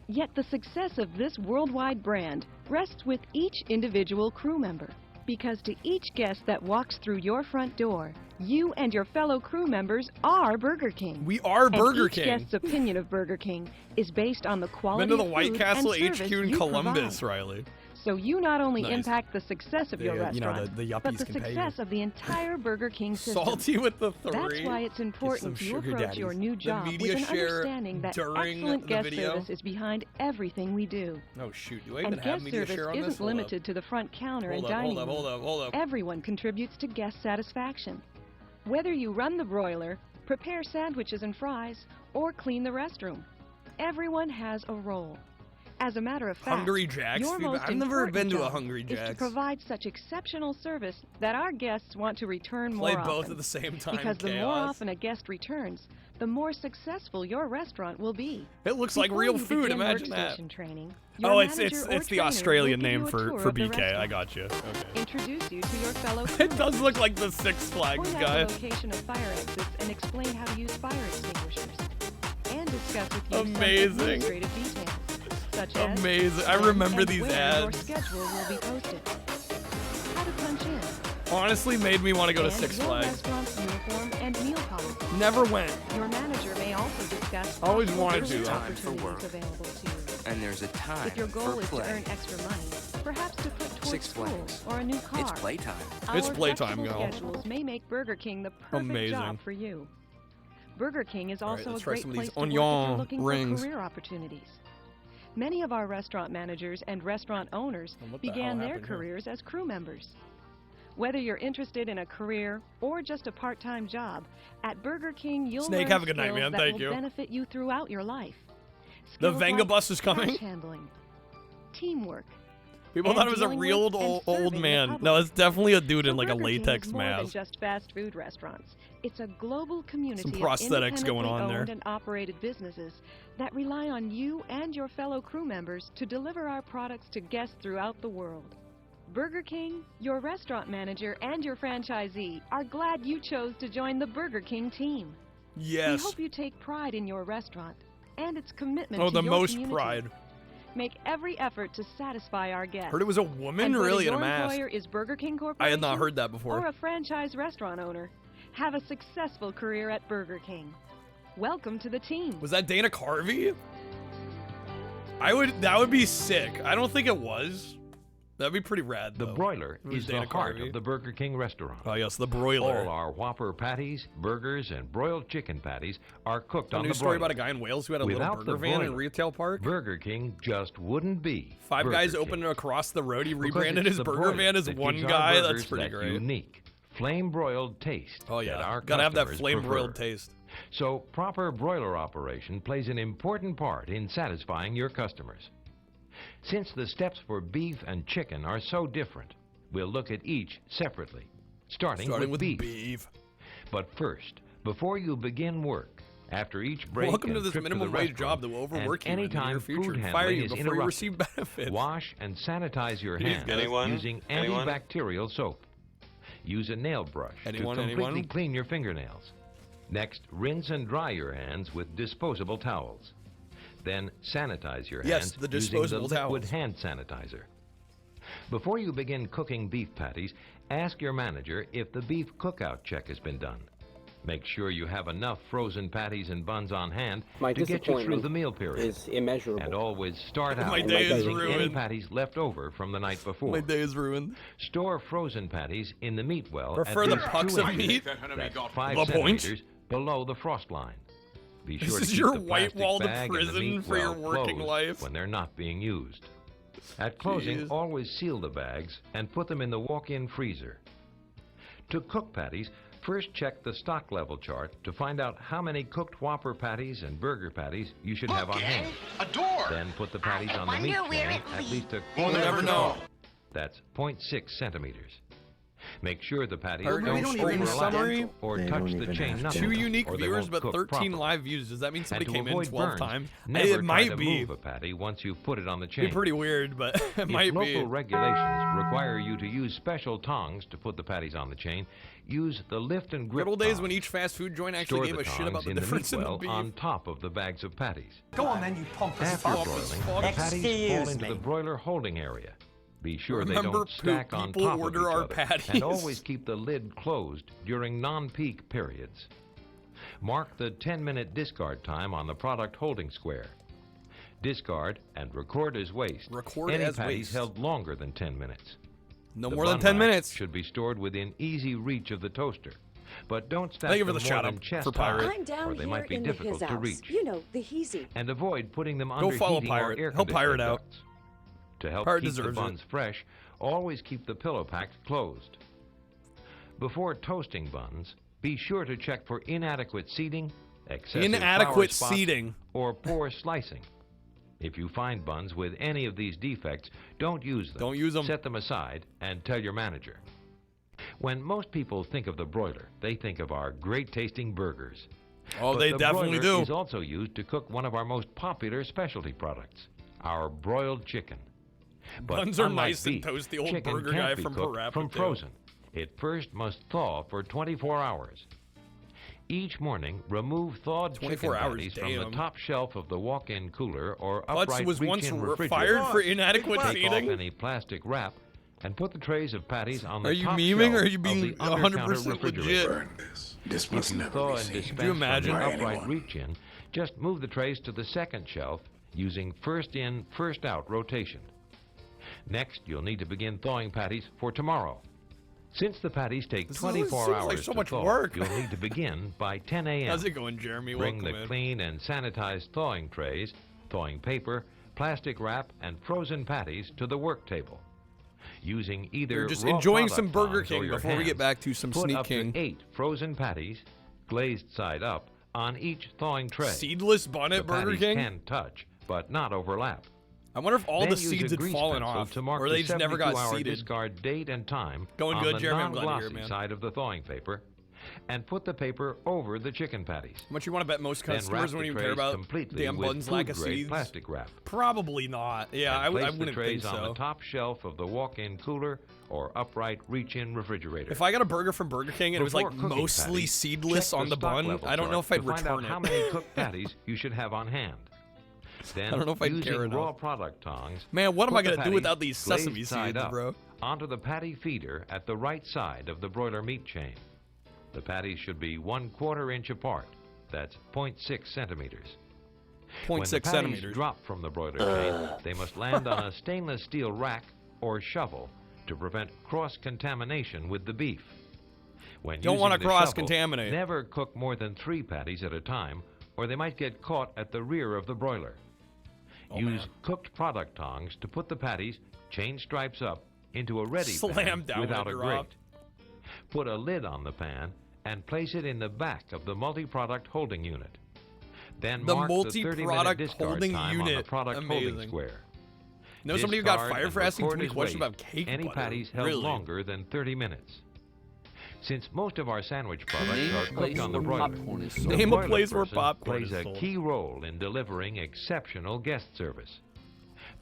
Yet the success of this worldwide brand rests with each individual crew member. Because to each guest that walks through your front door, you and your fellow crew members are Burger King. We are Burger and each King. guest's opinion of Burger King is based on the quality Been to the of White food Castle and HQ service in you Columbus, provide. Riley. So you not only Nice. impact the success of your Yeah, you know, restaurant, the but yuppies the can pay you. success of the entire Burger King system. Salty with the three. That's why it's some important you sugar approach your daddies. new The job media with an share understanding that during excellent the guest video. service is behind everything we do. Oh shoot, do I And even have guest media service share on isn't this? Hold up. limited to the front counter Hold and up, dining hold up, room. hold up, hold up. Everyone contributes to guest satisfaction. Whether you run the broiler, prepare sandwiches and fries, or clean the restroom, everyone has a role. As a matter of fact, Hungry Jack's? your most I've never important been to a job Hungry is to Jack's. provide such exceptional service that our guests want to return Play more both often. at the same time, Because the more chaos. often a guest returns, the more successful your restaurant will be. It looks like Before real you food. begin Imagine that. workstation training, your Oh, it's manager or the trainer Australian will give name you a for tour of the BK. I restaurant, got you. Okay. introduce you to your fellow It does look like the Six Flags point guy. out the location of fire exits and explain how to use fire extinguishers. And discuss with you Amazing. some administrative details, such as Amazing. I when remember and these where Your ads. schedule will be posted. How to punch in. Honestly, made me want to go to and Six your Flags. restaurant's uniform and meal policy. Never went. Your manager may also discuss Always possible wanted career to. Time for opportunities work. available to you. And there's a time If your goal for is play. to earn extra money, perhaps to put towards Six school Flags. or a new car. It's playtime. It's Our playtime, flexible y'all. schedules may make Burger King the perfect Amazing. job for you. Burger King is All right, also let's a try great some of place these to work if you're onion looking rings. for career opportunities. Many of our restaurant managers and restaurant owners And what the began hell their happened here? careers as crew members. Whether you're interested in a career or just a part-time job, at Burger King you'll Snake, learn have a good night, skills man. that Thank will you. benefit you throughout your life. The Skills Venga like bus is coming? cash handling, teamwork. People and thought it was a dealing real with and old serving the man. public. No, it's definitely a dude So in like a Burger King latex is more than mask. just fast food restaurants. It's a global community Some of prosthetics going on independently there. owned and operated businesses that rely on you and your fellow crew members to deliver our products to guests throughout the world. Burger King, your restaurant manager, and your franchisee are glad you chose to join the Burger King team. Yes. We hope you take pride in your restaurant and its commitment Oh, to the your most community. pride. Make every effort to satisfy our guests. Heard it was a woman, And whether really, in a your mask. employer is Burger King I Corporation had not heard that before. or a franchise restaurant owner, have a successful career at Burger King. Welcome to the team. Was that Dana Carvey? That would be sick. I don't think it was. That'd be pretty rad, though. The broiler It was is the Dana heart Carvey. of the Burger King restaurant. Oh, yes, the broiler. All our Whopper patties, burgers, and broiled chicken patties are cooked A on new the story broiler. about a guy in Wales who had a Without little the burger van in a broiler, retail park. Burger King just wouldn't be Five Burger guys King. opened it across the road. He Because rebranded it's his the burger broiler van as that one gives our guy. That's burgers pretty that great. unique, flame-broiled taste. Oh yeah, that our gotta have that customers flame-broiled prefer. taste. So proper broiler operation plays an important part in satisfying your customers. Since the steps for beef and chicken are so different, we'll look at each separately, starting with beef. But first, before you begin work, after each break Welcome to and this trip minimum the wage job restaurant, that will and overwork you in the anytime near future food and fire handling you is before you interrupted, receive benefits. wash and sanitize your Please, hands guys. using antibacterial soap. Use a nail brush to completely clean your fingernails. Next, rinse and dry your hands with disposable towels. Then sanitize your hands the using disposable the liquid towels. hand sanitizer. Before you begin cooking beef patties, ask your manager if the beef cookout check has been done. Make sure you have enough frozen patties and buns on hand My to get you through disappointment the meal period. is immeasurable. And always start out My day is using any ruined. patties left over from the night before. My day is ruined. Store frozen patties in the meat well Prefer at the least pucks 2 of inches, meat? that's 5 The point? centimeters below the frost line. Be This sure is to keep your the white plastic wall to bag and the prison meat for your well working closed life. when they're not being used. At closing, Jeez. always seal the bags and put them in the walk-in freezer. To cook patties, first check the stock level chart to find out how many cooked Whopper patties and burger patties you should have on hand. A door! Then put the patties on the wonder meat where chain it at leads. least a We'll quarter never inch know. tall. That's 0.6 centimeters. Make sure the patties Heard don't no screen overlap summary. or They touch don't the even chain have knuckle, Two unique or they viewers, won't but cook 13 properly. live views. Does that mean And somebody to came in avoid 12 burns, times? never It try might to be. move a patty once you put it on the It'd chain. be pretty weird, but it If might local be. regulations require you to use special tongs to put the patties on the chain, use the lift and grip Good old days tongs. when each fast food joint actually Store gave the a shit about tongs the in the difference meat in the well beef. on top of the bags of patties. Go on then, you pompous After fuck. broiling, fuck. the patties fall Excuse into me. the broiler holding area. Be sure they Remember, don't stack on people top order of our each other. patties. And always keep the lid closed during non-peak periods. Mark the 10-minute discard time on the product holding square. Discard and record as waste Record any as patties waste. held longer than 10 minutes. No The more than bun 10 rack minutes. should be stored within easy reach of the toaster. But don't stack Thank you for them the more shout than out chest for Pirate. high, I'm down or they here might be in difficult the to his reach. house. You know, the heezy. And avoid putting them Go under follow heating Pirate. or air He'll pirate conditioning out. ducts. To help Pirate keep the deserves it. buns fresh, always keep the pillow pack closed. Before toasting buns, be sure to check for inadequate seating, excessive Inadequate flour spots, seating. or poor slicing. If you find buns with any of these defects, don't use them. Don't use them. Set them aside and tell your manager. When most people think of the broiler, they think of our great-tasting burgers. Oh, But they the definitely broiler do. is also used to cook one of our most popular specialty products, our broiled chicken. But Buns are unlike nice and beef, toasty. Old chicken burger can't guy be from cooked Parappa, from too. frozen. It first must thaw for 24 hours. Each morning, remove thawed 24 chicken hours, patties from damn. the top shelf of the walk-in cooler or Butts upright was once reach-in refrigerator. fired for inadequate Take off seating. any plastic wrap and put the trays of patties on the Are you top memeing or shelf are you of being the under-counter 100% refrigerator. legit? This If must you never thaw be and seen. dispense Could you imagine? from the By upright anyone. reach-in, just move the trays to the second shelf using first-in, first-out rotation. Next, you'll need to begin thawing patties for tomorrow. Since the patties take This 24 seems hours like so to much thaw, work. you'll need to begin by 10 a.m. How's it going, Jeremy? Bring Welcome the in. clean and sanitized thawing trays, thawing paper, plastic wrap, and frozen patties to the work table. Using either You're just raw enjoying product some Burger tongs or King your before we get hands, back to some put Sneak up King. to 8 frozen patties, glazed side up, on each thawing tray. Seedless bun at The Burger patties King? can touch, but not overlap. I wonder if all Then the use seeds a had grease fallen pencil off, to mark or the they just never got 72-hour seeded. discard date and time Going on good, the Jeremy? I'm glad to hear non-glossy it, man. side of the thawing paper, and put the paper over the chicken patties. How much you want to bet most Then wrap customers the when you care trays about completely damn with buns lack of food-grade seeds? plastic wrap. Probably not. Yeah, And I place wouldn't the trays think on so. the top shelf of the walk-in cooler or upright reach-in refrigerator. If I got a burger from Burger King and it was like Before cooking mostly patties, seedless check on the stock bun, level I don't know chart if I'd to find out return how it. many cooked patties you should have on hand. Then, I don't know if I'd using care enough. raw product tongs, Man, what am put I the gonna do patties without these sesame glazed side seeds, up bro? onto the patty feeder at the right side of the broiler meat chain. The patties should be 1/4 inch apart. That's 0.6 centimeters. When the 0.6 patties centimeters. drop from the broiler chain, they must land on a stainless steel rack or shovel to prevent cross-contamination with the beef. When Don't using wanna the shovel, cross-contaminate. never cook more than 3 patties at a time, or they might get caught at the rear of the broiler. Oh, Use man. cooked product tongs to put the patties, chain stripes up, into a ready Slam pan down without when a it dropped. grate. Put a lid on the pan and place it in the back of the multi-product holding unit. Then The mark the 30-minute multi-product discard holding time on the unit. product Amazing. holding square. Know somebody who got Discard fired and for asking too record many as questions waste about cake any butter? patties held Really? longer than 30 minutes. Since most of our sandwich products Name a are cooked place on the where broiler, popcorn is the sold. Name a broiler place where person popcorn plays is a sold. key role in delivering exceptional guest service.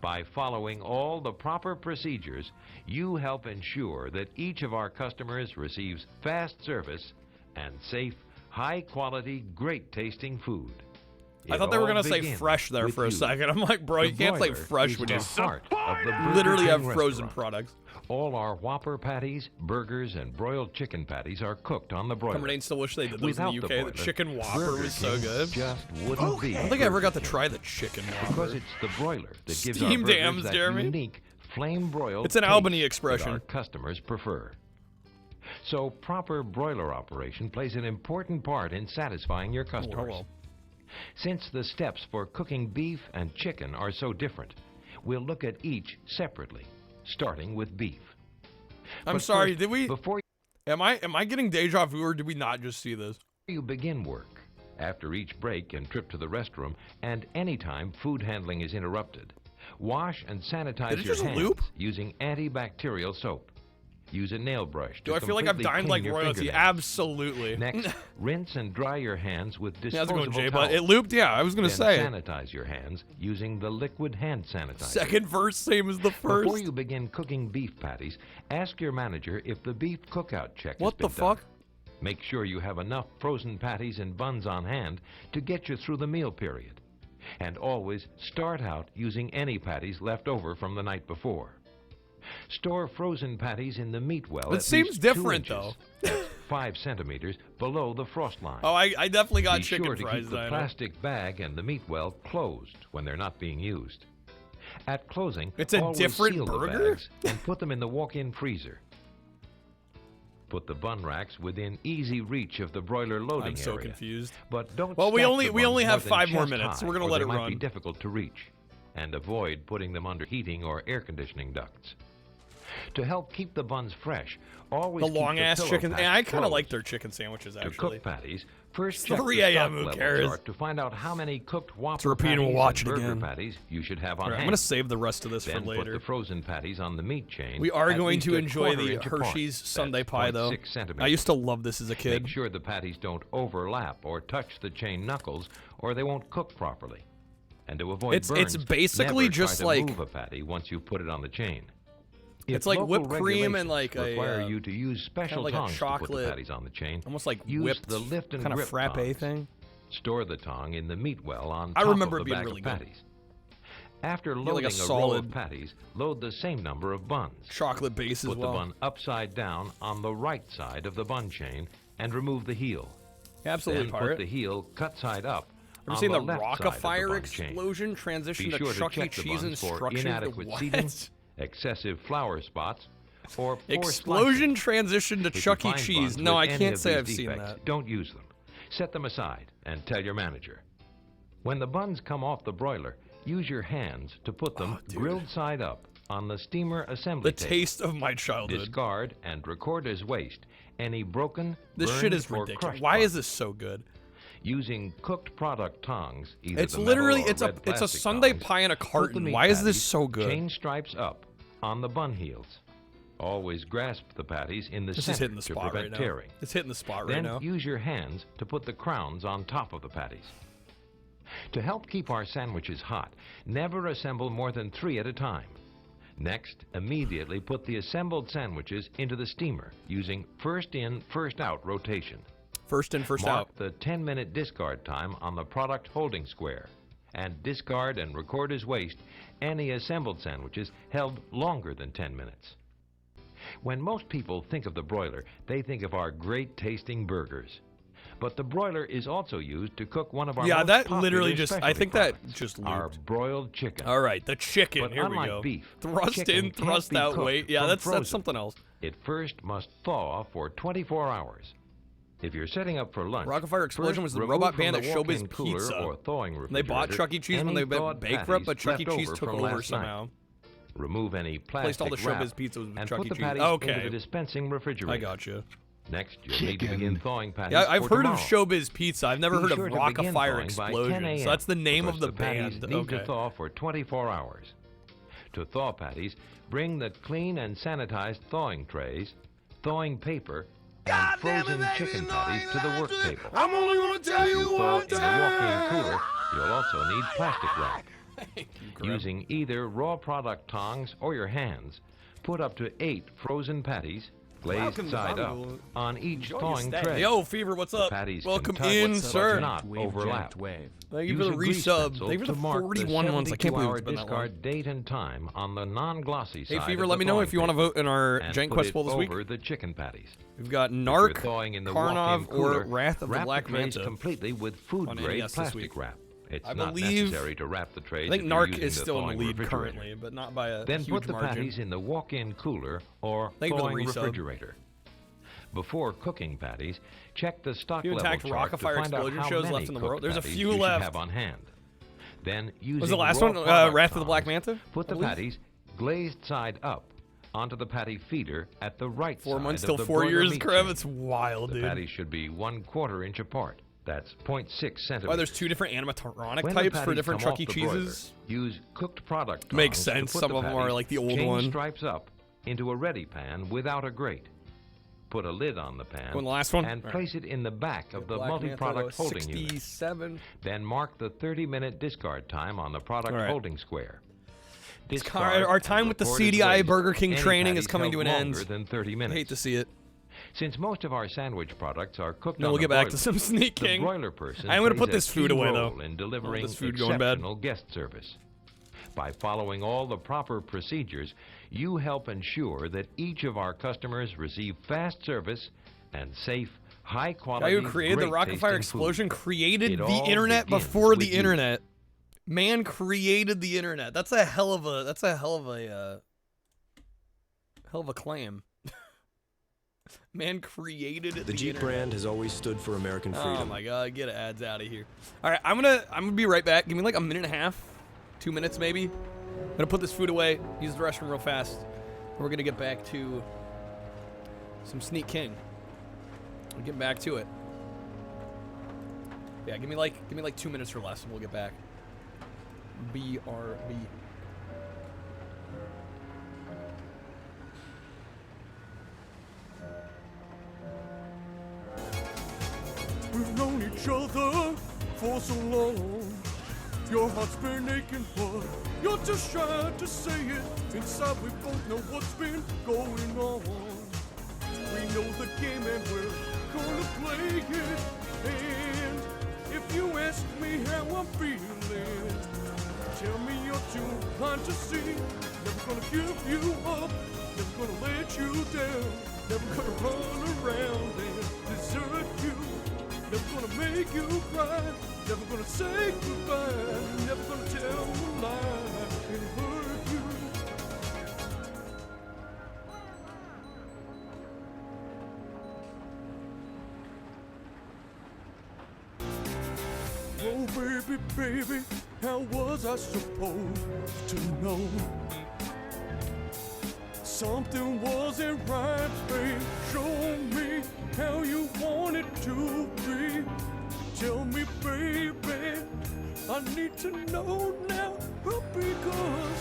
By following all the proper procedures, you help ensure that each of our customers receives fast service and safe, high-quality, great-tasting food. I thought they were going to say fresh there for a second. I'm like, bro, you can't say fresh when you literally have frozen products. All our Whopper patties, burgers, and broiled chicken patties are cooked on the broiler. Cumbernain still wish they did those in the UK. The broiler, chicken Whopper Burger was so King good. Just wouldn't be. I don't think I ever got to try the chicken Whopper. Because it's the broiler that gives our Steamed burgers hams, that Jeremy. unique flame-broiled It's an taste Albany that expression. our customers prefer. So proper broiler operation plays an important part in satisfying your customers. hello. Since the steps for cooking beef and chicken are so different, we'll look at each separately, starting with beef. I'm But sorry, first, did we? Before Am I getting deja vu, or did we not just see this? you begin work, after each break and trip to the restroom, and anytime food handling is interrupted, wash and sanitize Did it your just hands loop? using antibacterial soap. Use a nail brush to Do I feel like I've completely dined clean like your royalty? fingernails. Absolutely. Next, rinse and dry your hands with How's it disposable going, Jay? towels. But it looped? Yeah, I was going to Then say. sanitize your hands using the liquid hand sanitizer. Second verse, same as the first. Before you begin cooking beef patties, ask your manager if the beef cookout check What has been the fuck? done. Make sure you have enough frozen patties and buns on hand to get you through the meal period. And always start out using any patties left over from the night before. Store frozen patties in the meat well. It at seems least different, 2 inches. though. That's 5 centimeters below the frost line. Oh, I definitely got Be chicken sure to fries. keep the Dino. plastic bag and the meat well closed when they're not being used. At closing, It's a always different seal the burger? bags and put them in the walk-in freezer. Put the bun racks within easy reach of the broiler loading I'm so area. confused. But don't Well, we stack only the we buns only more have than 5 more chest minutes, so high, we're gonna or let they it might run. be difficult to reach, and avoid putting them under heating or air conditioning ducts. To help keep the buns fresh, always The keep long ass pillow chicken. packs I kind of closed. like their chicken sandwiches To actually. cook patties, first It's check 3 the a.m., stock who level cares? chart to find out how many cooked Whopper repeat and patties we'll watch and it burger again. patties you should have on Alright, I'm hand. gonna save the rest of this Then for later. put the frozen patties on the meat chain. We are at going least to a enjoy 1/4 the inch apart. Hershey's That's Sundae pie, though. 0.6 centimeters. I used to love this as a kid. Make sure the patties don't overlap or touch the chain knuckles, or they won't cook properly. And to avoid It's burns, basically never just try to like- move a patty once you put it on the chain. It's If like local whipped cream and regulations like a require you to use special like a tongs to put the chocolate, patties on the chain. almost like use whipped the lift and kind of grip frappe tongs. thing. Store the tong in the meat well on I top remember of it the being bag really of good. patties. After like a loading a row solid of patties, load the same number of buns. chocolate base as Put well. the bun upside down on the right side of the bun chain and remove the heel. Absolutely, Then Pirate. put the heel cut side up Ever on seen the left side of Rock-a-Fire bun chain. explosion transition Be to sure Chuck E. check the Cheese buns for instructions? inadequate What? seating, excessive flour spots, or poor Explosion splicing. transition to If you Chuck E. find Cheese. buns No, with I any can't of say these I've seen defects, that. Don't use them. Set them aside and tell your manager. When the buns come off the broiler, use your hands to put them grilled side up on the steamer assembly The table. taste of my childhood. Discard and record as waste any broken, This shit burned, is or ridiculous. crushed Why buns. is this so good? Using cooked product tongs, either It's the metal literally or it's red a plastic Sunday tongs, pie in a put the carton. meat Why is this patties, so good? Chain stripes up on the bun heels. Always grasp the patties in the This is center hitting the to spot prevent right now. tearing. It's hitting the spot right Then now. use your hands to put the crowns on top of the patties. To help keep our sandwiches hot, never assemble more than 3 at a time. Next, immediately put the assembled sandwiches into the steamer using first in, first out rotation. First in, first Mark out. the 10-minute discard time on the product holding square, and discard and record as waste any assembled sandwiches held longer than 10 minutes. When most people think of the broiler, they think of our great tasting burgers. But the broiler is also used to cook one of our most that popular literally just, I specialty think products, that just our looped. broiled chicken. All right, the chicken. But Here we unlike go. beef, Thrust chicken in, can't thrust be out. cooked Wait, yeah, from that's frozen. something else. It first must thaw for 24 hours. If you're setting up for lunch, Rock-a-Fire Explosion first was the remove robot from band the that Showbiz walk-in cooler Pizza. or thawing They bought refrigerator Chuck E. Cheese when any they went thawed bankrupt, but patties Chuck E. left Cheese over took from over last night. somehow. Remove any Placed all plastic the wrap Showbiz pizzas with and Chuck put E. the Cheese. patties Okay. into the dispensing refrigerator. I gotcha. Next, you'll need to begin thawing patties Yeah, I've for heard of tomorrow. Showbiz Pizza. I've never Be heard sure of to Rock begin Fire thawing by 10 Explosion. a.m. So that's the name because of the patties band. need to Okay. thaw for 24 hours. To thaw patties, bring the clean and sanitized thawing trays, thawing paper, and frozen chicken patties to the work table. I'm only gonna tell you thaw one in the walk-in cooler, you'll also need plastic wrap. Using either raw product tongs or your hands, put up to 8 frozen patties, glazed Welcome to side up, Hollywood. on each Enjoy your thawing stay. tray. Yo, Fever, what's up? The patties Welcome can touch in, but sir. not overlap. Thank you for the Use a grease resub. pencil Thank you for to the mark 41 ones. I can't believe 72-hour it's been that long. discard date and time on the non-glossy Hey, side Fever, of let the me know thawing if you want to paper, vote in our and Giant put Quest it poll this week. over the chicken patties. We've got If you're Narc, thawing in the Karnov, walk-in cooler, or Wrath of the wrap Black the trays Manta completely with on food-grade NES this plastic week. wrap. It's I not believe- necessary to wrap the trays I think if you're Narc using is the still in the thawing lead refrigerator. currently, but not by a Then huge put the margin. patties in the walk-in cooler or Thank you for the thawing resub. refrigerator. Before cooking patties, check the stock You level attacked chart to Rockafire find out Explosion how shows many left in the cooked world. There's a patties few you should left. have on hand. Then, using Was the last raw one product Wrath of the Black tongs, Manta? Put the I believe? patties glazed side up onto the patty feeder at the right 4 side months of till the 4 broiler years, meat Krev. tin. It's wild, The dude. patties should be 1/4 inch apart. That's 0.6 centimeters. Why there's 2 different animatronic When the types for patties different come Chuck E. off the broiler, Cheeses? use cooked product Makes tongs to sense. put Some the of them are patties like the old chain one. stripes up into a ready pan without a grate. Put a lid on the pan Going the last one? and All right. place it in the back of the Black Manta, multi-product holding unit. 67. Then mark the 30-minute discard time on the product All right. holding square. Our time with the CDI Burger King training is coming to an end. Than 30 I minutes. hate to see it. Since most of our sandwich products are cooked Then on we'll the get back to broiler, some Sneak King. The broiler person I'm gonna plays put a this food key away, role though. in delivering This food going bad. exceptional guest service. By following all the proper procedures, you help ensure that each of our customers receive fast service and safe, Guy high-quality, who created the great-tasting Rockafire food. Explosion created It the all internet begins before with the you. internet. Man created the internet. That's a hell of a claim. Man created The the Jeep internet. brand has always stood for American freedom. Oh my god, get ads out of here. Alright, I'm gonna be right back. Give me like a minute and a half. 2 minutes maybe. I'm gonna put this food away, use the restroom real fast. And we're gonna get back to some Sneak King. We'll get back to it. Yeah, give me like 2 minutes or less and we'll get back. BRB. We've known each other for so long. Your heart's been aching, but you're too shy to say it. Inside, we both know what's been going on. We know the game and we're gonna play it. And if you ask me how I'm feeling, tell me you're too blind to see. Never gonna give you up, never gonna let you down. Never gonna run around and desert you. Never gonna make you cry, never gonna say goodbye, never gonna tell a lie and hurt you. Oh baby, baby, how was I supposed to know? Something wasn't right, babe. Show me how you want it to be. Tell me, baby, I need to know now, because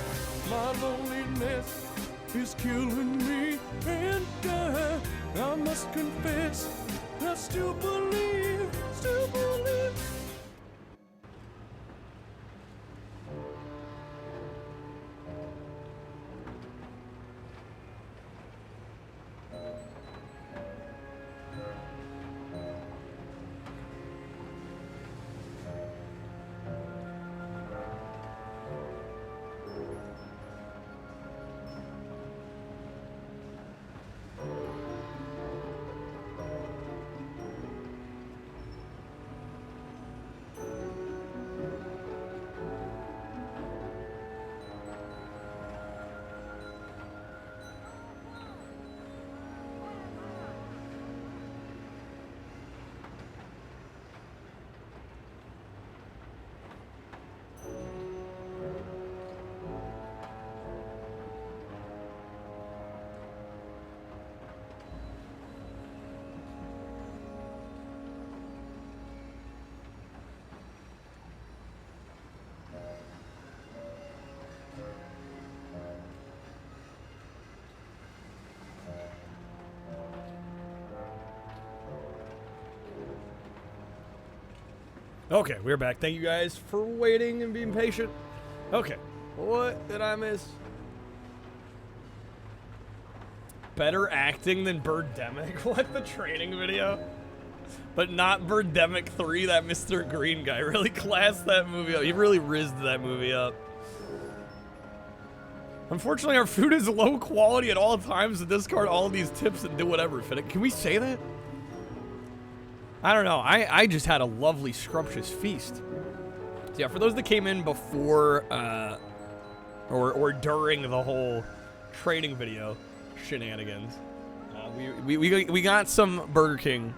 my loneliness is killing me. And I must confess, I still believe, still believe. Okay, we're back. Thank you guys for waiting and being patient. Okay, what did I miss? Better acting than Birdemic? What, the training video? But not Birdemic 3, that Mr. Green guy really classed that movie up. He really rizzed that movie up. Unfortunately, our food is low quality at all times to discard all of these tips and do whatever fit it. Can we say that? I don't know. I just had a lovely, scrumptious feast. So yeah, for those that came in before or during the whole training video shenanigans, we got some Burger King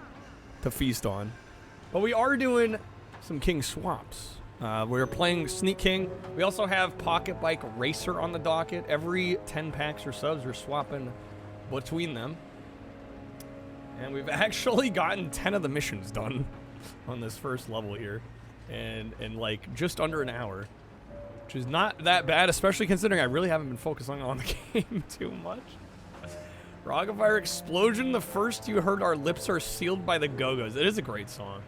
to feast on, but we are doing some King swaps. We're playing Sneak King. We also have Pocketbike Racer on the docket. Every 10 packs or subs, we're swapping between them. And we've actually gotten 10 of the missions done on this first level here. And in like just under an hour. Which is not that bad, especially considering I really haven't been focusing on the game too much. Rocket Fire Explosion, the first you heard our lips are sealed by the Go-Go's. It is a great song.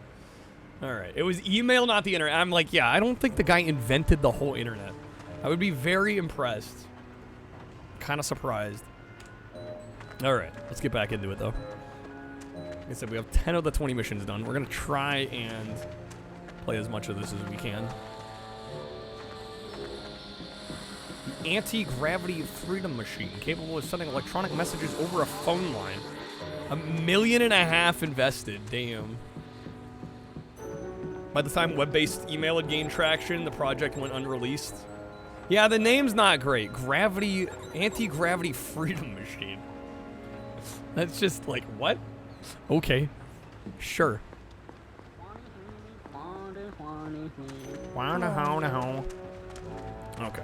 Alright, it was email, not the internet. I'm like, yeah, I don't think the guy invented the whole internet. I would be very impressed. Kind of surprised. Alright, let's get back into it though. Like I said, we have 10 of the 20 missions done. We're going to try and play as much of this as we can. The anti-gravity freedom machine, capable of sending electronic messages over a phone line. $1.5 million invested, damn. By the time web-based email had gained traction, the project went unreleased. Yeah, the name's not great. Anti-gravity freedom machine. That's just like, what? Okay. Sure. Okay.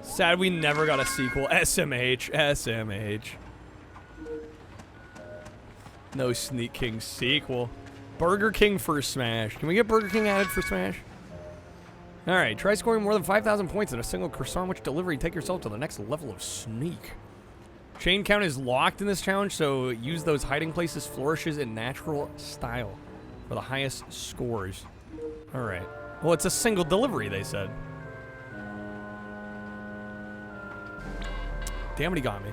Sad we never got a sequel. SMH. No Sneak King sequel. Burger King for Smash. Can we get Burger King added for Smash? Alright, try scoring more than 5,000 points in a single croissant sandwich delivery. Take yourself to the next level of Sneak. Chain count is locked in this challenge, so use those hiding places, flourishes, in natural style for the highest scores. Alright. Well, it's a single delivery, they said. Damn it, he got me.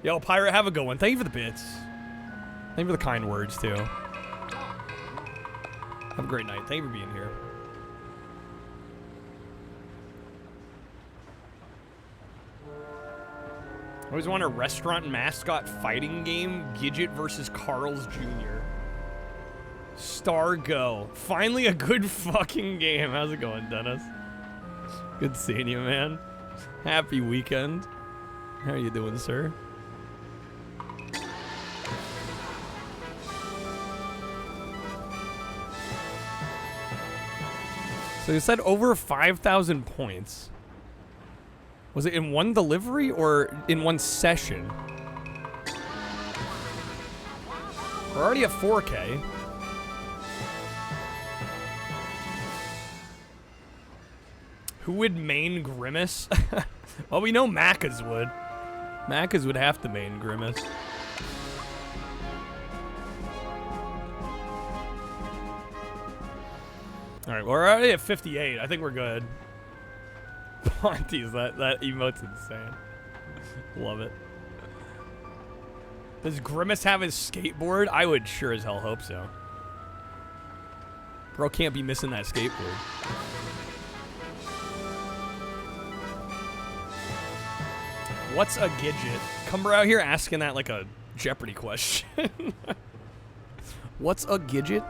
Yo, Pirate, have a good one. Thank you for the bits. Thank you for the kind words, too. Have a great night. Thank you for being here. I always want a restaurant mascot fighting game. Gidget versus Carl's Jr. Star Go. Finally a good fucking game. How's it going, Dennis? Good seeing you, man. Happy weekend. How are you doing, sir? So you said over 5,000 points. Was it in one delivery or in one session? We're already at 4K. Who would main Grimace? Well, we know Macca's would. Macca's would have to main Grimace. Alright, we're already at 58. I think we're good. Ponties, that emote's insane. Love it. Does Grimace have his skateboard? I would sure as hell hope so. Bro can't be missing that skateboard. What's a Gidget? Cumber out here asking that like a Jeopardy question. What's a Gidget?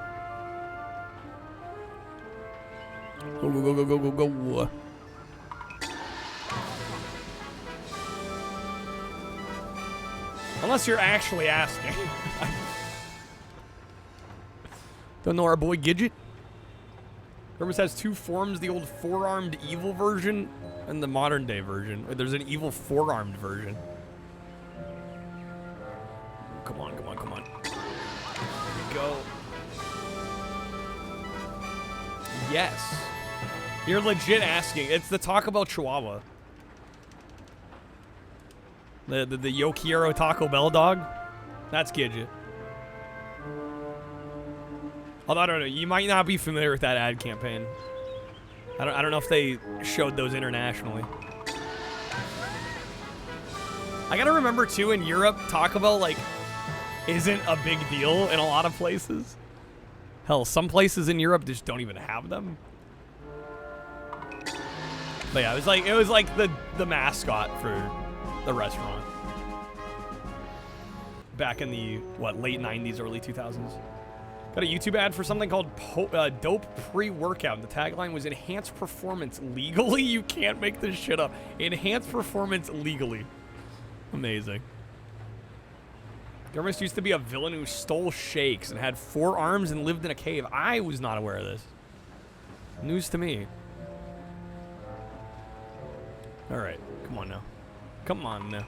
Go, go, go, go, go, go, go. Unless you're actually asking. Don't know our boy Gidget? Grimace has two forms, the old four-armed evil version and the modern day version. There's an evil four-armed version. Come on, come on, come on. Here we go. Yes. You're legit asking. It's the Taco Bell Chihuahua. The Yokiero Taco Bell dog. That's Gidget. Although I don't know, you might not be familiar with that ad campaign. I don't know if they showed those internationally. I gotta remember too, in Europe, Taco Bell like isn't a big deal in a lot of places. Hell, some places in Europe just don't even have them. But yeah, it was like the mascot for the restaurant back in the late 90s, early 2000s. Got a YouTube ad for something called Dope Pre-Workout. The tagline was "Enhanced performance legally." You can't make this shit up. Enhanced performance legally. Amazing. There must used to be a villain who stole shakes and had 4 arms and lived in a cave. I was not aware of this. News to me. All right, come on now. Come on now.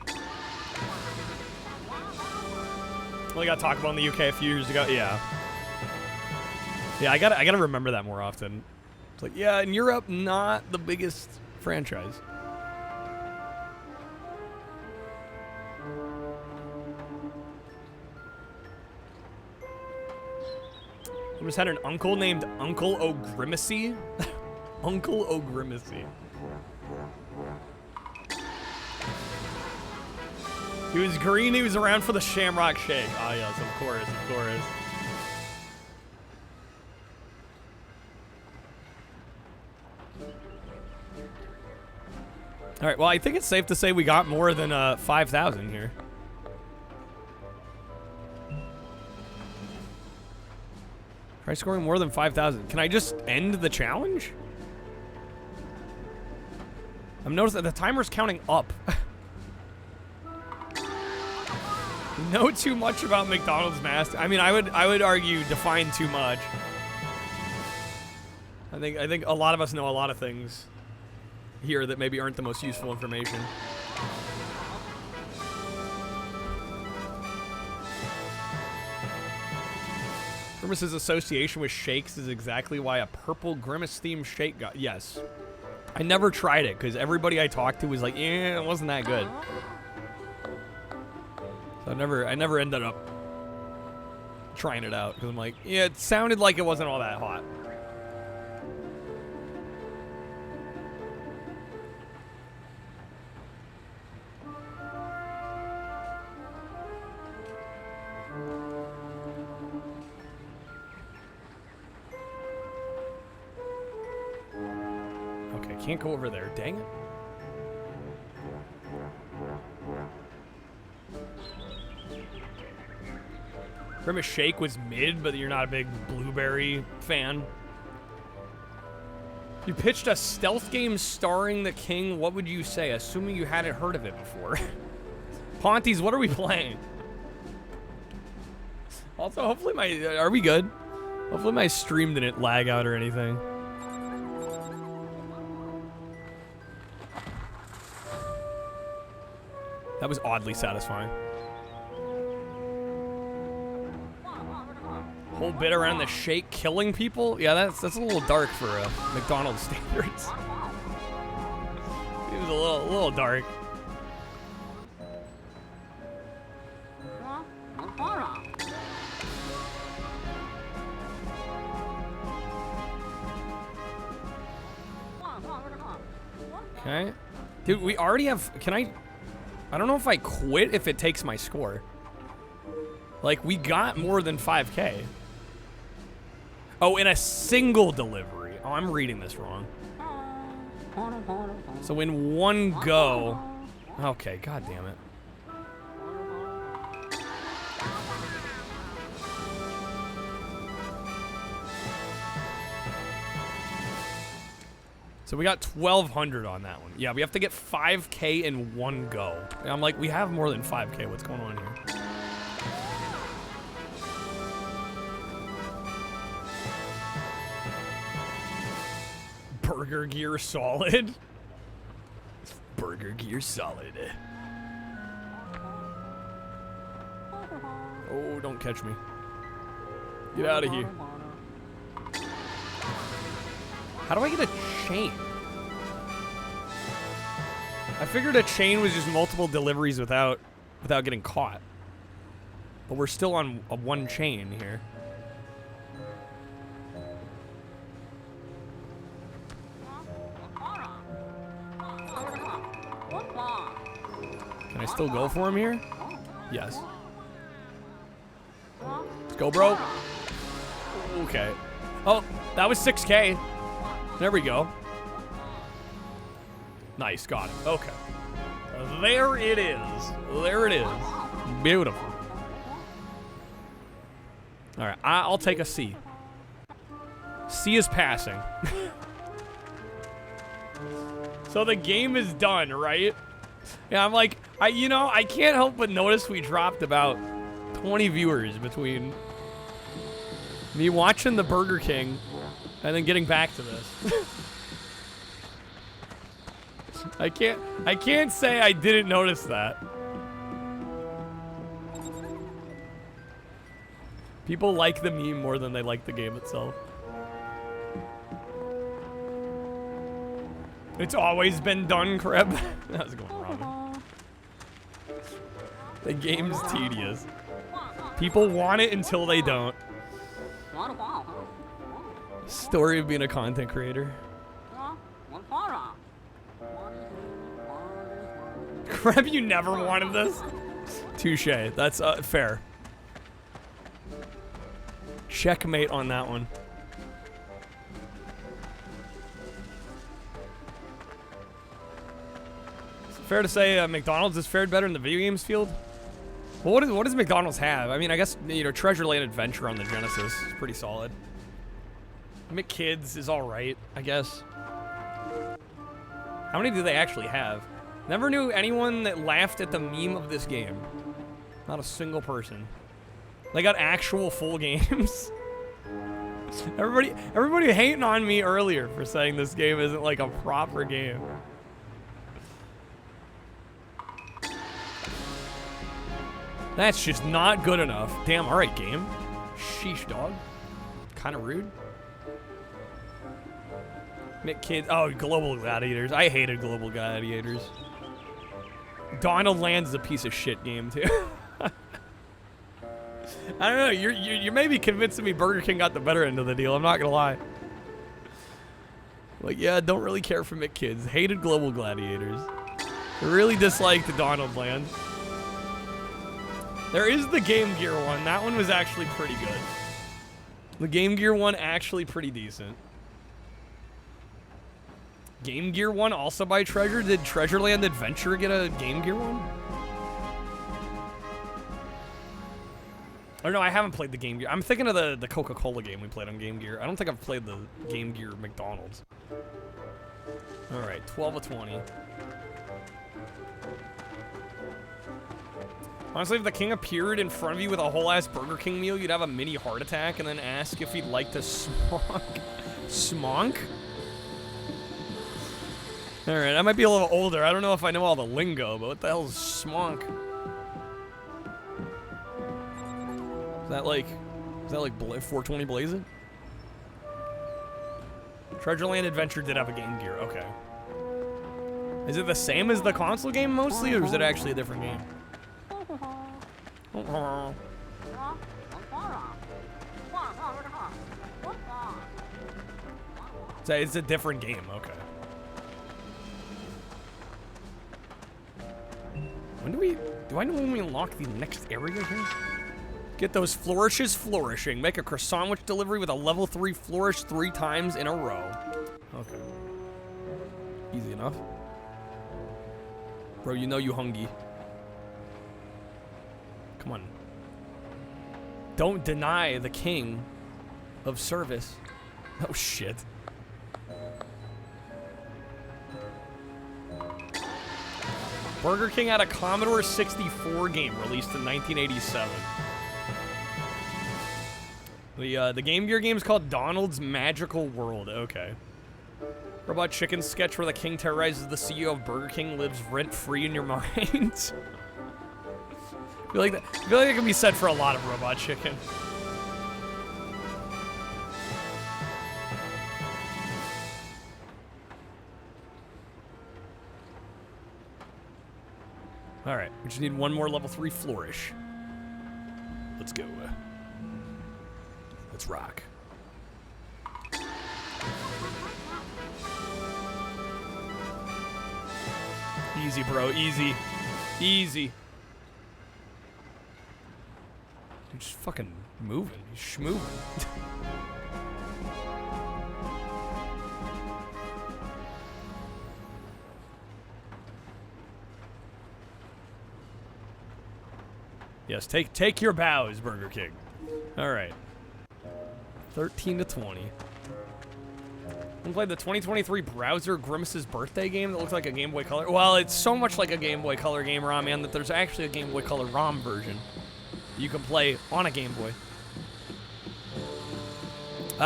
Well, I got talked about in the UK a few years ago. Yeah. Yeah, I gotta remember that more often. It's like, yeah, in Europe, not the biggest franchise. I just had an uncle named Uncle O'Grimacy. Uncle O'Grimacy. He was green, he was around for the Shamrock Shake. Oh yes, of course, of course. All right, well, I think it's safe to say we got more than 5,000 here. Try scoring more than 5,000. Can I just end the challenge? I'm noticing that the timer's counting up. Know too much about McDonald's mascot. I mean, I would argue define too much. I think a lot of us know a lot of things here that maybe aren't the most useful information. Grimace's association with shakes is exactly why a purple Grimace-themed shake got... Yes. I never tried it, because everybody I talked to was like, yeah, it wasn't that good. So I never ended up trying it out, because I'm like, yeah, it sounded like it wasn't all that hot. Can't go over there, dang it. Grimace Shake was mid, but you're not a big blueberry fan. You pitched a stealth game starring the king, what would you say? Assuming you hadn't heard of it before. Ponties, what are we playing? Also, hopefully are we good? Hopefully my stream didn't lag out or anything. That was oddly satisfying. Whole bit around the shake killing people? Yeah, that's a little dark for McDonald's standards. It was a little dark. Okay. Dude, we already have... I don't know if I quit if it takes my score. Like, we got more than 5K. Oh, in a single delivery. Oh, I'm reading this wrong. So in one go... Okay, god damn it. So we got 1,200 on that one. Yeah, we have to get 5K in one go. And I'm like, we have more than 5K. What's going on here? Burger Gear Solid. Burger Gear Solid. Oh, don't catch me. Get out of here. How do I get a chain? I figured a chain was just multiple deliveries without getting caught. But we're still on a one chain here. Can I still go for him here? Yes. Let's go, bro. Okay. Oh, that was 6K. There we go. Nice, got it. Okay. There it is. There it is. Beautiful. All right, I'll take a C. C is passing. So the game is done, right? Yeah, I'm like, I can't help but notice we dropped about 20 viewers between me watching the Burger King and then getting back to this. I can't say I didn't notice that. People like the meme more than they like the game itself. It's always been done, Kreb. That was going wrong. The game's tedious. People want it until they don't. Story of being a content creator. Kreb, you never wanted this? Touche. That's fair. Checkmate on that one. Is it fair to say McDonald's has fared better in the video games field? Well, what does McDonald's have? I mean, I guess, Treasureland Adventure on the Genesis is pretty solid. McKids is alright, I guess. How many do they actually have? Never knew anyone that laughed at the meme of this game. Not a single person. They got actual full games. Everybody hating on me earlier for saying this game isn't like a proper game. That's just not good enough. Damn, alright game. Sheesh, dog. Kinda rude. McKids. Oh, Global Gladiators. I hated Global Gladiators. Donald Land's a piece of shit game, too. I don't know. You may be convincing me Burger King got the better end of the deal. I'm not gonna lie. Like, yeah, don't really care for McKids. Hated Global Gladiators. Really disliked Donald Land. There is the Game Gear one. That one was actually pretty good. The Game Gear one actually pretty decent. Game Gear one also by Treasure. Did Treasureland Adventure get a Game Gear one? Or no, I haven't played the Game Gear. I'm thinking of the Coca-Cola game we played on Game Gear. I don't think I've played the Game Gear McDonald's. Alright, 12 of 20. Honestly, if the king appeared in front of you with a whole-ass Burger King meal, you'd have a mini heart attack and then ask if he'd like to smonk. Smonk? Alright, I might be a little older. I don't know if I know all the lingo, but what the hell is smonk? Is that like 420 Blazing? Treasureland Adventure did have a Game Gear, okay. Is it the same as the console game mostly, or is it actually a different game? So it's a different game, okay. Do I know when we unlock the next area here? Get those flourishes flourishing. Make a croissant sandwich delivery with a level 3 flourish 3 times in a row. Okay. Easy enough. Bro, you know you hungry. Come on. Don't deny the king of service. Oh, shit. Burger King had a Commodore 64 game released in 1987. The Game Gear game is called Donald's Magical World. Okay. Robot Chicken sketch where the king terrorizes the CEO of Burger King lives rent-free in your mind. I feel like it can be said for a lot of Robot Chicken. All right, we just need one more level 3 flourish. Let's go. Let's rock. Easy, bro. Easy. Easy. You're just fucking moving. You're schmoving. Yes, take your bows, Burger King. All right. 13 to 20. We played the 2023 Browser Grimace's birthday game that looks like a Game Boy Color. Well, it's so much like a Game Boy Color game, ROM, man, that there's actually a Game Boy Color ROM version you can play on a Game Boy.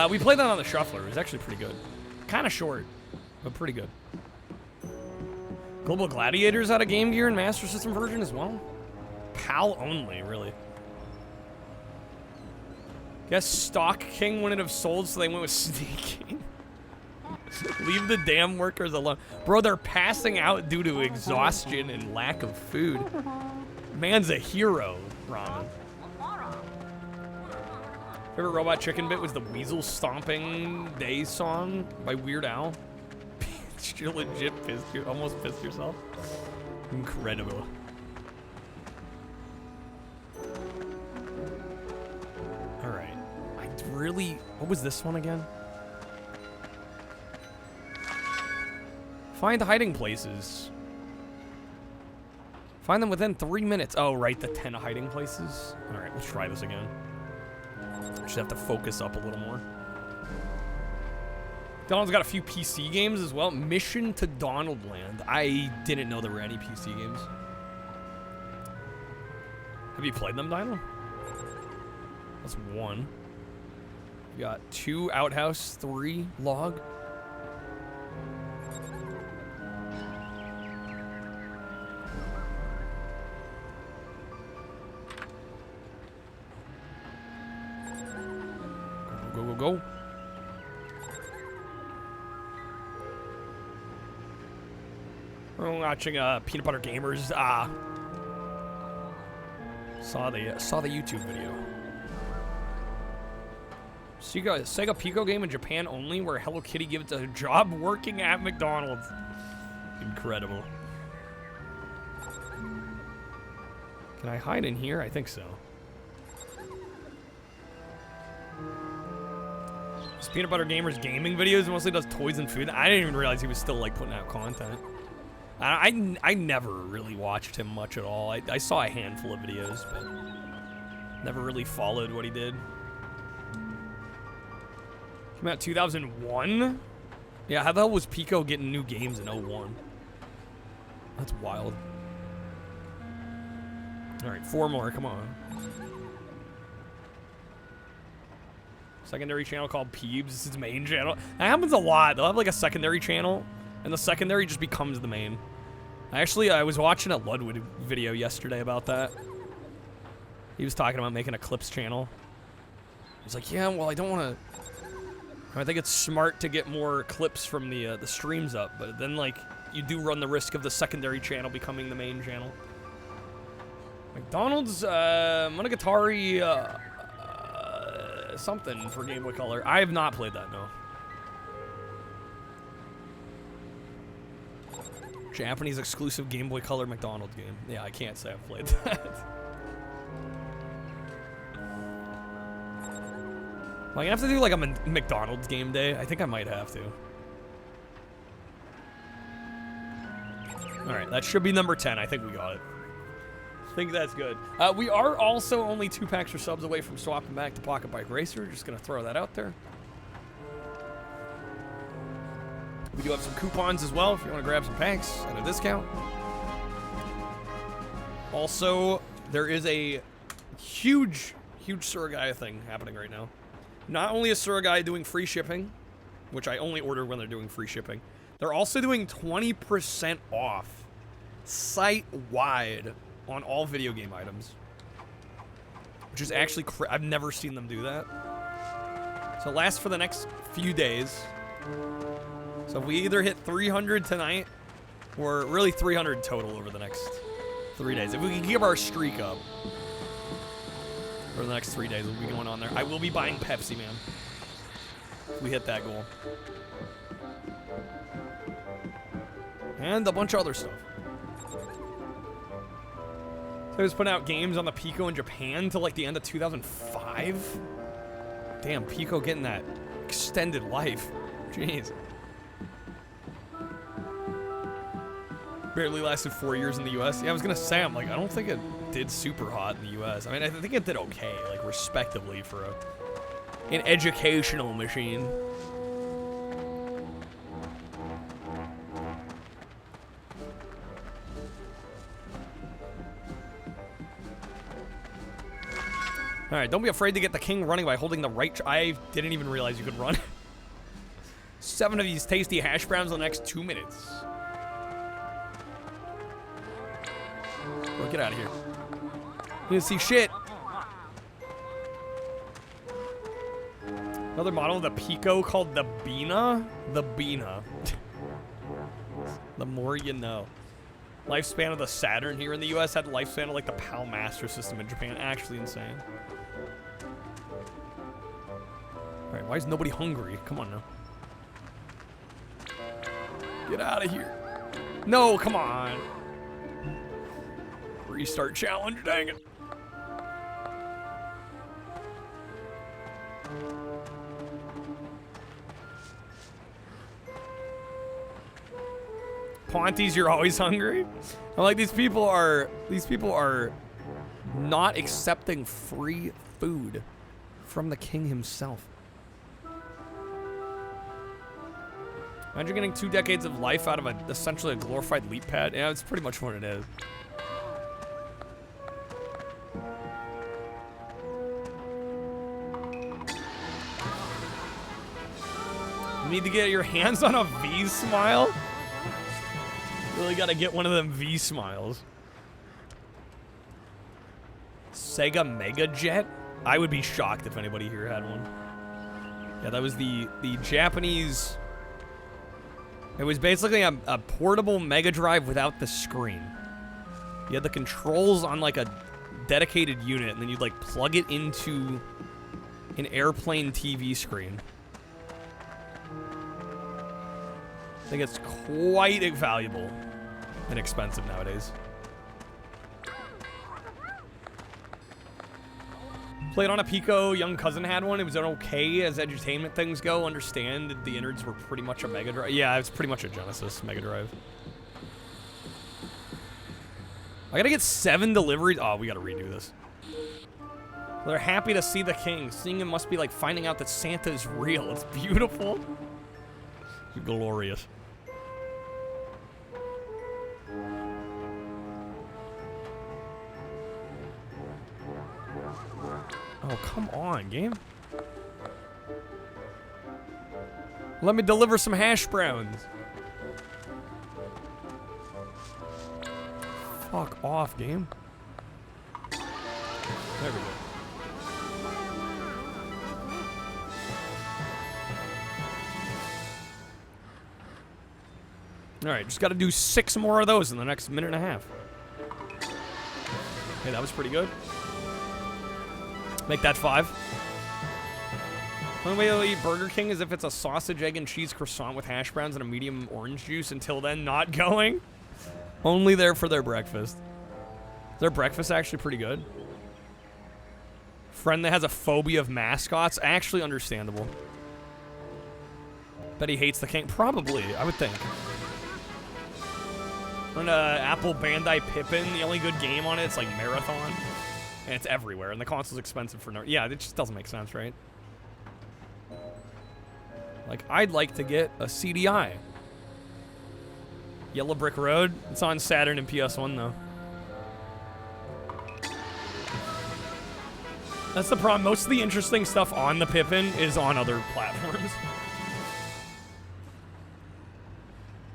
We played that on the Shuffler. It was actually pretty good. Kind of short, but pretty good. Global Gladiators had a Game Gear and Master System version as well. PAL only, really. Guess Stock King wouldn't have sold, so they went with Sneaking. Leave the damn workers alone. Bro, they're passing out due to exhaustion and lack of food. Man's a hero, Ramen. Favorite Robot Chicken bit was the Weasel Stomping Day song by Weird Al. You legit almost pissed yourself. Incredible. Alright. What was this one again? Find hiding places. Find them within 3 minutes. Oh, right, the 10 hiding places. Alright, let's try this again. Just have to focus up a little more. Donald's got a few PC games as well. Mission to Donaldland. I didn't know there were any PC games. Have you played them, Dino? That's 1. We got 2 Outhouse, 3 Log. Go. We're watching Peanut Butter Gamers. Saw the YouTube video. Sega Pico game in Japan only, where Hello Kitty gives it a job working at McDonald's. Incredible. Can I hide in here? I think so. Peanut Butter Gamer's gaming videos mostly does toys and food. I didn't even realize he was still like putting out content. I never really watched him much at all. I saw a handful of videos, but never really followed what he did. Came out 2001? Yeah, how the hell was Pico getting new games in 01? That's wild. Alright, 4 more, come on. Secondary channel called Peebs. This is his main channel. That happens a lot. They'll have like a secondary channel, and the secondary just becomes the main. Actually, I was watching a Ludwig video yesterday about that. He was talking about making a clips channel. He's like, yeah, well, I don't want to... I think it's smart to get more clips from the streams up, but then, like, you do run the risk of the secondary channel becoming the main channel. McDonald's, Monogatari, something for Game Boy Color. I have not played that, no. Japanese exclusive Game Boy Color McDonald's game. Yeah, I can't say I've played that. Am I gonna have to do like a McDonald's game day? I think I might have to. Alright, that should be number 10. I think we got it. I think that's good. We are also only 2 packs or subs away from swapping back to Pocketbike Racer. Just gonna throw that out there. We do have some coupons as well if you want to grab some packs at a discount. Also, there is a huge Surgai thing happening right now. Not only is Surgai doing free shipping, which I only order when they're doing free shipping, they're also doing 20% off site-wide on all video game items, which is actually I've never seen them do that. So it lasts for the next few days. So if we either hit 300 tonight, or really 300 total over the next 3 days. If we can keep our streak up for the next 3 days, we'll be going on there. I will be buying Pepsi, man. If we hit that goal. And a bunch of other stuff. They was putting out games on the Pico in Japan till like the end of 2005. Damn, Pico getting that extended life. Jeez. Barely lasted 4 years in the US. Yeah, I was gonna say, I'm like, I don't think it did super hot in the US. I mean, I think it did okay, like respectably for an educational machine. Alright, don't be afraid to get the king running by holding the right... I didn't even realize you could run. 7 of these tasty hash browns in the next 2 minutes. Bro, get out of here. You didn't see shit. Another model of the Pico called the Bina. The Bina. The more you know. Lifespan of the Saturn here in the US had the lifespan of like the PAL Master System in Japan. Actually insane. Alright, why is nobody hungry? Come on now. Get out of here. No, come on. Restart challenge, dang it. Ponties, you're always hungry? I'm like, these people are not accepting free food from the king himself. Imagine getting 2 decades of life out of essentially a glorified leap pad. Yeah, it's pretty much what it is. You need to get your hands on a V-Smile? Really gotta get one of them V-Smiles. Sega Mega Jet? I would be shocked if anybody here had one. Yeah, that was the Japanese... It was basically a portable Mega Drive without the screen. You had the controls on like a dedicated unit, and then you'd like plug it into an airplane TV screen. I think it's quite valuable and expensive nowadays. Played on a Pico, young cousin had one. It was okay as edutainment things go. Understand the innards were pretty much a Mega Drive. Yeah, it's pretty much a Genesis Mega Drive. I gotta get 7 deliveries. Oh, we gotta redo this. They're happy to see the king. Seeing him must be like finding out that Santa is real. It's beautiful. It's glorious. Oh, come on, game. Let me deliver some hash browns. Fuck off, game. There we go. Alright, just gotta do 6 more of those in the next minute and a half. Hey, that was pretty good. Make that 5. The only way I'll eat Burger King is if it's a sausage, egg, and cheese croissant with hash browns and a medium orange juice. Until then, not going. Only there for their breakfast. Their breakfast actually pretty good. Friend that has a phobia of mascots. Actually understandable. Bet he hates the king. Probably, I would think. When Apple Bandai Pippin, the only good game on it's like Marathon. And it's everywhere, and the console's expensive for no... Yeah, it just doesn't make sense, right? Like, I'd like to get a CDI. Yellow Brick Road. It's on Saturn and PS1, though. That's the problem. Most of the interesting stuff on the Pippin is on other platforms.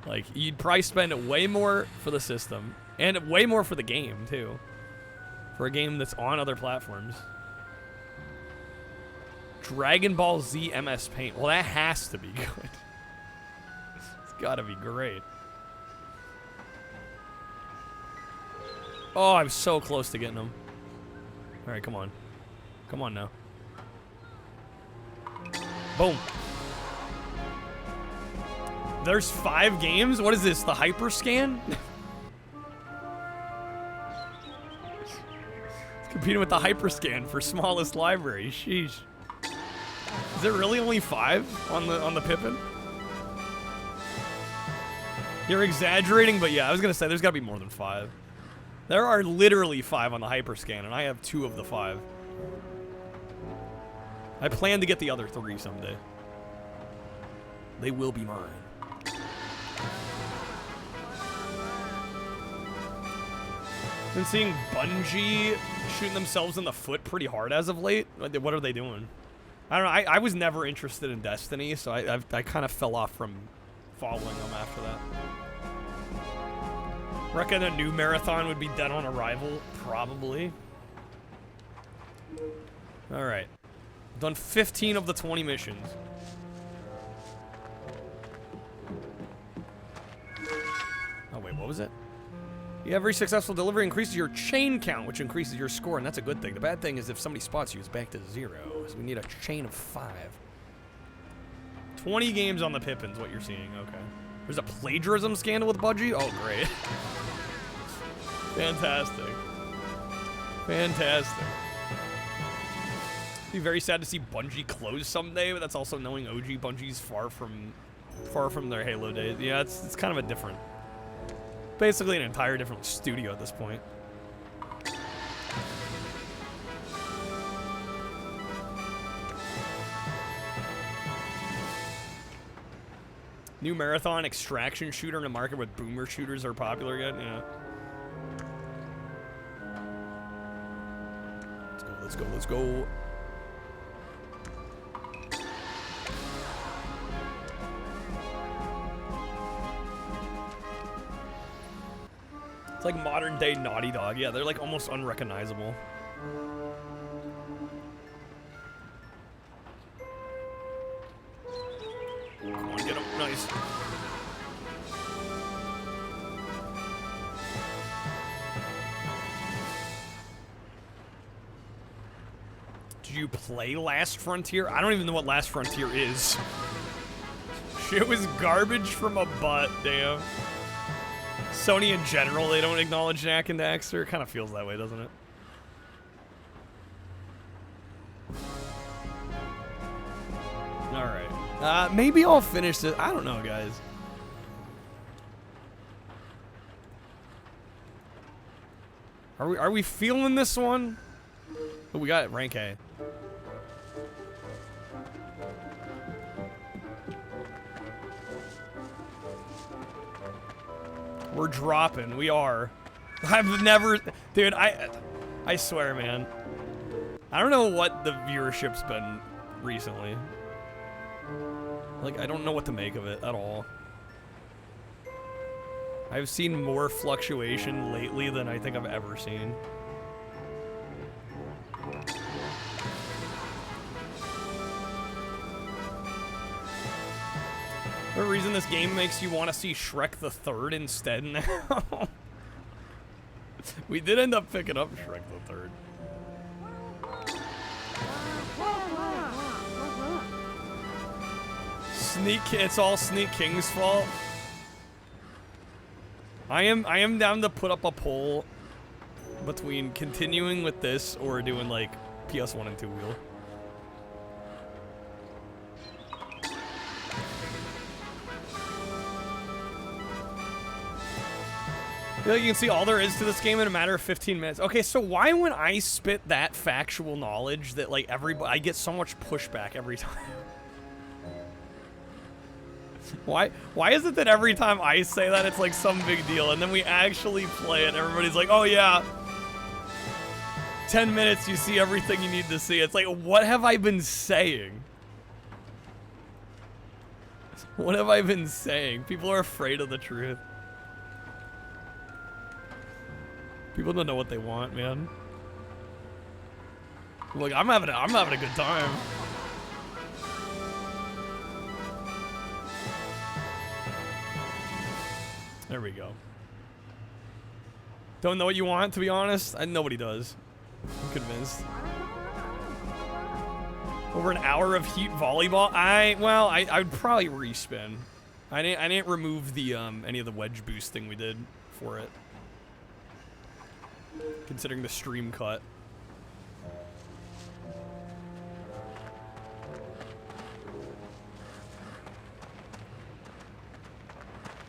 Like, you'd probably spend way more for the system, and way more for the game, too. For a game that's on other platforms. Dragon Ball Z MS Paint. Well, that has to be good. It's gotta be great. Oh, I'm so close to getting him. All right, come on. Come on now. Boom. There's 5 games? What is this, the Hyperscan? It's competing with the Hyperscan for smallest library. Sheesh. Is there really only 5 on the Pippin? You're exaggerating, but yeah, I was gonna say there's gotta be more than 5. There are literally 5 on the Hyperscan, and I have 2 of the 5. I plan to get the other 3 someday. They will be mine. Been seeing Bungie shooting themselves in the foot pretty hard as of late. What are they doing? I don't know. I was never interested in Destiny, so I kind of fell off from following them after that. Reckon a new marathon would be dead on arrival? Probably. Alright. Done 15 of the 20 missions. Oh wait, what was it? Every successful delivery increases your chain count, which increases your score, and that's a good thing. The bad thing is if somebody spots you, it's back to 0. So we need a chain of 5. 20 games on the Pippins, what you're seeing. Okay. There's a plagiarism scandal with Bungie? Oh, great. Fantastic. Fantastic. Be very sad to see Bungie close someday, but that's also knowing OG Bungie's far from their Halo days. Yeah, it's kind of a different... Basically an entire different studio at this point. New marathon extraction shooter in a market where boomer shooters are popular again. Yeah. Let's go, let's go, let's go. It's like modern day Naughty Dog. Yeah, they're like almost unrecognizable. Come on, get him. Nice. Did you play Last Frontier? I don't even know what Last Frontier is. Shit was garbage from a butt, damn. Sony in general, they don't acknowledge Jak and Daxter. It kind of feels that way, doesn't it? Alright. Maybe I'll finish this. I don't know, guys. Are we feeling this one? Oh, we got rank A. We're dropping. We are. I've never... Dude, I swear, man. I don't know what the viewership's been recently. Like, I don't know what to make of it at all. I've seen more fluctuation lately than I think I've ever seen. The reason this game makes you want to see Shrek the Third instead now. We did end up picking up Shrek the Third. It's all Sneak King's fault. I am down to put up a poll between continuing with this or doing like PS1 and 2 wheel. You can see all there is to this game in a matter of 15 minutes. Okay, so why when I spit that factual knowledge that like I get so much pushback every time? Why is it that every time I say that it's like some big deal and then we actually play it and everybody's like, oh yeah, 10 minutes you see everything you need to see. It's like, what have I been saying? What have I been saying? People are afraid of the truth. People don't know what they want, man. Like, I'm having a good time. There we go. Don't know what you want, to be honest. Nobody does. I'm convinced. Over an hour of heat volleyball. I would probably respin. I didn't remove the any of the wedge boosting we did for it, considering the stream cut.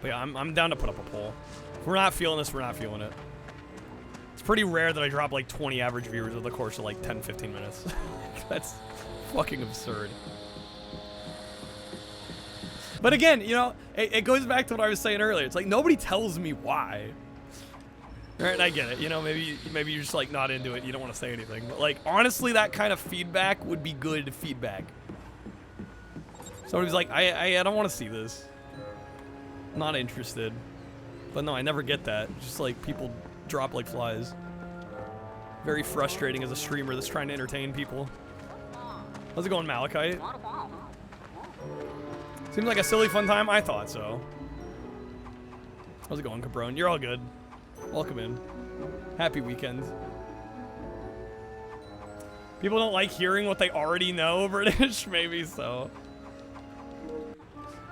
But yeah, I'm down to put up a poll. If we're not feeling this, we're not feeling it. It's pretty rare that I drop like 20 average viewers over the course of like 10-15 minutes. That's fucking absurd. But again, you know, it goes back to what I was saying earlier. It's like nobody tells me why. Right, and I get it. You know, maybe you're just like not into it. You don't want to say anything. But like honestly, that kind of feedback would be good feedback. Somebody's like, I don't want to see this. Not interested. But no, I never get that. Just like people drop like flies. Very frustrating as a streamer that's trying to entertain people. How's it going, Malachite? Seems like a silly fun time. I thought so. How's it going, Caprone? You're all good. Welcome in. Happy weekend. People don't like hearing what they already know, British. Maybe so.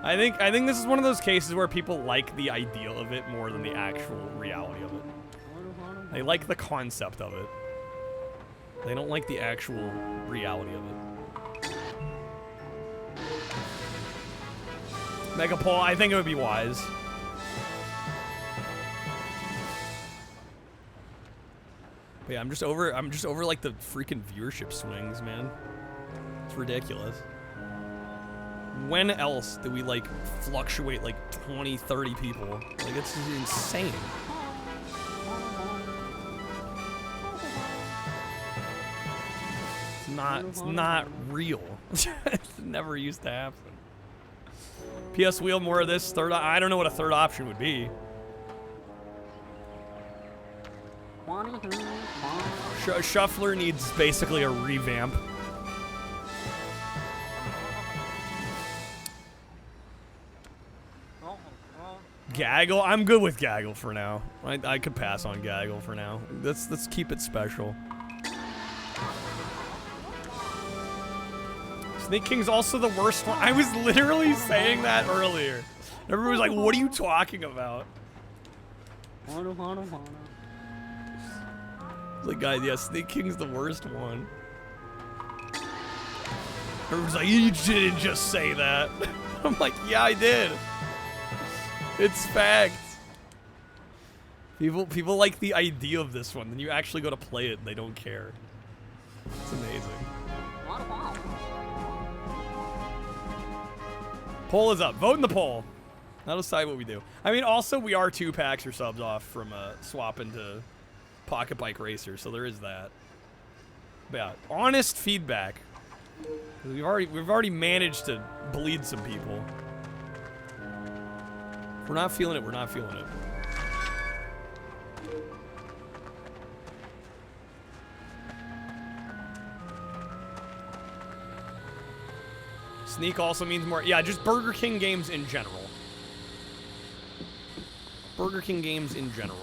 I think this is one of those cases where people like the ideal of it more than the actual reality of it. They like the concept of it. They don't like the actual reality of it. Mega poll, I think it would be wise. But yeah, I'm just over like the freaking viewership swings, man. It's ridiculous. When else do we like fluctuate like 20, 30 people? Like it's insane. It's not real. It never used to happen. PS wheel, more of this. Third, I don't know what a third option would be. Shuffler needs basically a revamp. Gaggle? I'm good with Gaggle for now. I could pass on Gaggle for now. Let's keep it special. Snake King's also the worst one. I was literally saying that earlier. Everyone was like, what are you talking about? Like, guys, yeah, Snake King's the worst one. Everyone's like, you didn't just say that. I'm like, yeah, I did. It's fact. People like the idea of this one. Then you actually go to play it and they don't care. It's amazing. Poll is up. Vote in the poll. That'll decide what we do. I mean, also, we are 2 packs or subs off from swapping to Pocketbike Racer, so there is that. But yeah, honest feedback. We've already managed to bleed some people. If we're not feeling it, we're not feeling it. Sneak also means more. Yeah, just Burger King games in general. Burger King games in general.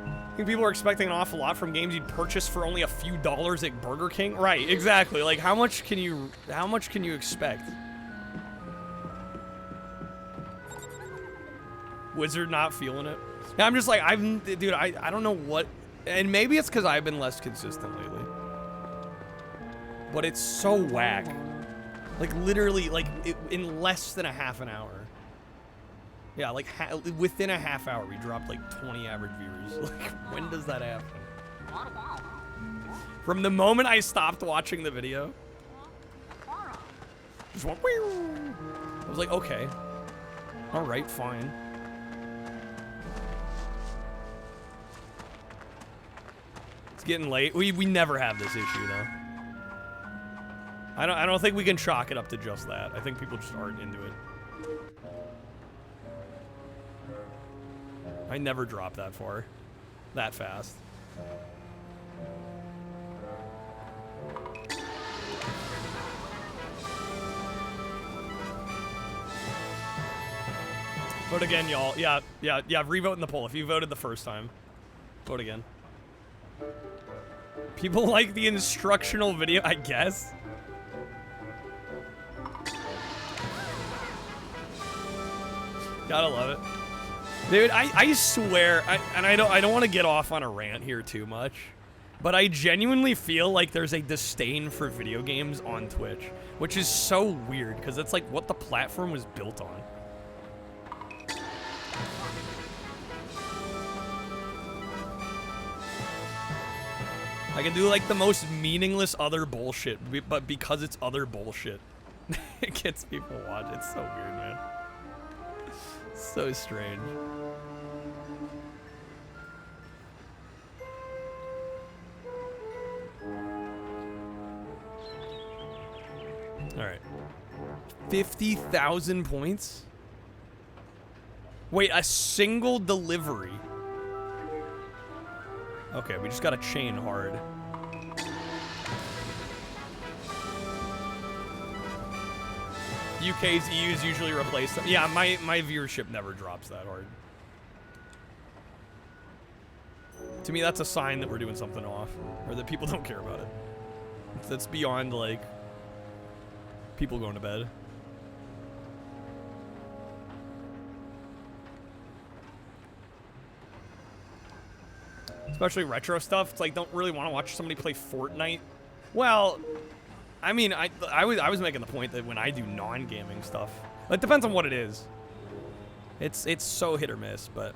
I think people are expecting an awful lot from games you'd purchase for only a few dollars at Burger King. Right, exactly. Like, how much can you expect? Wizard not feeling it. Yeah, I'm just like, dude, I don't know what, and maybe it's because I've been less consistent lately. But it's so whack. Like, literally, like, in less than a half an hour. Yeah, like, within a half hour, we dropped, like, 20 average viewers. Like, when does that happen? From the moment I stopped watching the video. Just went, whew. I was like, okay. Alright, fine. It's getting late. We never have this issue, though. I don't think we can chalk it up to just that. I think people just aren't into it. I never drop that far. That fast. Vote again, y'all. Yeah. Revote in the poll. If you voted the first time, vote again. People like the instructional video, I guess. Gotta love it. Dude, I swear, I don't want to get off on a rant here too much, but I genuinely feel like there's a disdain for video games on Twitch, which is so weird because it's like what the platform was built on. I can do like the most meaningless other bullshit, but because it's other bullshit, it gets people watching. It's so weird, man. So strange. All right. 50,000 points? Wait, a single delivery. Okay, we just gotta chain hard. UK's EU's usually replace them. Yeah, my viewership never drops that hard. To me, that's a sign that we're doing something off, or that people don't care about it. That's beyond, like, people going to bed. Especially retro stuff. It's like, don't really want to watch somebody play Fortnite. Well, I mean, I was making the point that when I do non-gaming stuff, it depends on what it is. It's so hit or miss, but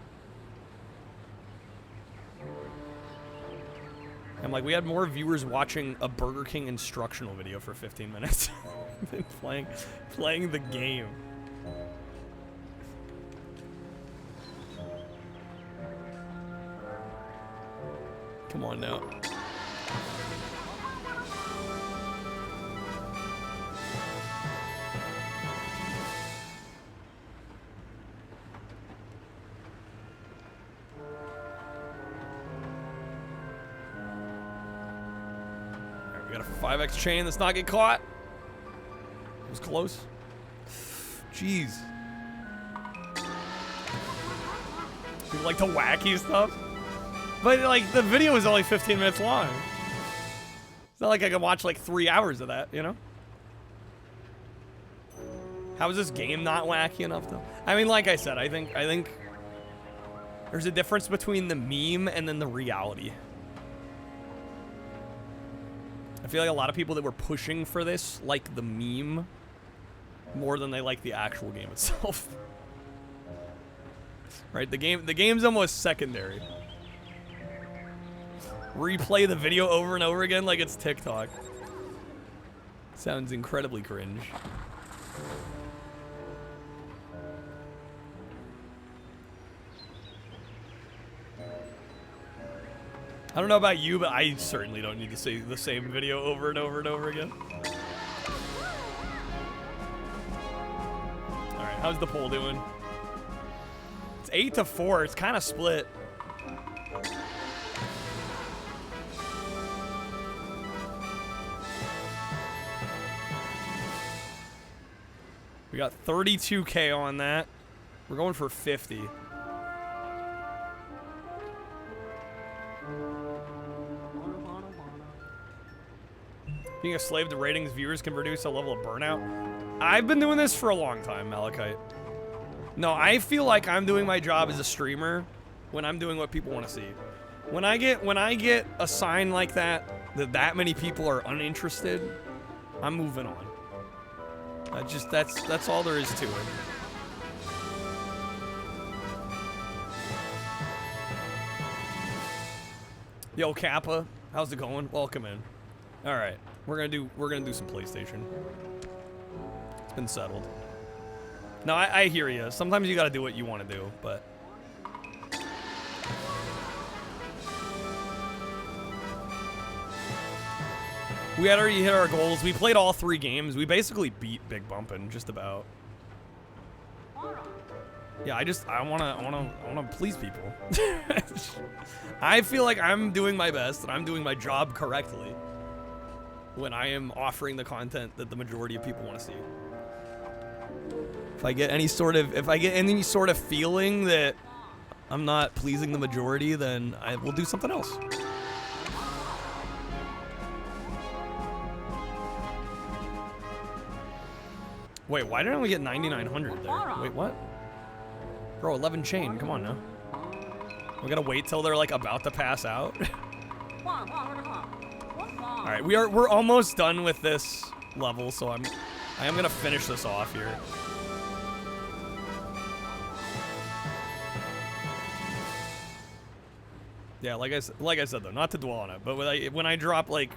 I'm like, we had more viewers watching a Burger King instructional video for 15 minutes than playing the game. Come on now. We got a 5x chain that's not getting caught. It was close. Jeez. People like the wacky stuff. But, like, the video is only 15 minutes long. It's not like I can watch, like, 3 hours of that, you know? How is this game not wacky enough, though? I mean, like I said, I think there's a difference between the meme and then the reality. I feel like a lot of people that were pushing for this like the meme more than they like the actual game itself. Right? The game's almost secondary. Replay the video over and over again like it's TikTok. Sounds incredibly cringe. I don't know about you, but I certainly don't need to see the same video over and over and over again. Alright, how's the poll doing? It's 8-4. It's kind of split. We got 32K on that. We're going for 50. Being a slave to ratings, viewers can produce a level of burnout. I've been doing this for a long time, Malachite. No, I feel like I'm doing my job as a streamer when I'm doing what people want to see. When I get a sign like that many people are uninterested, I'm moving on. That's all there is to it. Yo, Kappa, how's it going? Welcome in. All right, we're gonna do some PlayStation. It's been settled. No, I hear you. Sometimes you gotta do what you want to do, but we had already hit our goals. We played all 3 games. We basically beat Big Bumpin', just about. Yeah, I wanna please people. I feel like I'm doing my best and I'm doing my job correctly when I am offering the content that the majority of people want to see. If I get any sort of feeling that I'm not pleasing the majority, then I will do something else. Wait, why did I only get 9,900 there? Wait, what? Bro, 11 chain, come on now. We gotta wait till they're like about to pass out. All right, we're almost done with this level, so I am gonna finish this off here. Yeah, like I said though, not to dwell on it, but when I drop like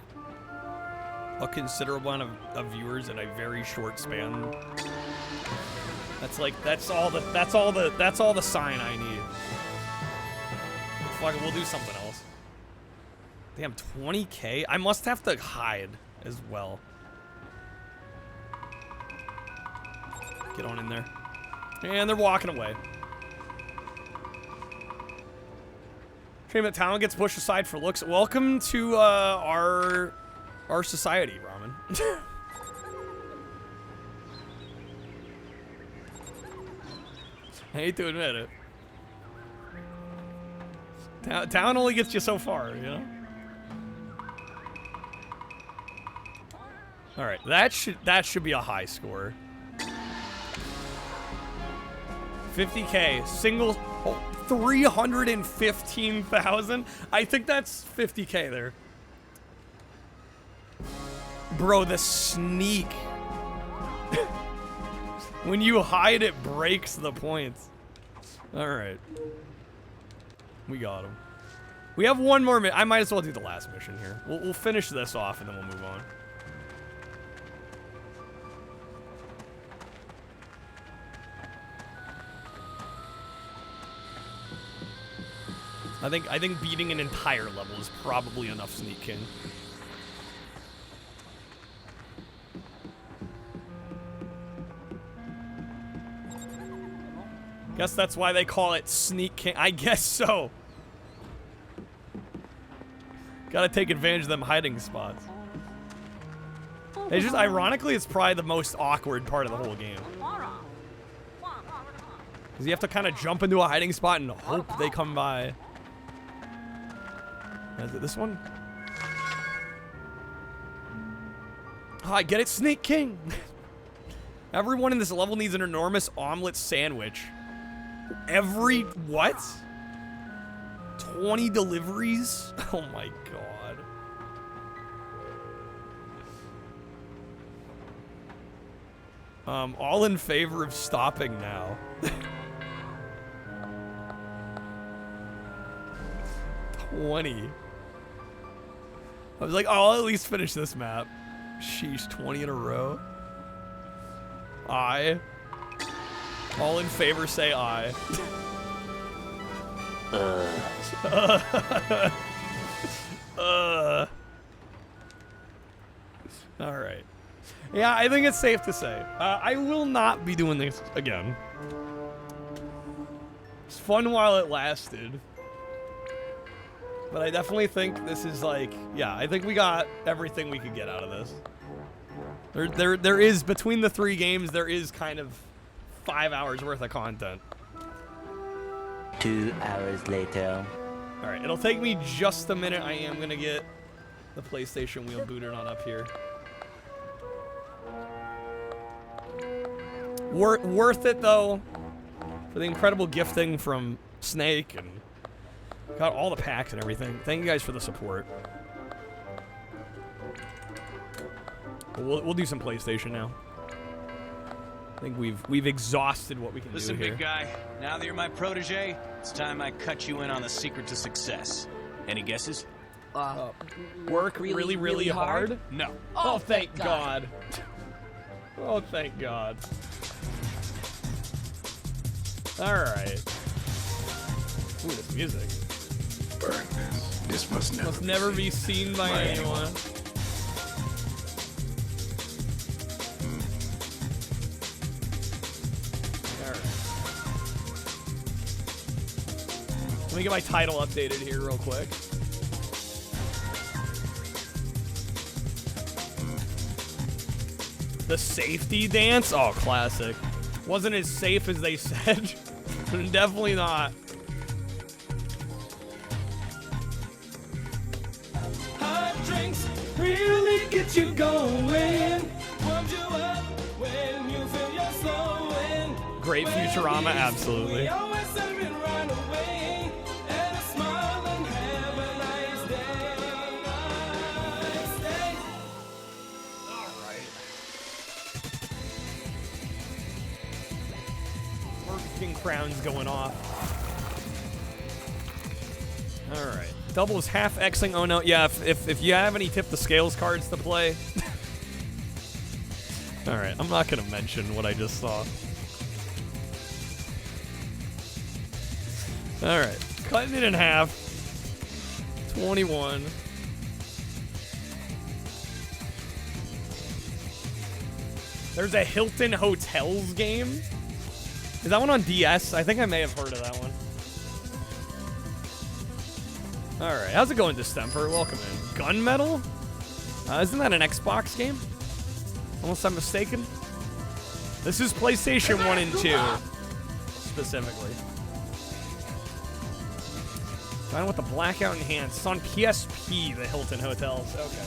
a considerable amount of viewers in a very short span, that's all the sign I need. Fuck it, we'll do something else. Damn, 20K? I must have to hide as well. Get on in there. And they're walking away. Shame that talent gets pushed aside for looks. Welcome to our society, Ramen. I hate to admit it. Talent only gets you so far, you know? All right, that should be a high score. 50K, single, 315,000. I think that's 50K there. Bro, the sneak. When you hide, it breaks the points. All right. We got him. We have one more minute. I might as well do the last mission here. We'll finish this off and then we'll move on. I think beating an entire level is probably enough, Sneak King. Guess that's why they call it Sneak King. I guess so. Gotta take advantage of them hiding spots. It's just, ironically, it's probably the most awkward part of the whole game. Because you have to kind of jump into a hiding spot and hope they come by. Is it this one? Oh, I get it, Snake King. Everyone in this level needs an enormous omelet sandwich. Every, what? 20 deliveries? Oh my god. All in favor of stopping now. 20. I was like, oh, I'll at least finish this map. Sheesh, 20 in a row. Aye. All in favor, say aye. Alright. Yeah, I think it's safe to say. I will not be doing this again. It's fun while it lasted. But I definitely think this is like, yeah, I think we got everything we could get out of this. There is, between the 3 games, there is kind of 5 hours worth of content. 2 hours later. All right, it'll take me just a minute. I am gonna get the PlayStation wheel booted on up here. Worth it though, for the incredible gifting from Snake and got all the packs and everything. Thank you guys for the support. We'll do some PlayStation now. I think we've exhausted what we can do here. Listen, big guy. Now that you're my protege, it's time I cut you in on the secret to success. Any guesses? Work really hard? No. Oh, thank God. Oh, thank God. All right. Ooh, this music. Burn this. This must never be seen by anyone. Let me get my title updated here real quick. The safety dance? Oh, classic. Wasn't as safe as they said. Definitely not. Hot drinks really get you going. Warms you up when you feel you're slowing. Great Futurama, absolutely. We always serve it right away. And a smile and have a nice day. Burger King Crown's going off. Alright. Doubles half Xing. Oh no, yeah, if you have any tip the scales cards to play. Alright, I'm not gonna mention what I just saw. Alright, cutting it in half. 21. There's a Hilton Hotels game. Is that one on DS? I think I may have heard of that one. Alright, how's it going, Distemper? Welcome in. Gunmetal? Isn't that an Xbox game? Unless I'm mistaken. This is PlayStation 1 and 2. Specifically. Fine with the blackout enhanced. It's on PSP, the Hilton Hotels. Okay.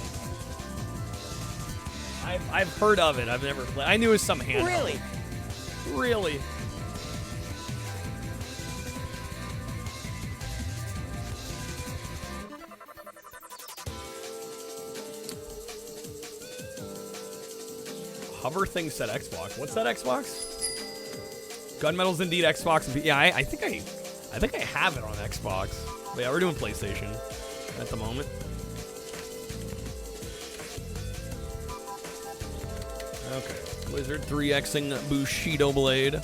I've heard of it. I've never played. I knew it was some handheld. Really? Really? Hover thing said Xbox. What's that Xbox? Gunmetal's indeed Xbox. Yeah, I think I have it on Xbox. But yeah, we're doing PlayStation at the moment. Okay. Blizzard 3Xing Bushido Blade.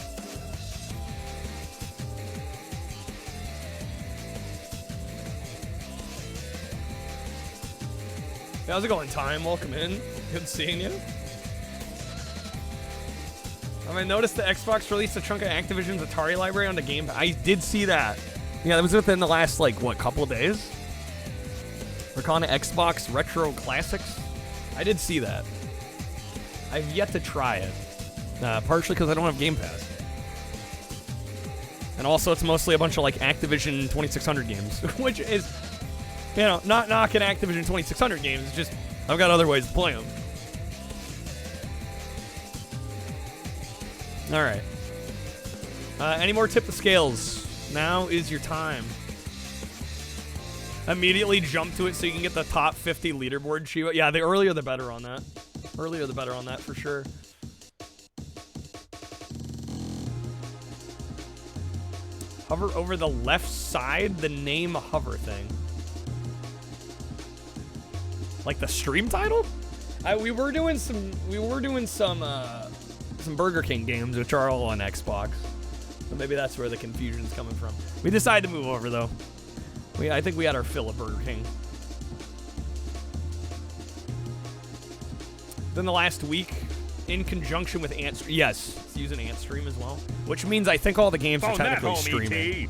How's it going, Time? Welcome in. Good seeing you. I noticed the Xbox released a chunk of Activision's Atari library on the game. I did see that. Yeah, that was within the last, like, what, couple of days? We're calling it Xbox Retro Classics. I did see that. I've yet to try it. Partially because I don't have Game Pass. And also, it's mostly a bunch of, like, Activision 2600 games. Which is, you know, not knocking Activision 2600 games. It's just, I've got other ways to play them. Alright. Any more tip the scales? Now is your time. Immediately jump to it so you can get the top 50 leaderboard, Shiva. Yeah, the earlier the better on that. Earlier the better on that, for sure. Hover over the left side, the name hover thing. Like the stream title? We were doing some Burger King games, which are all on Xbox. So maybe that's where the confusion's coming from. We decided to move over, though. I think we had our fill of Burger King. Then the last week, in conjunction with Antstream. Yes, it's using Antstream as well. Which means I think all the games are technically streaming.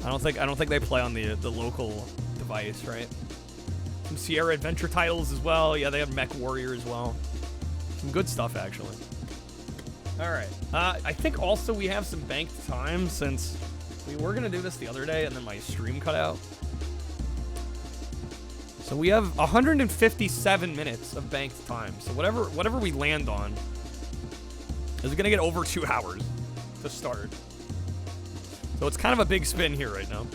I don't think they play on the local device, right? Some Sierra Adventure titles as well. Yeah, they have Mech Warrior as well. Some good stuff, actually. Alright. I think also we have some banked time since we were going to do this the other day and then my stream cut out. So we have 157 minutes of banked time. So whatever we land on is going to get over 2 hours to start. So it's kind of a big spin here right now.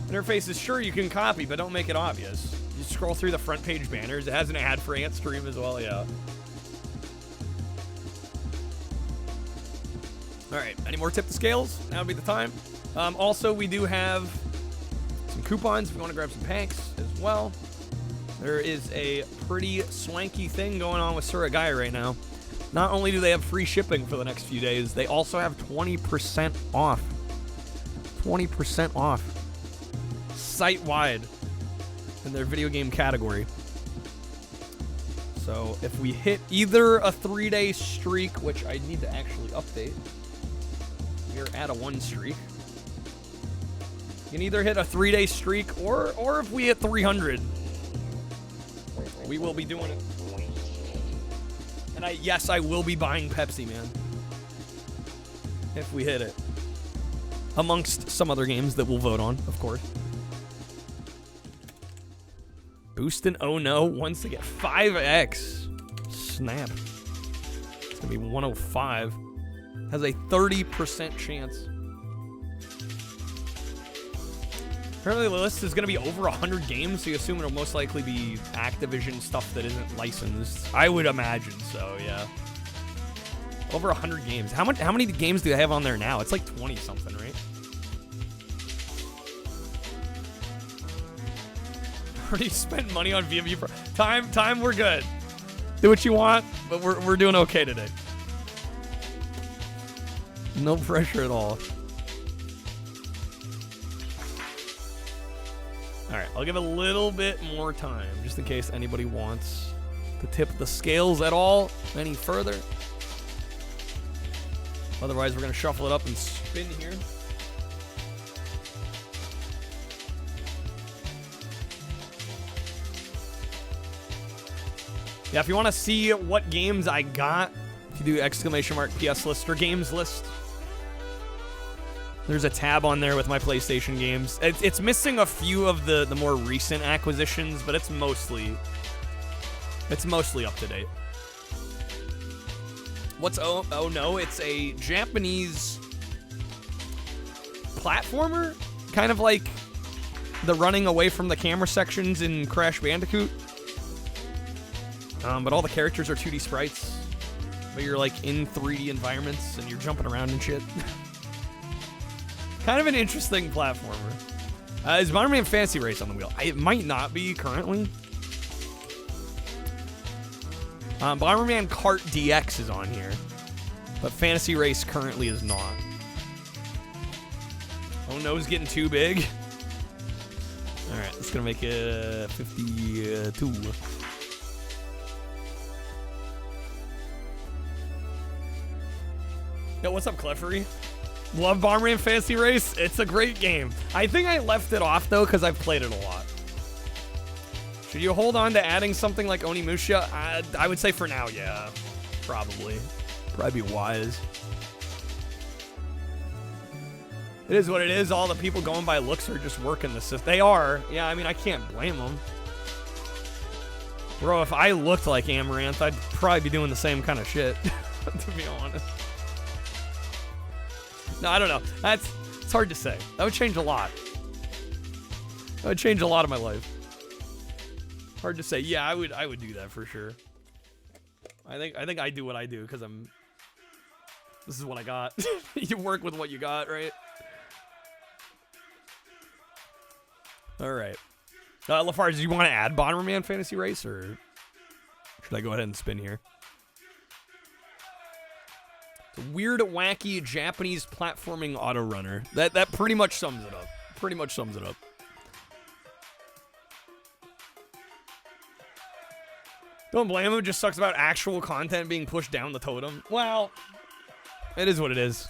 Interface is sure you can copy, but don't make it obvious. You scroll through the front page banners. It has an ad for Antstream as well, yeah. Alright, any more tip the scales? That would be the time. Also, we do have some coupons if you want to grab some packs as well. There is a pretty swanky thing going on with Surigaya right now. Not only do they have free shipping for the next few days, they also have 20% off. 20% off. Site-wide in their video game category. So if we hit either a 3-day streak, which I need to actually update. We're at a 1 streak. You can either hit a 3-day streak or if we hit 300, we will be doing it. And yes, I will be buying Pepsi Man. If we hit it. Amongst some other games that we'll vote on, of course. Boostin' Oh No once again. 5x. Snap. It's gonna be 105. Has a 30% chance. Apparently the list is gonna be over 100 games, so you assume it'll most likely be Activision stuff that isn't licensed. I would imagine so, yeah. Over 100 games. How many games do they have on there now? It's like 20 something, right? Already spent money on VMU Pro. Time, we're good. Do what you want, but we're doing okay today. No pressure at all. All right, I'll give a little bit more time, just in case anybody wants to tip the scales at all any further. Otherwise, we're going to shuffle it up and spin here. Yeah, if you want to see what games I got, if you do exclamation mark PS list or games list, there's a tab on there with my PlayStation games. It's missing a few of the more recent acquisitions, but it's mostly up to date. What's oh no? It's a Japanese platformer, kind of like the running away from the camera sections in Crash Bandicoot. But all the characters are 2D sprites, but you're like in 3D environments and you're jumping around and shit. Kind of an interesting platformer. Is Bomberman Fantasy Race on the wheel? It might not be currently. Bomberman Kart DX is on here, but Fantasy Race currently is not. Oh no, it's getting too big. All right, it's gonna make it 52. Yo, what's up, Cleffery? Love Bomberman Fantasy Race. It's a great game. I think I left it off though because I've played it a lot. Should you hold on to adding something like Onimusha? I would say for now, yeah. Probably. Probably be wise. It is what it is. All the people going by looks are just working the system. They are. Yeah, I mean, I can't blame them. Bro, if I looked like Amaranth, I'd probably be doing the same kind of shit, to be honest. No, I don't know. It's hard to say. That would change a lot. That would change a lot of my life. Hard to say. Yeah, I would do that for sure. I think I do what I do because this is what I got. You work with what you got, right? All right. LaFarge, do you want to add Bomberman Fantasy Race, or should I go ahead and spin here? It's a weird, wacky Japanese platforming auto runner. That pretty much sums it up. Pretty much sums it up. Don't blame him. It just sucks about actual content being pushed down the totem. Well, it is what it is.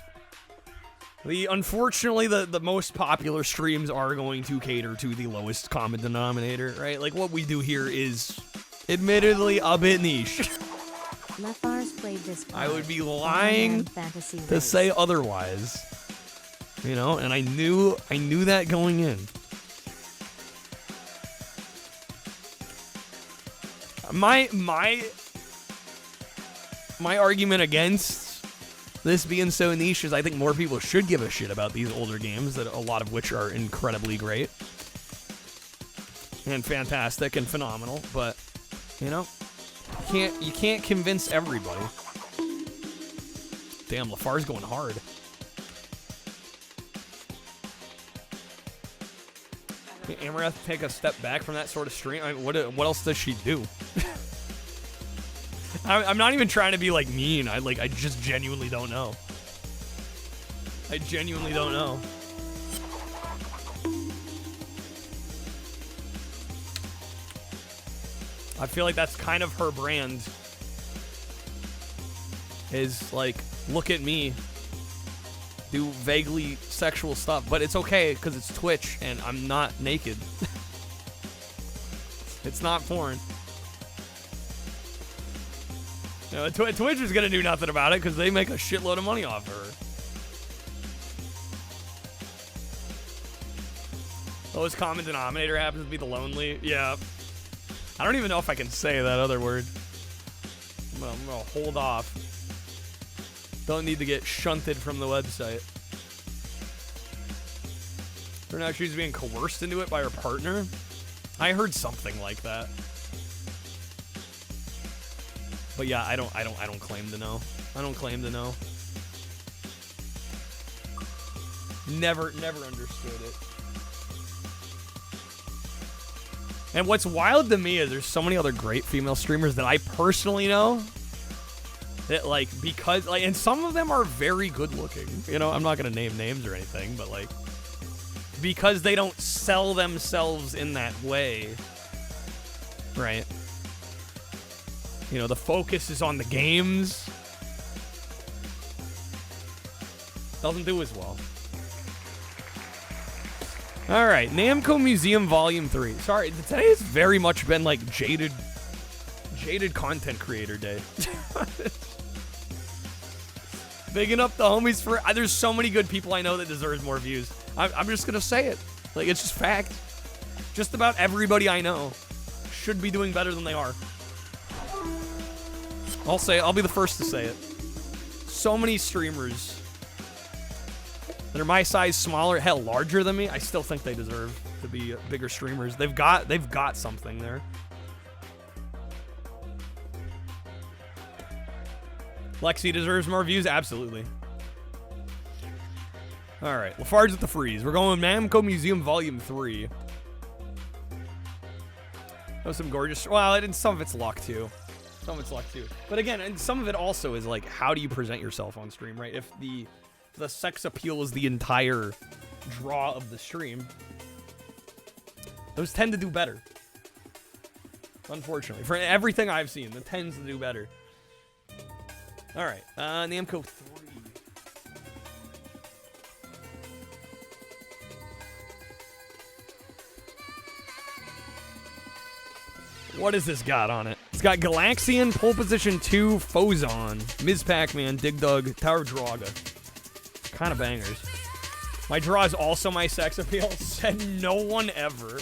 Unfortunately, the most popular streams are going to cater to the lowest common denominator, right? Like, what we do here is admittedly a bit niche. Played this I would be lying to say otherwise. You know, and I knew that going in. My argument against this being so niche is I think more people should give a shit about these older games, that a lot of which are incredibly great and fantastic and phenomenal, but you know, you can't convince everybody. Damn, LaFar's going hard. Can Amaranth take a step back from that sort of stream? I mean, what else does she do? I'm not even trying to be like mean. I just genuinely don't know. I genuinely don't know. I feel like that's kind of her brand. Is like, look at me, do vaguely sexual stuff, but it's okay because it's Twitch and I'm not naked. It's not porn. You know, Twitch is gonna do nothing about it because they make a shitload of money off her. Lowest common denominator happens to be the lonely. Yeah. I don't even know if I can say that other word. I'm gonna hold off. Don't need to get shunted from the website. Turned out she's being coerced into it by her partner. I heard something like that. But yeah, I don't claim to know. I don't claim to know. Never understood it. And what's wild to me is there's so many other great female streamers that I personally know that, like, because, like, and some of them are very good looking. You know, I'm not gonna name names or anything, but, like, because they don't sell themselves in that way, right? You know, the focus is on the games. Doesn't do as well. All right, Namco Museum Volume 3. Sorry, today has very much been like jaded content creator day. Bigging up the homies for... There's so many good people I know that deserves more views. I'm just going to say it. Like, it's just fact. Just about everybody I know should be doing better than they are. I'll say it. I'll be the first to say it. So many streamers that are my size, smaller, hell, larger than me, I still think they deserve to be bigger streamers. They've got something there. Lexi deserves more views? Absolutely. All right, Lafarge with the freeze. We're going Namco Museum Volume 3. That was some gorgeous... Well, some of it's luck, too. Some of it's luck, too. But again, and some of it also is, like, how do you present yourself on stream, right? If the sex appeal is the entire draw of the stream, those tend to do better. Unfortunately. For everything I've seen, that tends to do better. All right, Namco 3. What has this got on it? It's got Galaxian, Pole Position 2, Fozon, Ms. Pac-Man, Dig Dug, Tower of Draga. Kind of bangers. My draw is also my sex appeal. Said no one ever.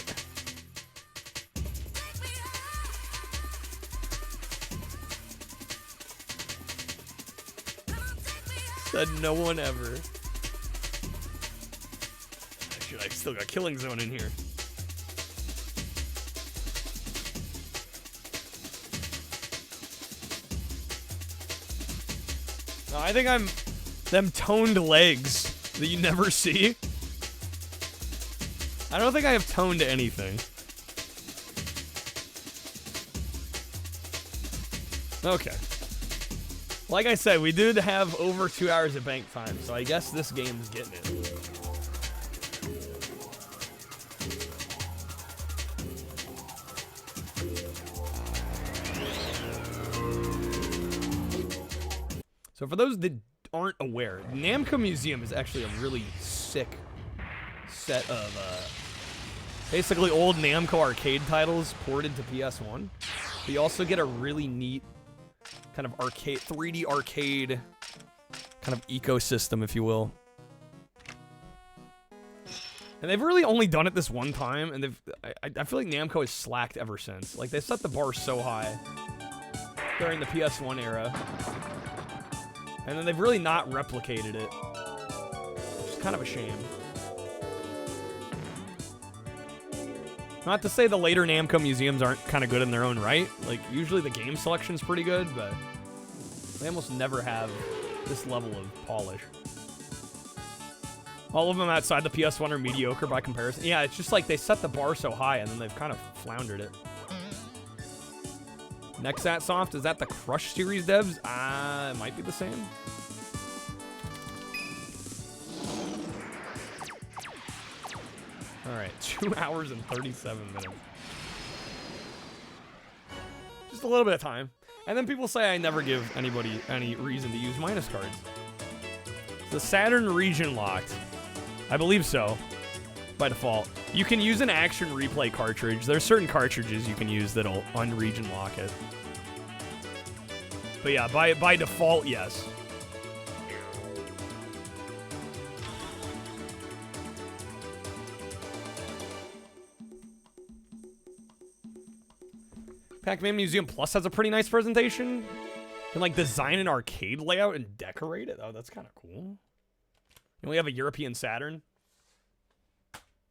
Said no one ever. Shit, I still got Killing Zone in here. No, I think I'm them toned legs that you never see. I don't think I have toned anything. Okay. Like I said, we did have over 2 hours of bank time, so I guess this game's getting it. So for those that aren't aware, Namco Museum is actually a really sick set of basically old Namco arcade titles ported to PS1. But you also get a really neat kind of arcade, 3D arcade kind of ecosystem, if you will. And they've really only done it this one time, and I feel like Namco has slacked ever since. Like, they set the bar so high during the PS1 era. And then they've really not replicated it. Which is kind of a shame. Not to say the later Namco museums aren't kind of good in their own right. Like, usually the game selection's pretty good, but they almost never have this level of polish. All of them outside the PS1 are mediocre by comparison. Yeah, it's just like they set the bar so high and then they've kind of floundered it. Nexat Soft, is that the Crush series devs? It might be the same. All right, 2 hours and 37 minutes. Just a little bit of time. And then people say I never give anybody any reason to use minus cards. The Saturn region locked. I believe so, by default. You can use an action replay cartridge. There's certain cartridges you can use that'll un-region lock it. But yeah, by default, yes. Pac-Man Museum Plus has a pretty nice presentation. You can like design an arcade layout and decorate it. Oh, that's kind of cool. And we have a European Saturn.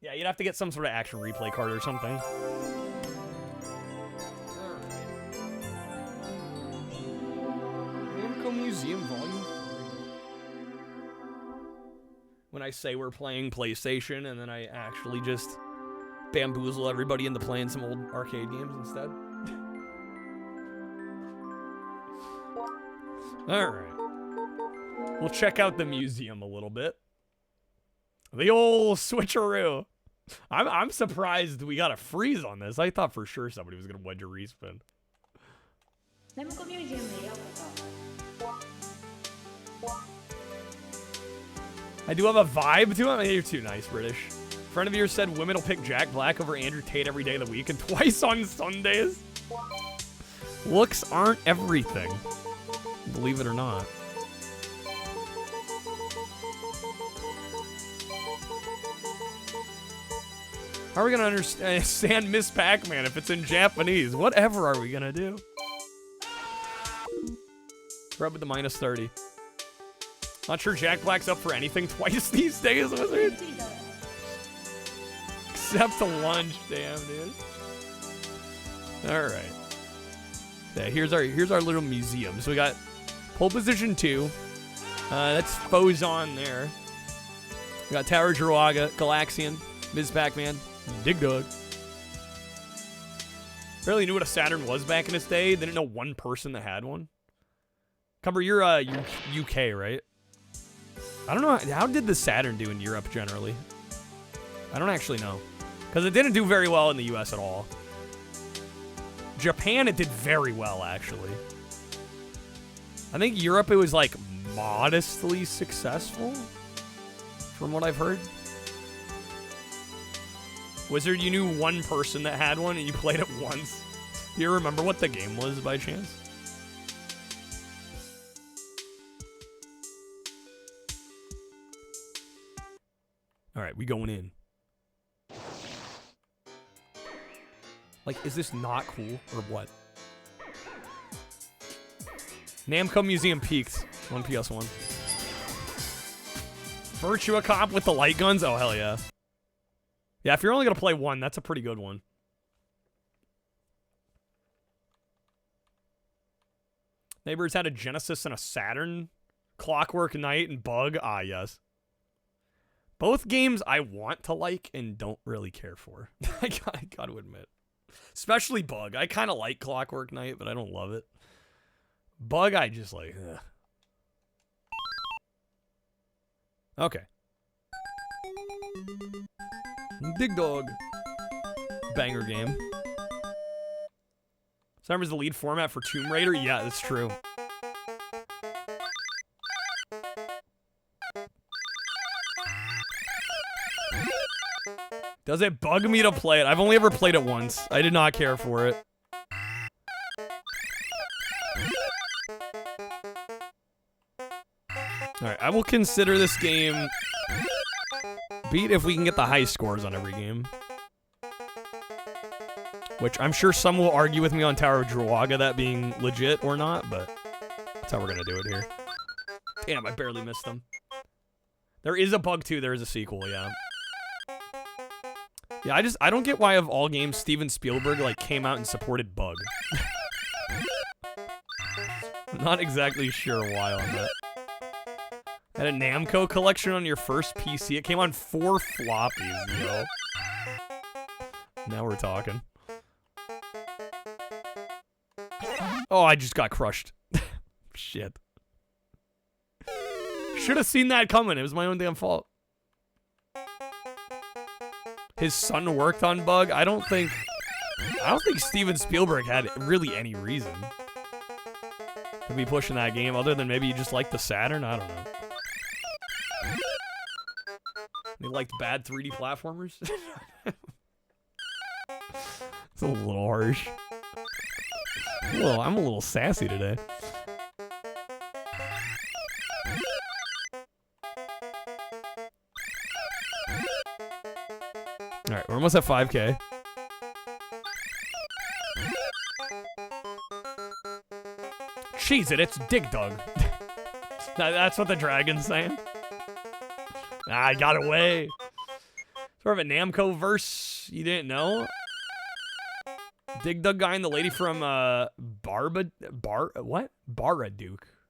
Yeah, you'd have to get some sort of action replay card or something. Namco Museum Volume 3. When I say we're playing PlayStation and then I actually just bamboozle everybody into playing some old arcade games instead. Alright. We'll check out the museum a little bit. The old switcheroo. I'm surprised we got a freeze on this. I thought for sure somebody was going to wedge a respin. I do have a vibe to it. You're too nice, British. A friend of yours said women will pick Jack Black over Andrew Tate every day of the week and twice on Sundays. Looks aren't everything. Believe it or not. How are we gonna understand Miss Pac-Man if it's in Japanese? Whatever are we gonna do? We're up with the minus 30. Not sure Jack Black's up for anything twice these days, Wizard. Except to lunch, damn, dude. Alright. Yeah, here's our little museum. So we got pole position 2. That's Fozon there. We got Tower Druaga, Galaxian, Ms. Pac-Man, Dig Dug. Barely knew what a Saturn was back in its day. They didn't know one person that had one. Cumber, you're UK, right? I don't know. How did the Saturn do in Europe generally? I don't actually know. Because it didn't do very well in the US at all. Japan, it did very well, actually. I think Europe, it was, like, modestly successful, from what I've heard. Wizard, you knew one person that had one, and you played it once. Do you remember what the game was, by chance? All right, we going in. Like, is this not cool, or what? Namco Museum peaked on PS1. Virtua Cop with the light guns? Oh, hell yeah. Yeah, if you're only going to play one, that's a pretty good one. Neighbors had a Genesis and a Saturn. Clockwork Knight and Bug. Ah, yes. Both games I want to like and don't really care for. I gotta admit. Especially Bug. I kind of like Clockwork Knight, but I don't love it. Bug, I just like, ugh. Okay. Dig Dog. Banger game. Summer's the lead format for Tomb Raider? Yeah, that's true. Does it bug me to play it? I've only ever played it once. I did not care for it. Alright, I will consider this game beat if we can get the high scores on every game. Which I'm sure some will argue with me on Tower of Druaga that being legit or not, but that's how we're gonna do it here. Damn, I barely missed them. There is a Bug 2, there is a sequel, yeah. Yeah, I don't get why of all games Steven Spielberg like came out and supported Bug. I'm not exactly sure why on that. Had a Namco collection on your first PC. It came on 4 floppies, yo. Now we're talking. Oh, I just got crushed. Shit. Should have seen that coming. It was my own damn fault. His son worked on Bug. I don't think Steven Spielberg had really any reason to be pushing that game other than maybe you just liked the Saturn. I don't know. They liked bad 3D platformers. It's a little harsh. I'm a little sassy today. Alright, we're almost at 5K. Cheese it, it's Dig Dug. That's what the dragon's saying. Ah, I got away. Sort of a Namco verse you didn't know? Dig Dug guy and the lady from Baraduke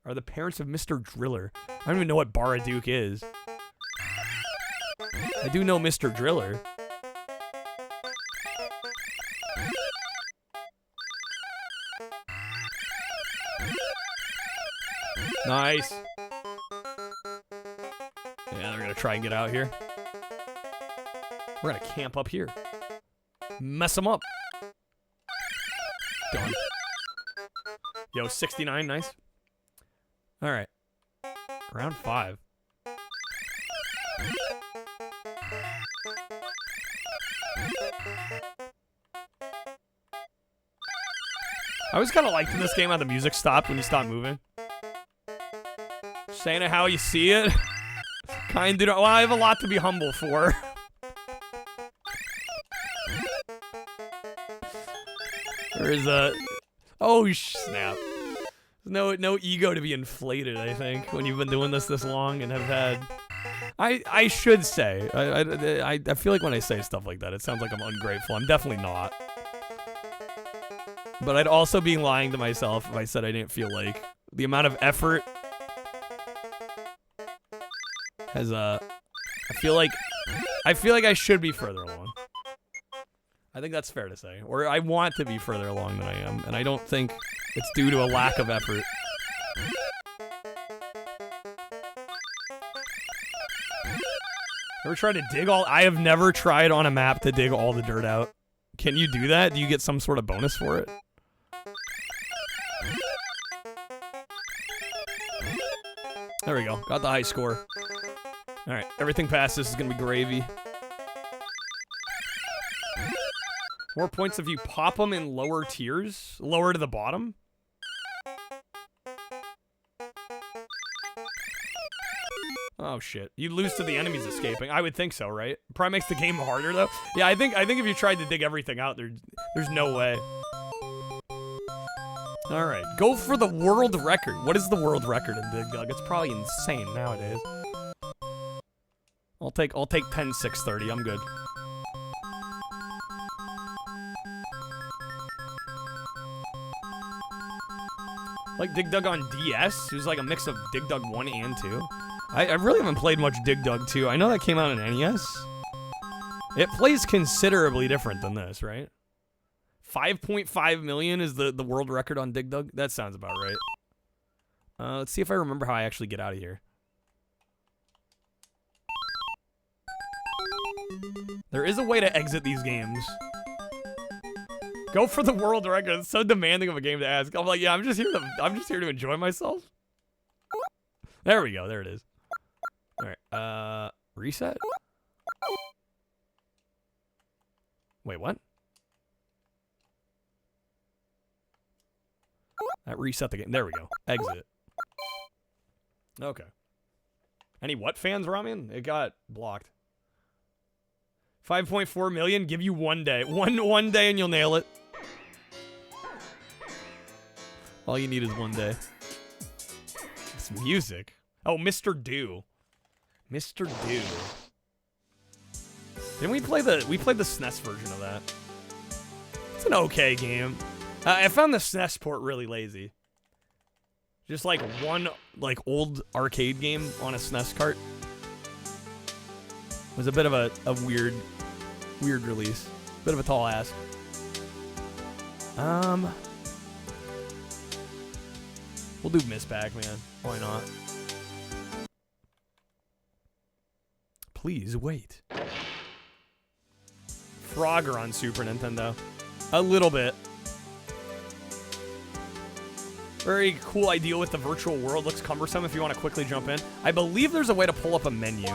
are the parents of Mr. Driller. I don't even know what Baraduke is. I do know Mr. Driller. Nice. Yeah, they're gonna try and get out here. We're gonna camp up here. Mess them up. Done. Yo, 69, nice. Alright. Round 5. I always kind of liked in this game how the music stopped when you stopped moving. Saying it how you see it. Kind of. Well, I have a lot to be humble for. There is a. Oh snap! No ego to be inflated. I think when you've been doing this long and have had. I should say. I feel like when I say stuff like that, it sounds like I'm ungrateful. I'm definitely not. But I'd also be lying to myself if I said I didn't feel like the amount of effort has I feel like I should be further along. I think that's fair to say. Or I want to be further along than I am, and I don't think it's due to a lack of effort. Ever tried to dig all? I have never tried on a map to dig all the dirt out. Can you do that? Do you get some sort of bonus for it? There we go. Got the high score. Alright, everything past this is gonna be gravy. More points if you pop them in lower tiers? Lower to the bottom? Oh shit. You lose to the enemies escaping. I would think so, right? Probably makes the game harder though. Yeah, I think if you tried to dig everything out, there's no way. Alright, go for the world record. What is the world record in Dig Dug? It's probably insane nowadays. I'll take 10,630. I'm good. Like Dig Dug on DS? It was like a mix of Dig Dug 1 and 2. I really haven't played much Dig Dug 2. I know that came out on NES. It plays considerably different than this, right? 5.5 million is the world record on Dig Dug? That sounds about right. Let's see if I remember how I actually get out of here. There is a way to exit these games. Go for the world record. It's so demanding of a game to ask. I'm like, yeah, I'm just here to enjoy myself. There we go. There it is. All right. Reset. Wait, what? That reset the game. There we go. Exit. Okay. Any what fans, Ramen? It got blocked. 5.4 million. Give you 1 day. One day and you'll nail it. All you need is 1 day. It's music. Oh, Mr. Do. Mr. Do. Didn't we play the SNES version of that? It's an okay game. I found the SNES port really lazy. Just like one old arcade game on a SNES cart. It was a bit of a weird release. Bit of a tall ask. We'll do Miss Pac-Man. Why not? Please wait. Frogger on Super Nintendo. A little bit. Very cool idea with the virtual world. Looks cumbersome if you want to quickly jump in. I believe there's a way to pull up a menu.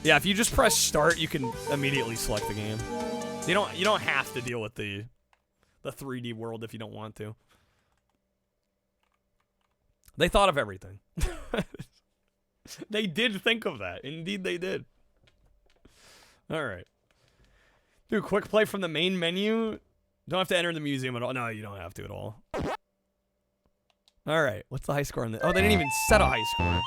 Yeah, if you just press start, you can immediately select the game. You don't have to deal with the 3D world if you don't want to. They thought of everything. They did think of that. Indeed, they did. All right. Do a quick play from the main menu. Don't have to enter the museum at all. No, you don't have to at all. All right, what's the high score on this? Oh, they didn't even set a high score.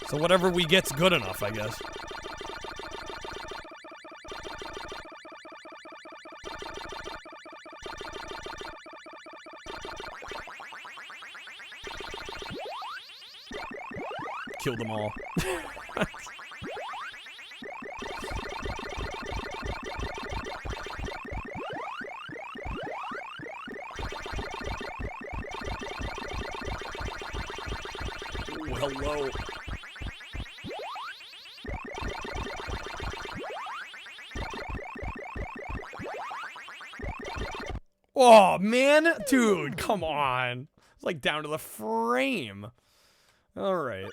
So whatever we get's good enough, I guess. Kill them all. Ooh, hello. Oh, man. Dude, come on. It's like down to the frame. All right.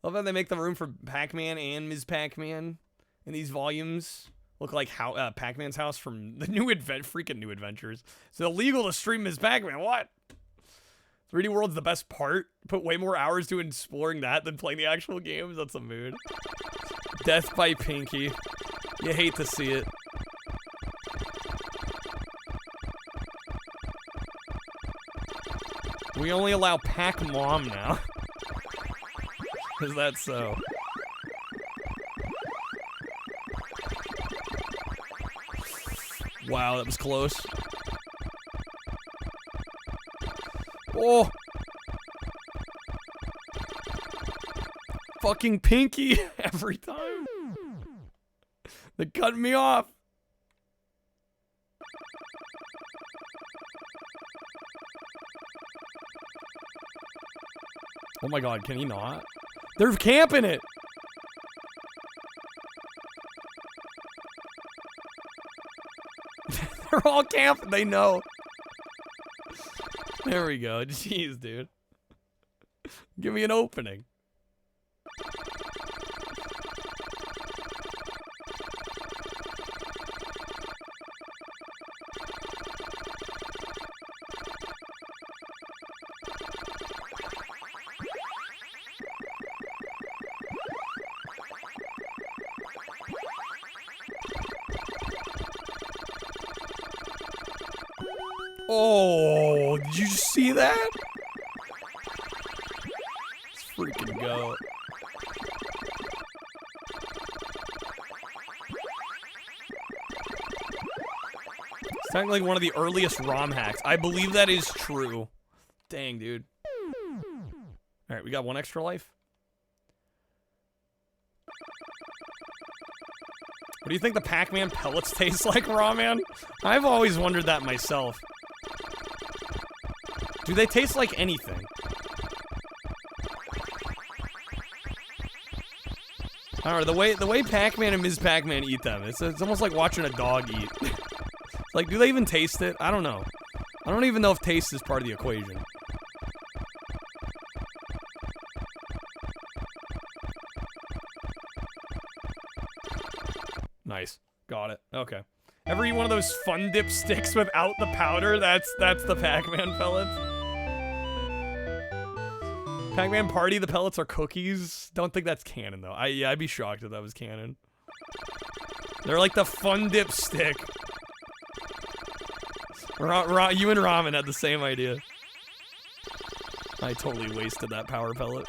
Love how they make the room for Pac-Man and Ms. Pac-Man in these volumes. Look like how Pac-Man's house from the freaking New Adventures. It's illegal to stream Ms. Pac-Man. What? 3D World's the best part. Put way more hours to exploring that than playing the actual games. That's a mood. Death by Pinky. You hate to see it. We only allow Pac-Mom now. Is that so? Wow, that was close. Oh! Fucking Pinky every time. They cut me off. Oh my god, can he not? They're camping it! They're all camping, they know. There we go. Jeez, dude. Give me an opening. Oh, did you see that? Let's freaking go. It's technically one of the earliest ROM hacks. I believe that is true. Dang, dude. Alright, we got one extra life. What do you think the Pac-Man pellets taste like, Raw Man? I've always wondered that myself. Do they taste like anything? I don't know, the way Pac-Man and Ms. Pac-Man eat them, it's almost like watching a dog eat. Like, do they even taste it? I don't know. I don't even know if taste is part of the equation. Nice. Got it. Okay. Ever eat one of those Fun Dip sticks without the powder? That's the Pac-Man pellets. Pac-Man Party, the pellets are cookies. Don't think that's canon, though. I'd be shocked if that was canon. They're like the Fun Dip stick. You and Ramen had the same idea. I totally wasted that power pellet.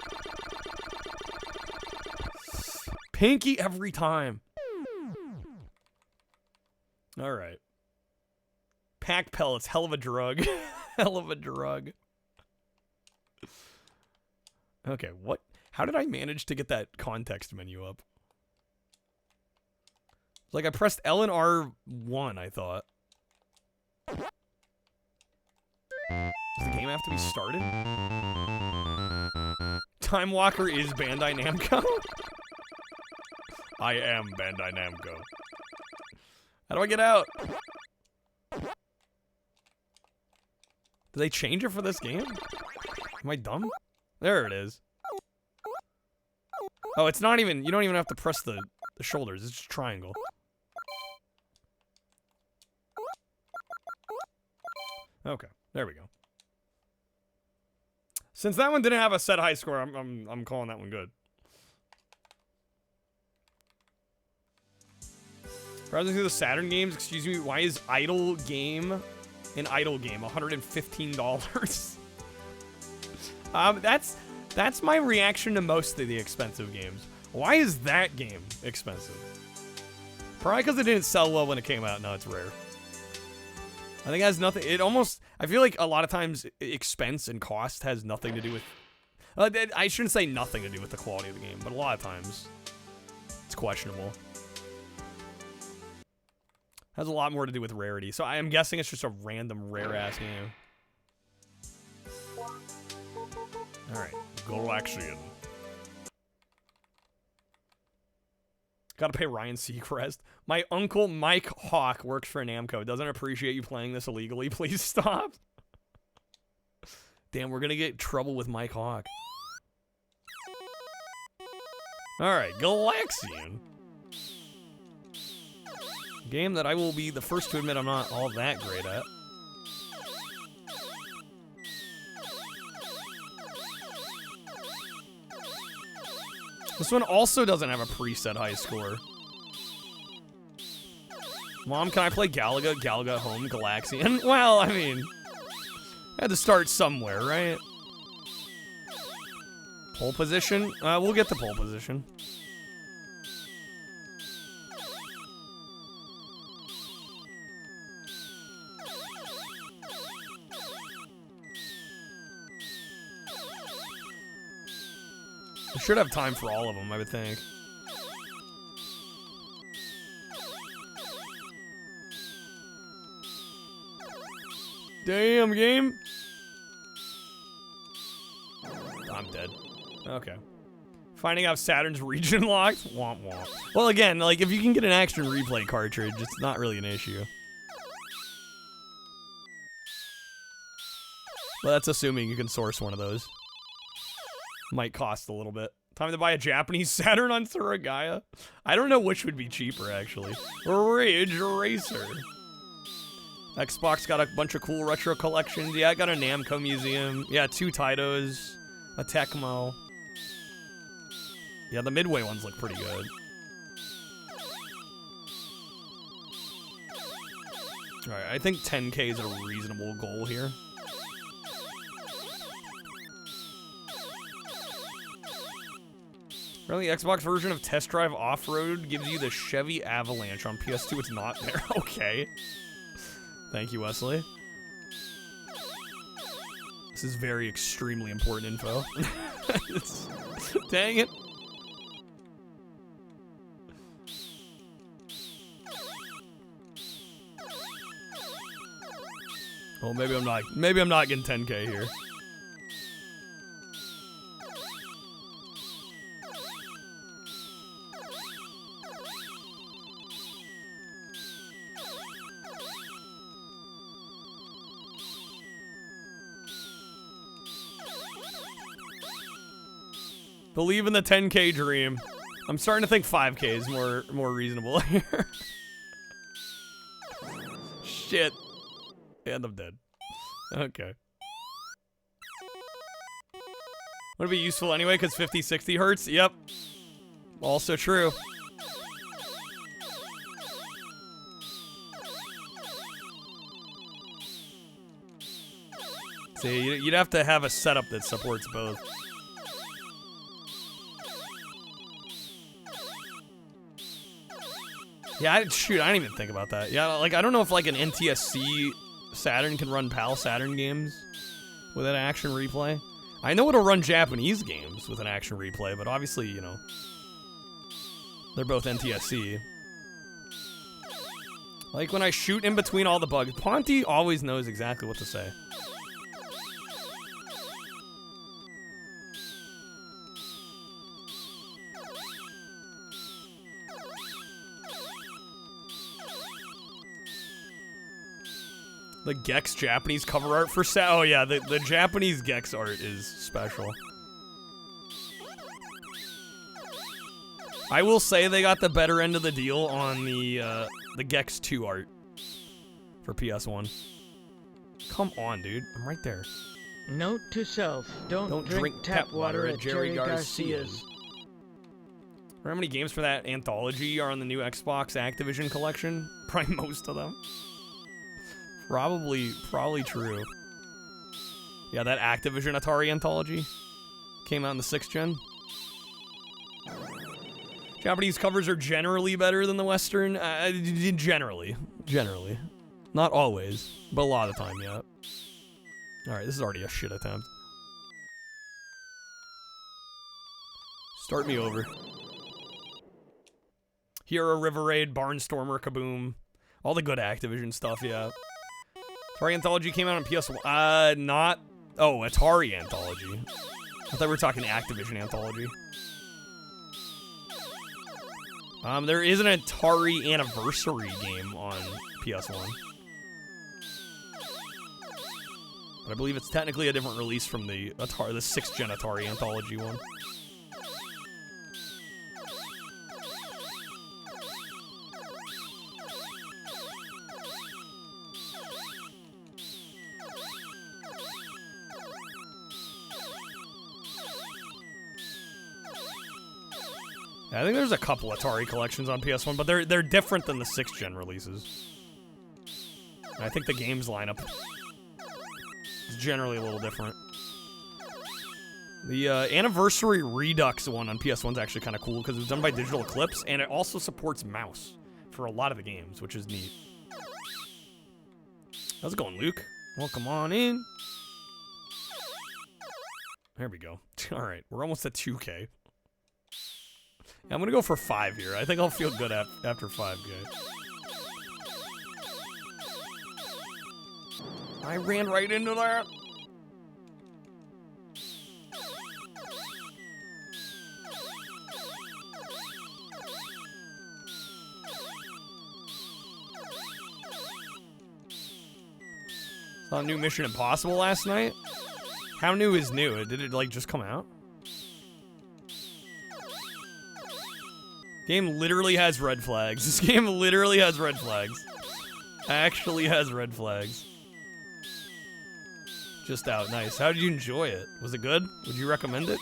Pinky every time. Alright. Pack pellets, hell of a drug. Hell of a drug. Okay, what? How did I manage to get that context menu up? Like, I pressed L and R1, I thought. Does the game have to be started? Time Walker is Bandai Namco? I am Bandai Namco. How do I get out? Do they change it for this game? Am I dumb? There it is. Oh, it's not even... You don't even have to press the shoulders. It's just triangle. Okay, there we go. Since that one didn't have a set high score, I'm calling that one good. Browsing through the Saturn games, excuse me, why is Idle Game an Idle Game $115? That's my reaction to most of the expensive games. Why is that game expensive? Probably because it didn't sell well when it came out. No, it's rare. I think it has nothing. I feel like a lot of times expense and cost has nothing to do with. I shouldn't say nothing to do with the quality of the game, but a lot of times it's questionable. Has a lot more to do with rarity. So I am guessing it's just a random rare ass game. All right, Galaxian. Gotta pay Ryan Seacrest. My uncle Mike Hawk works for Namco. Doesn't appreciate you playing this illegally. Please stop. Damn, we're gonna get in trouble with Mike Hawk. Alright, Galaxian. Game that I will be the first to admit I'm not all that great at. This one also doesn't have a preset high score. Mom, can I play Galaga? Galaga Home Galaxian? Well, I mean, I had to start somewhere, right? Pole position? We'll get the pole position. We should have time for all of them, I would think. Damn, game. I'm dead. Okay. Finding out Saturn's region locked? Womp womp. Well, again, like, if you can get an action replay cartridge, it's not really an issue. Well, that's assuming you can source one of those. Might cost a little bit. Time to buy a Japanese Saturn on Suragaya? I don't know which would be cheaper, actually. Ridge Racer. Xbox got a bunch of cool retro collections. Yeah, I got a Namco museum. Yeah, 2 Taitos. A Tecmo. Yeah, the Midway ones look pretty good. Alright, I think 10K is a reasonable goal here. Really, the Xbox version of Test Drive Off-Road gives you the Chevy Avalanche on PS2. It's not there. Okay. Thank you, Wesley. This is very extremely important info. Dang it. Well, maybe I'm not getting 10K here. Believe in the 10K dream. I'm starting to think 5K is more reasonable here. Shit. And I'm dead. Okay. Would it be useful anyway because 50, 60 hertz? Yep. Also true. See, you'd have to have a setup that supports both. Yeah, shoot, I didn't even think about that. Yeah, like, I don't know if, like, an NTSC Saturn can run PAL Saturn games with an action replay. I know it'll run Japanese games with an action replay, but obviously, you know, they're both NTSC. Like, when I shoot in between all the bugs, Ponty always knows exactly what to say. The Gex Japanese cover art for oh yeah, the Japanese Gex art is special. I will say they got the better end of the deal on the Gex 2 art for PS1. Come on, dude. I'm right there. Note to self, don't drink tap water at Jerry Garcia's. How many games for that anthology are on the new Xbox Activision collection? Probably most of them. Probably true. Yeah, that Activision Atari anthology came out in the 6th gen. Japanese covers are generally better than the Western. Generally. Not always, but a lot of the time, yeah. Alright, this is already a shit attempt. Start me over. Hero, River Raid, Barnstormer, Kaboom. All the good Activision stuff, yeah. Atari Anthology came out on PS1. Not... Oh, Atari Anthology. I thought we were talking Activision Anthology. There is an Atari Anniversary game on PS1. But I believe it's technically a different release from the 6th gen Atari Anthology one. Yeah, I think there's a couple Atari collections on PS1, but they're different than the 6th gen releases. And I think the games lineup is generally a little different. The Anniversary Redux one on PS1 is actually kind of cool because it's done by Digital Eclipse, and it also supports mouse for a lot of the games, which is neat. How's it going, Luke? Welcome on in. There we go. All right, we're almost at 2K. Yeah, I'm gonna go for 5 here. I think I'll feel good after 5K. I ran right into that. Saw a new Mission Impossible last night. How new is new? Did it like just come out? Game literally has red flags. This game literally has red flags. Actually has red flags. Just out. Nice. How did you enjoy it? Was it good? Would you recommend it?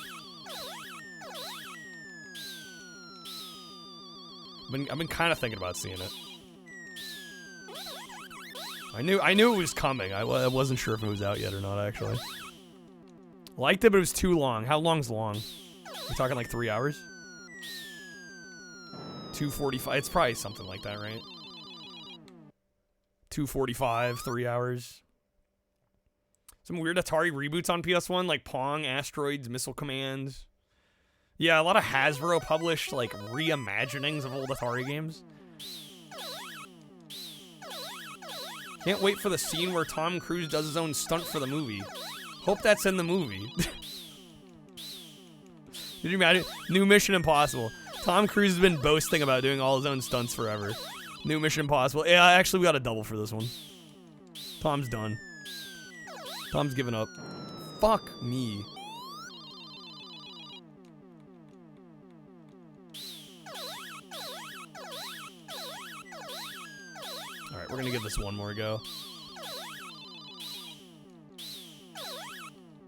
I've been kind of thinking about seeing it. I knew it was coming. I wasn't sure if it was out yet or not, actually. Liked it, but it was too long. How long's long? We're talking like 3 hours? 2:45. It's probably something like that, right? 2:45, 3 hours. Some weird Atari reboots on PS1, like Pong, Asteroids, Missile Command. Yeah, a lot of Hasbro published, like, reimaginings of old Atari games. Can't wait for the scene where Tom Cruise does his own stunt for the movie. Hope that's in the movie. Did you imagine? New Mission Impossible. Tom Cruise has been boasting about doing all his own stunts forever. New Mission Impossible. Yeah, actually, we got a double for this one. Tom's done. Tom's given up. Fuck me. Alright, we're gonna give this one more go.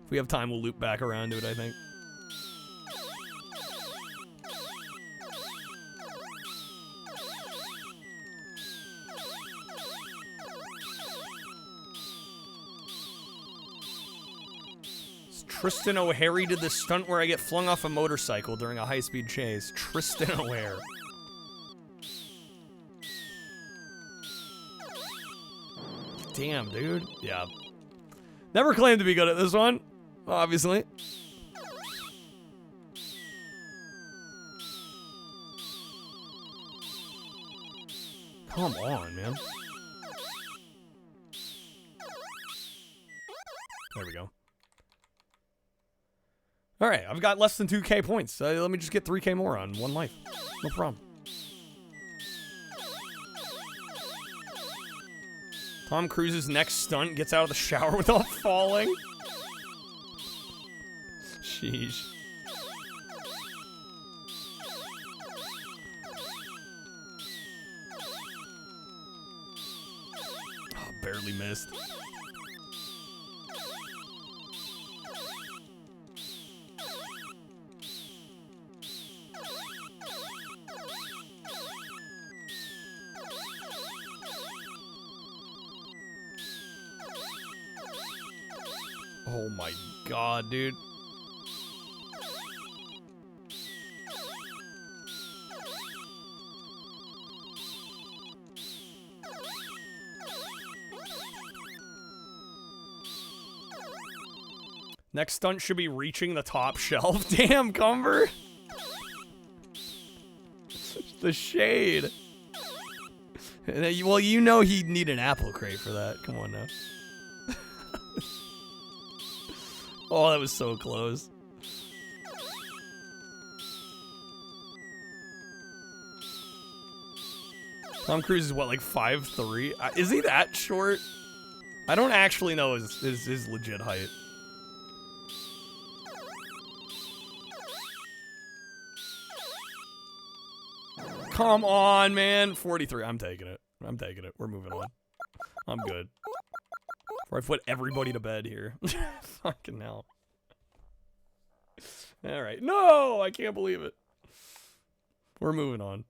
If we have time, we'll loop back around to it, I think. Tristan O'Hare did this stunt where I get flung off a motorcycle during a high-speed chase. Tristan O'Hare. Damn, dude. Yeah. Never claimed to be good at this one, obviously. Come on, man. There we go. All right, I've got less than 2K points. Let me just get 3K more on one life. No problem. Tom Cruise's next stunt gets out of the shower without falling. Sheesh. Oh, barely missed. Oh my god, dude. Next stunt should be reaching the top shelf. Damn, Cumber. The shade. Well, you know he'd need an apple crate for that. Come on now. Oh, that was so close. Tom Cruise is what, like 5'3"? Is he that short? I don't actually know his legit height. Come on, man. 43. I'm taking it. I'm taking it. We're moving on. I'm good. Before I put everybody to bed here. Fucking hell. Alright. No! I can't believe it. We're moving on.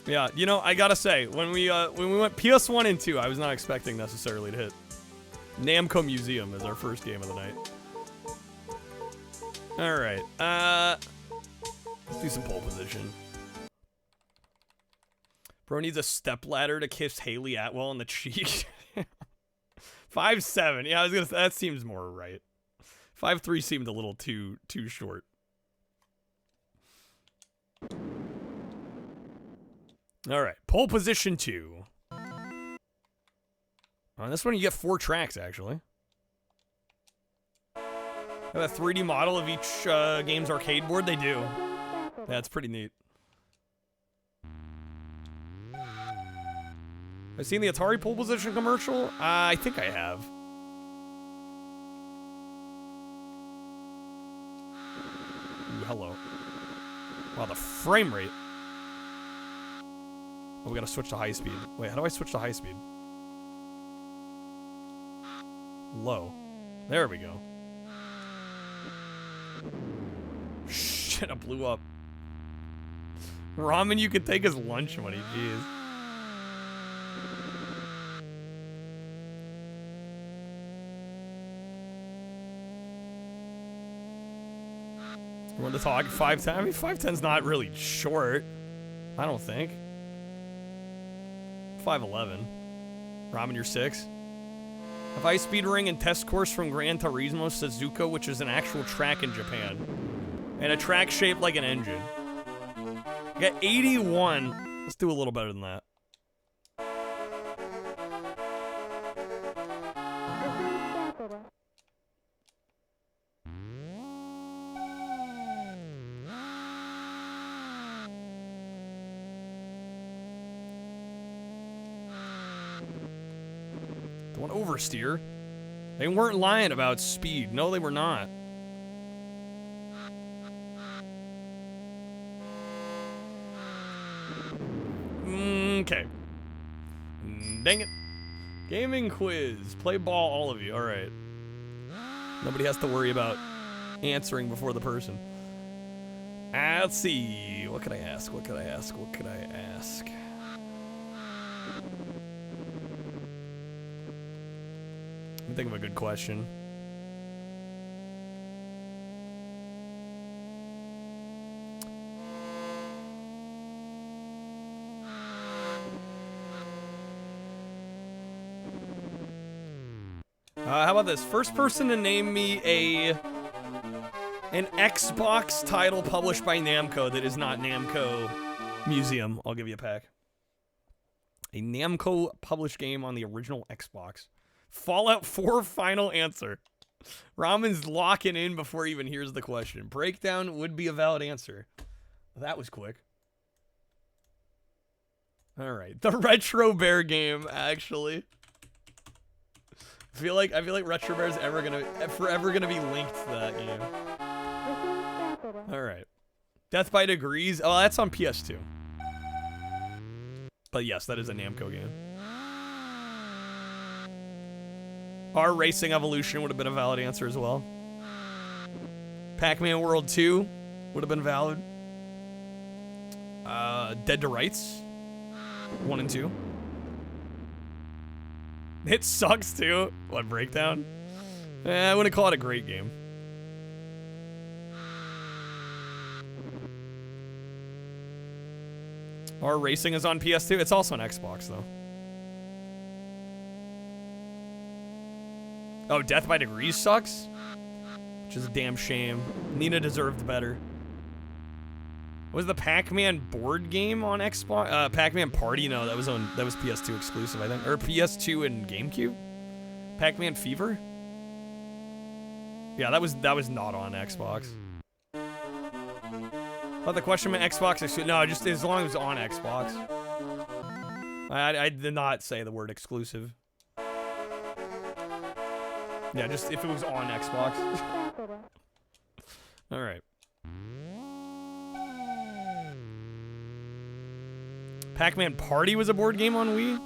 Yeah, you know, I gotta say, when we went PS1 and 2, I was not expecting necessarily to hit Namco Museum as our first game of the night. Alright, let's do some pole position. Bro needs a stepladder to kiss Haley Atwell on the cheek. 5'7". Yeah, I was gonna say, that seems more right. 5'3" seemed a little too short. Alright, pole position 2. On this one, you get 4 tracks, actually. Have a 3D model of each game's arcade board? They do. That's pretty neat. I've seen the Atari pole position commercial? I think I have. Ooh, hello. Wow, the frame rate. Oh, we gotta switch to high speed. Wait, how do I switch to high speed? Low. There we go. Shit, I blew up. Ramen you can take as lunch money, jeez. You want to talk 5'10"? I mean, 5'10's not really short. I don't think. 5'11". Ramen, you're 6. Have high speed ring and test course from Gran Turismo Suzuka, which is an actual track in Japan. And a track shaped like an engine. I got 81. Let's do a little better than that. Don't oversteer. They weren't lying about speed. No, they were not. Okay. Dang it. Gaming quiz. Play ball, all of you. All right. Nobody has to worry about answering before the person. Let's see. What could I ask? What could I ask? What could I ask? Let me think of a good question. How about this? First person to name me an Xbox title published by Namco that is not Namco Museum. I'll give you a pack. A Namco published game on the original Xbox. Fallout 4 final answer. Ramen's locking in before he even hears the question. Breakdown would be a valid answer. That was quick. All right, the Retro Bear game, actually. I feel like Retro Bear is forever gonna be linked to that game. All right, Death by Degrees. Oh, that's on PS2. But yes, that is a Namco game. Our Racing Evolution would have been a valid answer as well. Pac-Man World 2 would have been valid. Dead to Rights 1 and 2. It sucks too. What, Breakdown? I wouldn't call it a great game. R Racing is on PS2. It's also on Xbox though. Oh, Death by Degrees sucks? Which is a damn shame. Nina deserved better. Was the Pac-Man board game on Xbox? Pac-Man Party? No, that was PS2 exclusive, I think. Or PS2 and GameCube? Pac-Man Fever? Yeah, that was not on Xbox. But the question meant Xbox exclusive. No, just as long as it was on Xbox. I did not say the word exclusive. Yeah, just if it was on Xbox. Alright. Pac-Man Party was a board game on Wii?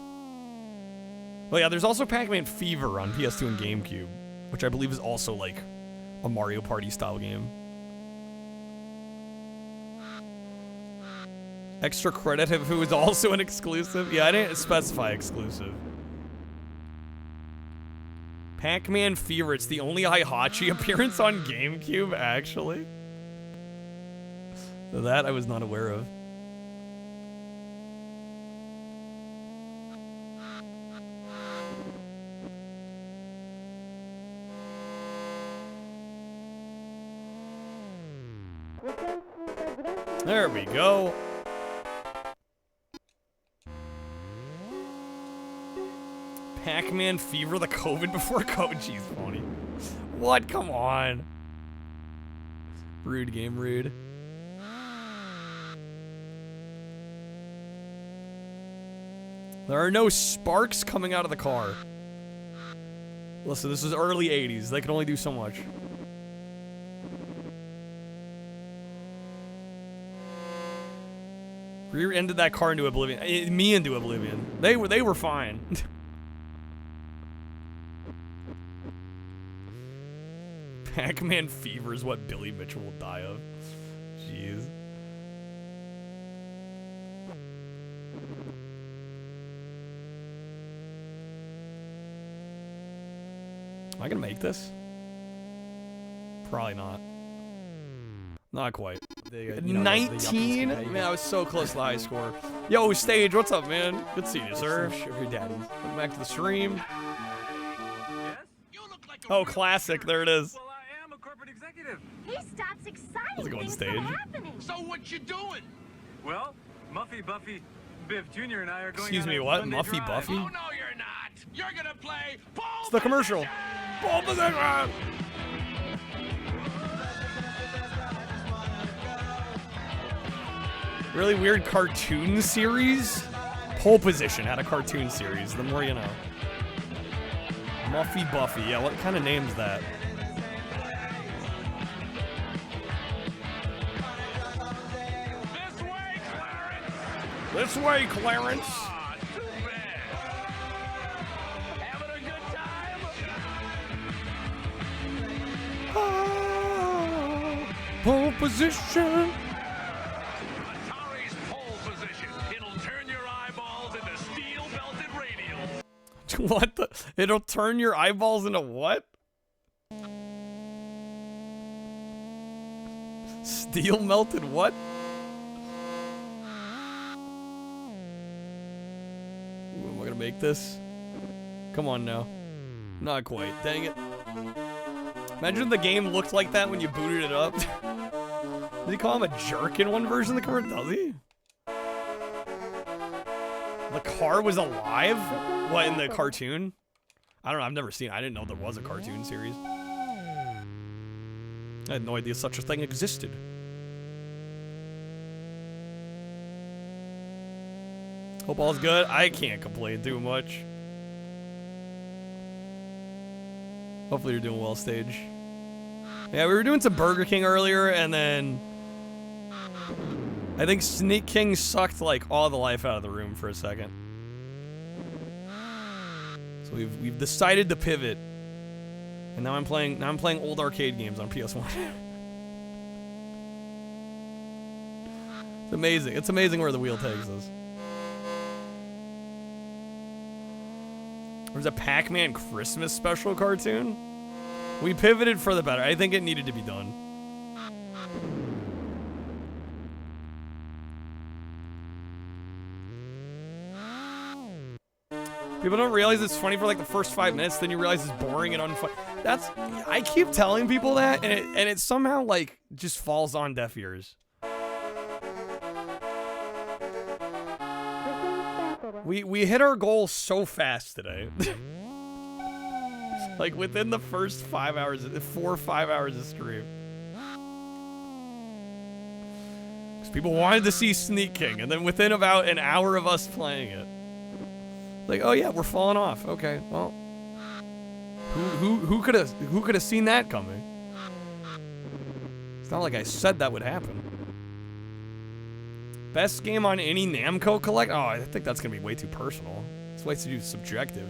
Well, yeah, there's also Pac-Man Fever on PS2 and GameCube, which I believe is also like a Mario Party style game. Extra credit if it was also an exclusive? Yeah, I didn't specify exclusive. Pac-Man Fever, it's the only Hihachi appearance on GameCube, actually. That I was not aware of. There we go. Pac-Man Fever, the COVID before COVID. Jeez, phony. What? Come on. Rude game, rude. There are no sparks coming out of the car. Listen, this is early 80s. They can only do so much. Rear-ended that car into oblivion. Me into oblivion. They were fine. Pac-Man Fever is what Billy Mitchell will die of. Jeez. Am I gonna make this? Probably not. Not quite. 19? Man, I was so close to the high score. Yo, Stage, what's up, man? Good seeing you, sir. Sugar daddy. Welcome back to the stream. Oh, classic. There it is. Well, I am a corporate executive. He stops exciting How's it going, things Stage? from happening. So what you doing? Well, Muffy, Buffy, Biff Jr. and I are going Excuse on me, a what? Sunday Muffy drive. Buffy? Oh, no, you're not. You're gonna play Pole It's the commercial. Pole position! Really weird cartoon series? Pole Position had a cartoon series. The more you know. Muffy Buffy. Yeah, what kind of name's that? This way, Clarence. Pole position. Atari's pole position. It'll turn your eyeballs into steel-belted radials. What the? It'll turn your eyeballs into what? Steel melted what? Ooh, am I gonna make this? Come on now. Not quite. Dang it. Imagine if the game looked like that when you booted it up. Did he call him a jerk in one version of the commercial? Does he? The car was alive? What, in the cartoon? I don't know, I've never seen it. I didn't know there was a cartoon series. I had no idea such a thing existed. Hope all's good. I can't complain too much. Hopefully you're doing well, Stage. Yeah, we were doing some Burger King earlier, and then I think Sneak King sucked like all the life out of the room for a second. So we've decided to pivot, and now I'm playing old arcade games on PS1. It's amazing. It's amazing where the wheel takes us. There's a Pac-Man Christmas special cartoon. We pivoted for the better. I think it needed to be done. People don't realize it's funny for like the first 5 minutes, then you realize it's boring and unfun. That's, I keep telling people that, and it somehow like just falls on deaf ears. We hit our goal so fast today. Like within the first 5 hours, 4 or 5 hours of stream. Because people wanted to see Sneak King, and then within about an hour of us playing it. Like, oh yeah, we're falling off. Okay, well, who could have seen that coming? It's not like I said that would happen. Best game on any Namco collect? Oh, I think that's gonna be way too personal. It's way too subjective.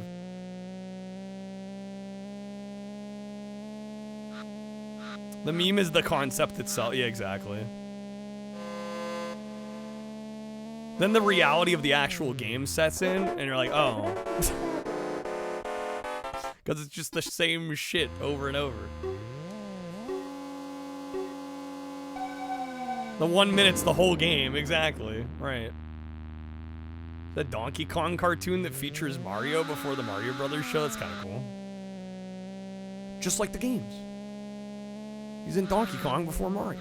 The meme is the concept itself. Yeah, exactly. Then the reality of the actual game sets in, and you're like, oh. Because it's just the same shit over and over. The 1 minute's the whole game, exactly. Right. The Donkey Kong cartoon that features Mario before the Mario Brothers show, that's kind of cool. Just like the games. He's in Donkey Kong before Mario.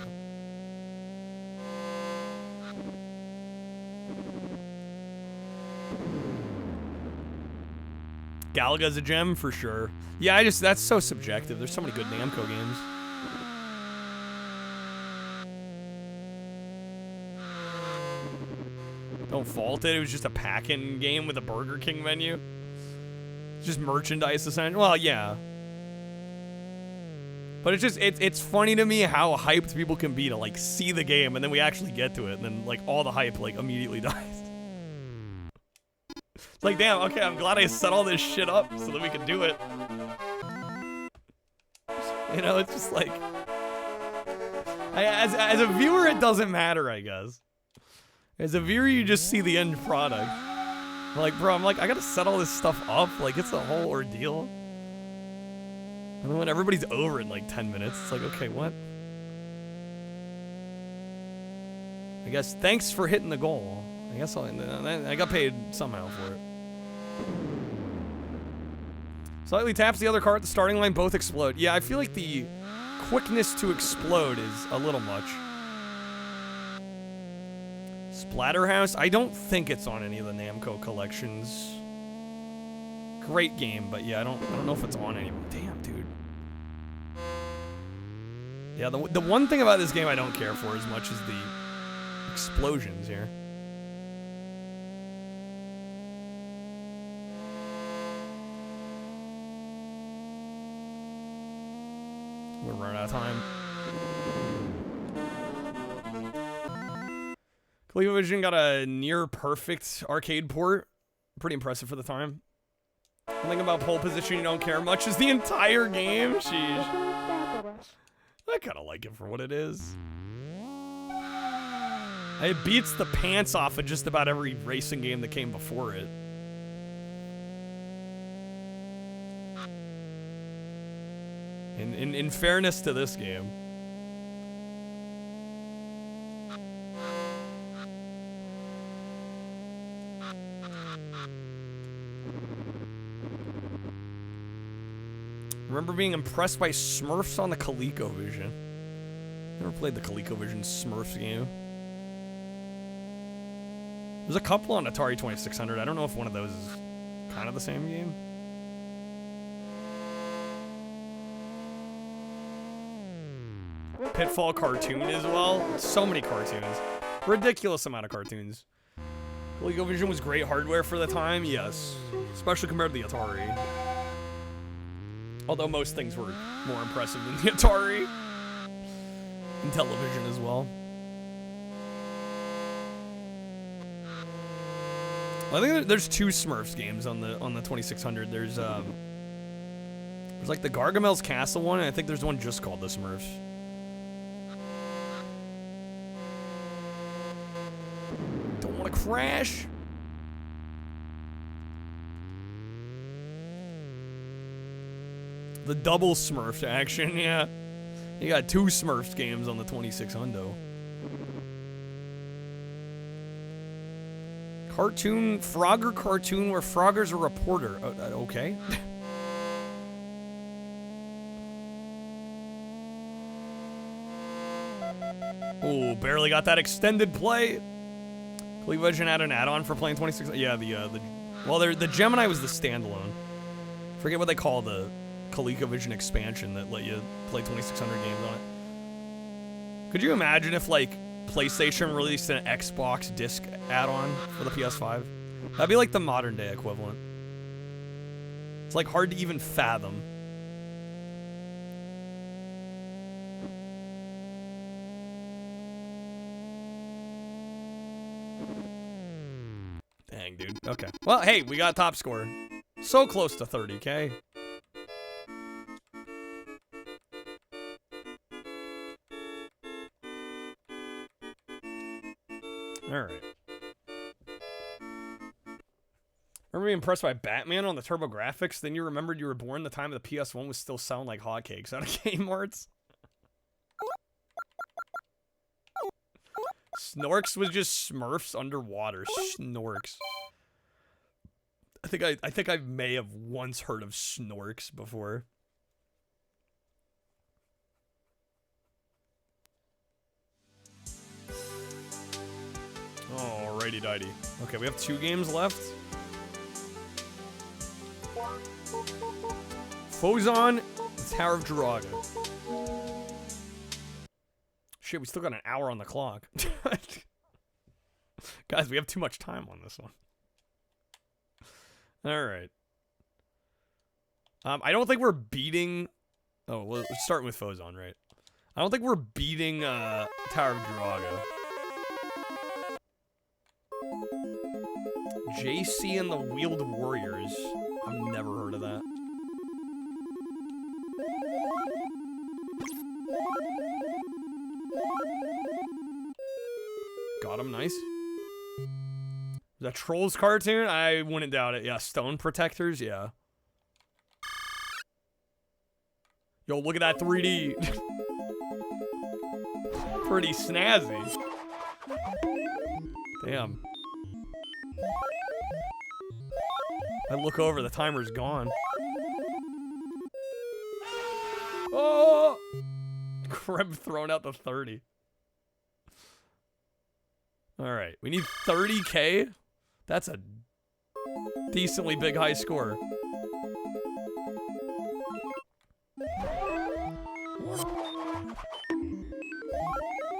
Galaga's a gem for sure. Yeah, that's so subjective. There's so many good Namco games. Don't fault it. It was just a pack-in game with a Burger King menu. It's just merchandise essentially. Well, yeah. But it's funny to me how hyped people can be to like see the game, and then we actually get to it, and then like all the hype like immediately dies. It's like, damn, okay, I'm glad I set all this shit up so that we can do it. You know, it's just like, as a viewer, it doesn't matter, I guess. As a viewer, you just see the end product. I'm like, bro, I gotta set all this stuff up. Like, it's a whole ordeal. And then when everybody's over in like 10 minutes, it's like, okay, what? I guess thanks for hitting the goal. I guess I got paid somehow for it. Slightly taps the other car at the starting line, both explode. Yeah, I feel like the quickness to explode is a little much. Splatterhouse, I don't think it's on any of the Namco collections. Great game, but yeah, I don't know if it's on any. Damn, dude. Yeah, the one thing about this game I don't care for as much as the explosions here. We're running out of time. ColecoVision got a near perfect arcade port. Pretty impressive for the time. One thing about pole position you don't care much is the entire game. Sheesh. I kind of like it for what it is. It beats the pants off of just about every racing game that came before it. In fairness to this game. Remember being impressed by Smurfs on the ColecoVision. Never played the ColecoVision Smurfs game. There's a couple on Atari 2600. I don't know if one of those is kind of the same game. Pitfall cartoon as well. So many cartoons. Ridiculous amount of cartoons. ColecoVision was great hardware for the time, yes. Especially compared to the Atari. Although most things were more impressive than the Atari. And television as well. I think there's two Smurfs games on the 2600. There's like the Gargamel's Castle one, and I think there's one just called the Smurfs. Don't want to crash. The double Smurfs action, yeah. You got 2 Smurfs games on the 26 hundo. Cartoon, Frogger cartoon where Frogger's a reporter. Okay. Oh, barely got that extended play. ColecoVision had an add-on for playing 26. Yeah, the Gemini was the standalone. Forget what they call the ColecoVision expansion that let you play 2600 games on it. Could you imagine if like PlayStation released an Xbox disc add-on for the PS5? That'd be like the modern day equivalent. It's like hard to even fathom. Dang, dude. Okay. Well, hey, we got top score. So close to 30K. Alright. Remember being impressed by Batman on the Turbo Graphics? Then you remembered you were born the time the PS1 was still selling like hotcakes out of Game Arts? Snorks was just Smurfs underwater. Snorks. I think I may have once heard of Snorks before. Alrighty dighty. Okay, we have 2 games left. Fozon, Tower of Jiraga. Shit, we still got an hour on the clock. Guys, we have too much time on this one. Alright. I don't think we're beating... Oh, well, let's start with Fozon, right? I don't think we're beating Tower of Jiraga. JC and the Wheeled Warriors. I've never heard of that. Got him, nice. Is that Trolls cartoon? I wouldn't doubt it. Yeah, Stone Protectors, yeah. Yo, look at that 3D. Pretty snazzy. Damn. I look over, the timer's gone. Oh! Crab thrown out the 30. Alright, we need 30K? That's a decently big high score.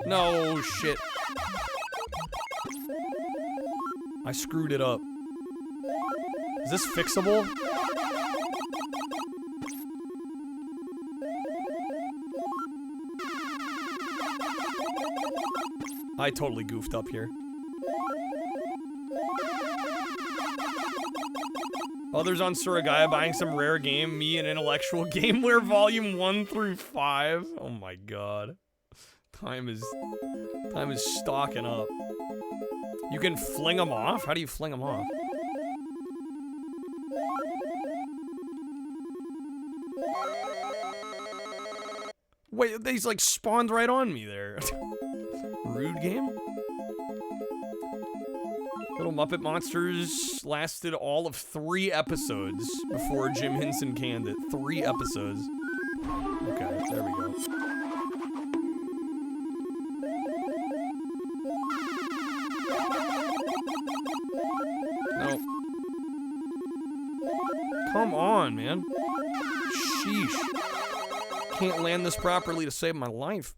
No, shit. I screwed it up. Is this fixable? I totally goofed up here. Others on Surigaya buying some rare game. Me an intellectual GameWare volume 1 through 5. Oh my god. Time is stocking up. You can fling them off? How do you fling them off? Wait, these like spawned right on me there. Rude game? Little Muppet Monsters lasted all of 3 episodes before Jim Henson canned it. 3 episodes. Okay, there we go. No. Come on, man. Sheesh. Can't land this properly to save my life.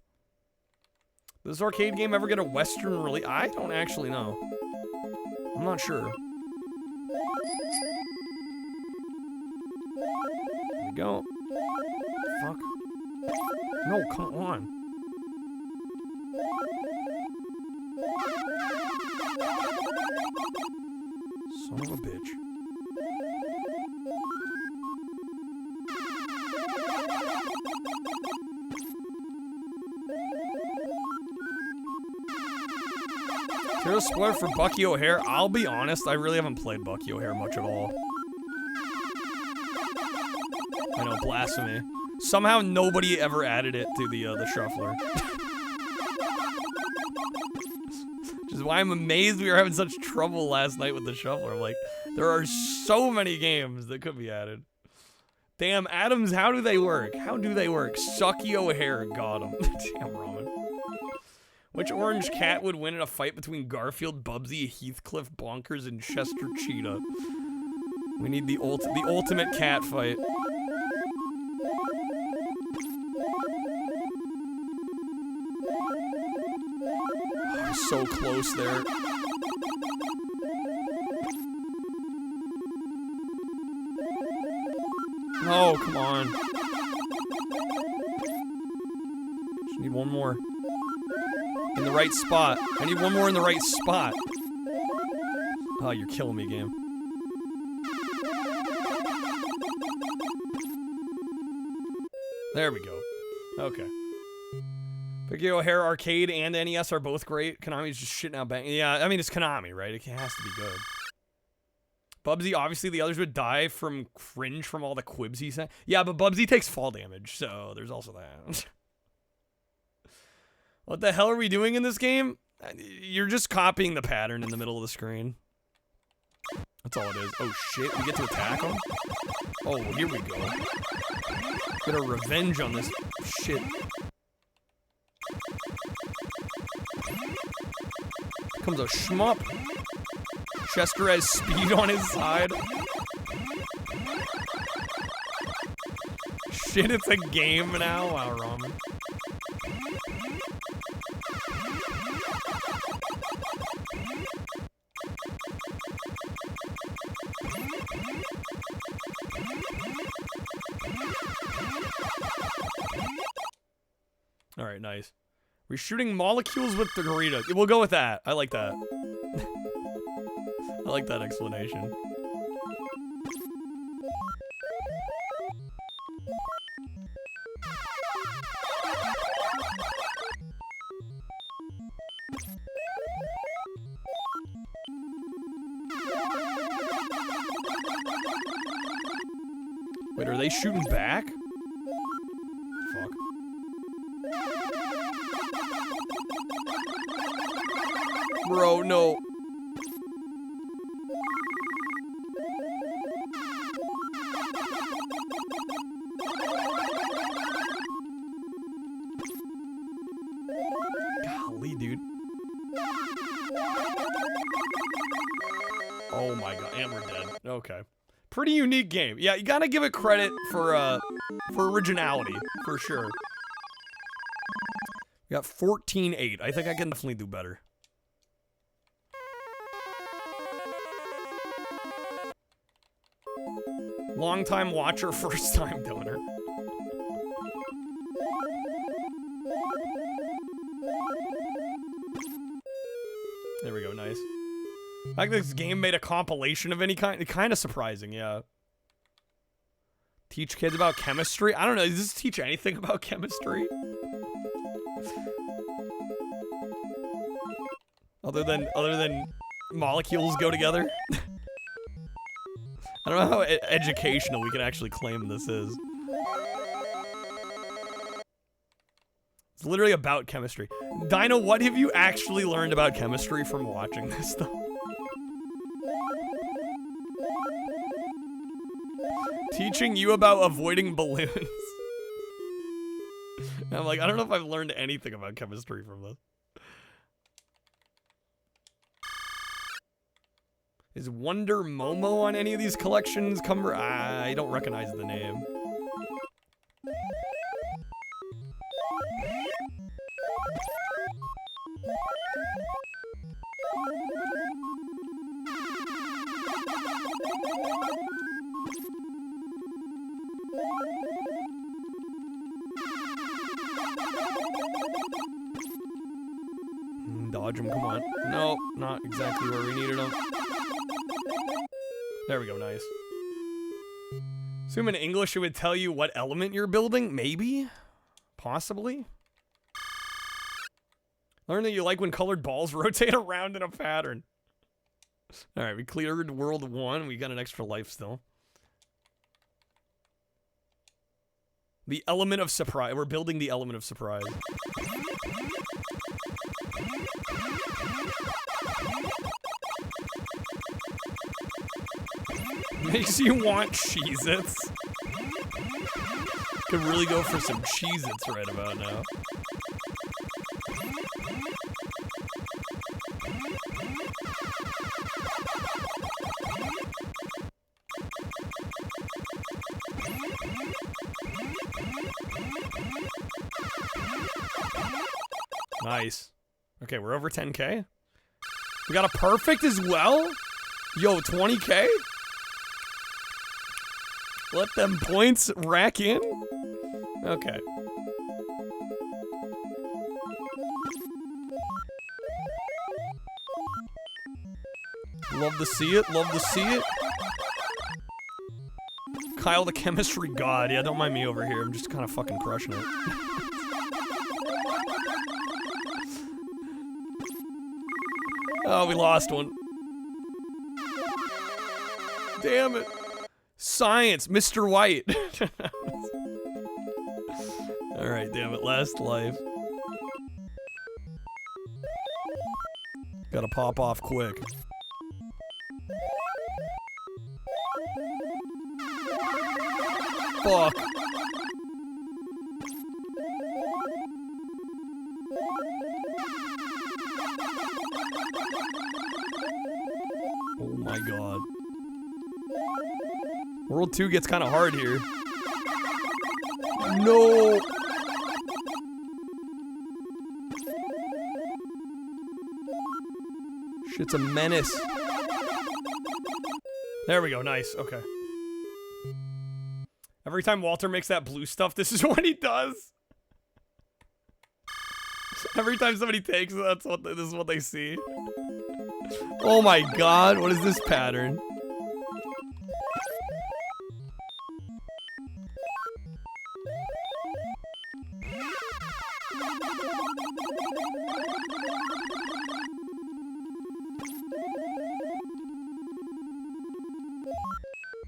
Does this arcade game ever get a Western release? I don't actually know. I'm not sure. There we go. Fuck. No, come on. Son of a bitch. Here's a spoiler for Bucky O'Hare. I'll be honest, I really haven't played Bucky O'Hare much at all. I know blasphemy. Somehow nobody ever added it to the shuffler. Which is why I'm amazed we were having such trouble last night with the shuffler. Like, there are so many games that could be added. Damn, Adams, how do they work? How do they work? Sucky O'Hare got him. Damn, Roman. Which orange cat would win in a fight between Garfield, Bubsy, Heathcliff, Bonkers, and Chester Cheetah? We need the ultimate cat fight. Oh, so close there. Oh, come on. Just need one more. In the right spot. I need one more in the right spot. Oh, you're killing me, game. There we go. Okay. Picky O'Hare Arcade and NES are both great. Konami's just shitting out bang. Yeah, I mean, it's Konami, right? It has to be good. Bubsy, obviously the others would die from cringe from all the quibs he said. Yeah, but Bubsy takes fall damage, so there's also that. What the hell are we doing in this game? You're just copying the pattern in the middle of the screen. That's all it is. Oh shit, we get to attack him? Oh, well, here we go. Get our revenge on this shit. Comes a shmup. Chester has speed on his side. Shit, it's a game now. Wow, Ramen. All right, nice. We're shooting molecules with the Dorito. We'll go with that. I like that. I like that explanation. Wait, are they shooting back? Fuck. Bro, no. Golly, dude. Oh my god, and we're dead. Okay. Pretty unique game. Yeah, you gotta give it credit for originality, for sure. We got 14-8. I think I can definitely do better. Long-time watcher, first-time donor. There we go, nice. I think this game made a compilation of any kind. Kind of surprising, yeah. Teach kids about chemistry? I don't know, does this teach anything about chemistry? Other than molecules go together? I don't know how educational we can actually claim this is. It's literally about chemistry. Dino, what have you actually learned about chemistry from watching this stuff? Teaching you about avoiding balloons. And I'm like, I don't know if I've learned anything about chemistry from this. Is Wonder Momo on any of these collections? I don't recognize the name. Dodge him, come on. No, not exactly where we needed him. There we go, nice. Assume in English it would tell you what element you're building? Maybe? Possibly? Learn that you like when colored balls rotate around in a pattern. Alright, we cleared World 1. We got an extra life still. The element of surprise. We're building the element of surprise. Makes you want Cheez-Its. Could really go for some Cheez-Its right about now. Nice. Okay, we're over 10K. We got a perfect as well? Yo, 20K? Let them points rack in? Okay. Love to see it, love to see it. Kyle the chemistry god. Yeah, don't mind me over here. I'm just kind of fucking crushing it. Oh, we lost one. Damn it. Science, Mr. White. Alright, damn it. Last life. Gotta pop off quick. Fuck. Oh my god. World 2 gets kind of hard here. No! Shit's a menace. There we go, nice, okay. Every time Walter makes that blue stuff, this is what he does. Every time somebody takes it, this is what they see. Oh my god, what is this pattern?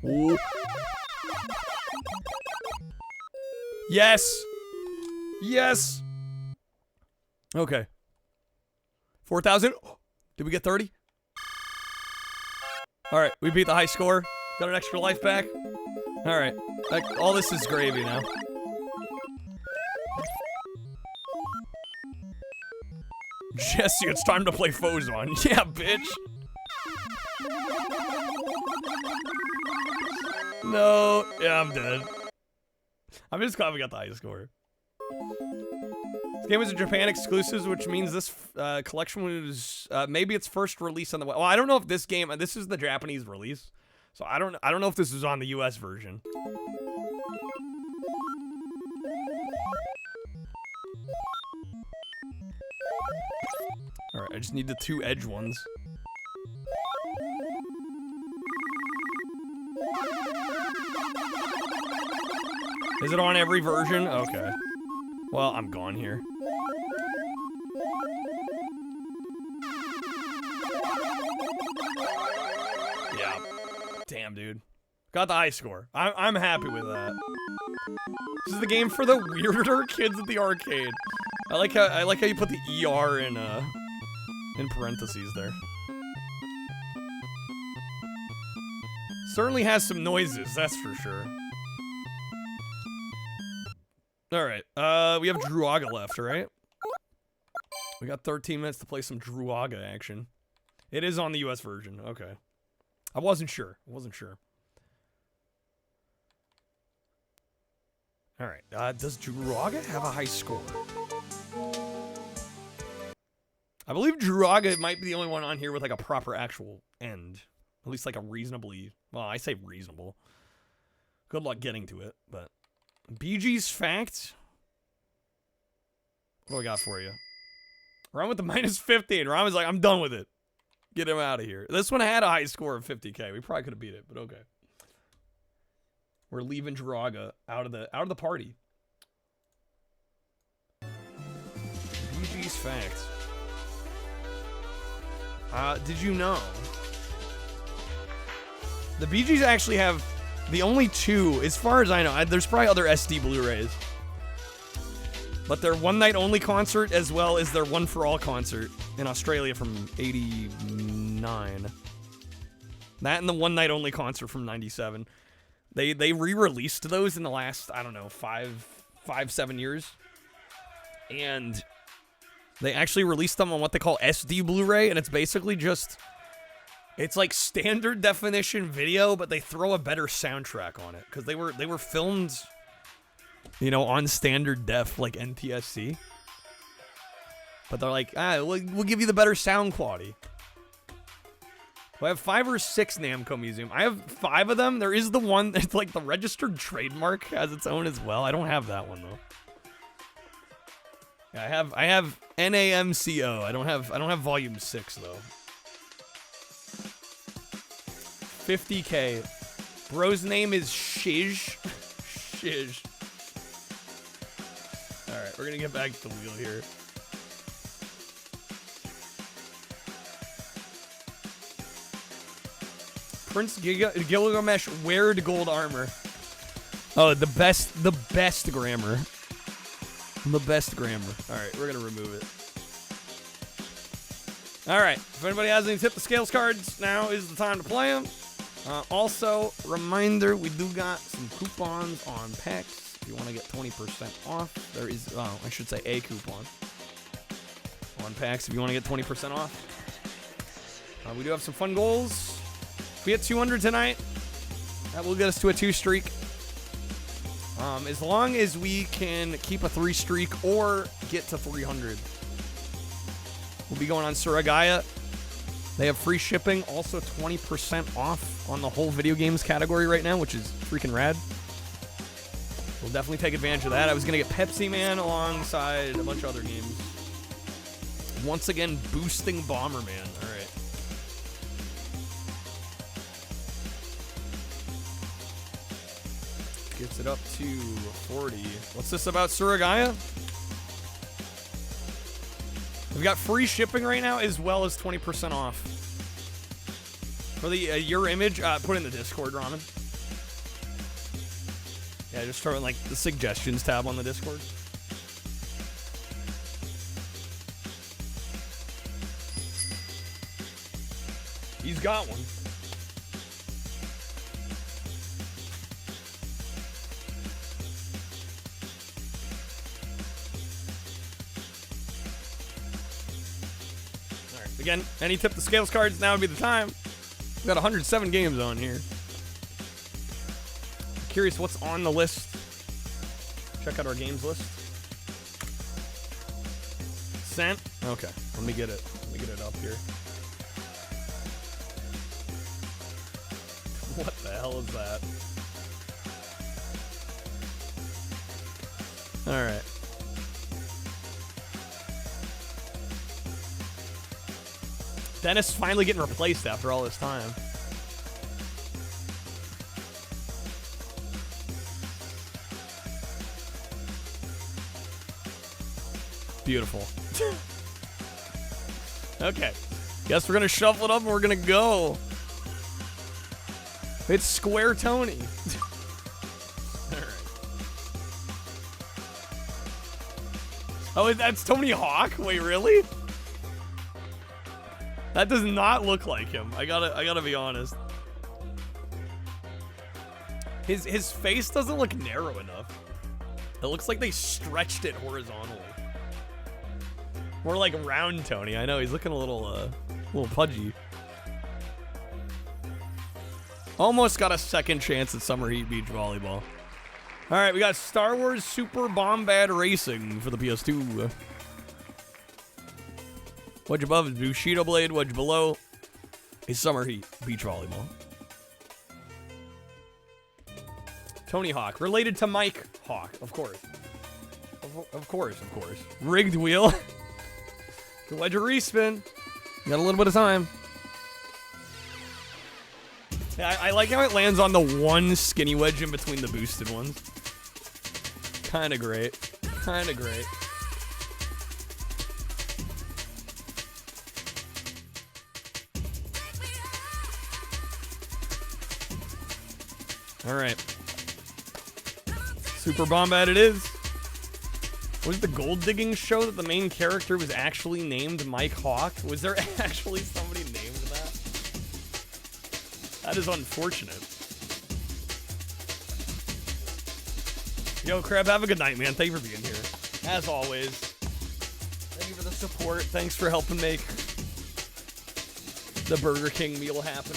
Ooh. Yes! Yes! Okay. 4,000. Did we get 30? Alright, we beat the high score. Got an extra life back. Alright. All this is gravy now. Jesse, it's time to play Fozon. Yeah, bitch. No. Yeah, I'm dead. I'm just glad we got the high score. This game was a Japan exclusive, which means this collection was maybe its first release on the web. Well, I don't know if this game. This is the Japanese release, so I don't know if this is on the U.S. version. All right, I just need the 2 edge ones. Is it on every version? Okay. Well, I'm gone here. Yeah. Damn, dude. Got the high score. I'm happy with that. This is the game for the weirder kids at the arcade. I like how you put the ER in parentheses there. Certainly has some noises, that's for sure. Alright, we have Druaga left, right? We got 13 minutes to play some Druaga action. It is on the US version, okay. I wasn't sure, Alright, does Druaga have a high score? I believe Druaga might be the only one on here with like a proper actual end. At least like a reasonably, well, I say reasonable. Good luck getting to it, but. BG's fact. What do I got for you? Ron with the minus 15. Ron was like, I'm done with it. Get him out of here. This one had a high score of 50K. We probably could have beat it, but okay. We're leaving Druaga out of the party. BG's fact. Did you know the Bee Gees actually have the only two, as far as I know, there's probably other SD Blu-rays. But their One Night Only concert, as well as their One For All concert in Australia from 89. That and the One Night Only concert from 97. They re-released those in the last, I don't know, 7 years. And they actually released them on what they call SD Blu-ray, and it's basically just, it's like standard definition video, but they throw a better soundtrack on it, because they were filmed, you know, on standard def, like NTSC. But they're like, we'll give you the better sound quality. I have 5 or 6 Namco Museum. I have 5 of them. There is the one that's like the registered trademark has its own as well. I don't have that one though. Yeah, I have NAMCO. I don't have volume 6 though. 50K. Bro's name is Shiz. Shiz. Alright, we're gonna get back to the wheel here. Prince Gilgamesh weared gold armor. Oh, the best grammar. The best grammar. Alright, we're gonna remove it. Alright, if anybody has any Tip the Scales cards, now is the time to play them. Also, reminder, we do got some coupons on packs. If you want to get 20% off, there is, I should say a coupon on packs if you want to get 20% off. We do have some fun goals. If we hit 200 tonight, that will get us to a 2 streak. As long as we can keep a 3 streak or get to 300. We'll be going on Suragaya. They have free shipping, also 20% off on the whole video games category right now, which is freaking rad. We'll definitely take advantage of that. I was going to get Pepsi Man alongside a bunch of other games. Once again, boosting Bomberman. All right. Gets it up to 40. What's this about Suragaya? We've got free shipping right now as well as 20% off. For the your image, put it in the Discord, Ramen. Yeah, just throw in like the suggestions tab on the Discord. He's got one. Again, any Tip the Scales cards, now would be the time. We've got 107 games on here. Curious what's on the list. Check out our games list. Sent? Okay, let me get it. Let me get it up here. What the hell is that? Alright. Dennis finally getting replaced after all this time. Beautiful. Okay. Guess we're gonna shuffle it up and we're gonna go. It's Square Tony. Alright. Oh, that's Tony Hawk? Wait, really? That does not look like him. I gotta be honest. His face doesn't look narrow enough. It looks like they stretched it horizontally. More like round Tony. I know he's looking a little pudgy. Almost got a second chance at Summer Heat Beach Volleyball. All right, we got Star Wars Super Bombad Racing for the PS2. Wedge above is Bushido Blade. Wedge below is Summer Heat Beach Volleyball. Tony Hawk, related to Mike Hawk, of course. Of course. Rigged wheel. Good wedge a respin. You got a little bit of time. Yeah, I like how it lands on the one skinny wedge in between the boosted ones. Kinda great. Kinda great. All right. Super Bombad it is. Was it the gold digging show that the main character was actually named Mike Hawk? Was there actually somebody named that? That is unfortunate. Yo, Crab, have a good night, man. Thank you for being here. As always. Thank you for the support. Thanks for helping make the Burger King meal happen.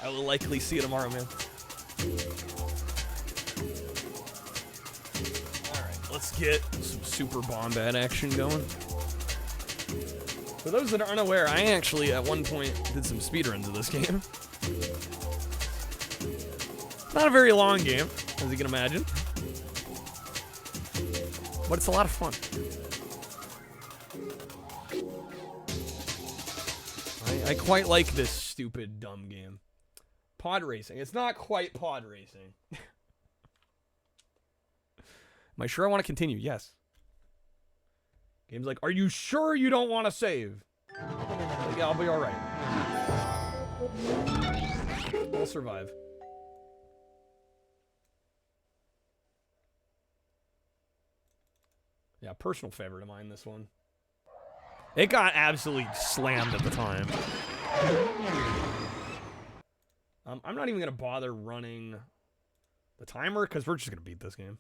I will likely see you tomorrow, man. Alright, let's get some Super Bombad action going. For those that aren't aware, I actually, at one point, did some speedruns of this game. Not a very long game, as you can imagine. But it's a lot of fun. I quite like this stupid, dumb game. Pod racing. It's not quite pod racing. Am I sure I want to continue? Yes. Game's like, are you sure you don't want to save? Like, yeah, I'll be alright. I'll survive. Yeah, personal favorite of mine, this one. It got absolutely slammed at the time. I'm not even going to bother running the timer, because we're just going to beat this game.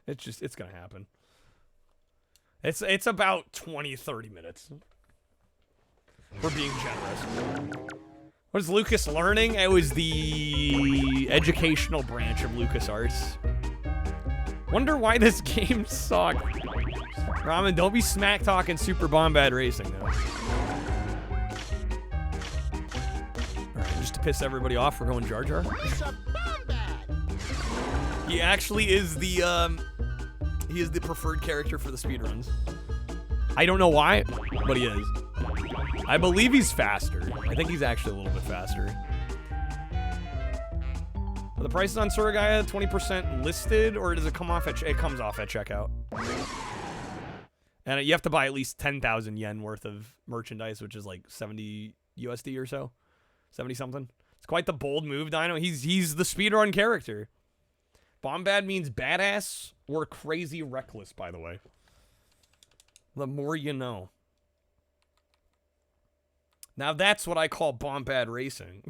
It's going to happen. It's about 20-30 minutes. We're being generous. What is Lucas Learning? It was the educational branch of LucasArts. Wonder why this game sucked. Ramen, don't be smack talking Super Bombad Racing though. Alright, just to piss everybody off, we're going Jar Jar. He actually is the he is the preferred character for the speedruns. I don't know why, but he is. I believe he's faster. I think he's actually a little bit faster. Are the prices on Suragaya 20% listed, or does it come off at it comes off at checkout? And you have to buy at least 10,000 yen worth of merchandise, which is like 70 USD or so. 70 something. It's quite the bold move, Dino. He's the speedrun character. Bombad means badass or crazy reckless, by the way. The more you know. Now that's what I call Bombad racing.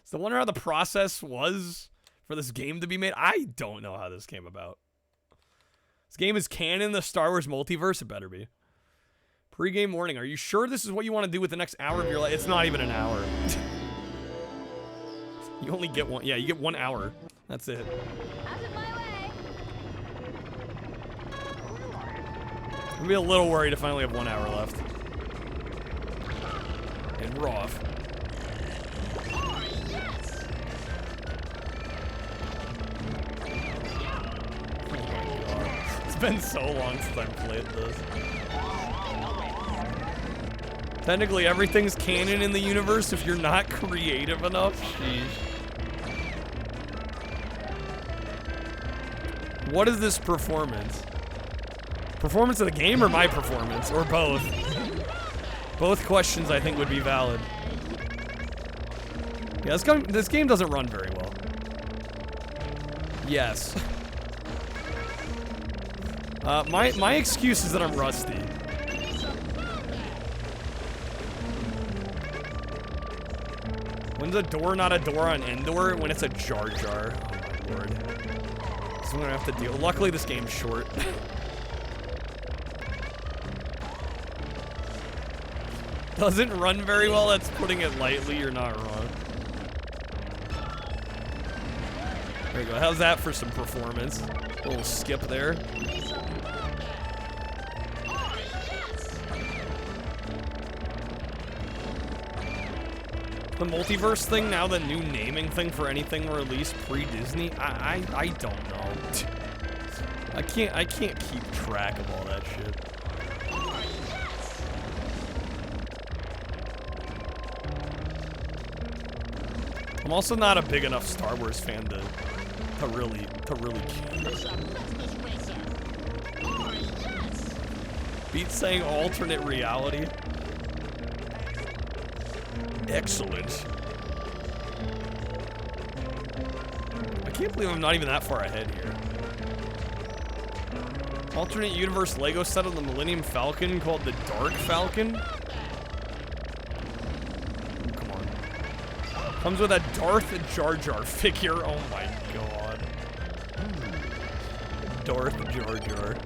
So I wonder how the process was for this game to be made. I don't know how this came about. This game is canon, the Star Wars multiverse. It better be. Pre-game warning. Are you sure this is what you want to do with the next hour of your life? It's not even an hour. You only get one. Yeah, you get 1 hour. That's it. I'm be a little worried if I only have 1 hour left. And we're off. It's been so long since I've played this. Technically, everything's canon in the universe if you're not creative enough. Sheesh. What is this performance? Performance of the game or my performance? Or both? Both questions I think would be valid. Yeah, this game doesn't run very well. Yes. My excuse is that I'm rusty. When's a door not a door on Endor? When it's a Jar Jar. Oh my lord. So I'm gonna have to deal. Luckily this game's short. Doesn't run very well, that's putting it lightly, you're not wrong. There you go, how's that for some performance? A little skip there. The multiverse thing, now the new naming thing for anything released pre-Disney, I don't know. I can't keep track of all that shit. I'm also not a big enough Star Wars fan to really care. Beat saying alternate reality. Excellent. I can't believe I'm not even that far ahead here. Alternate universe Lego set of the Millennium Falcon called the Dark Falcon. Come on. Comes with a Darth Jar Jar figure. Oh my god. Darth Jar Jar.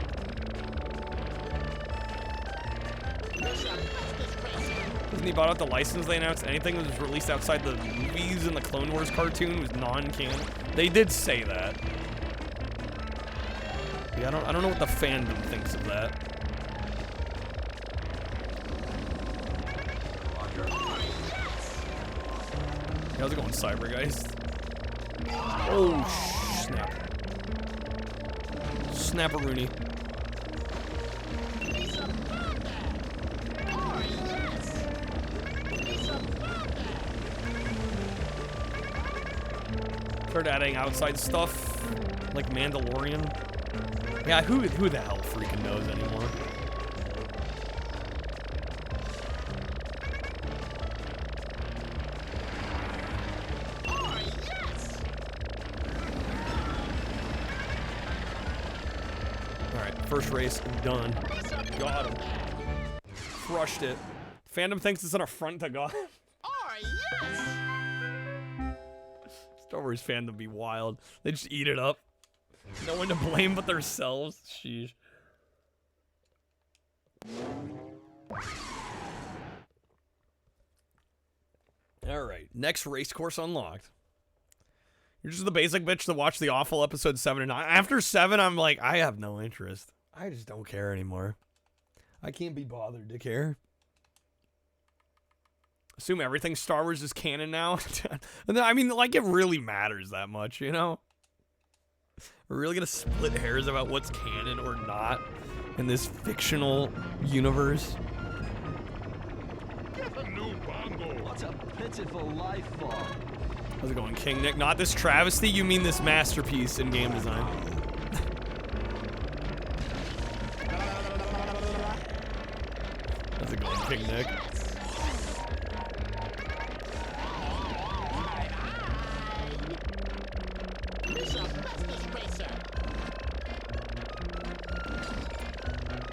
Disney bought out the license. They announced anything that was released outside the movies and the Clone Wars cartoon was non-canon. They did say that. Yeah, I don't know what the fandom thinks of that. How's it going, Cybergeist? Oh, snap. Snapperoonie. Start adding outside stuff, like Mandalorian. Yeah, who the hell freaking knows anymore? Alright, first race, done. Got him. Crushed it. Fandom thinks it's an affront to God. Star Wars fandom be wild. They just eat it up. No one to blame but themselves. Sheesh. Alright, next race course unlocked. You're just the basic bitch to watch the awful episode 7 and 9. After 7, I'm like, I have no interest. I just don't care anymore. I can't be bothered to care. Assume everything Star Wars is canon now. I mean, like, it really matters that much, you know? We're really gonna split hairs about what's canon or not in this fictional universe. What's a pitiful life form? How's it going, King Nick? Not this travesty, you mean this masterpiece in game design. How's it going, King Nick?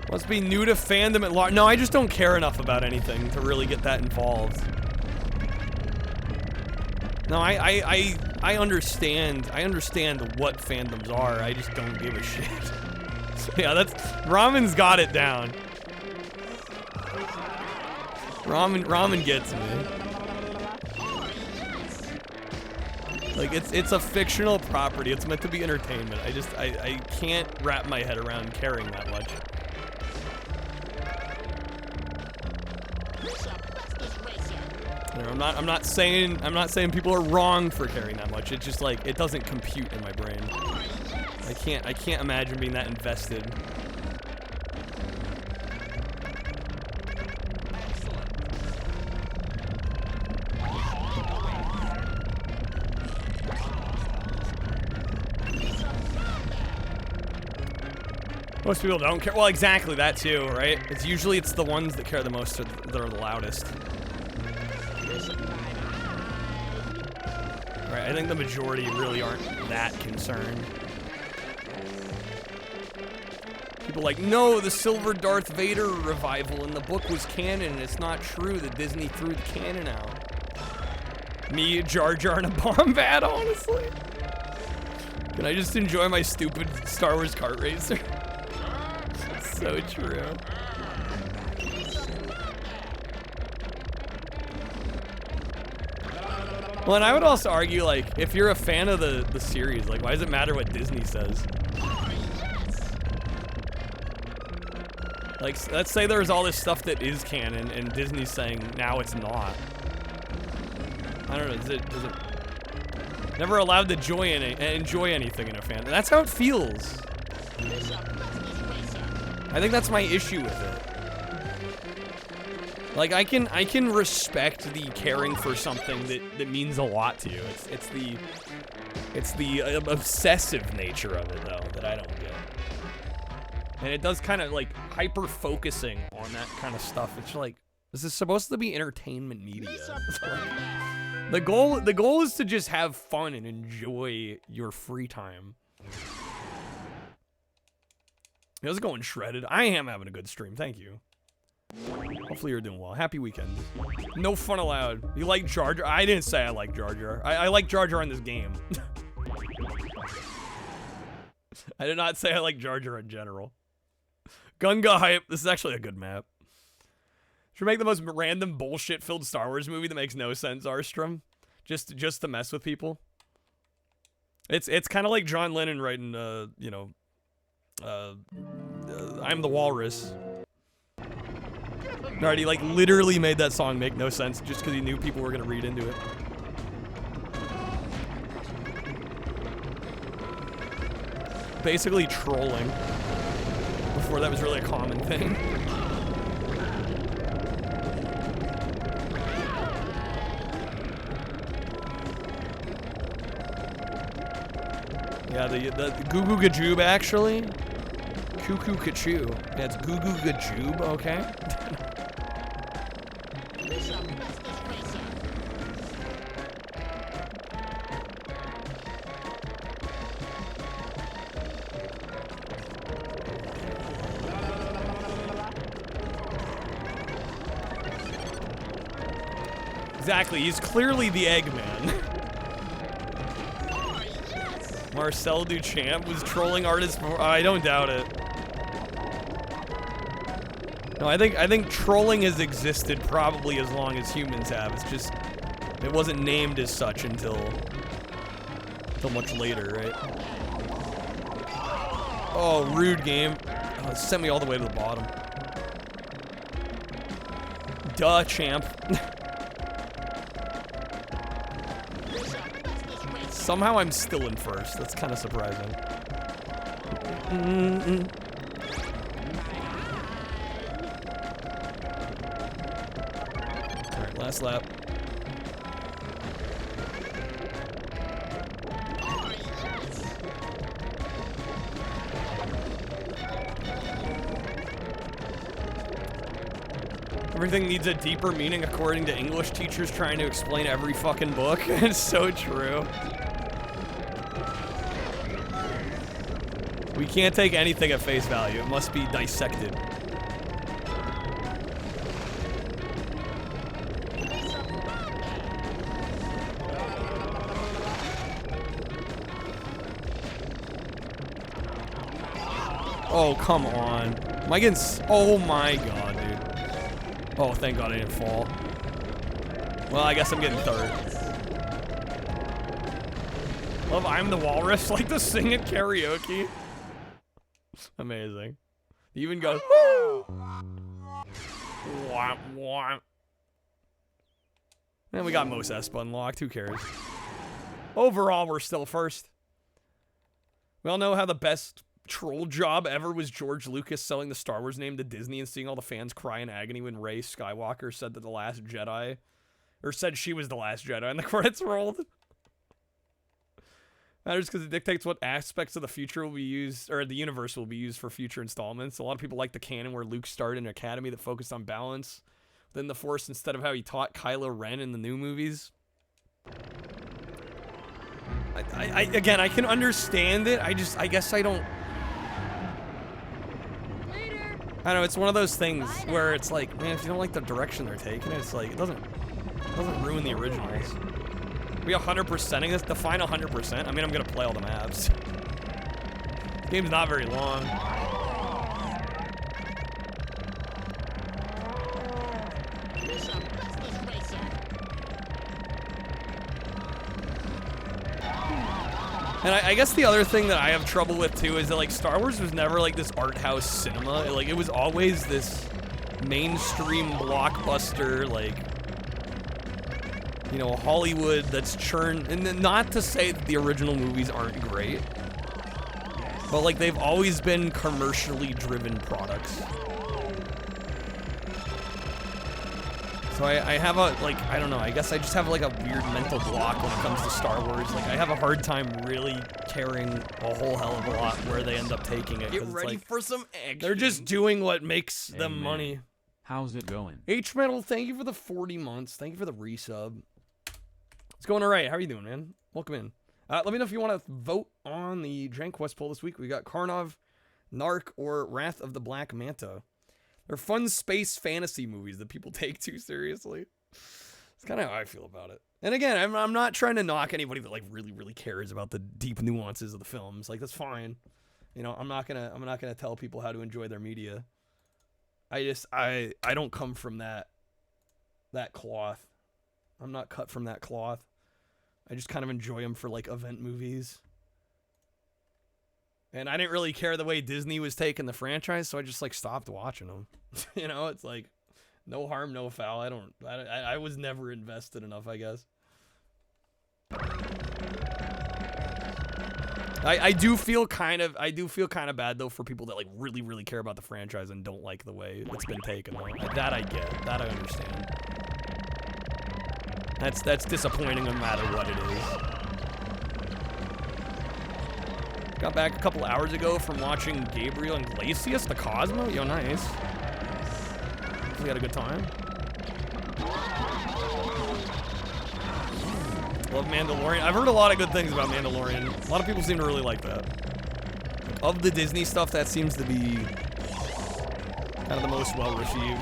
Must be new to fandom at large. No, I just don't care enough about anything to really get that involved. No, I understand. I understand what fandoms are. I just don't give a shit. So yeah, that's Ramen's got it down. Ramen gets me. Like it's a fictional property. It's meant to be entertainment. I can't wrap my head around caring that much. I'm not saying people are wrong for caring that much. It's just like it doesn't compute in my brain. I can't imagine being that invested. Most people don't care. Well, exactly that too, right? It's usually the ones that care the most that are the loudest. Right, I think the majority really aren't that concerned. People like, no, the Silver Darth Vader revival in the book was canon, and it's not true that Disney threw the canon out. Me, Jar Jar, and a Bombat, honestly. Can I just enjoy my stupid Star Wars kart racer? So true. Well, and I would also argue, like, if you're a fan of the series, like, why does it matter what Disney says? Like, let's say there's all this stuff that is canon, and Disney's saying now it's not. I don't know. Does it never allowed to enjoy anything in a fan? That's how it feels. I think that's my issue with it. Like, I can respect the caring for something that means a lot to you. It's the obsessive nature of it, though, that I don't get. And it does kind of, like, hyper-focusing on that kind of stuff. It's like, This is supposed to be entertainment media. The goal is to just have fun and enjoy your free time. How's it going, Shredded? I am having a good stream, thank you. Hopefully you're doing well. Happy weekend. No fun allowed. You like Jar Jar? I didn't say I like Jar Jar. I like Jar Jar in this game. I did not say I like Jar Jar in general. Gunga Hype. This is actually a good map. Should make the most random bullshit-filled Star Wars movie that makes no sense, Arstrom. Just to mess with people. It's kind of like John Lennon writing, you know, I'm the Walrus. Alright, he like literally made that song make no sense just because he knew people were gonna read into it. Basically trolling. Before that was really a common thing. Yeah, the Goo Goo Gajoob actually. Cuckoo Kachoo. Yeah, it's Goo Goo Gajoob, okay? Exactly, he's clearly the Eggman. Marcel Duchamp was trolling artists before. I don't doubt it. No, I think trolling has existed probably as long as humans have. It's just it wasn't named as such until much later, right? Oh, rude game. Oh, it sent me all the way to the bottom. Duh, champ. Somehow I'm still in first. That's kind of surprising. Alright, last lap. Everything needs a deeper meaning according to English teachers trying to explain every fucking book. It's so true. We can't take anything at face value. It must be dissected. Oh, come on. Am I getting... Oh my god, dude. Oh, thank god I didn't fall. Well, I guess I'm getting third. Love I'm the Walrus, like to sing at karaoke. Amazing. He even goes, woo! Womp, womp. And we got Mos Espa unlocked, who cares? Overall, we're still first. We all know how the best troll job ever was George Lucas selling the Star Wars name to Disney and seeing all the fans cry in agony when Rey Skywalker said that the Last Jedi, or said she was the Last Jedi, and the credits rolled. Matters because it dictates what aspects of the future will be used, or the universe will be used for future installments. A lot of people like the canon where Luke started an academy that focused on balance within the Force instead of how he taught Kylo Ren in the new movies. Again, I can understand it. I guess I don't. I don't know. It's one of those things where it's like, man, if you don't like the direction they're taking, it's like it doesn't ruin the originals. We 100%ing this? Define 100%. I mean, I'm gonna play all the maps. The game's not very long. And I guess the other thing that I have trouble with too is that like Star Wars was never like this art house cinema. Like it was always this mainstream blockbuster, like, you know, Hollywood that's churned. And not to say that the original movies aren't great, but like they've always been commercially driven products. So I have a, like, I don't know, I guess I just have like a weird mental block when it comes to Star Wars. Like I have a hard time really caring a whole hell of a lot where they end up taking it. Get ready like, for some action. They're just doing what makes them money. How's it going? H-Metal, thank you for the 40 months. Thank you for the resub. It's going all right. How are you doing, man? Welcome in. Let me know if you want to vote on the Dragon Quest poll this week. We got Karnov, Narc, or Wrath of the Black Manta. They're fun space fantasy movies that people take too seriously. It's kind of how I feel about it. And again, I'm not trying to knock anybody that like really cares about the deep nuances of the films. Like, that's fine. You know, I'm not gonna tell people how to enjoy their media. I don't come from that cloth. I'm not cut from that cloth. I just kind of enjoy them for like event movies. And I didn't really care the way Disney was taking the franchise, so I just like stopped watching them. You know, it's like no harm, no foul. I was never invested enough, I guess. I do feel kind of bad though for people that like really care about the franchise and don't like the way it's been taken. That I get. That I understand. That's disappointing no matter what it is. Got back a couple hours ago from watching Gabriel Iglesias, the Cosmo. Yo, nice. We had a good time. Love Mandalorian. I've heard a lot of good things about Mandalorian. A lot of people seem to really like that. Of the Disney stuff, that seems to be kind of the most well-received.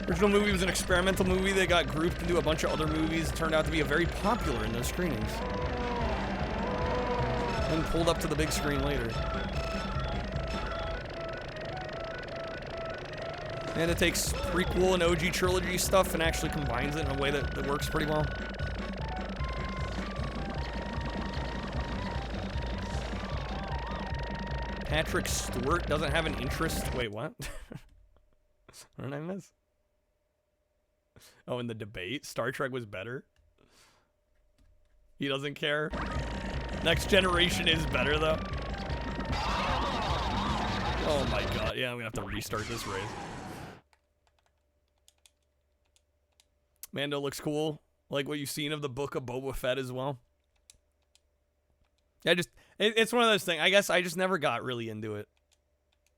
Original movie was an experimental movie that got grouped into a bunch of other movies. It turned out to be very popular in those screenings. And pulled up to the big screen later. And it takes prequel and OG trilogy stuff and actually combines it in a way that works pretty well. Patrick Stewart doesn't have an interest. Wait, what? What did I miss? Oh, in the debate, Star Trek was better. He doesn't care. Next Generation is better, though. Oh my god. Yeah, I'm gonna have to restart this race. Mando looks cool. Like what you've seen of the Book of Boba Fett as well. It's one of those things. I guess I just never got really into it.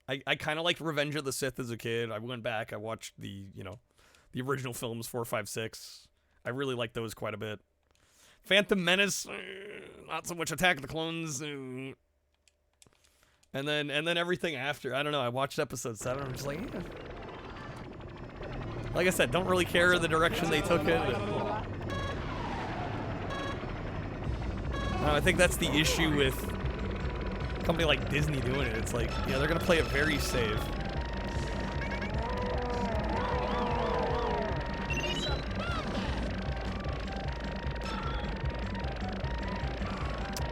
I kind of liked Revenge of the Sith as a kid. I went back. I watched the original films, 4, 5, 6. I really liked those quite a bit. Phantom Menace, not so much Attack of the Clones. And then everything after. I don't know. I watched episode 7. I'm just like, yeah. Like I said, don't really care the direction they took it. I think that's the issue with a company like Disney doing it. It's like, yeah, they're gonna play it very safe.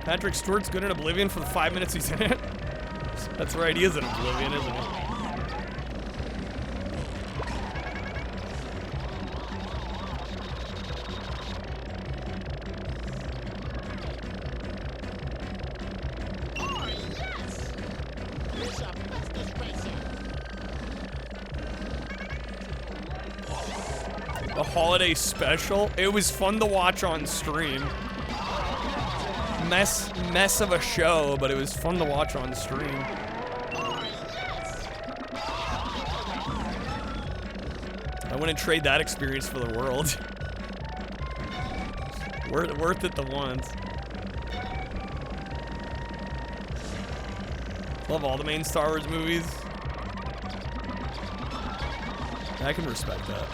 Patrick Stewart's good in Oblivion for the 5 minutes he's in it. That's right, he is in Oblivion, isn't he? The holiday special. It was fun to watch on stream. Mess of a show, but it was fun to watch on stream. I wouldn't trade that experience for the world. Worth it the once. Love all the main Star Wars movies. I can respect that.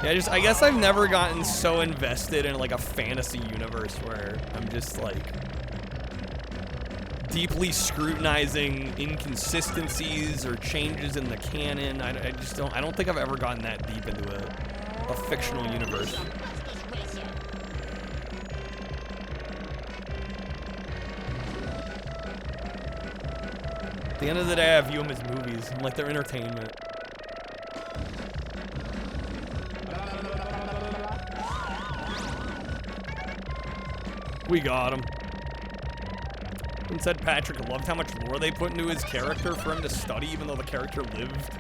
Yeah, I guess I've never gotten so invested in like a fantasy universe where I'm just like deeply scrutinizing inconsistencies or changes in the canon. I don't think I've ever gotten that deep into a fictional universe. At the end of the day, I view them as movies. I'm like, they're entertainment. We got him. And said Patrick loved how much lore they put into his character for him to study, even though the character lived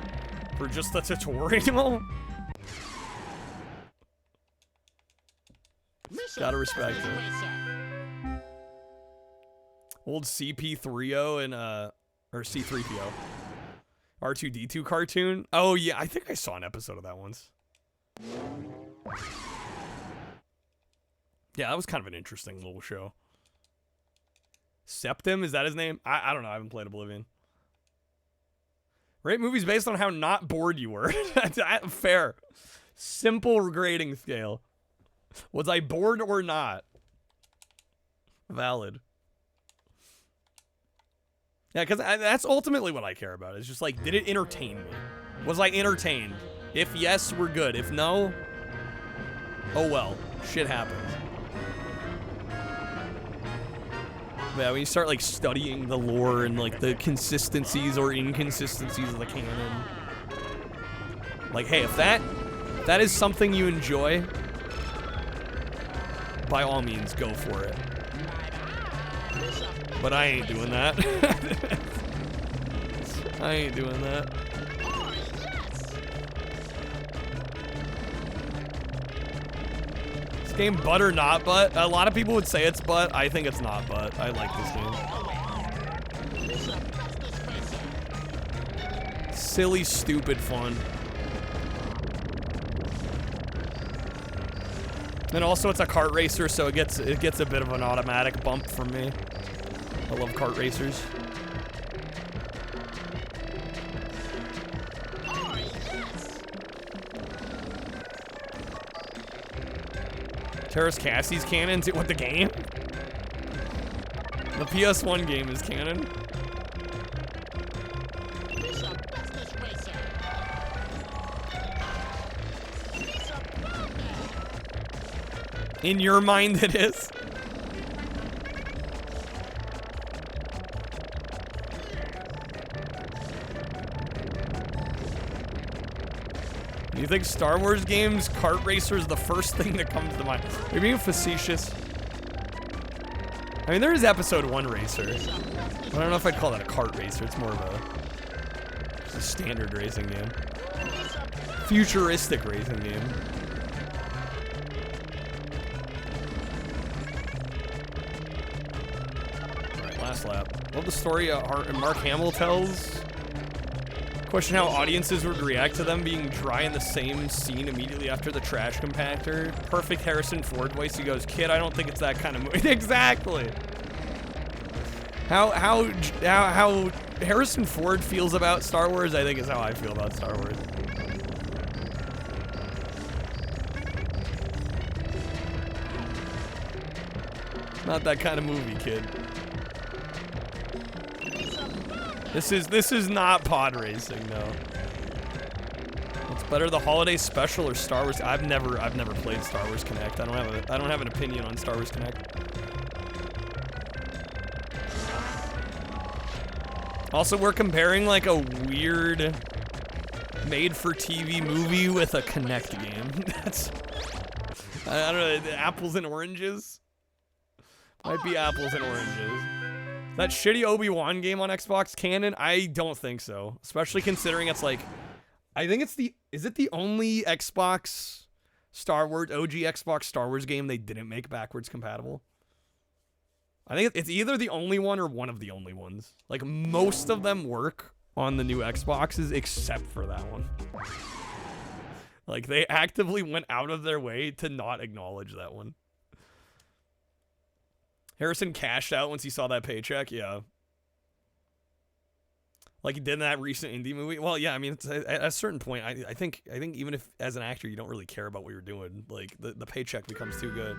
for just the tutorial. Gotta respect it. Old CP3O and or C3PO. R2D2 cartoon. Oh yeah, I think I saw an episode of that once. Yeah, that was kind of an interesting little show. Septim, is that his name? I don't know. I haven't played Oblivion. Rate movies based on how not bored you were. Fair. Simple grading scale. Was I bored or not? Valid. Yeah, because that's ultimately what I care about. It's just like, did it entertain me? Was I entertained? If yes, we're good. If no, oh well. Shit happens. But yeah, when you start like studying the lore and like the consistencies or inconsistencies of the canon. Like, hey, if that is something you enjoy, by all means, go for it. But I ain't doing that. I ain't doing that. This game butt or not butt? A lot of people would say it's butt. I think it's not butt. I like this game. Silly, stupid fun. And also it's a kart racer, so it gets a bit of an automatic bump from me. I love kart racers. Terrace Cassie's canon? What, the game? The PS1 game is canon. In your mind, it is. You think Star Wars games, kart racer is the first thing that comes to mind? Are you being facetious? I mean, there is episode 1 racer. But I don't know if I'd call that a kart racer. It's more of just a standard racing game. Futuristic racing game. Alright, last lap. Love the story Mark Hamill tells. Question how audiences would react to them being dry in the same scene immediately after the trash compactor. Perfect Harrison Ford voice. He goes, "Kid, I don't think it's that kind of movie." Exactly. How Harrison Ford feels about Star Wars, I think is how I feel about Star Wars. Not that kind of movie, kid. This is not pod racing, no. What's better, the holiday special or Star Wars? I've never played Star Wars Connect. I don't have an opinion on Star Wars Connect. Also, we're comparing like a weird made-for-TV movie with a Connect game. That's, I don't know, apples and oranges? Might be apples and oranges. That shitty Obi-Wan game on Xbox canon? I don't think so. Especially considering it's like, I think it's is it the only Xbox Star Wars, OG Xbox Star Wars game they didn't make backwards compatible? I think it's either the only one or one of the only ones. Like, most of them work on the new Xboxes except for that one. Like, they actively went out of their way to not acknowledge that one. Harrison cashed out once he saw that paycheck, yeah. Like he did in that recent indie movie. Well, yeah, I mean, it's, at a certain point, I think even if as an actor you don't really care about what you're doing, like the paycheck becomes too good.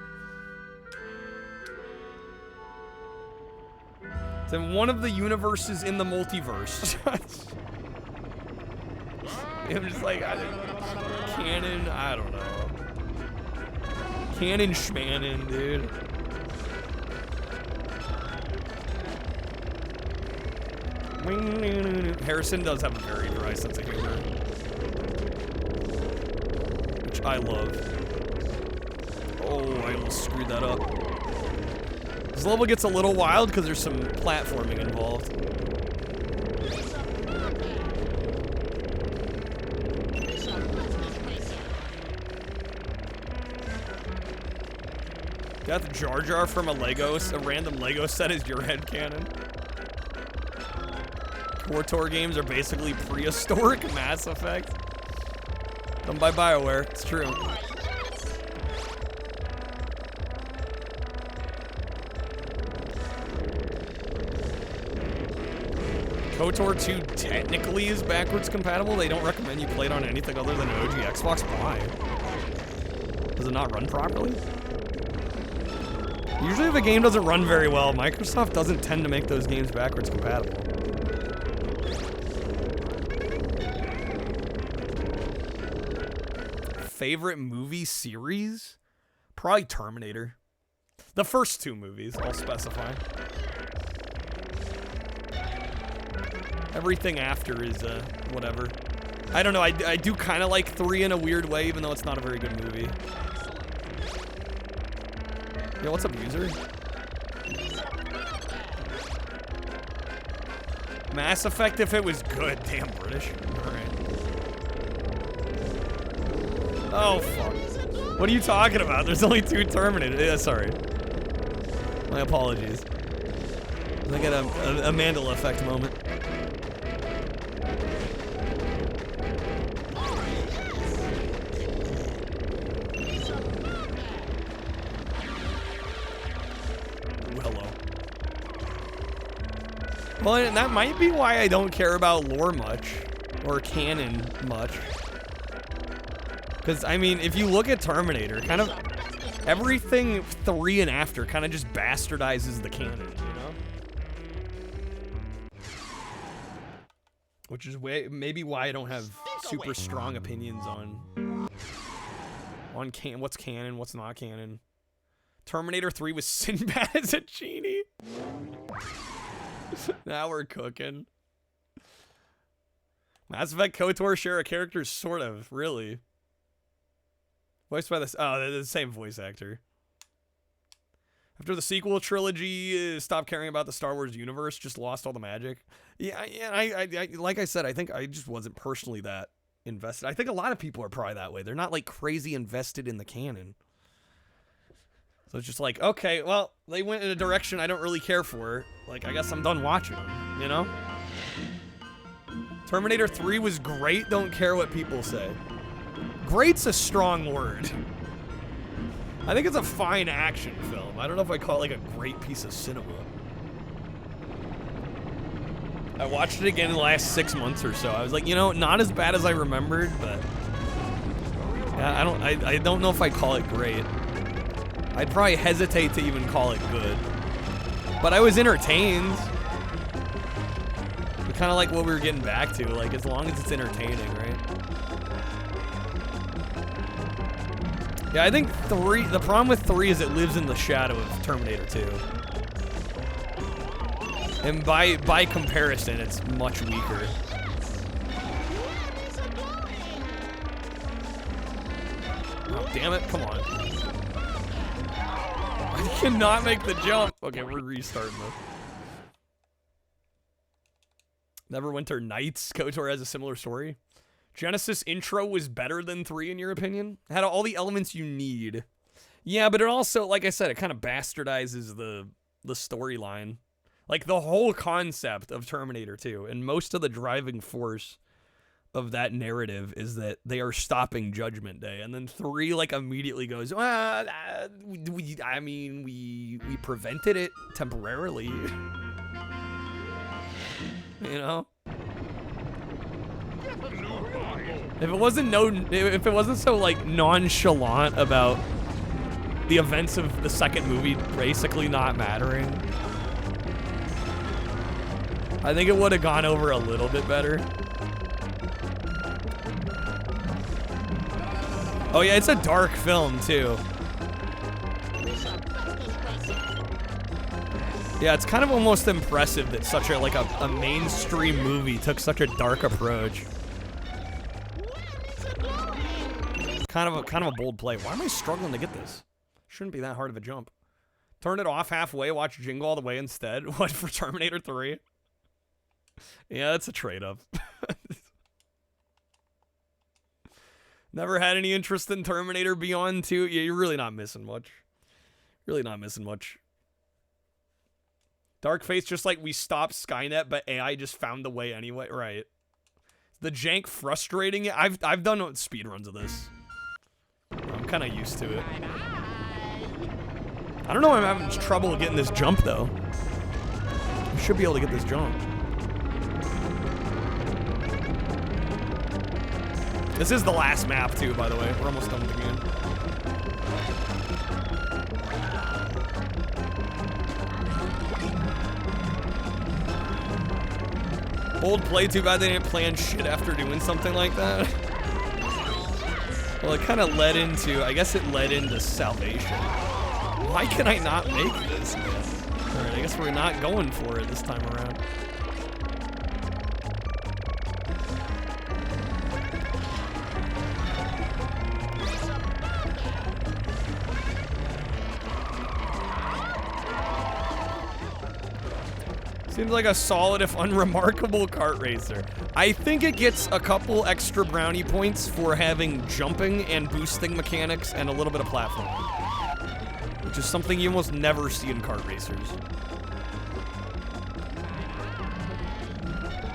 It's in one of the universes in the multiverse. I'm just like, canon, I don't know. Canon schmanon, dude. Harrison does have a very dry sense of humor, which I love. Oh, I almost screwed that up. This level gets a little wild because there's some platforming involved. Death Jar Jar from a random Lego set is your headcanon. KOTOR games are basically prehistoric Mass Effect. Done by BioWare, it's true. KOTOR 2 technically is backwards compatible. They don't recommend you play it on anything other than an OG Xbox. Why? Does it not run properly? Usually if a game doesn't run very well, Microsoft doesn't tend to make those games backwards compatible. Favorite movie series? Probably Terminator. The first two movies, I'll specify. Everything after is, whatever. I don't know, I do kind of like 3 in a weird way, even though it's not a very good movie. Yo, what's up, user? Mass Effect if it was good. Damn, British. Alright. Oh, fuck. What are you talking about? There's only 2 Terminators. Yeah, sorry. My apologies. I get a Mandela effect moment. Well, and that might be why I don't care about lore much, or canon much. Because, I mean, if you look at Terminator, kind of everything 3 and after kind of just bastardizes the canon, you know? Which is maybe why I don't have super strong opinions on what's canon, what's not canon. Terminator 3 was Sinbad as a genie. Now we're cooking. Mass Effect KOTOR share a character, sort of, really. Voiced by this. Oh, they're the same voice actor. After the sequel trilogy stopped caring about the Star Wars universe, just lost all the magic. Yeah, I like I said, I think I just wasn't personally that invested. I think a lot of people are probably that way. They're not like crazy invested in the canon. So it's just like, okay, well, they went in a direction I don't really care for. Like, I guess I'm done watching them, you know? Terminator 3 was great, don't care what people say. Great's a strong word. I think it's a fine action film. I don't know if I call it like a great piece of cinema. I watched it again in the last 6 months or so. I was like, you know, not as bad as I remembered, but yeah, I don't know if I call it great. I'd probably hesitate to even call it good. But I was entertained. Kind of like what we were getting back to, like as long as it's entertaining, right? Yeah, I think 3, the problem with 3 is it lives in the shadow of Terminator 2. And by comparison, it's much weaker. Oh, damn it, come on. I cannot make the jump. Okay, we're restarting this. Neverwinter Nights. KOTOR has a similar story. Genesis intro was better than 3 in your opinion? It had all the elements you need. Yeah, but it also, like I said, it kind of bastardizes the storyline. Like the whole concept of Terminator 2 and most of the driving force of that narrative is that they are stopping Judgment Day, and then 3 like immediately goes, well, we prevented it temporarily. You know, if it wasn't so like nonchalant about the events of the second movie basically not mattering, I think it would have gone over a little bit better. Oh yeah, it's a dark film too. Yeah, it's kind of almost impressive that such a mainstream movie took such a dark approach. Kind of a bold play. Why am I struggling to get this? Shouldn't be that hard of a jump. Turn it off halfway, watch Jingle All the Way instead. What, for Terminator 3? Yeah, that's a trade-up. Never had any interest in Terminator Beyond 2? Yeah, you're really not missing much. Really not missing much. Dark Face, just like we stopped Skynet, but AI just found the way anyway. Right. The jank frustrating it. I've done speedruns of this. I'm kind of used to it. I don't know why I'm having trouble getting this jump, though. I should be able to get this jump. This is the last map, too, by the way. We're almost done with the game. Old play, too bad they didn't plan shit after doing something like that. Well, it kind of led into, I guess it led into Salvation. Why can I not make this, man? Alright, I guess we're not going for it this time around. Seems like a solid, if unremarkable, kart racer. I think it gets a couple extra brownie points for having jumping and boosting mechanics and a little bit of platforming, which is something you almost never see in kart racers.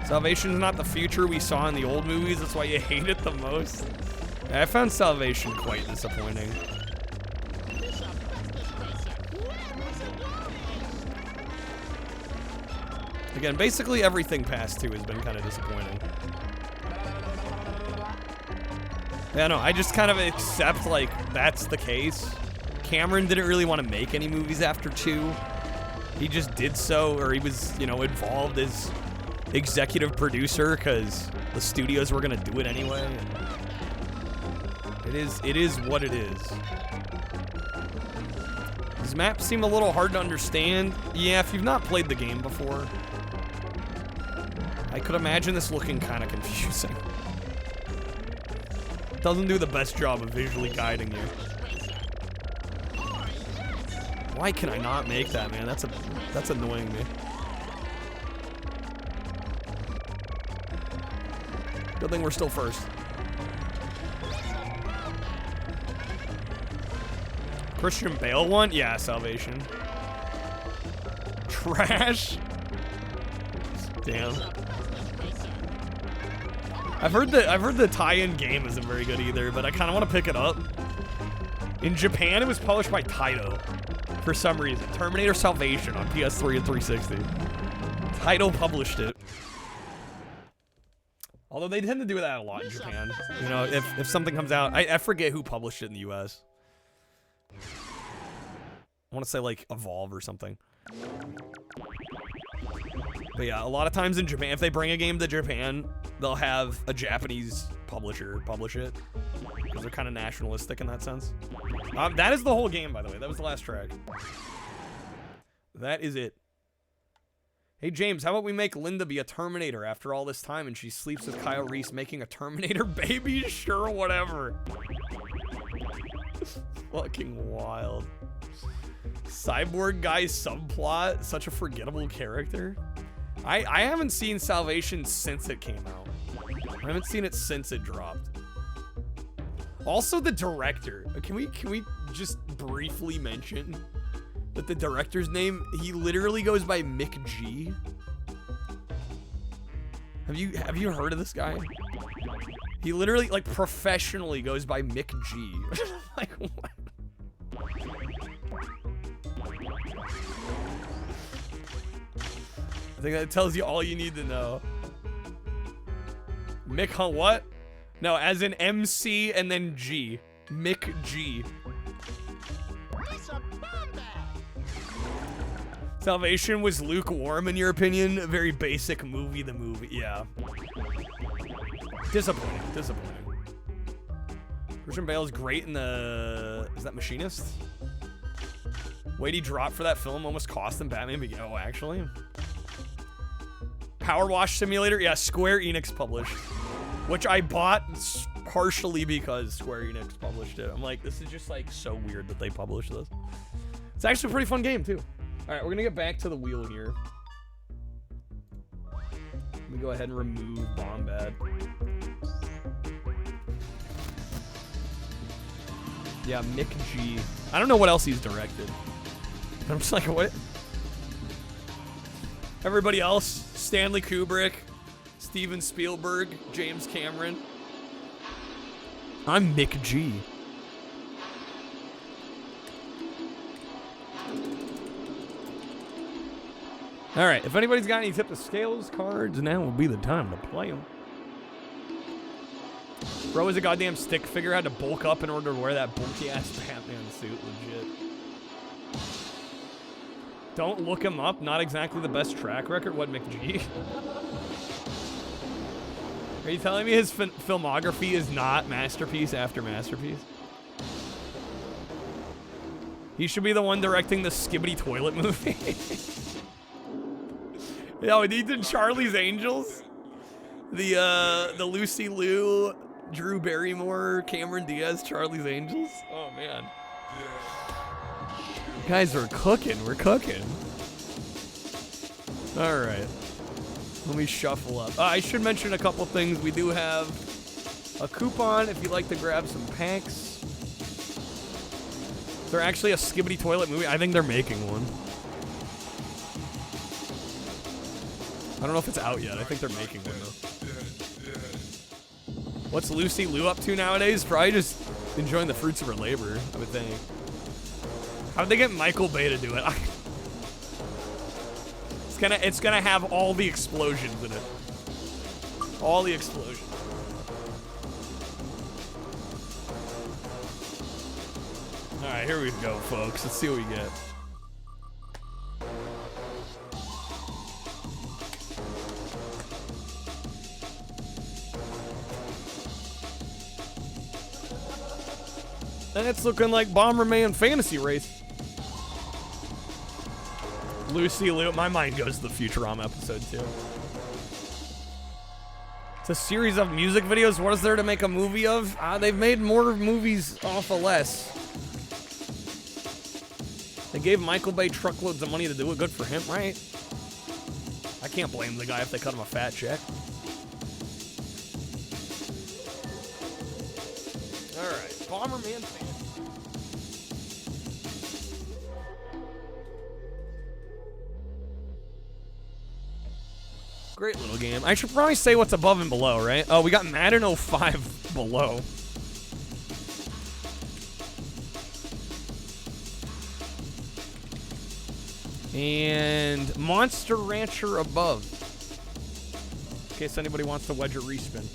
Salvation's not the future we saw in the old movies. That's why you hate it the most. I found Salvation quite disappointing. Again, basically everything past 2 has been kind of disappointing. Yeah, no, I just kind of accept, like, that's the case. Cameron didn't really want to make any movies after 2. He just did so, or he was, you know, involved as executive producer because the studios were going to do it anyway. It is what it is. These maps seem a little hard to understand. Yeah, if you've not played the game before, I could imagine this looking kind of confusing. Doesn't do the best job of visually guiding you. Why can I not make that, man? That's annoying me. Good thing we're still first. Christian Bale one? Yeah, Salvation. Trash? Damn. I've heard the tie-in game isn't very good either, but I kind of want to pick it up. In Japan, it was published by Taito for some reason. Terminator Salvation on PS3 and 360. Taito published it. Although they tend to do that a lot in Japan. You know, if something comes out, I forget who published it in the US. I want to say like Evolve or something. But yeah, a lot of times in Japan, if they bring a game to Japan, they'll have a Japanese publisher publish it. Because they're kind of nationalistic in that sense. That is the whole game, by the way. That was the last track. That is it. Hey, James, how about we make Linda be a Terminator after all this time and she sleeps with Kyle Reese making a Terminator baby? Sure, whatever. Fucking wild. Cyborg guy subplot, such a forgettable character. I haven't seen Salvation since it came out. I haven't seen it since it dropped. Also, the director. Can we just briefly mention that the director's name, he literally goes by Mick G? Have you heard of this guy? He literally, like, professionally goes by Mick G. Like, what? I think that tells you all you need to know. Mick, huh, what? No, as in MC and then G. Mick G. Salvation was lukewarm in your opinion? A very basic movie, the movie, yeah. Disappointing, disappointing. Christian Bale is great in the... Is that Machinist? Wait, he dropped for that film almost cost him Batman Begins. Oh, actually? Power Wash Simulator? Yeah, Square Enix published. Which I bought partially because Square Enix published it. I'm like, this is just like so weird that they published this. It's actually a pretty fun game too. All right, we're gonna get back to the wheel here. Let me go ahead and remove Bombad. Yeah, Mick G. I don't know what else he's directed. I'm just like, what? Everybody else, Stanley Kubrick, Steven Spielberg, James Cameron. I'm Mick G. All right, if anybody's got any tip of scales cards, now will be the time to play them. Bro is a goddamn stick figure, had to bulk up in order to wear that bulky-ass Batman suit, legit. Don't look him up, not exactly the best track record. What, McG? Are you telling me his filmography is not masterpiece after masterpiece? He should be the one directing the Skibbity Toilet movie. Yo, he did Charlie's Angels. The Lucy Liu, Drew Barrymore, Cameron Diaz, Charlie's Angels. Oh, man. Guys, we're cooking. We're cooking. All right. Let me shuffle up. I should mention a couple things. We do have a coupon if you'd like to grab some packs. They're actually a Skibbity Toilet movie. I think they're making one. I don't know if it's out yet. I think they're making one, though. What's Lucy Liu up to nowadays? Probably just enjoying the fruits of her labor, I would think. How'd they get Michael Bay to do it? It's gonna have all the explosions in it. All the explosions. All right, here we go, folks. Let's see what we get. And it's looking like Bomberman Fantasy Race. Lucy Liu, my mind goes to the Futurama episode too. It's a series of music videos. What is there to make a movie of? They've made more movies off of less. They gave Michael Bay truckloads of money to do it. Good for him, right? I can't blame the guy if they cut him a fat check. All right, Bomberman Fantasy. Great little game. I should probably say what's above and below, right? Oh, we got Madden 05 below. And Monster Rancher above. In case anybody wants to wedge a respin.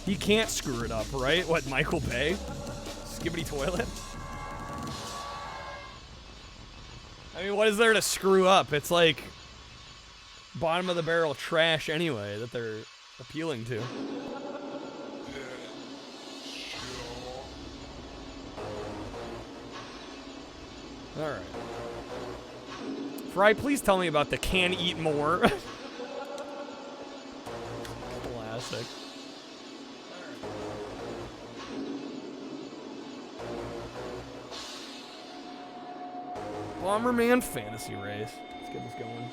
He can't screw it up, right? What, Michael Bay? Skibbity Toilet? I mean, what is there to screw up? It's like bottom of the barrel trash anyway that they're appealing to. All right. Fry, please tell me about the can eat more. Classic. Bomberman Fantasy Race. Let's get this going.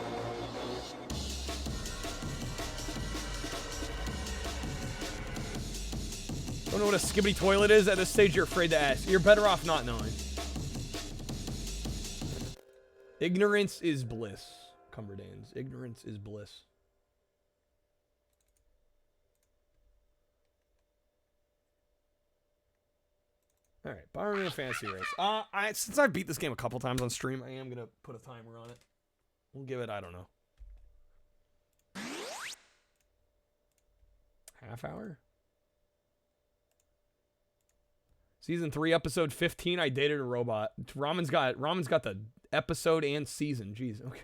Don't know what a Skibbity Toilet is? At this stage, you're afraid to ask. You're better off not knowing. Ignorance is bliss, Cumberdanes. Ignorance is bliss. All right, Bomberman Fantasy Race. Since I beat this game a couple times on stream, I am gonna put a timer on it. We'll give it, I don't know, half hour. Season 3, episode 15. I dated a robot. Ramon's got the episode and season. Jeez. Okay.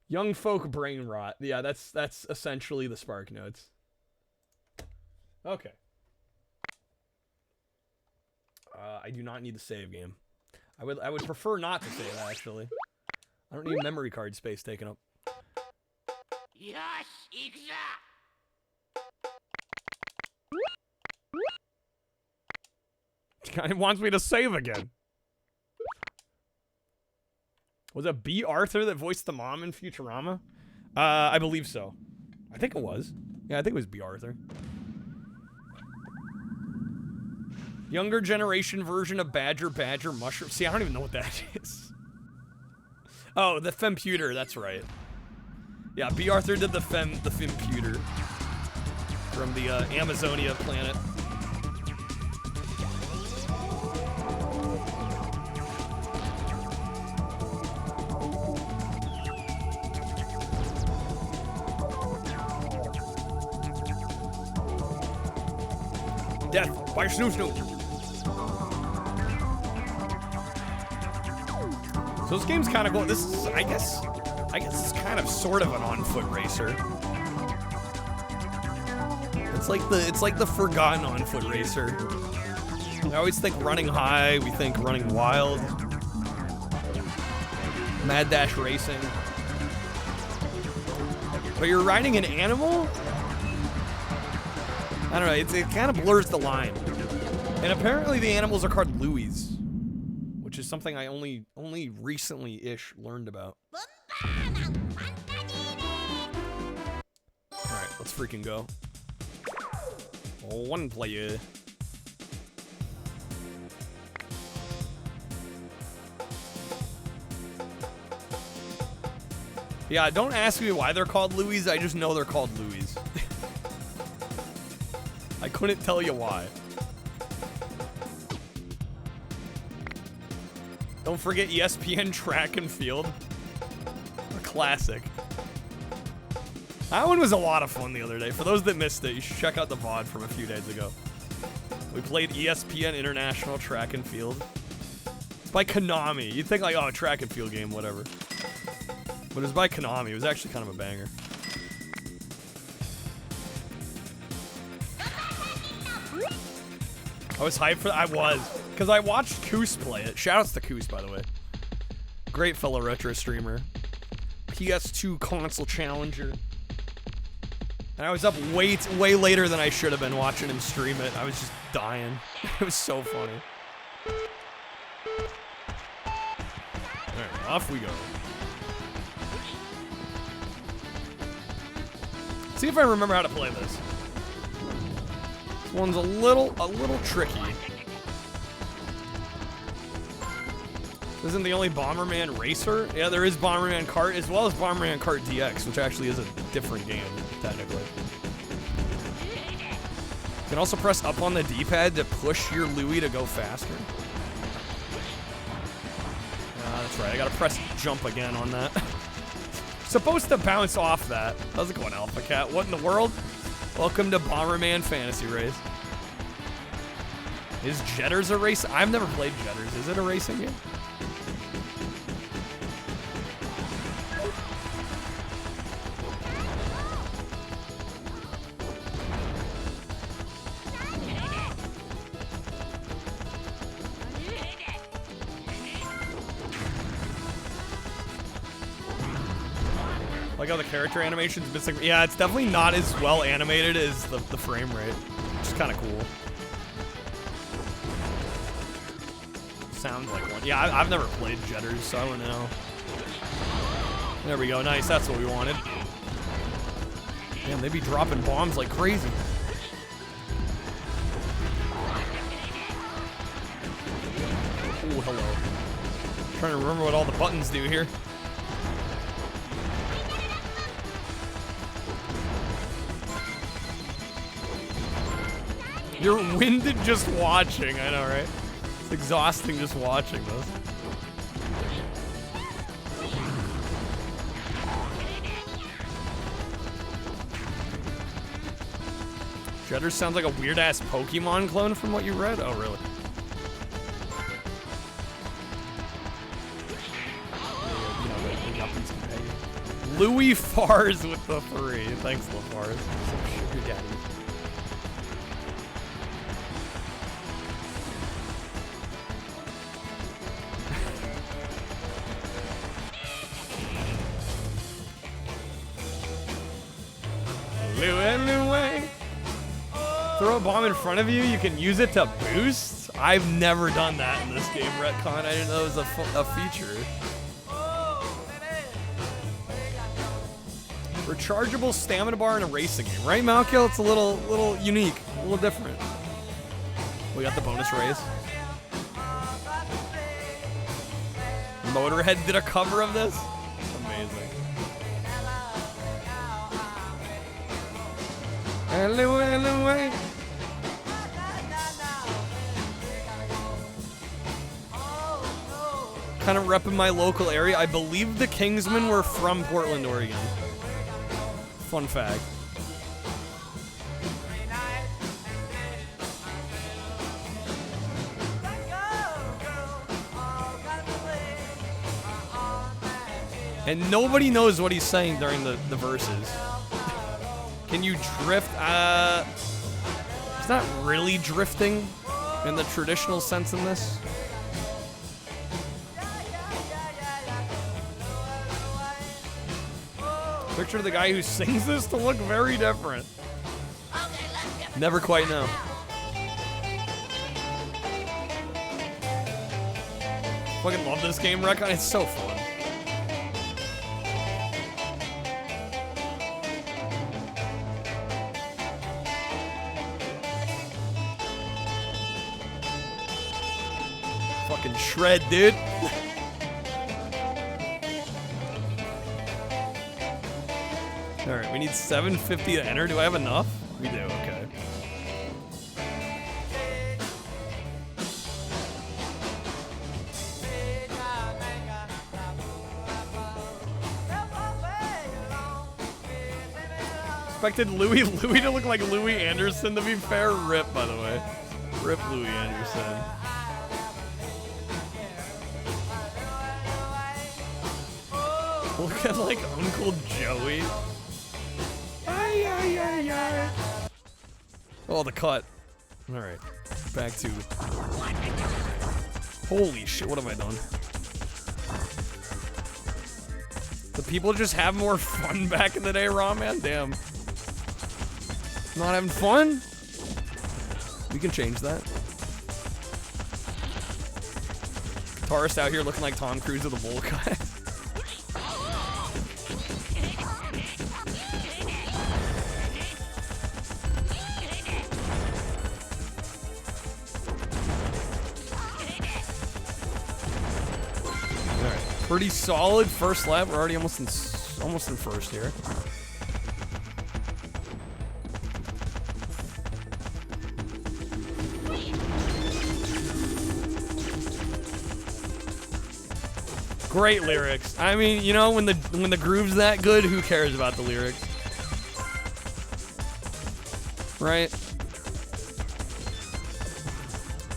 Young folk brain rot. Yeah, that's essentially the Spark Notes. Okay. I do not need the save game. I would prefer not to save, actually. I don't need memory card space taken up. It wants me to save again. Was it B. Arthur that voiced the mom in Futurama? I believe so. I think it was. Yeah, I think it was B. Arthur. Younger generation version of Badger Mushroom. See, I don't even know what that is. Oh, the Femputer, that's right. Yeah, B. Arthur did the Femputer from the Amazonia planet. Death by Snoo Snoo. So this game's kind of cool. This is, I guess it's kind of sort of an on-foot racer. It's like the forgotten on-foot racer. I always think running high. We think running wild. Mad Dash Racing. But you're riding an animal? I don't know, it kind of blurs the line. And apparently the animals are called Louis, which is something I only recently-ish learned about. Alright, let's freaking go. One player. Yeah, don't ask me why they're called Louis, I just know they're called Louis. I couldn't tell you why. Don't forget ESPN Track and Field. A classic. That one was a lot of fun the other day. For those that missed it, you should check out the VOD from a few days ago. We played ESPN International Track and Field. It's by Konami. You'd think like, oh, a track and field game, whatever. But it was by Konami. It was actually kind of a banger. I was hyped for that. I was. Because I watched Koos play it. Shoutouts to Koos, by the way. Great fellow retro streamer. PS2 console challenger. And I was up way later than I should have been watching him stream it. I was just dying. It was so funny. Alright, off we go. See if I remember how to play this. This one's a little tricky. Isn't the only Bomberman Racer? Yeah, there is Bomberman Kart, as well as Bomberman Kart DX, which actually is a different game, technically. You can also press up on the D-pad to push your Louis to go faster. That's right, I gotta press jump again on that. Supposed to bounce off that. How's it going, Alpha Cat? What in the world? Welcome to Bomberman Fantasy Race. Is Jetters a race? I've never played Jetters. Is it a racing game? Like how the character animation's missing. Yeah, it's definitely not as well animated as the frame rate, which is kind of cool. Sounds like one. Yeah, I've never played Jetters, so I don't know. There we go. Nice. That's what we wanted. Damn, they be dropping bombs like crazy. Oh, hello. Trying to remember what all the buttons do here. You're winded just watching, I know, right? It's exhausting just watching this. Jetters sounds like a weird-ass Pokemon clone from what you read? Oh, really? Louis Fars with the 3. Thanks, LaFars. Sugar daddy. Throw a bomb in front of you, you can use it to boost? I've never done that in this game, Retcon. I didn't know it was a feature. Rechargeable stamina bar in a racing game, right, Malkiel? It's a little unique, a little different. We got the bonus race. Motorhead did a cover of this? Amazing. Anyway. Kind of repping my local area. I believe the Kingsmen were from Portland, Oregon. Fun fact. And nobody knows what he's saying during the verses. Can you drift? It's not really drifting in the traditional sense in this. Picture the guy who sings this to look very different. Never quite know. Fucking love this game, Recon. It's so fun. Fucking shred, dude. Alright, we need 750 to enter. Do I have enough? We do, okay. Expected Louis to look like Louis Anderson, to be fair. Rip, by the way. Rip Louis Anderson. Look at like Uncle Joey. Oh, the cut. Alright. Back to... Holy shit, what have I done? The people just have more fun back in the day, Raw Man? Damn. Not having fun? We can change that. Guitarist out here looking like Tom Cruise with a bowl cut. Pretty solid first lap. We're already almost in first here. Great lyrics. I mean, you know, when the groove's that good, who cares about the lyrics? Right?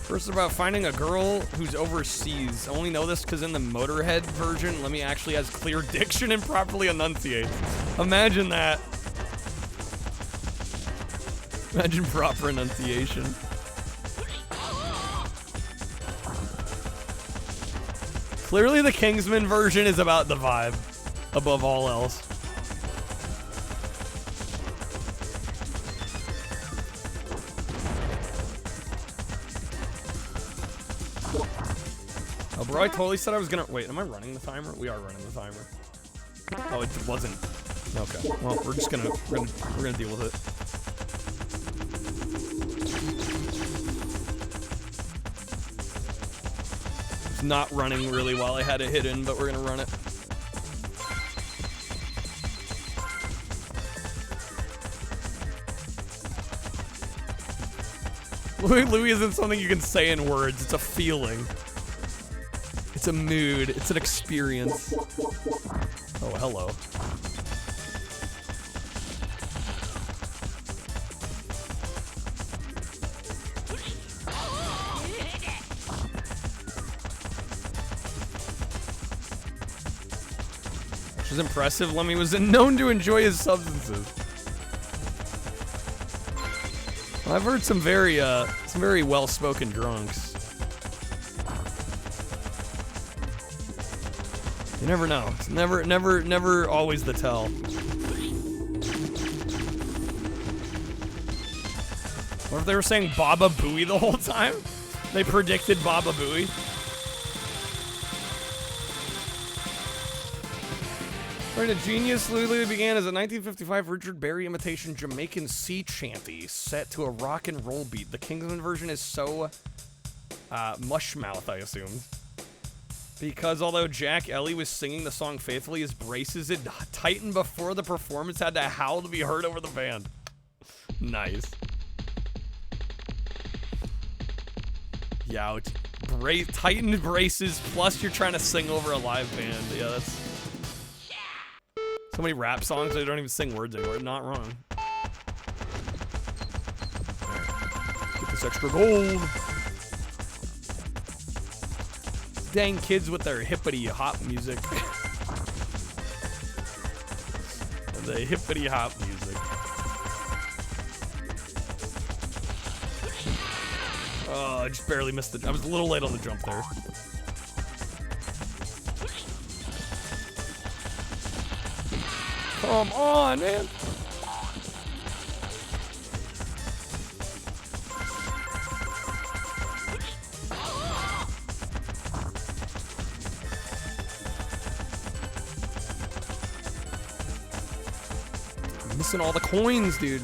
First about finding a girl who's overseas. I only know this because in the Motorhead version, Lemmy actually has clear diction and properly enunciates. Imagine that. Imagine proper enunciation. Clearly the Kingsman version is about the vibe above all else. Oh, bro, I totally said I was gonna... Wait, am I running the timer? We are running the timer. Oh, it wasn't. Okay. Well, we're just gonna... We're gonna deal with it. It's not running really well. I had it hidden, but we're gonna run it. Louis isn't something you can say in words. It's a feeling. It's a mood. It's an experience. Oh, hello. Which is impressive. Lemmy was known to enjoy his substances. I've heard some very well-spoken drunks. You never know. It's never always the tell. What if they were saying Baba Booey the whole time? They predicted Baba Booey. We're in a genius. Lulu began as a 1955 Richard Berry imitation Jamaican sea chanty set to a rock and roll beat. The Kingsman version is so mushmouth, I assumed. Because although Jack Ellie was singing the song faithfully, his braces had tightened before the performance had to howl to be heard over the band. Nice. Yeah, it's tightened braces, plus you're trying to sing over a live band. Yeah, that's... So many rap songs, they don't even sing words anymore. Not wrong. Right. Get this extra gold. Dang kids with their hippity hop music. The hippity hop music. Oh, I just barely missed it. I was a little late on the jump there. Come on, man. I'm missing all the coins, dude.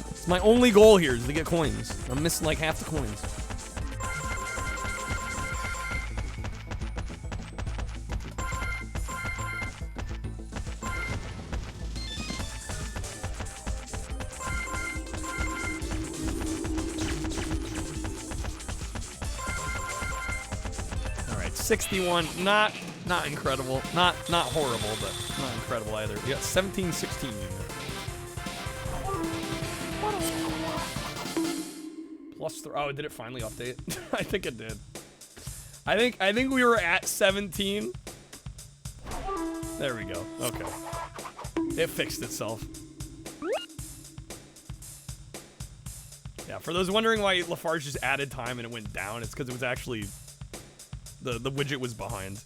It's my only goal here is to get coins. I'm missing like half the coins. All right, 61. Not incredible. Not horrible, but not incredible either. You got 1716. Plus, oh, did it finally update? I think it did. I think we were at 17. There we go. Okay. It fixed itself. Yeah, for those wondering why Lafarge just added time and it went down, it's because it was actually the widget was behind.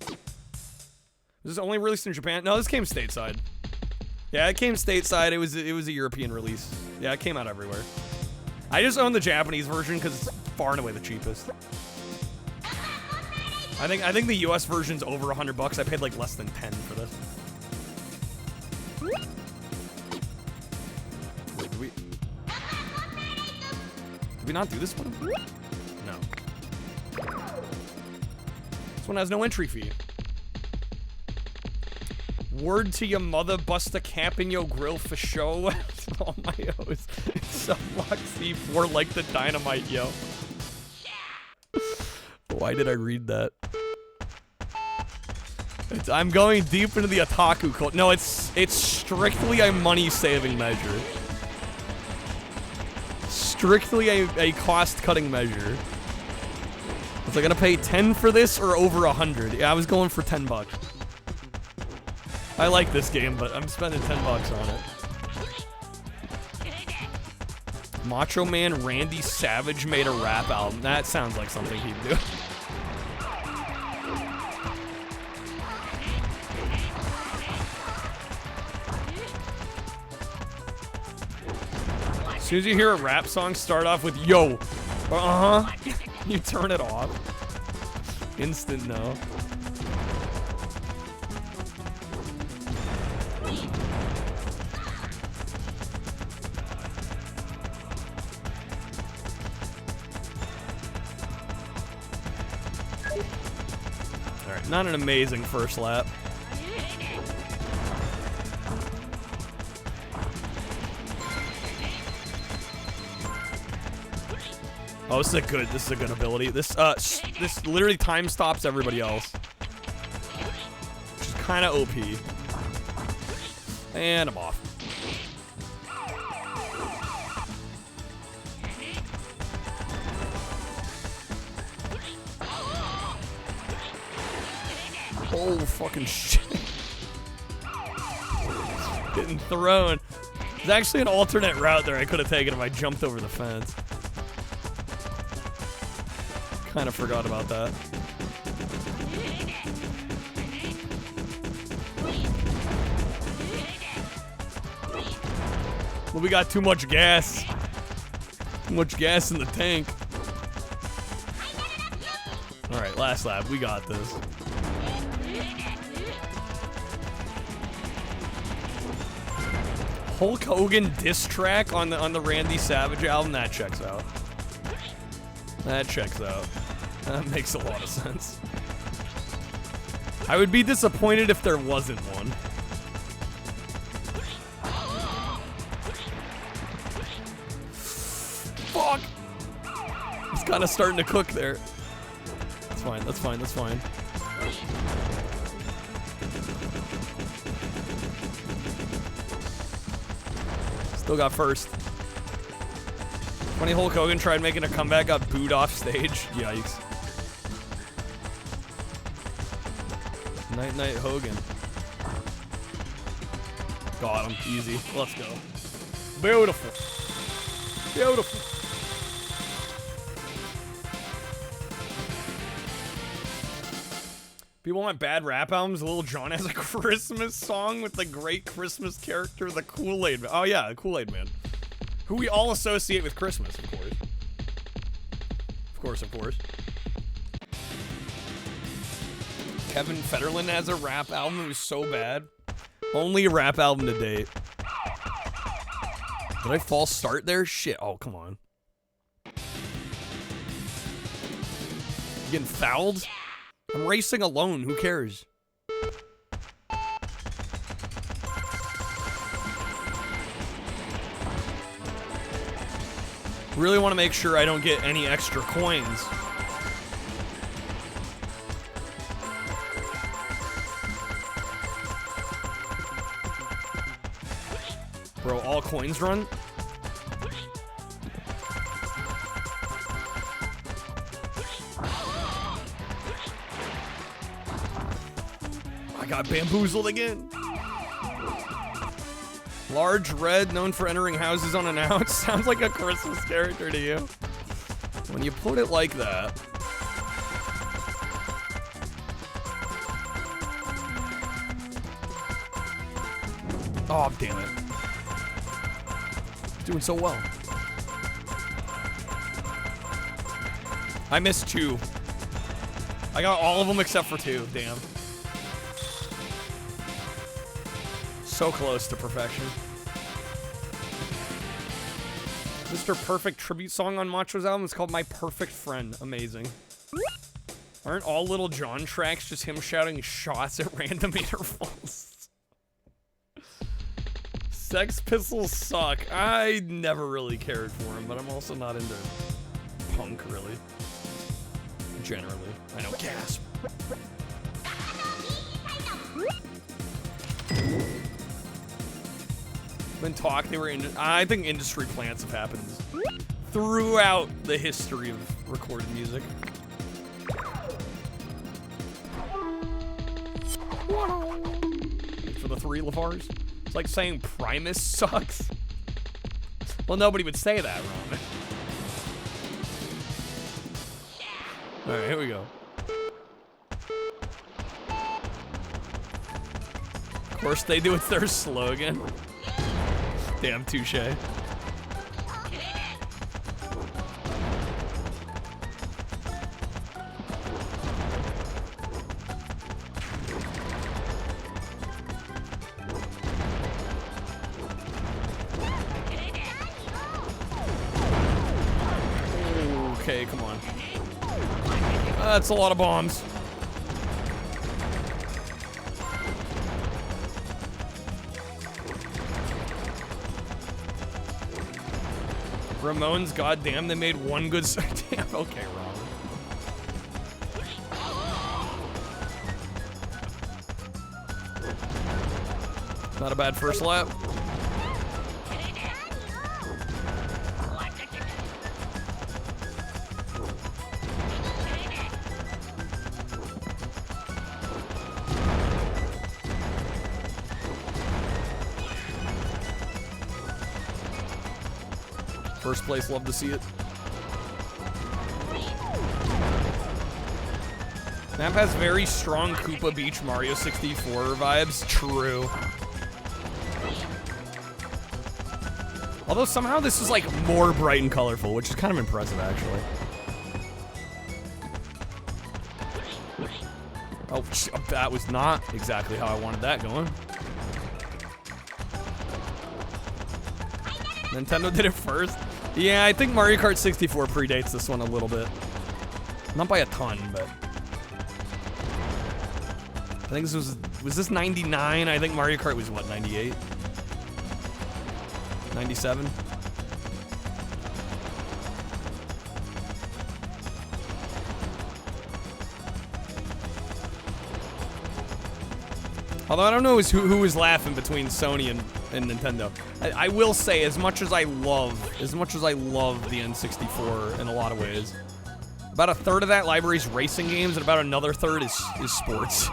Was this only released in Japan? No, this came stateside. Yeah, it came stateside. It was a European release. Yeah, it came out everywhere. I just own the Japanese version because it's far and away the cheapest. I think the US version's over $100. I paid like less than 10 for this. Wait, did we not do this one? No. This one has no entry fee. Word to your mother, bust a cap in your grill for show. Oh my O's. Sublock C4 like the dynamite, yo. Why did I read that? I'm going deep into the otaku cult. No, it's strictly a money-saving measure. Strictly a cost-cutting measure. Was I gonna pay 10 for this or over 100? Yeah, I was going for 10 bucks. I like this game, but I'm spending 10 bucks on it. Macho Man Randy Savage made a rap album. That sounds like something he'd do. As soon as you hear a rap song start off with yo, you turn it off. Instant no. Alright, not an amazing first lap. Oh, this is a good ability. This literally time stops everybody else. Which is kind of OP. And I'm off. Oh, fucking shit. Getting thrown. There's actually an alternate route there I could have taken if I jumped over the fence. Kind of forgot about that. Well, we got too much gas. Too much gas in the tank. Alright, last lap. We got this. Hulk Hogan diss track on the Randy Savage album, that checks out. That checks out. That makes a lot of sense. I would be disappointed if there wasn't one. Fuck! It's kind of starting to cook there. That's fine, that's fine, that's fine. Still got first. Funny Hulk Hogan tried making a comeback, got booed off stage. Yikes. Night Night Hogan. Got him. Easy. Let's go. Beautiful. Beautiful. People want bad rap albums. Lil Jon has a Christmas song with the great Christmas character, the Kool-Aid Man. Oh yeah, the Kool-Aid Man. Who we all associate with Christmas, of course. Of course, of course. Kevin Federline has a rap album. It was so bad. Only a rap album to date. Did I false start there? Shit. Oh, come on. Getting fouled? I'm racing alone. Who cares? Really want to make sure I don't get any extra coins. Bro, all coins run? I got bamboozled again. Large red, known for entering houses unannounced. Sounds like a Christmas character to you. When you put it like that. Oh, damn it. Doing so well. I missed 2. I got all of them except for 2. Damn. So close to perfection. Mr. Perfect tribute song on Macho's album is called My Perfect Friend. Amazing. Aren't all Lil Jon tracks just him shouting shots at random intervals? Sex Pistols suck. I never really cared for him, but I'm also not into punk, really. Generally. I know, gasp. Been talk, they were in. I think industry plants have happened throughout the history of recorded music. For the 3 LeVars. It's like saying Primus sucks. Well, nobody would say that, Ron. Alright, here we go. Of course they do, it's their slogan. Damn, touche. Okay, come on. That's a lot of bombs. Ramones, goddamn, they made one good song. Damn, okay, Ron. Not a bad first lap. First place, love to see it. Map has very strong Koopa Beach Mario 64 vibes. True. Although somehow this is like more bright and colorful, which is kind of impressive actually. Oh, that was not exactly how I wanted that going. Nintendo did it first. Yeah, I think Mario Kart 64 predates this one a little bit. Not by a ton, but I think this was this 99? I think Mario Kart was what, 98? 97? Although I don't know who was laughing between Sony and Nintendo. I will say, as much as I love the N64 in a lot of ways, about a third of that library is racing games, and about another third is sports.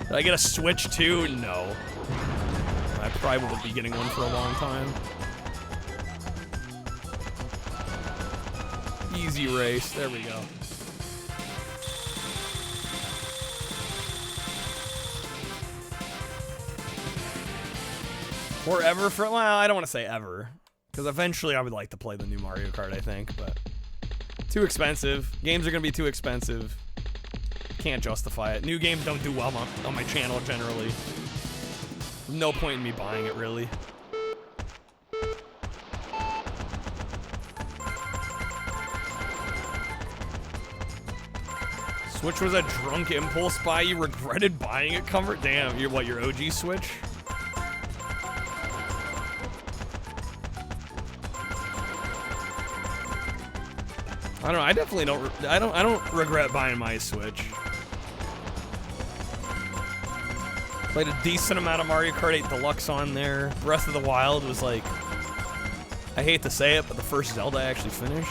Did I get a Switch too? No. I probably won't be getting one for a long time. Easy race. There we go. Or ever for, well, I don't want to say ever, because eventually I would like to play the new Mario Kart, I think, but too expensive. Games are going to be too expensive. Can't justify it. New games don't do well on my channel generally. No point in me buying it, really. Switch was a drunk impulse buy. You regretted buying it, Comfort? Damn, your OG Switch? I don't know, I definitely don't, I don't regret buying my Switch. Played a decent amount of Mario Kart 8 Deluxe on there. Breath of the Wild was like, I hate to say it, but the first Zelda I actually finished.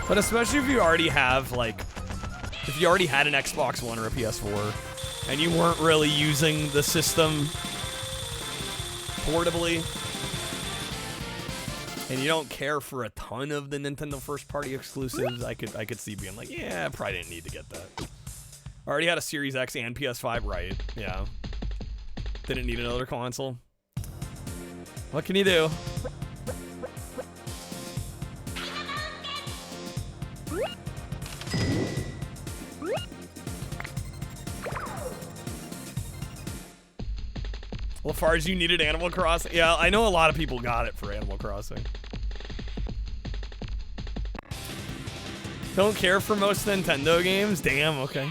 But especially if you already have, like, if you already had an Xbox One or a PS4, and you weren't really using the system portably, and you don't care for a ton of the Nintendo first-party exclusives, I could see being like, yeah, I probably didn't need to get that. I already had a Series X and PS5, right? Yeah. Didn't need another console. What can you do? Well, as far as you needed Animal Crossing, yeah, I know a lot of people got it for Animal Crossing. Don't care for most Nintendo games? Damn, okay.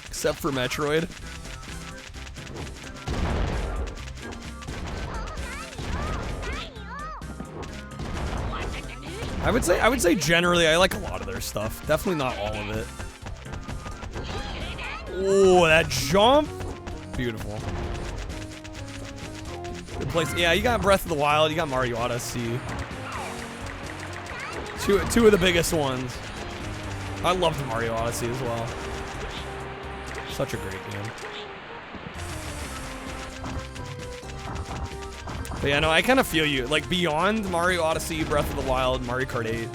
Except for Metroid. I would say generally I like a lot of their stuff. Definitely not all of it. Oh, that jump! Beautiful. Good place. Yeah, you got Breath of the Wild, you got Mario Odyssey. Two of the biggest ones. I loved Mario Odyssey as well. Such a great game. But yeah, no, I kind of feel you. Like, beyond Mario Odyssey, Breath of the Wild, Mario Kart 8.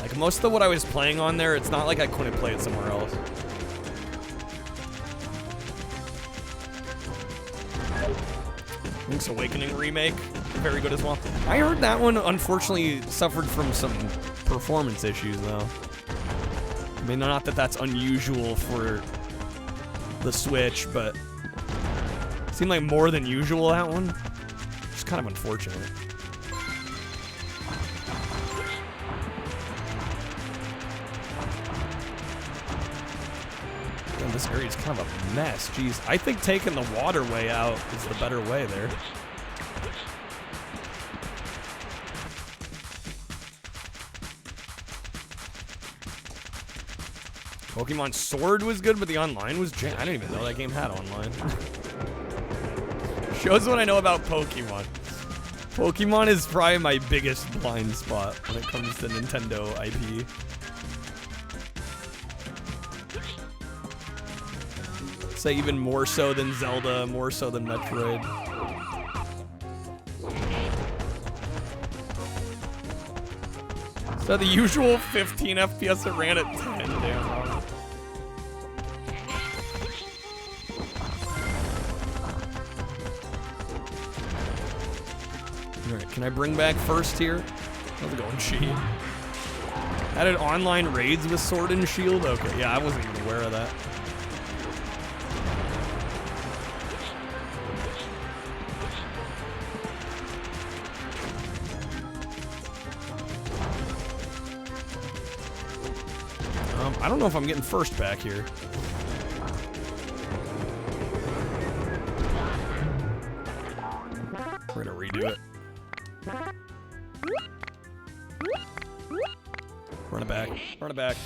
Like, most of what I was playing on there, it's not like I couldn't play it somewhere else. Link's Awakening remake, very good as well. I heard that one, unfortunately, suffered from some performance issues, though. I mean, not that that's unusual for the Switch, but it seemed like more than usual, that one. It's kind of unfortunate. Man, this area is kind of a mess. Jeez, I think taking the waterway out is the better way there. Pokemon Sword was good, but the online was I didn't even know that game had online. Shows what I know about Pokemon. Pokemon is probably my biggest blind spot when it comes to Nintendo IP. Say even more so than Zelda, more so than Metroid. So the usual 15 FPS, it ran at 10. Damn. Alright, can I bring back first here? How's it going, She? Added online raids with Sword and Shield? Okay, yeah, I wasn't even aware of that. I don't know if I'm getting first back here. We're gonna redo it. Run it back. Run it back.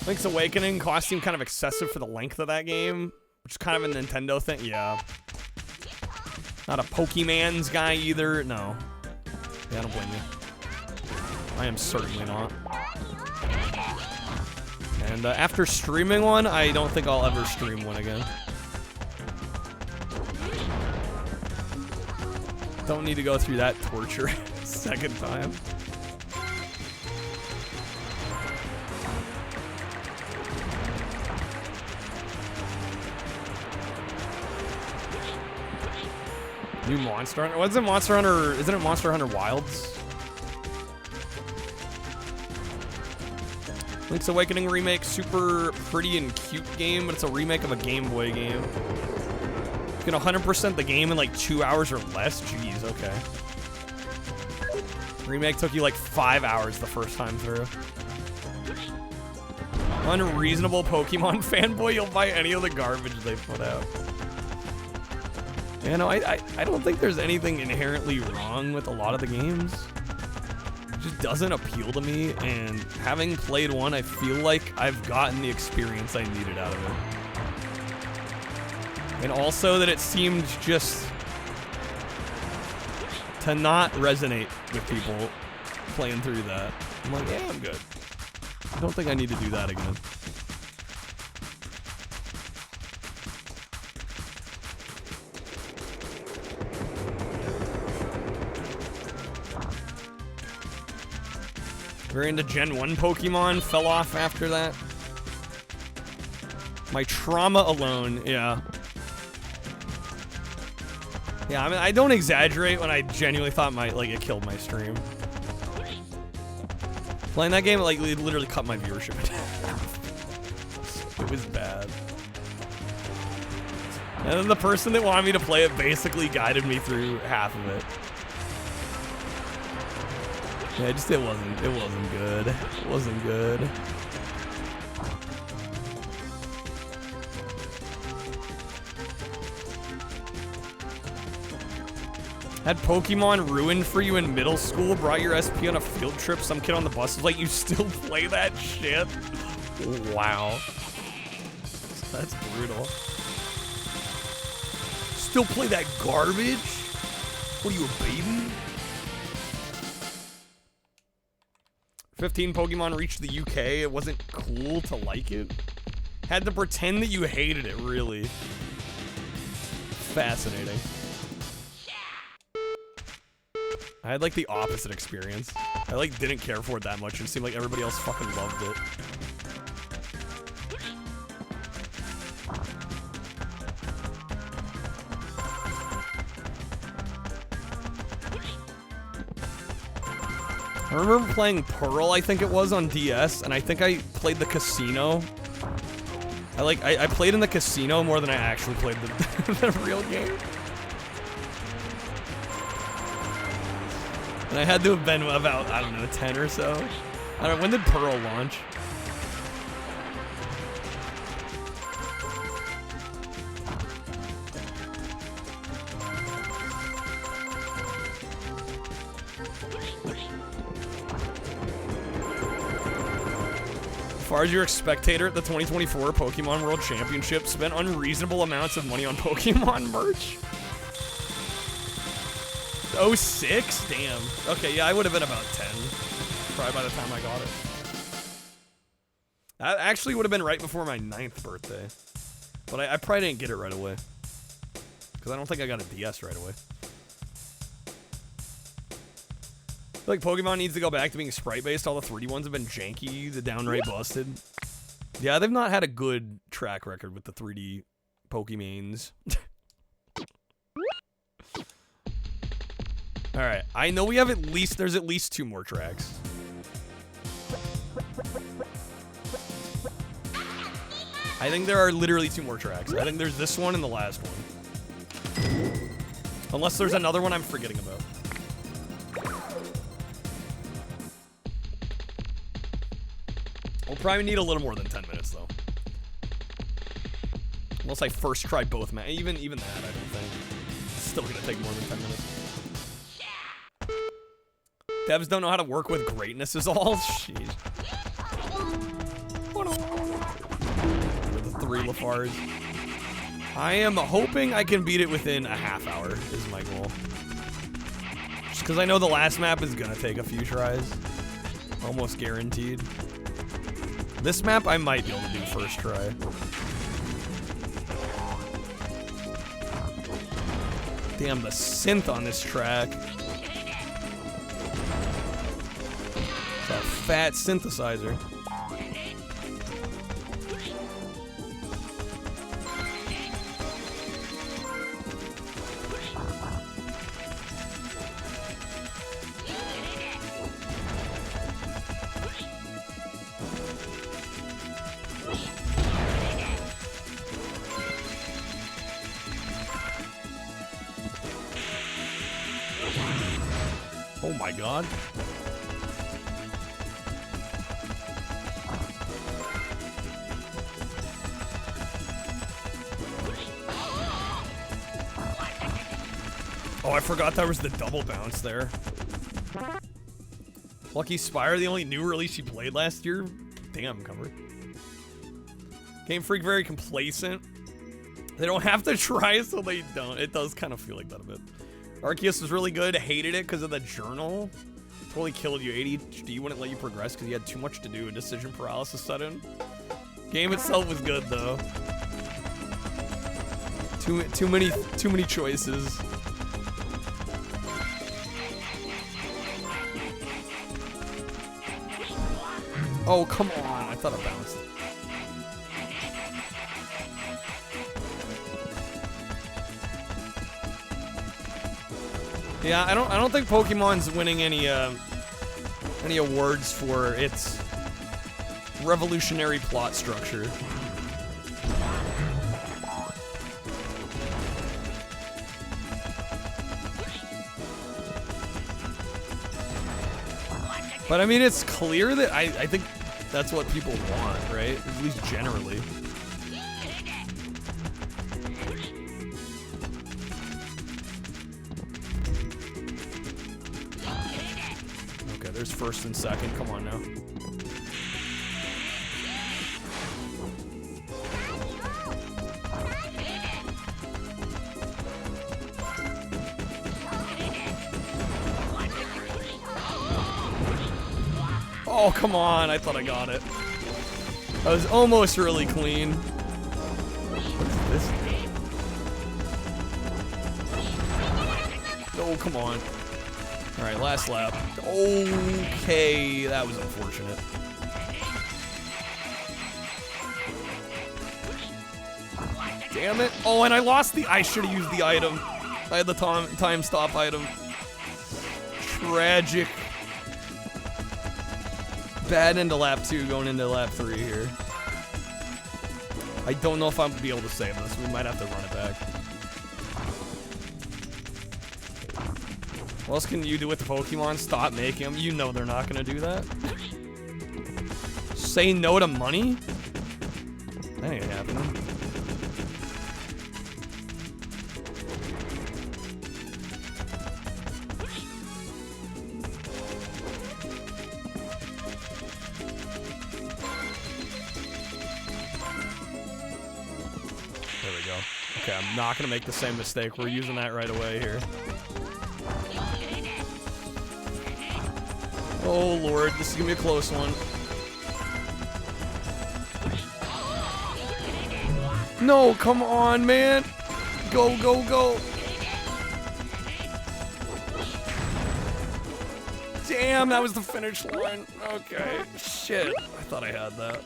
Link's Awakening cost seemed kind of excessive for the length of that game, which is kind of a Nintendo thing. Yeah. Not a Pokemans guy either. No. Yeah, I don't blame you. I am certainly not. And after streaming one, I don't think I'll ever stream one again. Don't need to go through that torture second time. New Monster Hunter? What's it, Monster Hunter? Isn't it Monster Hunter Wilds? Link's Awakening remake, super pretty and cute game, but it's a remake of a Game Boy game. You can 100% the game in like 2 hours or less? Jeez, okay. Remake took you like 5 hours the first time through. Unreasonable Pokemon fanboy, you'll buy any of the garbage they put out. Yeah, no, I don't think there's anything inherently wrong with a lot of the games. It just doesn't appeal to me, and having played one, I feel like I've gotten the experience I needed out of it. And also that it seemed just to not resonate with people playing through that. I'm like, yeah, I'm good. I don't think I need to do that again. Very into Gen 1 Pokemon, fell off after that. My trauma alone, yeah. Yeah, I mean, I don't exaggerate when I genuinely thought it killed my stream. Playing that game, like, it literally cut my viewership in half. It was bad. And then the person that wanted me to play it basically guided me through half of it. Yeah, it wasn't good. It wasn't good. Had Pokemon ruined for you in middle school, brought your SP on a field trip, some kid on the bus was like, you still play that shit? Wow. That's brutal. Still play that garbage? What are you, a baby? 15 Pokemon reached the UK. It wasn't cool to like it. Had to pretend that you hated it, really. Fascinating. I had like the opposite experience. I like didn't care for it that much. It seemed like everybody else fucking loved it. I remember playing Pearl, I think it was, on DS, and I think I played the casino. I played in the casino more than I actually played the real game. And I had to have been about, I don't know, 10 or so. I don't know, when did Pearl launch? As far as you're a spectator at the 2024 Pokemon World Championship, spent unreasonable amounts of money on Pokemon merch. 06? Damn. Okay, yeah, I would have been about 10. Probably by the time I got it. That actually would have been right before my 9th birthday. But I probably didn't get it right away. Because I don't think I got a DS right away. I feel like Pokemon needs to go back to being sprite-based. All the 3D ones have been janky, the downright busted. Yeah, they've not had a good track record with the 3D Pokemons. All right, I know we have there's at least 2 more tracks. I think there are literally 2 more tracks. I think there's this one and the last one. Unless there's another one I'm forgetting about. We'll probably need a little more than 10 minutes, though. Unless I first try both, man. Even that, I don't think. It's still gonna take more than 10 minutes. Devs don't know how to work with greatness is all. Jeez. With the 3 Lafars. I am hoping I can beat it within a half hour, is my goal. Just because I know the last map is gonna take a few tries. Almost guaranteed. This map I might be able to do first try. Damn, the synth on this track. It's a fat synthesizer. Oh my god. Oh, I forgot there was the double bounce there. Lucky Spire, the only new release she played last year? Damn, cover. Game Freak very complacent. They don't have to try so they don't. It does kind of feel like that a bit. Arceus was really good. Hated it because of the journal. Totally killed you. ADHD wouldn't let you progress because you had too much to do. Decision paralysis set in. Game itself was good though. Too many choices. Oh come on! I thought it bounced. Yeah, I don't think Pokemon's winning any awards for its revolutionary plot structure. But I mean, it's clear that I think that's what people want, right? At least generally. Okay, there's first and second. Come on now. Oh, come on. I thought I got it. I was almost really clean. What is this? Oh, come on. All right, last lap. Okay, that was unfortunate. Damn it. Oh, and I lost the... I should have used the item. I had the time stop item. Tragic. Bad into lap 2, going into lap 3 here. I don't know if I'm gonna be able to save this. We might have to run it back. What else can you do with the Pokemon? Stop making them. You know they're not gonna do that. Say no to money? That ain't happening. Okay, I'm not gonna make the same mistake. We're using that right away here. Oh Lord, this is gonna be a close one. No, come on, man. Go, go, go. Damn, that was the finish line. Okay, shit. I thought I had that.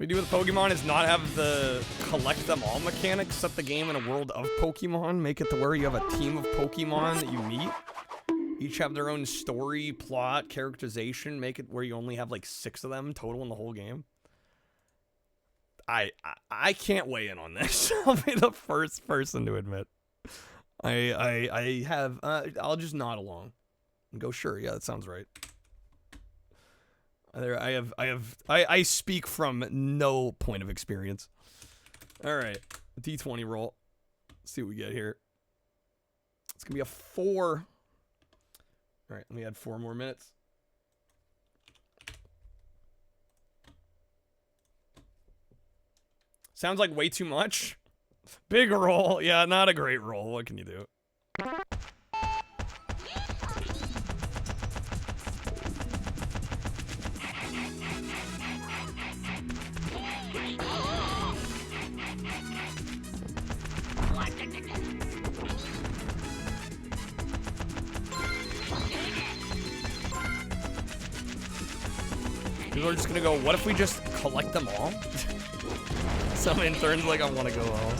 we do with Pokemon is not have the collect them all mechanics, set the game in a world of Pokemon, make it to where you have a team of Pokemon that you meet. Each have their own story, plot, characterization, make it where you only have like 6 of them total in the whole game. I can't weigh in on this. I'll be the first person to admit. I'll just nod along and go, sure, yeah, that sounds right. I speak from no point of experience. All right, D20 roll. Let's see what we get here. It's gonna be a 4. All right, let me add 4 more minutes. Sounds like way too much. Big roll. Yeah, not a great roll. What can you do? People are just gonna go, what if we just collect them all? Some interns like, I want to go all.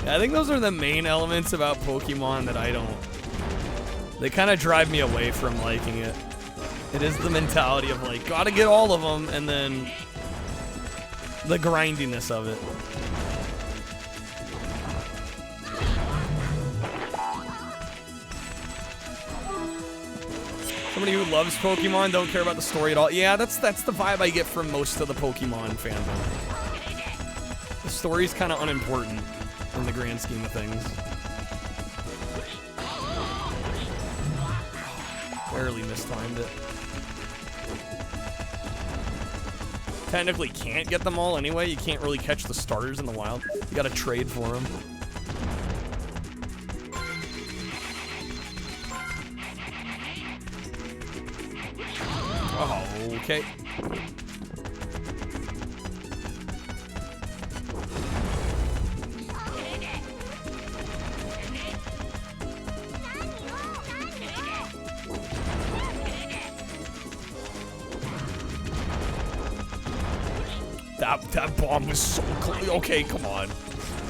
Yeah, I think those are the main elements about Pokemon that I don't... They kind of drive me away from liking it. It is the mentality of like, gotta get all of them, and then the grindiness of it. Somebody who loves Pokemon, don't care about the story at all. Yeah, that's the vibe I get from most of the Pokemon fandom. The story's kind of unimportant in the grand scheme of things. Barely mistimed it. Technically can't get them all anyway. You can't really catch the starters in the wild. You gotta trade for them. Oh, okay. That bomb was so close. Okay, come on.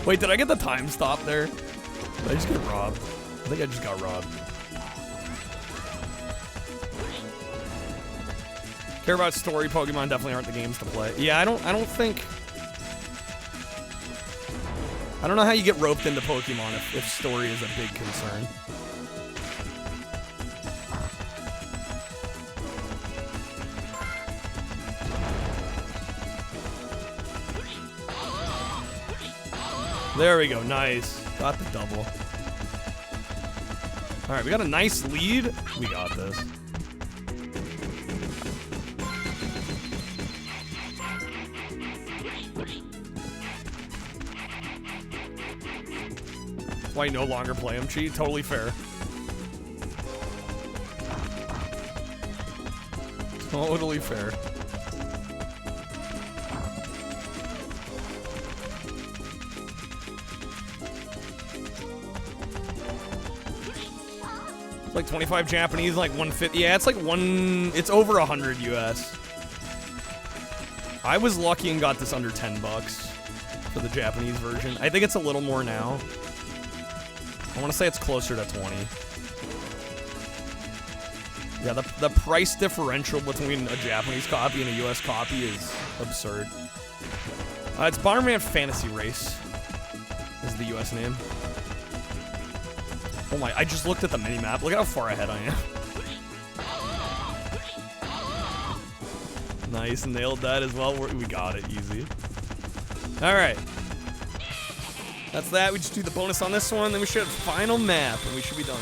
Wait, did I get the time stop there? Did I just get robbed? I think I just got robbed. Care about story, Pokemon definitely aren't the games to play. Yeah, I don't think... I don't know how you get roped into Pokemon if story is a big concern. There we go, nice. Got the double. Alright, we got a nice lead. We got this. That's why you no longer play him, Cheat. Totally fair. Totally fair. It's like 25 Japanese, like 150. Yeah, it's like it's over 100 US. I was lucky and got this under 10 bucks for the Japanese version. I think it's a little more now. I want to say it's closer to 20. Yeah, the price differential between a Japanese copy and a US copy is absurd. It's Bomberman Fantasy Race is the US name. Oh my, I just looked at the minimap. Look at how far ahead I am. Nice, nailed that as well. We got it, easy. Alright. That's that. We just do the bonus on this one, then we should have final map, and we should be done.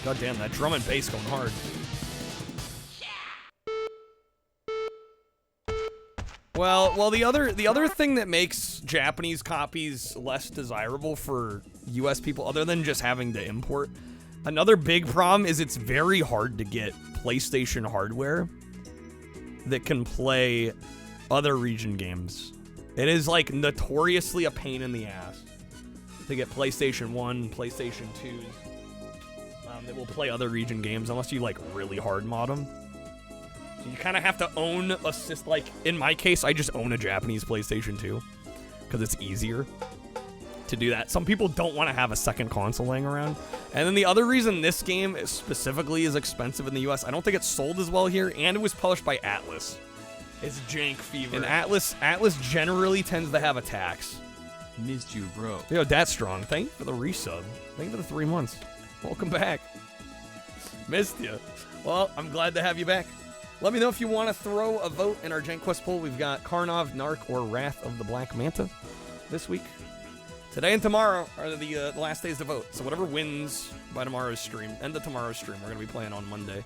God damn, that drum and bass going hard. Well, the other thing that makes Japanese copies less desirable for US people, other than just having to import, another big problem is it's very hard to get PlayStation hardware that can play other region games. It is like notoriously a pain in the ass to get PlayStation 1, PlayStation 2s that will play other region games unless you like really hard mod them. So you kind of have to own a system. Like in my case, I just own a Japanese PlayStation 2 because it's easier to do that. Some people don't want to have a second console laying around. And then the other reason this game specifically is expensive in the US, I don't think it's sold as well here, and it was published by Atlas. It's jank fever. And Atlas generally tends to have a tax. Missed you, bro. Yo, that's strong. Thank you for the resub. Thank you for the 3 months. Welcome back. Missed you. Well, I'm glad to have you back. Let me know if you want to throw a vote in our Jank Quest poll. We've got Karnov, Narc, or Wrath of the Black Manta this week. Today and tomorrow are the last days to vote. So whatever wins by tomorrow's stream, end of tomorrow's stream, we're going to be playing on Monday.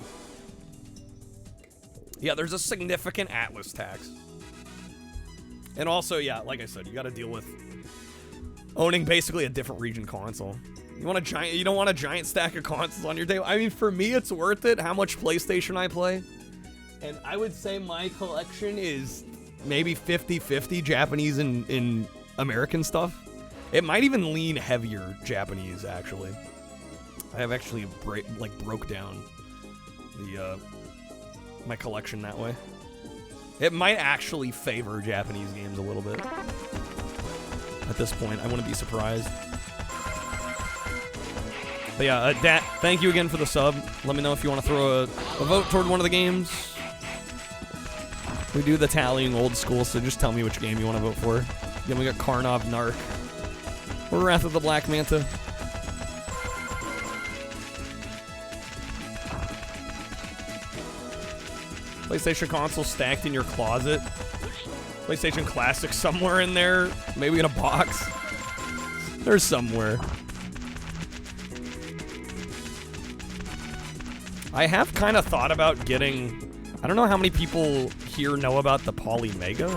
Yeah, there's a significant Atlas tax. And also, yeah, like I said, you got to deal with owning basically a different region console. You don't want a giant stack of consoles on your table. I mean, for me, it's worth it how much PlayStation I play. And I would say my collection is maybe 50-50 Japanese and American stuff. It might even lean heavier Japanese, actually. I have actually broke down the my collection that way. It might actually favor Japanese games a little bit. At this point, I wouldn't be surprised. But yeah, Dat, thank you again for the sub. Let me know if you want to throw a vote toward one of the games. We do the tallying old school, so just tell me which game you want to vote for. Then we got Karnov, Narc, or Wrath of the Black Manta. PlayStation console stacked in your closet. PlayStation Classic somewhere in there. Maybe in a box. There's somewhere. I have kind of thought about getting... I don't know how many people here know about the Polymega.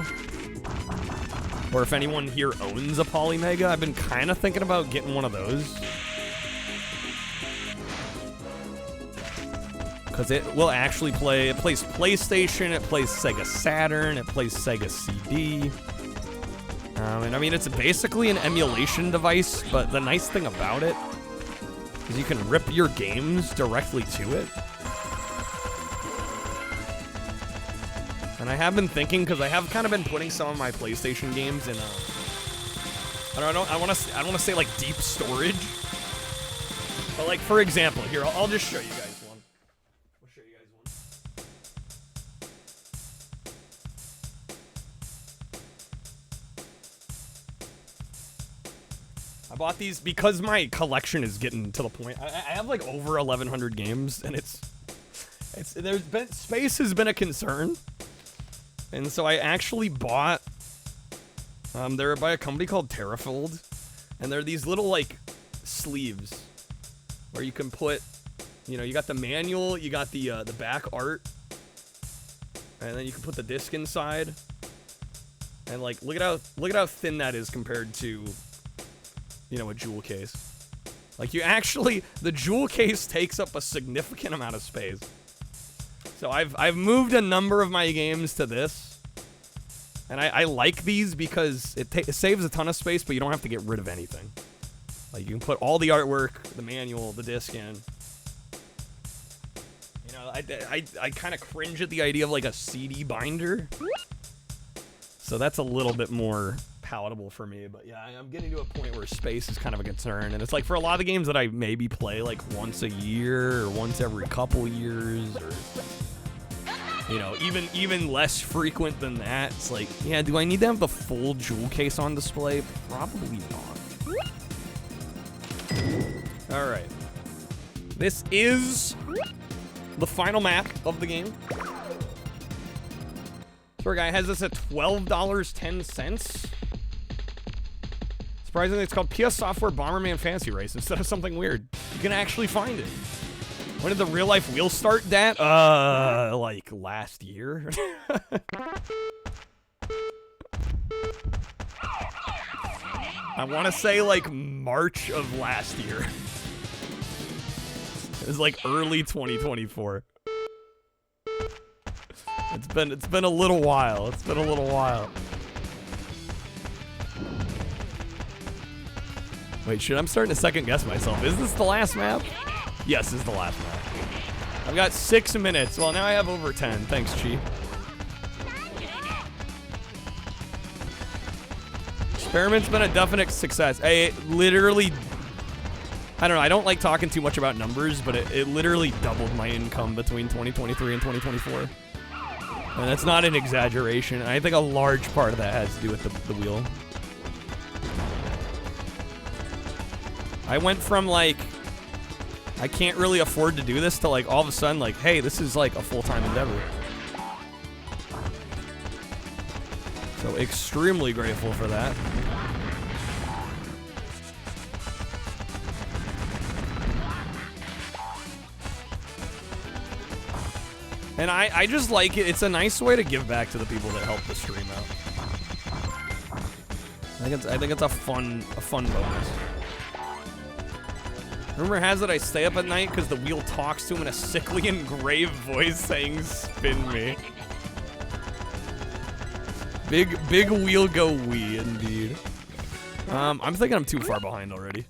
Or if anyone here owns a Polymega. I've been kind of thinking about getting one of those. Because it will actually play... It plays PlayStation, it plays Sega Saturn, it plays Sega CD. And I mean, it's basically an emulation device, but the nice thing about it is you can rip your games directly to it. And I have been thinking, because I have kind of been putting some of my PlayStation games in I don't want to say like deep storage. But like, for example, here, I'll just show you guys one. I'll show you guys one. I bought these because my collection is getting to the point. I have like over 1,100 games, and space has been a concern. And so I actually bought, they're by a company called Terrafold, and they're these little, like, sleeves where you can put, you know, you got the manual, you got the back art, and then you can put the disc inside, and, like, look at how thin that is compared to, you know, a jewel case. Like, the jewel case takes up a significant amount of space. So I've moved a number of my games to this, and I like these because it saves a ton of space, but you don't have to get rid of anything. Like, you can put all the artwork, the manual, the disc in. You know, I kind of cringe at the idea of like a CD binder, so that's a little bit more palatable for me. But yeah, I'm getting to a point where space is kind of a concern, and it's like for a lot of the games that I maybe play like once a year or once every couple years, or you know, even less frequent than that. It's like, yeah, do I need to have the full jewel case on display? Probably not. All right, this is the final map of the game. This guy has this at $12.10. Surprisingly, it's called PS Software Bomberman Fantasy Race instead of something weird. You can actually find it. When did the real life wheel start, Dat? Like last year. I want to say like March of last year. It was like early 2024. It's been a little while. It's been a little while. Wait, shit, I'm starting to second guess myself. Is this the last map? Yes, this is the last map. I've got 6 minutes. Well, now I have over 10. Thanks, Chi. Experiment's been a definite success. It literally, I don't know, I don't like talking too much about numbers, but it literally doubled my income between 2023 and 2024. And that's not an exaggeration. I think a large part of that has to do with the wheel. I went from like, I can't really afford to do this to like all of a sudden like, hey, this is like a full-time endeavor. So extremely grateful for that. And I just like it. It's a nice way to give back to the people that help the stream out. I think it's a fun bonus. Rumor has it I stay up at night because the wheel talks to him in a sickly and grave voice saying spin me. Big wheel go wee indeed. I'm thinking I'm too far behind already.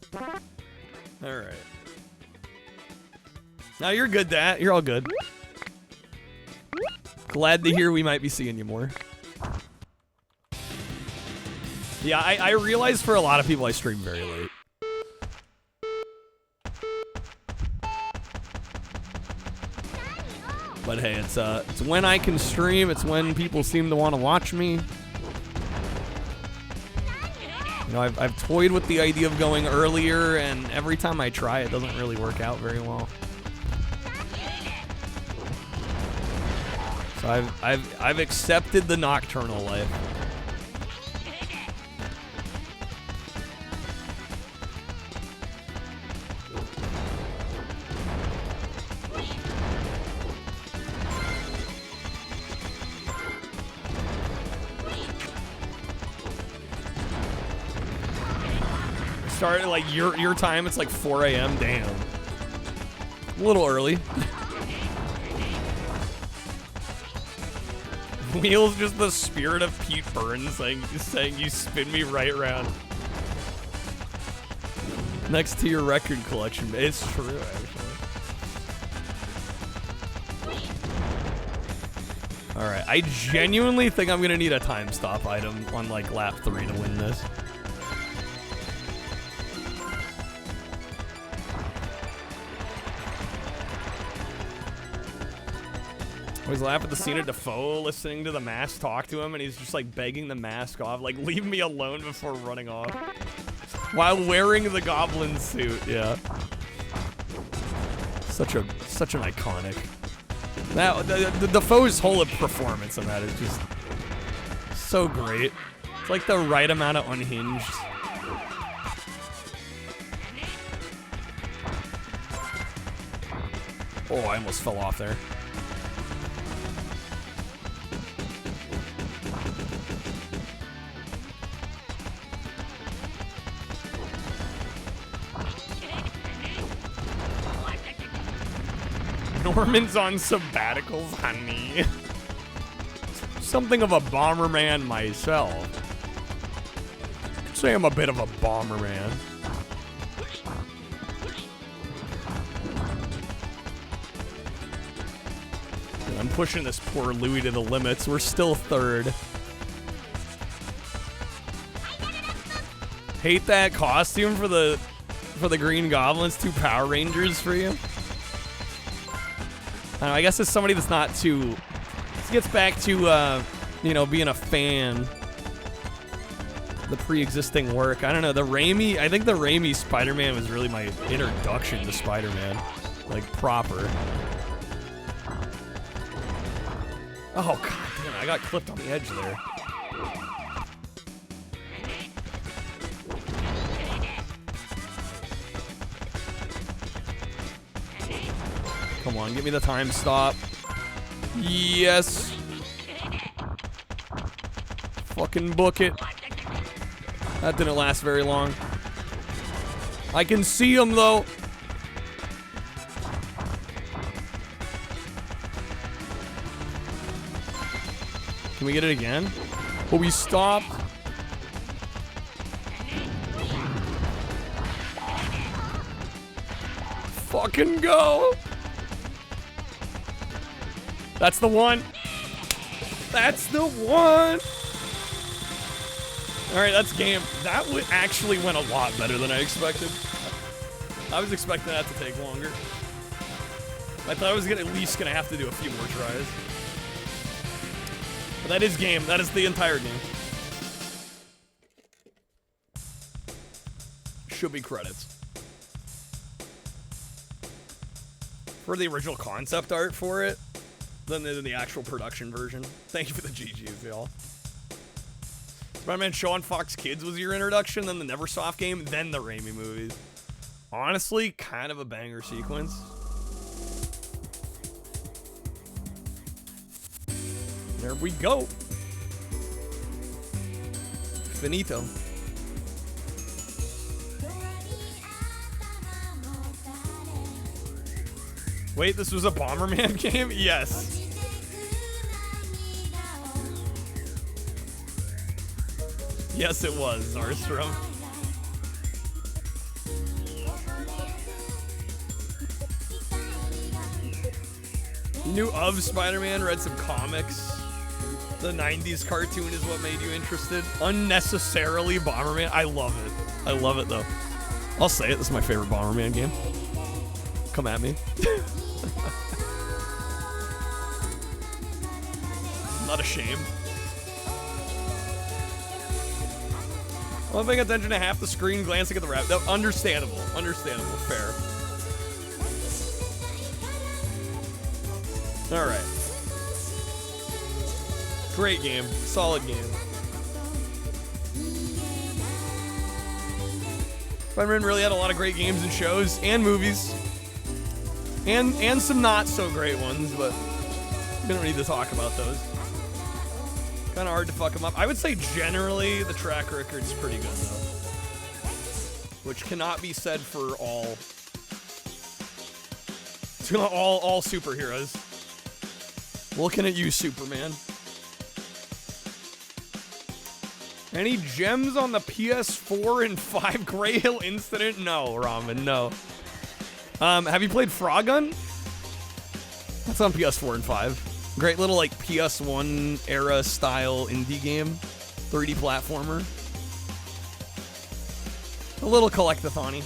Alright. Now you're good, Dad. You're all good. Glad to hear we might be seeing you more. Yeah, I realize for a lot of people I stream very late. But hey, it's when I can stream. It's when people seem to want to watch me. You know, I've toyed with the idea of going earlier, and every time I try, it doesn't really work out very well. So I've accepted the nocturnal life. Started like your time, it's like 4 a.m. Damn. A little early. Wheel's just the spirit of Pete Burns saying you spin me right around. Next to your record collection. It's true, actually. Alright, I genuinely think I'm gonna need a time stop item on like lap 3 to win this. I always laugh at the scene of Defoe listening to the mask talk to him, and he's just like begging the mask off, like leave me alone before running off. While wearing the goblin suit, yeah. Such an iconic. Now the Defoe's whole performance in that is just so great. It's like the right amount of unhinged. Oh, I almost fell off there. Norman's on sabbaticals, honey. Something of a bomberman myself. I'd say I'm a bit of a bomberman. I'm pushing this poor Louis to the limits. We're still third. Hate that costume for the Green Goblins. 2 Power Rangers for you. I don't know, I guess as somebody that's not too... This gets back to, you know, being a fan. The pre-existing work. I don't know, I think the Raimi Spider-Man was really my introduction to Spider-Man. Like, proper. Oh, god damn, I got clipped on the edge there. Come on, give me the time stop. Yes. Fucking book it. That didn't last very long. I can see him though. Can we get it again? Will we stop? Fucking go! That's the one. That's the one. All right, that's game. That actually went a lot better than I expected. I was expecting that to take longer. I thought I was at least gonna have to do a few more tries. But that is game. That is the entire game. Should be credits. For the original concept art for it, than the actual production version. Thank you for the GGs, y'all. Spider-Man Show on Fox Kids was your introduction, then the Neversoft game, then the Raimi movies. Honestly, kind of a banger sequence. There we go. Finito. Wait, this was a Bomberman game? Yes. Yes, it was, Zarstrom. You knew of Spider-Man, read some comics. The 90s cartoon is what made you interested. Unnecessarily Bomberman. I love it. I love it, though. I'll say it. This is my favorite Bomberman game. Come at me. Not ashamed. I'm paying attention to half the screen, glancing at the rap. No, understandable. Understandable. Fair. Alright. Great game. Solid game. Spider-Man really had a lot of great games and shows and movies. And some not so great ones, but we don't need to talk about those. Kind of hard to fuck them up. I would say generally the track record's pretty good though, which cannot be said for all superheroes. Looking at you, Superman. Any gems on the PS4 and 5 Gray Hill Incident? No, Ramen, no. Have you played Froggun? That's on PS4 and 5. Great little, like, PS1 era style indie game. 3D platformer. A little collectathon-y.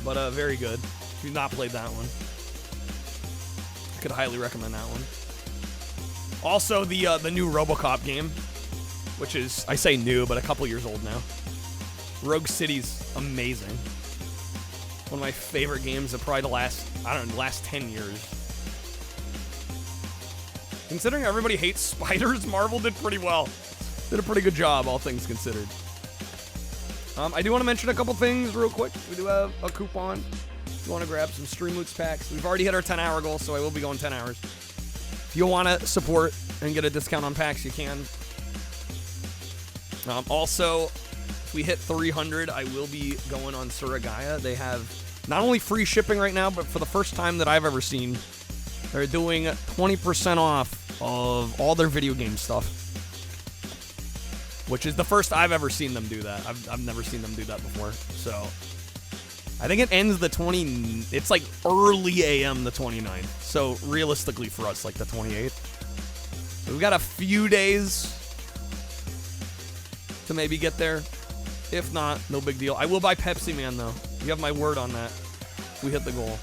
But, very good. If you've not played that one, I could highly recommend that one. Also, the new RoboCop game, which is, I say new, but a couple years old now. Rogue City's amazing. One of my favorite games of probably the last 10 years. Considering everybody hates spiders, Marvel did pretty well. Did a pretty good job, all things considered. I do want to mention a couple things real quick. We do have a coupon. If you want to grab some Streamloots packs. We've already hit our 10-hour goal, so I will be going 10 hours. If you want to support and get a discount on packs, you can. Also, if we hit 300, I will be going on Suragaya. They have not only free shipping right now, but for the first time that I've ever seen, they're doing 20% off of all their video game stuff. Which is the first I've ever seen them do that. I've never seen them do that before. So, I think it ends it's like early AM the 29th. So, realistically for us, like the 28th. So, we've got a few days to maybe get there. If not, no big deal. I will buy Pepsi Man, though. You have my word on that. We hit the goal.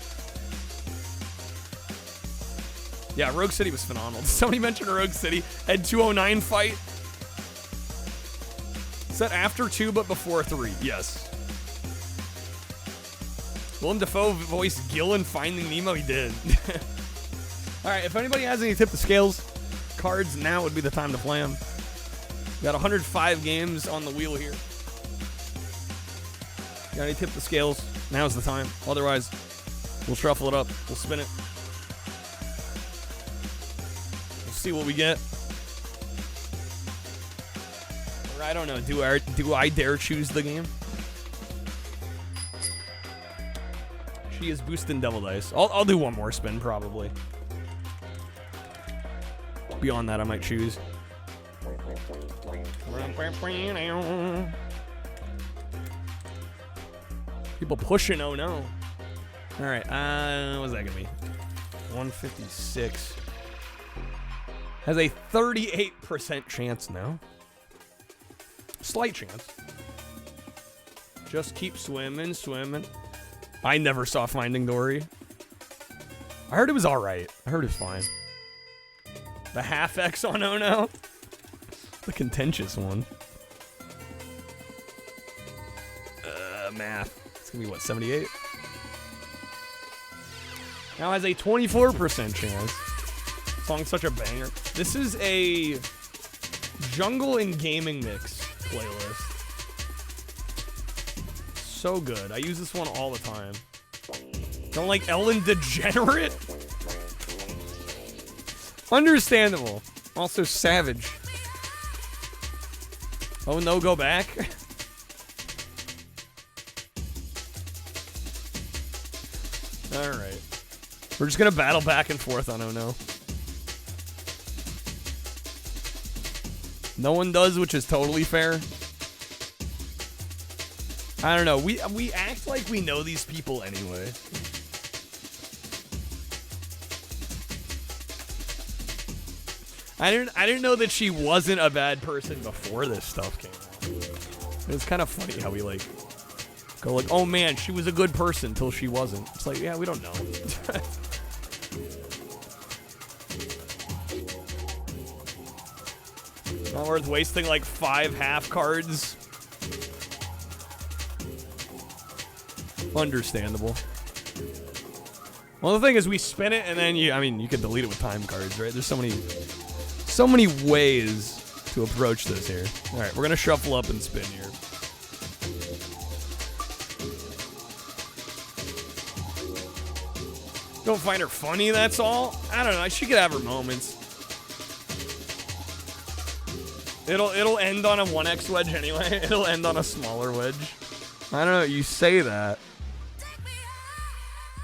Yeah, Rogue City was phenomenal. Somebody mentioned Rogue City. Had 209 fight. Set after 2, but before 3. Yes. Willem Dafoe voiced Gil in Finding Nemo. He did. Alright, if anybody has any tip the scales cards, now would be the time to play them. Got 105 games on the wheel here. Got any tip the scales? Now's the time. Otherwise, we'll shuffle it up. We'll spin it. We'll see what we get. Or I don't know. Do I dare choose the game? She is boosting Devil Dice. I'll do one more spin probably. Beyond that, I might choose. People pushing, oh no. Alright, what's that gonna be? 156. Has a 38% chance now. Slight chance. Just keep swimming, swimming. I never saw Finding Dory. I heard it was alright. I heard it was fine. The half X on Oh No. The contentious one. Math. It's gonna be what, 78? Now has a 24% chance. Song's such a banger. This is a jungle and gaming mix playlist. So good. I use this one all the time. Don't like Ellen DeGenerate? Understandable. Also savage. Oh no, go back. Alright. We're just gonna battle back and forth on Oh No. No one does, which is totally fair. I don't know. We act like we know these people anyway. I didn't know that she wasn't a bad person before this stuff came out. It's kind of funny how we like go like, oh man, she was a good person till she wasn't. It's like, yeah, we don't know. Not worth wasting like 5 half cards. Understandable. Well, the thing is, we spin it and then you can delete it with time cards, right? There's so many ways to approach this here. All right, we're gonna shuffle up and spin here. Don't find her funny, that's all. I don't know. She could have her moments. It'll end on a 1x wedge anyway. It'll end on a smaller wedge. I don't know. You say that.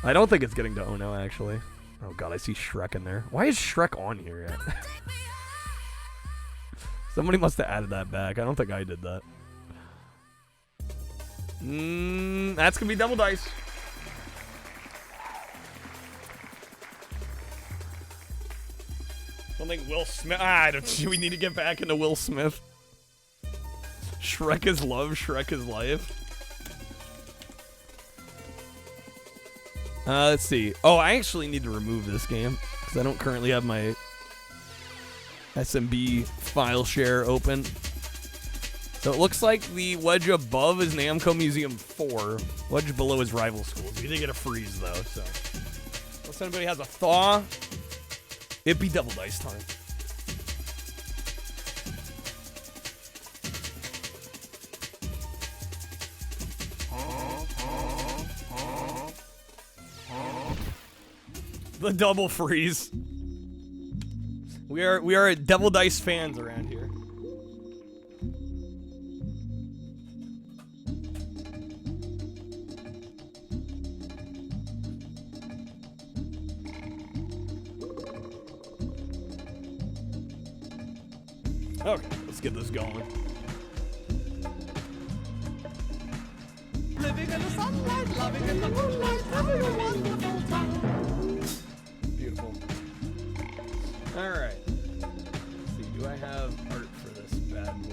I don't think it's getting to Oh No, actually. Oh god, I see Shrek in there. Why is Shrek on here yet? Somebody must have added that back. I don't think I did that. That's gonna be double dice. I don't think Will Smith. We need to get back into Will Smith. Shrek is love, Shrek is life. Let's see. Oh, I actually need to remove this game because I don't currently have my SMB file share open. So it looks like the wedge above is Namco Museum 4. Wedge below is Rival Schools. We did get a freeze though, so unless anybody has a thaw, it'd be double dice time. The double freeze. We are double dice fans around here. Okay, let's get this going. Living in the sunlight, loving in the moonlight, having a wonderful time. Beautiful. All right. Let's see. Do I have art for this bad boy?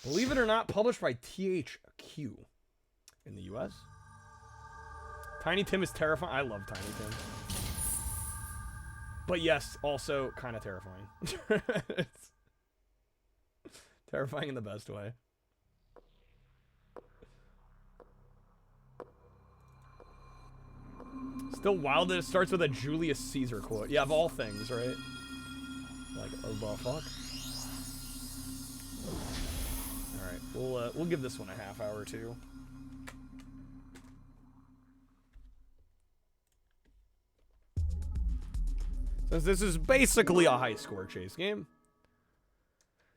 Believe it or not, published by THQ in the US. Tiny Tim is terrifying. I love Tiny Tim. But yes, also kind of terrifying. It's terrifying in the best way. Still wild that it starts with a Julius Caesar quote. Yeah, of all things, right? Like, oh, the fuck? Alright, we'll give this one a half hour too. Since this is basically a high score chase game.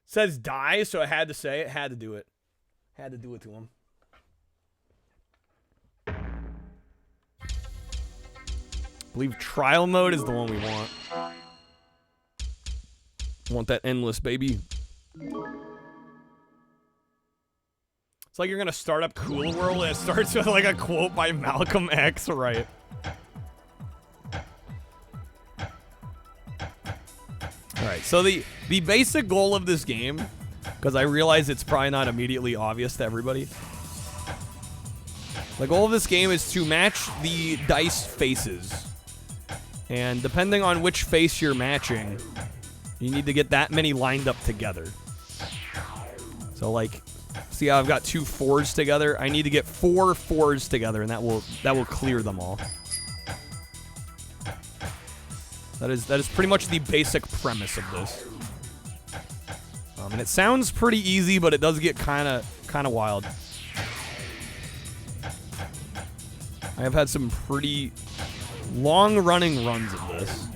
Says die, so I had to say it. Had to do it. Had to do it to him. I believe trial mode is the one we want. Want that endless, baby. It's like you're gonna start up Cool World and it starts with like a quote by Malcolm X, right? Alright, so the basic goal of this game, because I realize it's probably not immediately obvious to everybody. The goal of this game is to match the dice faces. And depending on which face you're matching, you need to get that many lined up together. So like, see how I've got 2 4s together? I need to get 4 4s together, and that will clear them all. That is pretty much the basic premise of this. And it sounds pretty easy, but it does get kind of wild. I have had some pretty long-running runs of this.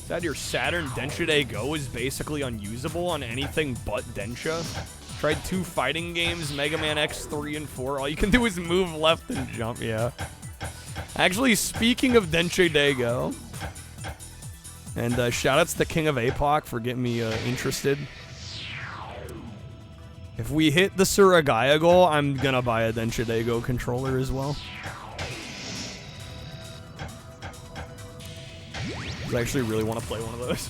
That your Saturn Densha Day Go is basically unusable on anything but Densha. Tried 2 fighting games, Mega Man X3 and 4. All you can do is move left and jump, yeah. Actually, speaking of Densha Day Go, and shoutouts to King of APOC for getting me interested. If we hit the Suragaya goal, I'm gonna buy a Densha Day Go controller as well. I actually really want to play one of those.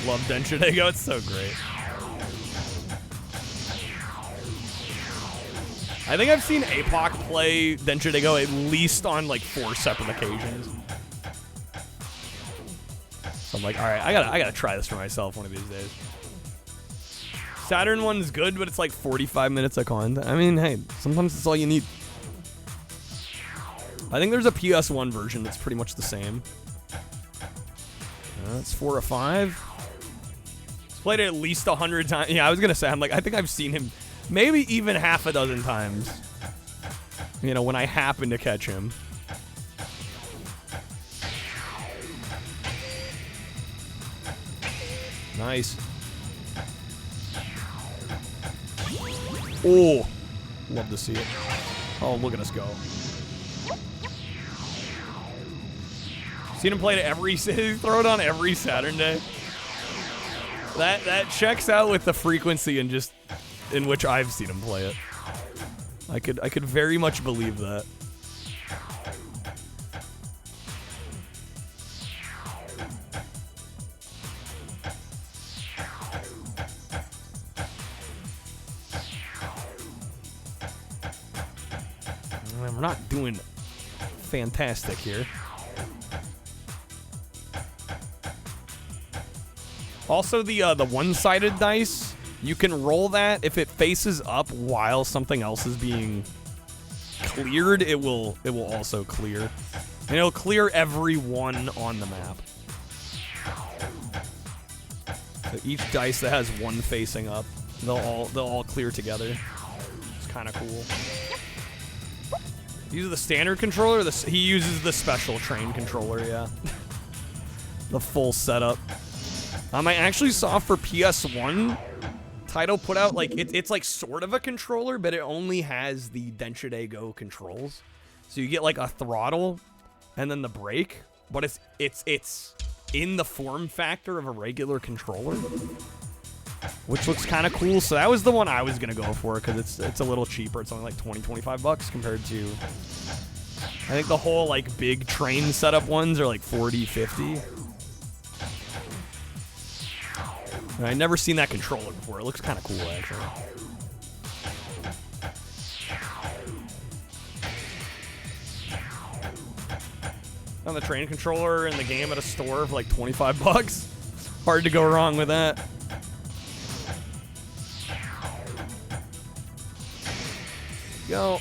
Love Densha Day Go, it's so great. I think I've seen APOC play Densha Day Go at least on like 4 separate occasions. So I'm like, alright, I gotta try this for myself one of these days. Saturn one's good, but it's like 45 minutes of content. I mean, hey, sometimes it's all you need. I think there's a PS1 version that's pretty much the same. That's 4 or 5. He's played it at least 100 times. Yeah, I was gonna say, I think I've seen him maybe even half a dozen times. You know, when I happen to catch him. Nice. Oh, love to see it. Oh, look at us go. Seen him play it every, throw it on every Saturn day. That checks out with the frequency and just in which I've seen him play it. I could very much believe that. We're not doing fantastic here. Also, the one-sided dice, you can roll that if it faces up while something else is being cleared. It will also clear, and it'll clear every one on the map. So each dice that has one facing up, they'll all clear together. It's kind of cool. He uses the standard controller. He uses the special train controller. Yeah, the full setup. I actually saw for PS1, Taito put out like it's like sort of a controller, but it only has the Densha Day Go controls. So you get like a throttle and then the brake, but it's in the form factor of a regular controller, which looks kind of cool. So that was the one I was gonna go for because it's a little cheaper. It's only like 20-25 bucks compared to, I think the whole like big train setup ones are like 40-50. And I'd never seen that controller before. It looks kind of cool, actually. On the train controller in the game at a store for like 25 bucks. Hard to go wrong with that. Go.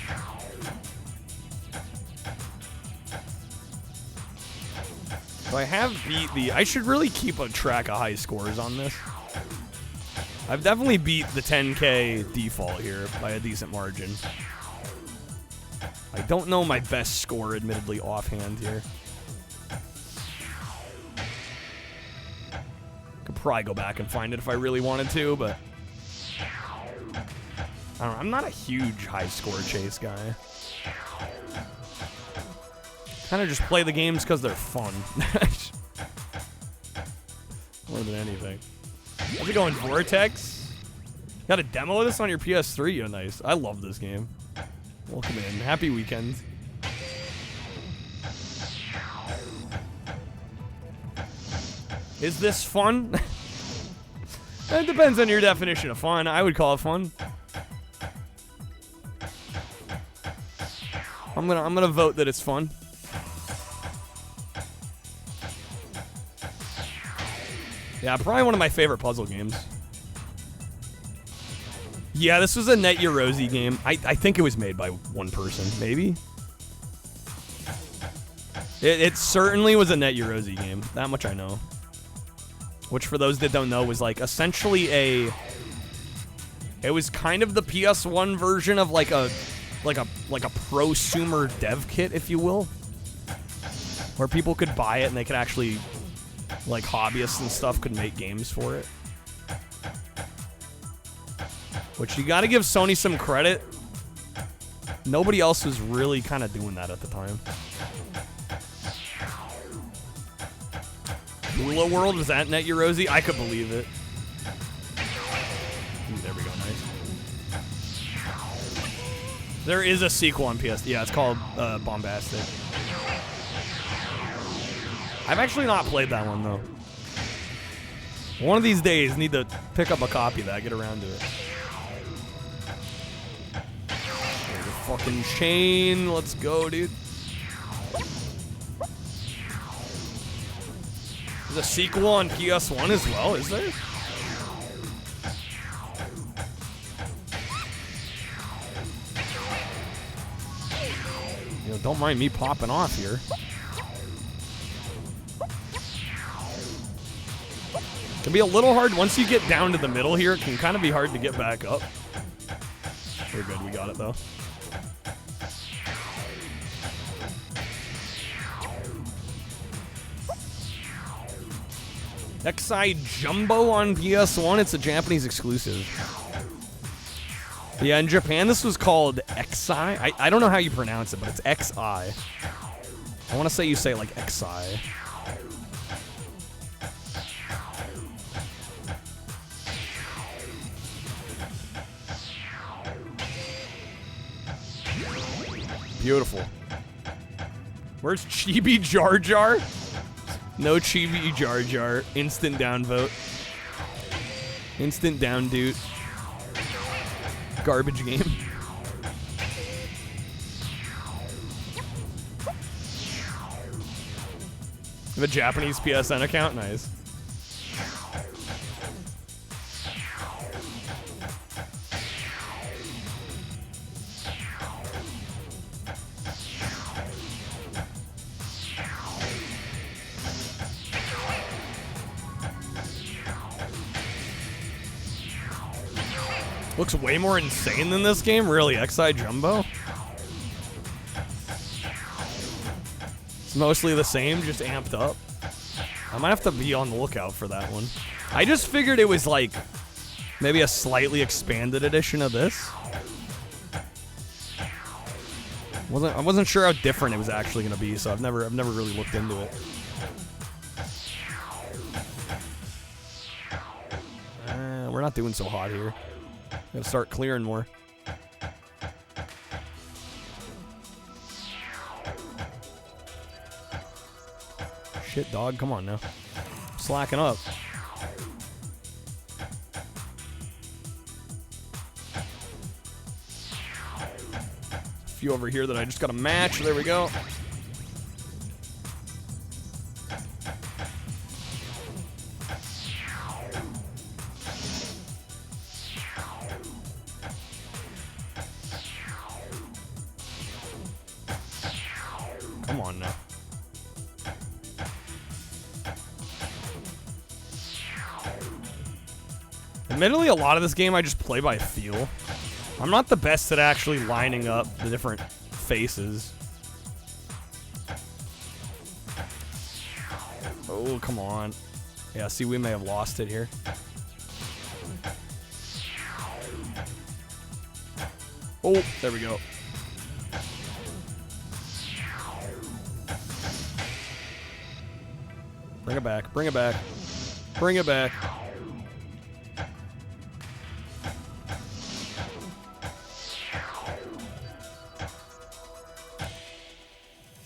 So I have beat the... I should really keep a track of high scores on this. I've definitely beat the 10K default here by a decent margin. I don't know my best score, admittedly, offhand here. Could probably go back and find it if I really wanted to, but I don't know. I'm not a huge high score chase guy. Kind of just play the games because they're fun. More than anything. How's it going, Vortex? Got a demo of this on your PS3? You're nice. I love this game. Welcome in. Happy weekend. Is this fun? It depends on your definition of fun. I would call it fun. I'm gonna vote that it's fun. Yeah, probably one of my favorite puzzle games. Yeah, this was a Net Eurosi game. I think it was made by one person, maybe. It certainly was a Net Eurosi game. That much I know. Which, for those that don't know, was like essentially a. It was kind of the PS1 version of like a prosumer dev kit, if you will, where people could buy it and they could actually, like, hobbyists and stuff could make games for it. Which you got to give Sony some credit. Nobody else was really kind of doing that at the time. Hula World, was that Net Eurosi? I could believe it. Ooh, there we go, nice. There is a sequel on PS. Yeah, it's called Bombastic. I've actually not played that one, though. One of these days, need to pick up a copy of that, get around to it. There's a fucking chain. Let's go, dude. There's a sequel on PS1 as well, is there? You know, don't mind me popping off here. It can be a little hard once you get down to the middle here. It can kind of be hard to get back up. We're good, we got it though. XI Jumbo on PS1. It's a Japanese exclusive. Yeah, in Japan this was called XI. I don't know how you pronounce it, but it's XI. I want to say you say it like XI. Beautiful. Where's Chibi Jar Jar? No Chibi Jar Jar. Instant down vote. Instant down, dude. Garbage game. You have a Japanese PSN account? Nice. Looks way more insane than this game, really. XI Jumbo? It's mostly the same, just amped up. I might have to be on the lookout for that one. I just figured it was like maybe a slightly expanded edition of this. I wasn't sure how different it was actually gonna be, so I've never really looked into it. We're not doing so hot here. Gotta start clearing more. Shit, dog, come on now. Slacking up. A few over here that I just gotta match. There we go. Come on now. Admittedly, a lot of this game I just play by feel. I'm not the best at actually lining up the different faces. Oh, come on. Yeah, see, we may have lost it here. Oh, there we go. Bring it back, bring it back, bring it back.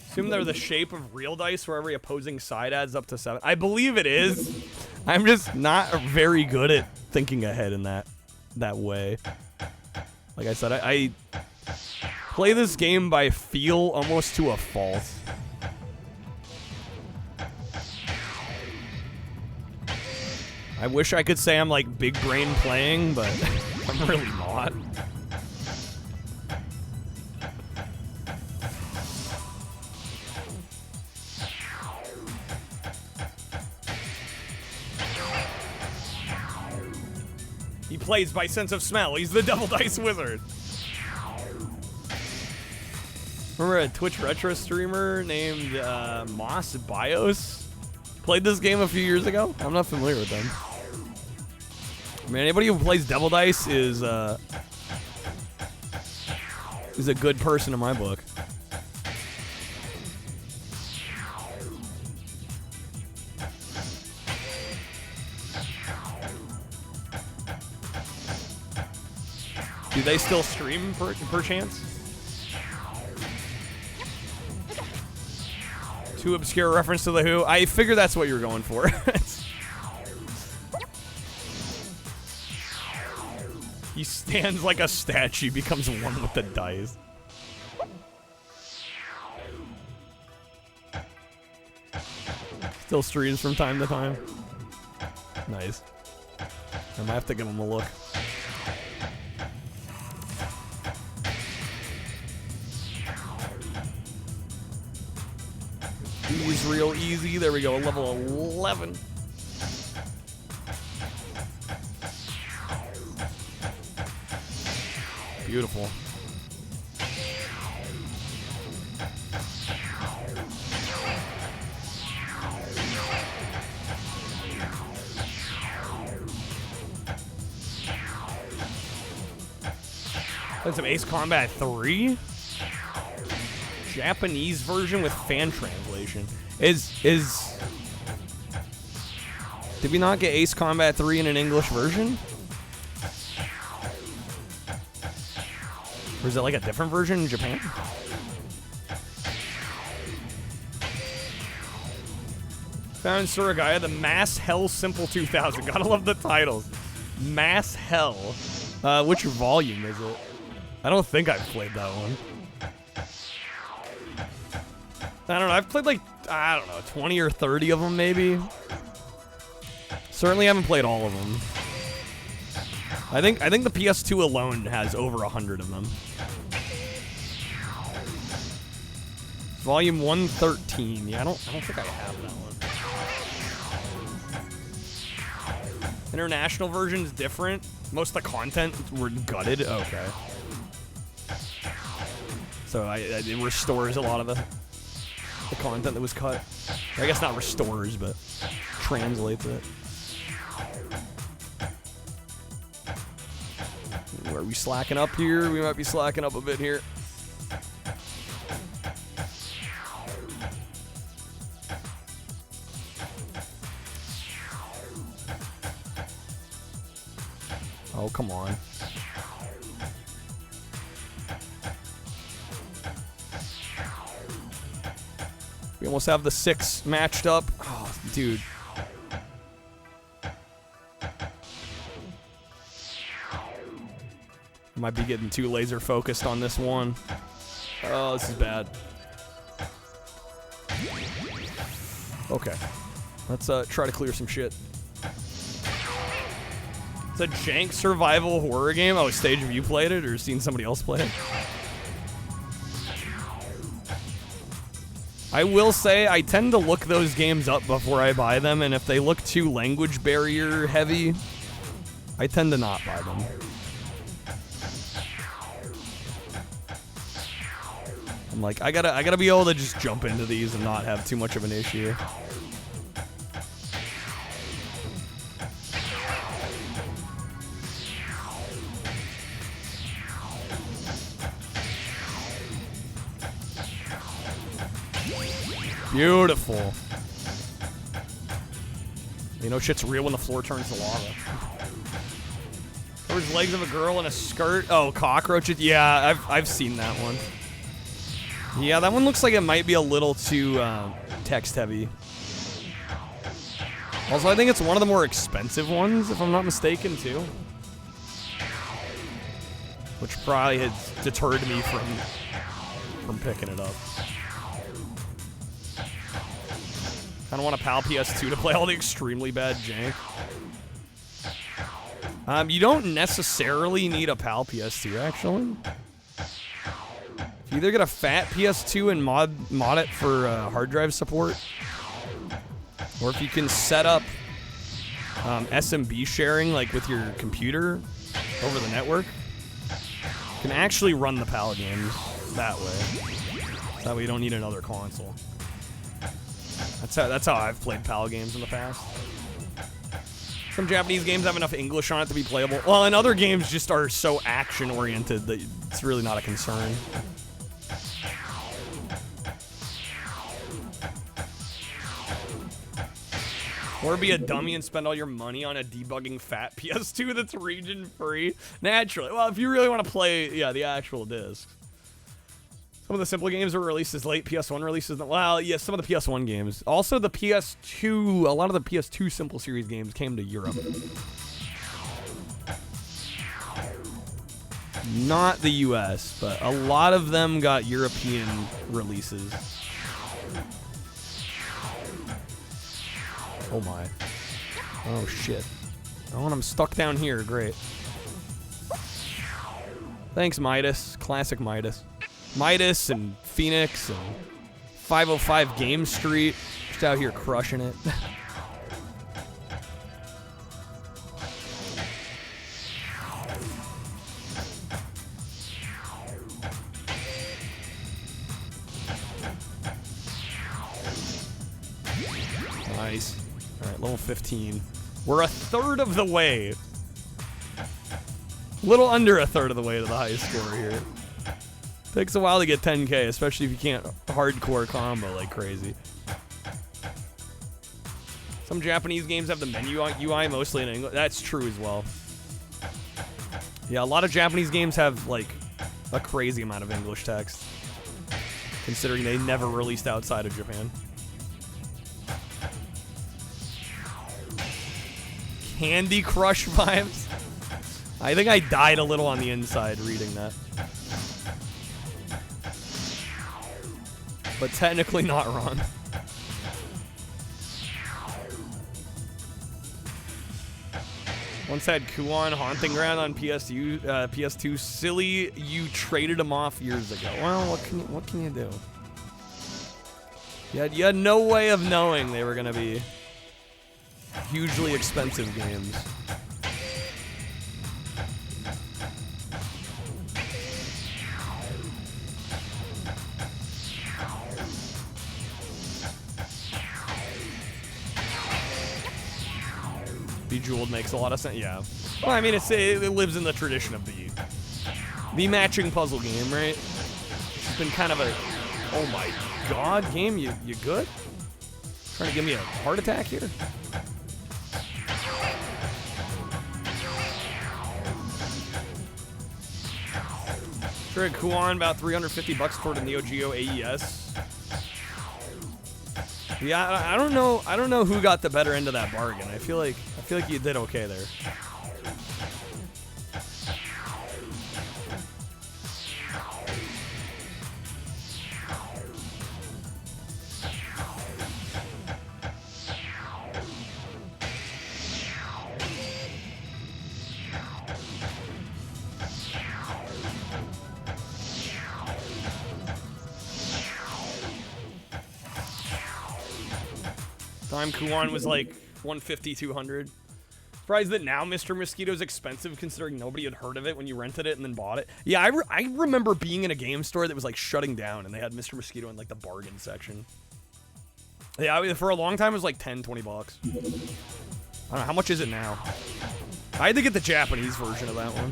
Assume they're the shape of real dice where every opposing side adds up to 7. I believe it is. I'm just not very good at thinking ahead in that way. Like I said, I play this game by feel almost to a fault. I wish I could say I'm like big brain playing, but I'm really not. He plays by sense of smell. He's the Double Dice Wizard. Remember a Twitch retro streamer named Moss Bios? Played this game a few years ago? I'm not familiar with them. I mean, anybody who plays Double Dice is a good person in my book. Do they still stream per chance? Too obscure reference to The Who. I figure that's what you're going for. He stands like a statue, becomes one with the dice. Still streams from time to time. Nice. I might have to give him a look. He's real easy. There we go, level 11. Beautiful. That's some Ace Combat 3? Japanese version with fan translation. Did we not get Ace Combat 3 in an English version? Or is it like a different version in Japan? Found Suragaya, the Mass Hell Simple 2000. Gotta love the titles. Mass Hell. Which volume is it? I don't think I've played that one. I don't know, I've played like, I don't know, 20 or 30 of them maybe. Certainly haven't played all of them. I think the PS2 alone has over 100 of them. Volume 113. Yeah, I don't think I have that one. International version is different. Most of the content were gutted. Okay. So it restores a lot of the content that was cut. I guess not restores, but translates it. Are we slacking up here? We might be slacking up a bit here. Oh, come on. We almost have the 6 matched up. Oh, dude. Might be getting too laser focused on this one. Oh, this is bad. Okay. Let's try to clear some shit. It's a jank survival horror game. Oh, Stage, have you played it or seen somebody else play it? I will say I tend to look those games up before I buy them, and if they look too language barrier heavy, I tend to not buy them. I'm like, I gotta be able to just jump into these and not have too much of an issue. Beautiful. You know shit's real when the floor turns to lava. Covers legs of a girl in a skirt. Oh, cockroaches. Yeah, I've seen that one. Yeah, that one looks like it might be a little too text heavy. Also, I think it's one of the more expensive ones, if I'm not mistaken, too. Which probably has deterred me from picking it up. I don't want a PAL PS2 to play all the extremely bad jank. You don't necessarily need a PAL PS2, actually. You either get a fat PS2 and mod it for hard drive support, or if you can set up SMB sharing, like with your computer over the network, you can actually run the PAL games that way. That way you don't need another console. That's how I've played PAL games in the past. Some Japanese games have enough English on it to be playable. Well, and other games just are so action-oriented that it's really not a concern. Or be a dummy and spend all your money on a debugging fat PS2 that's region-free. Naturally. Well, if you really want to play, yeah, the actual discs. Some of the simple games were released as late PS1 releases. Well, yes, some of the PS1 games. Also, the PS2, a lot of the PS2 Simple Series games came to Europe. Not the US, but a lot of them got European releases. Oh my. Oh shit. Oh, and I'm stuck down here. Great. Thanks, Midas. Classic Midas. Midas and Phoenix and 505 Game Street. Just out here crushing it. Nice. Alright, level 15. We're a third of the way. A little under a third of the way to the highest score here. Takes a while to get 10K, especially if you can't hardcore combo like crazy. Some Japanese games have the menu UI mostly in English. That's true as well. Yeah, a lot of Japanese games have like a crazy amount of English text, considering they never released outside of Japan. Candy Crush vibes. I think I died a little on the inside reading that. But technically not wrong. Once had Kuon Haunting Ground on PS2. Silly, you traded them off years ago. Well, what can you do? You had no way of knowing they were gonna be hugely expensive games. Bejeweled makes a lot of sense. Yeah. Well, I mean, it lives in the tradition of the matching puzzle game, right? It's been kind of a, oh my god, game. You good? Trying to give me a heart attack here? Sure, Kuon about $350 toward a Neo Geo AES. Yeah, I don't know who got the better end of that bargain. I feel like you did okay there. Time Kuon was like 150, 200. Surprised that now Mr. Mosquito's expensive considering nobody had heard of it when you rented it and then bought it. Yeah, I remember being in a game store that was like shutting down and they had Mr. Mosquito in like the bargain section. Yeah, I mean, for a long time it was like 10, 20 bucks. I don't know, how much is it now? I had to get the Japanese version of that one.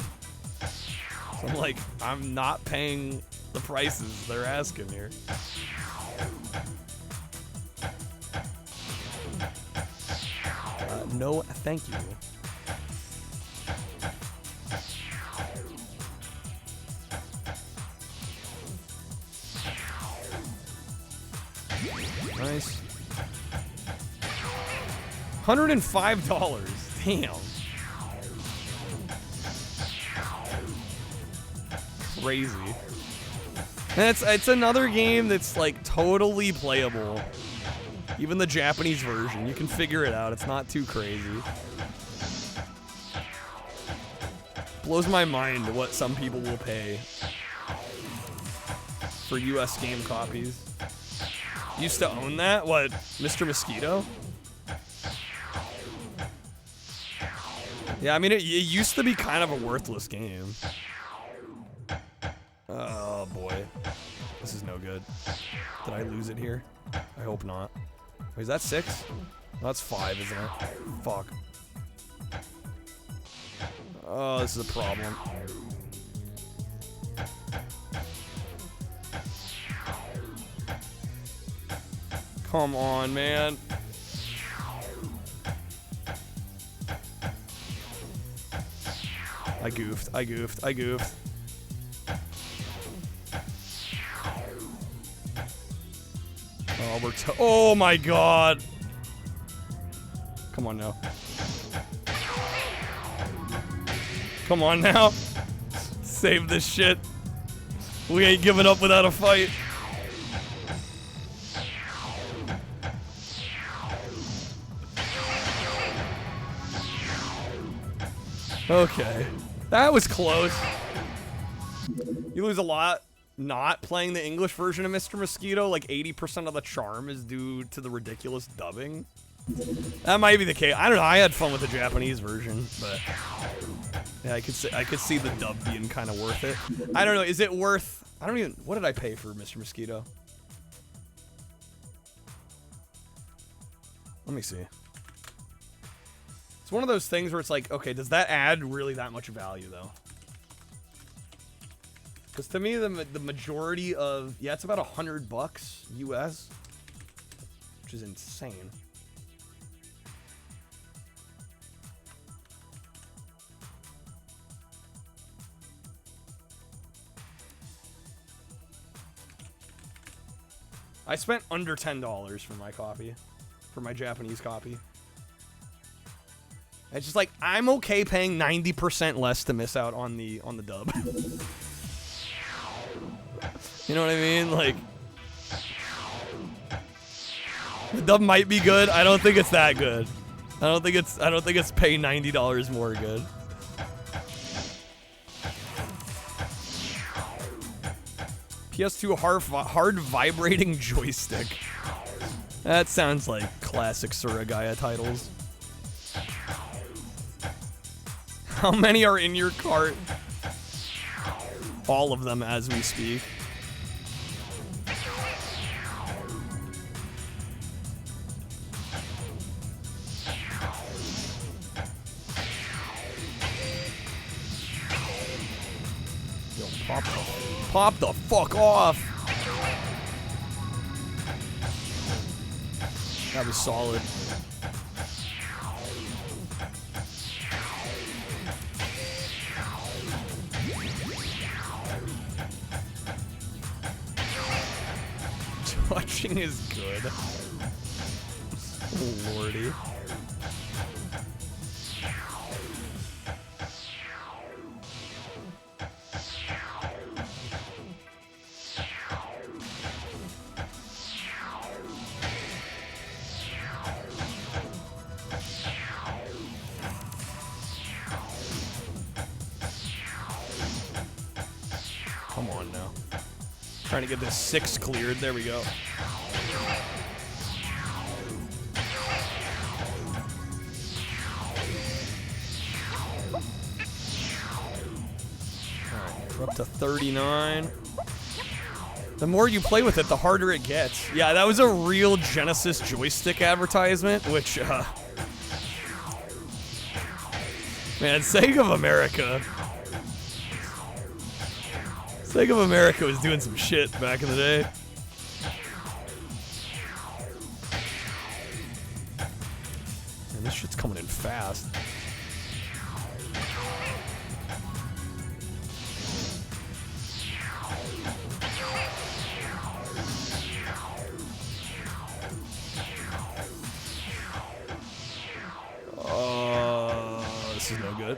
So I'm like, I'm not paying the prices they're asking here. No, thank you. Nice. $105. Damn. Crazy. And it's another game that's like totally playable. Even the Japanese version, you can figure it out. It's not too crazy. Blows my mind what some people will pay for US game copies. Used to own that? What, Mr. Mosquito? Yeah, I mean, it used to be kind of a worthless game. Oh, boy. This is no good. Did I lose it here? I hope not. Wait, is that 6? No, that's 5, isn't it? Fuck. Oh, this is a problem. Come on, man. I goofed. Oh, oh my god. Come on now. Come on now. Save this shit. We ain't giving up without a fight. Okay. That was close. You lose a lot not playing the English version of Mr. Mosquito. Like 80% of the charm is due to the ridiculous dubbing. That might be the case. I don't know. I had fun with the Japanese version, but yeah, I could see the dub being kind of worth it. I don't know. Is it worth? I don't even. What did I pay for Mr. Mosquito? Let me see. It's one of those things where it's like, okay, does that add really that much value though? Because to me, the majority of it's about $100 US, which is insane. I spent under $10 for my copy, for my Japanese copy. It's just like, I'm okay paying 90% less to miss out on the dub. You know what I mean? Like, the dub might be good. I don't think it's that good. I don't think it's pay $90 more good. PS2 hard vibrating joystick. That sounds like classic Suragaya titles. How many are in your cart? All of them as we speak. Yo, pop the fuck off. That was solid. Touching is good. Oh, lordy. Come on now. Trying to get this 6 cleared. There we go. We're up to 39. The more you play with it, the harder it gets. Yeah, that was a real Genesis joystick advertisement, which, man, Sega of America. Sega of America was doing some shit back in the day. Man, this shit's coming in fast. This is no good.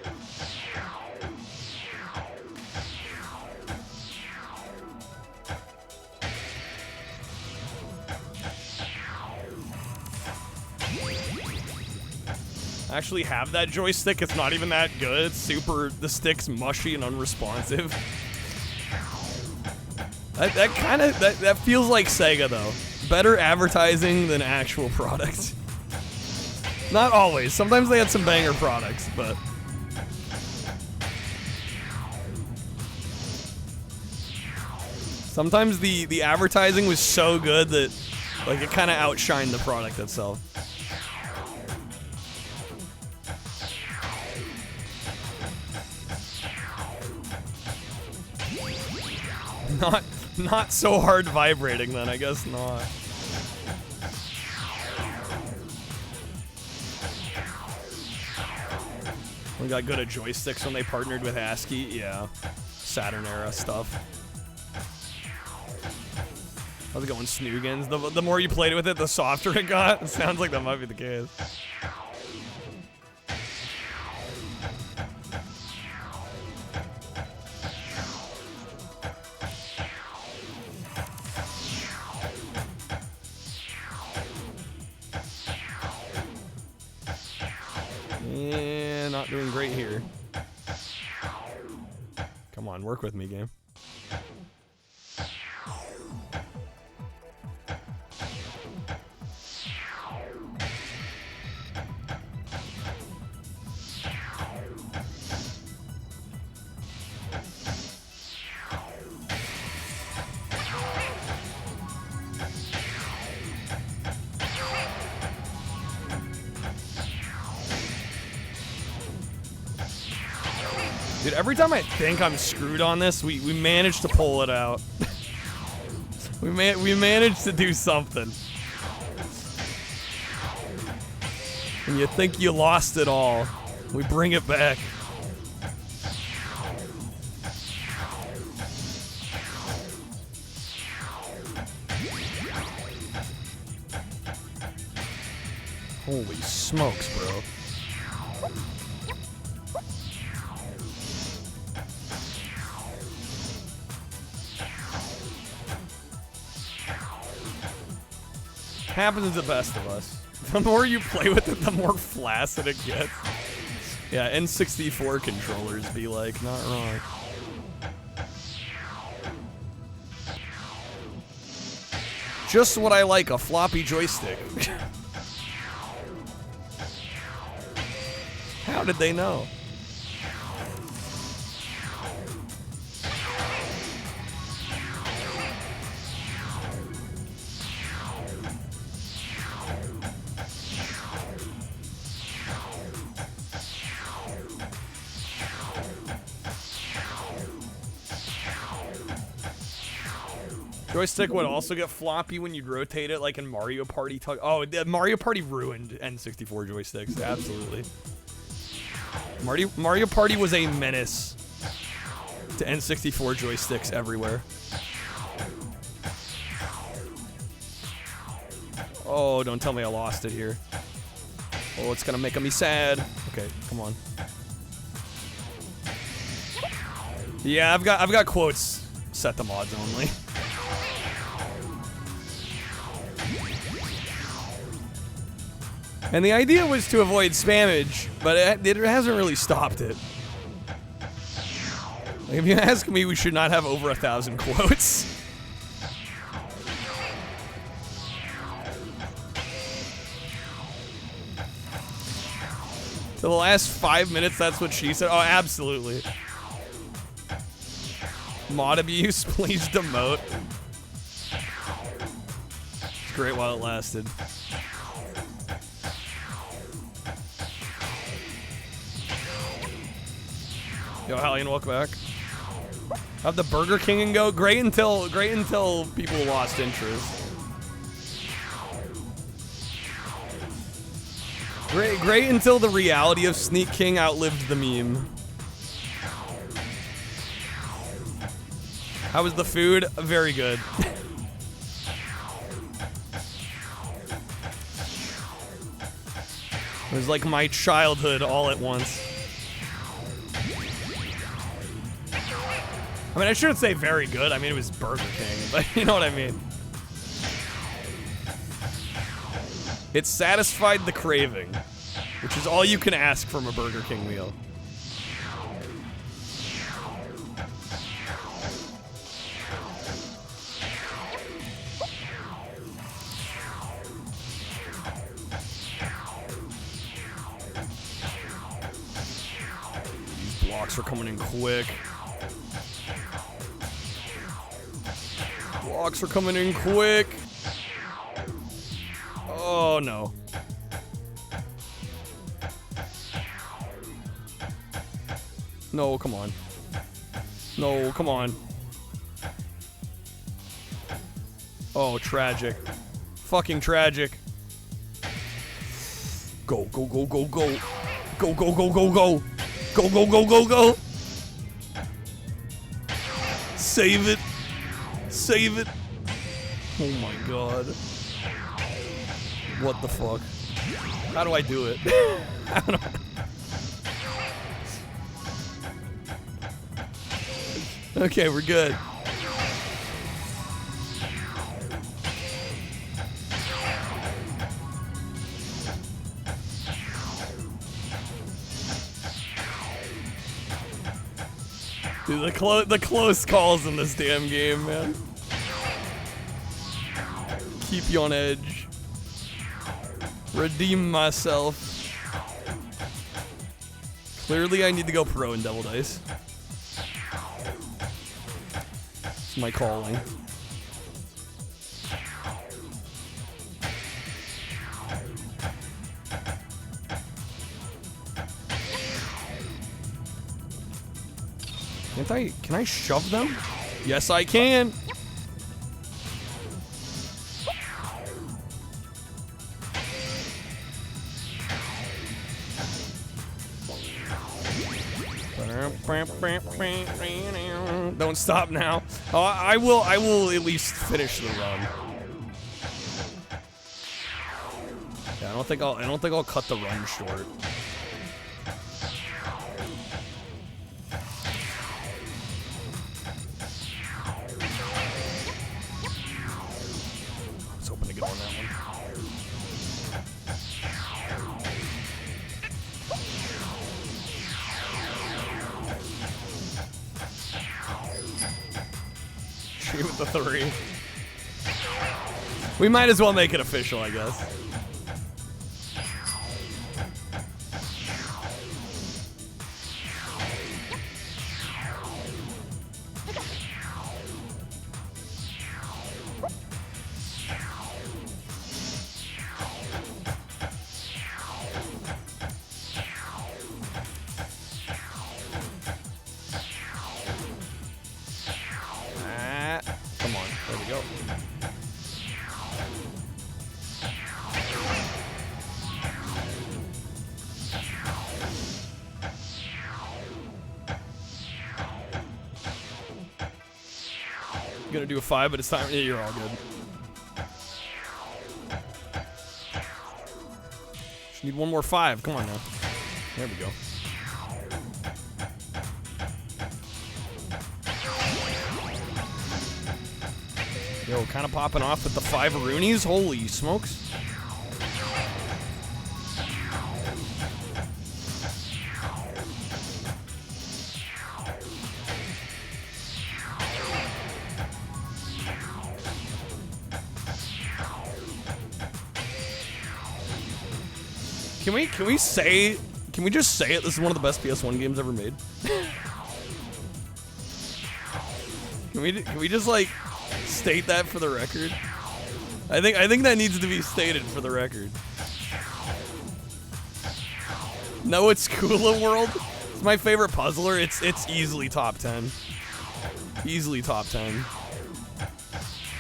I actually have that joystick. It's not even that good. It's super, the stick's mushy and unresponsive. That feels like Sega though. Better advertising than actual products. Not always. Sometimes they had some banger products, but sometimes the advertising was so good that like it kind of outshined the product itself. Not so hard vibrating then, I guess not. We got good at joysticks when they partnered with ASCII, yeah. Saturn era stuff. How's it going, Snoogans? The more you played with it, the softer it got. It sounds like that might be the case. Yeah, not doing great here. Come on, work with me, game. Dude, every time I think I'm screwed on this, we manage to pull it out. we managed to do something. And you think you lost it all, we bring it back. Holy smokes, bro. Happens to the best of us. The more you play with it, the more flaccid it gets. Yeah, N64 controllers be like, not wrong. Just what I like, a floppy joystick. How did they know? Joystick would also get floppy when you'd rotate it, like in Mario Party. Oh, Mario Party ruined N64 joysticks. Absolutely. Mario Party was a menace to N64 joysticks everywhere. Oh, don't tell me I lost it here. Oh, it's gonna make me sad. Okay, come on. Yeah, I've got quotes set to mods only. And the idea was to avoid spammage, but it hasn't really stopped it. Like, if you ask me, we should not have over 1,000 quotes. So the last 5 minutes, that's what she said. Oh, absolutely. Mod abuse, please demote. It's great while it lasted. Yo, Hallian, welcome back. Have the Burger King and go. Great until people lost interest. Great until the reality of Sneak King outlived the meme. How was the food? Very good. It was like my childhood all at once. I mean, I shouldn't say very good. I mean, it was Burger King, but you know what I mean. It satisfied the craving, which is all you can ask from a Burger King meal. These blocks are coming in quick. Blocks are coming in quick. Oh no. No, come on. No, come on. Oh, tragic. Fucking tragic. Go, go, go, go, go. Go, go, go, go, go. Go, go, go, go, go. Save it. Save it. Oh my god. What the fuck? How do I do it? I don't know. Okay, we're good. Dude, the close calls in this damn game, man. Keep you on edge. Redeem myself. Clearly, I need to go pro in Devil Dice. It's my calling. Can I shove them? Yes, I can. Don't stop now. Oh, I will at least finish the run. Yeah, I don't think I'll cut the run short. I was hoping to get on that one. With the 3. We might as well make it official, I guess. Gonna do a 5, but it's time. Yeah, you're all good. Just need one more 5. Come on now. There we go. Yo, kind of popping off with the 5 Roonies. Holy smokes. Can we just say it? This is one of the best PS1 games ever made. Can we just like state that for the record? I think that needs to be stated for the record. No, it's Cooler World. It's my favorite puzzler. It's easily top 10. Easily top 10.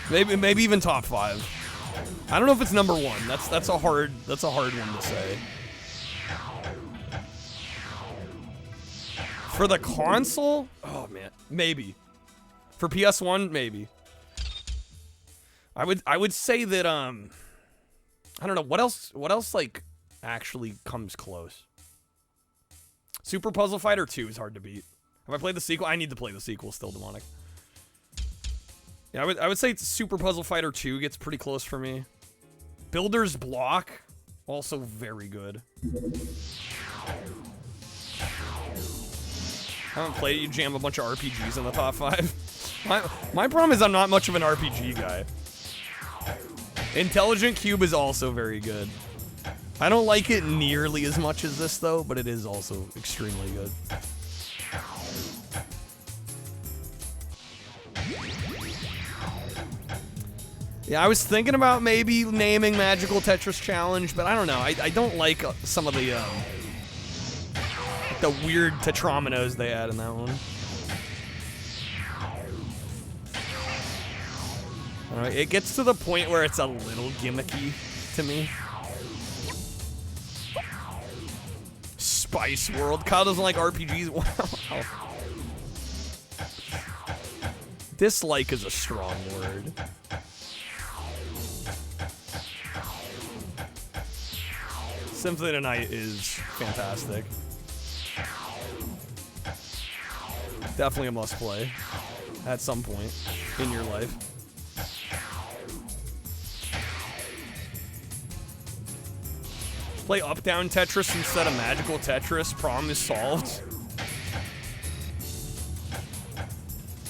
Maybe even top 5. I don't know if it's number 1. That's a hard one to say. For the console? Oh man, maybe. For PS1, maybe. I would say that I don't know what else like actually comes close. Super Puzzle Fighter 2 is hard to beat. Have I played the sequel? I need to play the sequel still, Demonic. Yeah, I would say Super Puzzle Fighter 2 gets pretty close for me. Builder's Block, also very good. I haven't played it. You jam a bunch of RPGs in the top 5. My problem is I'm not much of an RPG guy. Intelligent Cube is also very good. I don't like it nearly as much as this, though, but it is also extremely good. Yeah, I was thinking about maybe naming Magical Tetris Challenge, but I don't know. I don't like some of the weird tetrominos they had in that one. It gets to the point where it's a little gimmicky to me. Spice World. Kyle doesn't like RPGs. Wow. Dislike is a strong word. Symphony of the Night is fantastic. Definitely a must play at some point in your life. Play Up-Down Tetris instead of Magical Tetris. Problem is solved.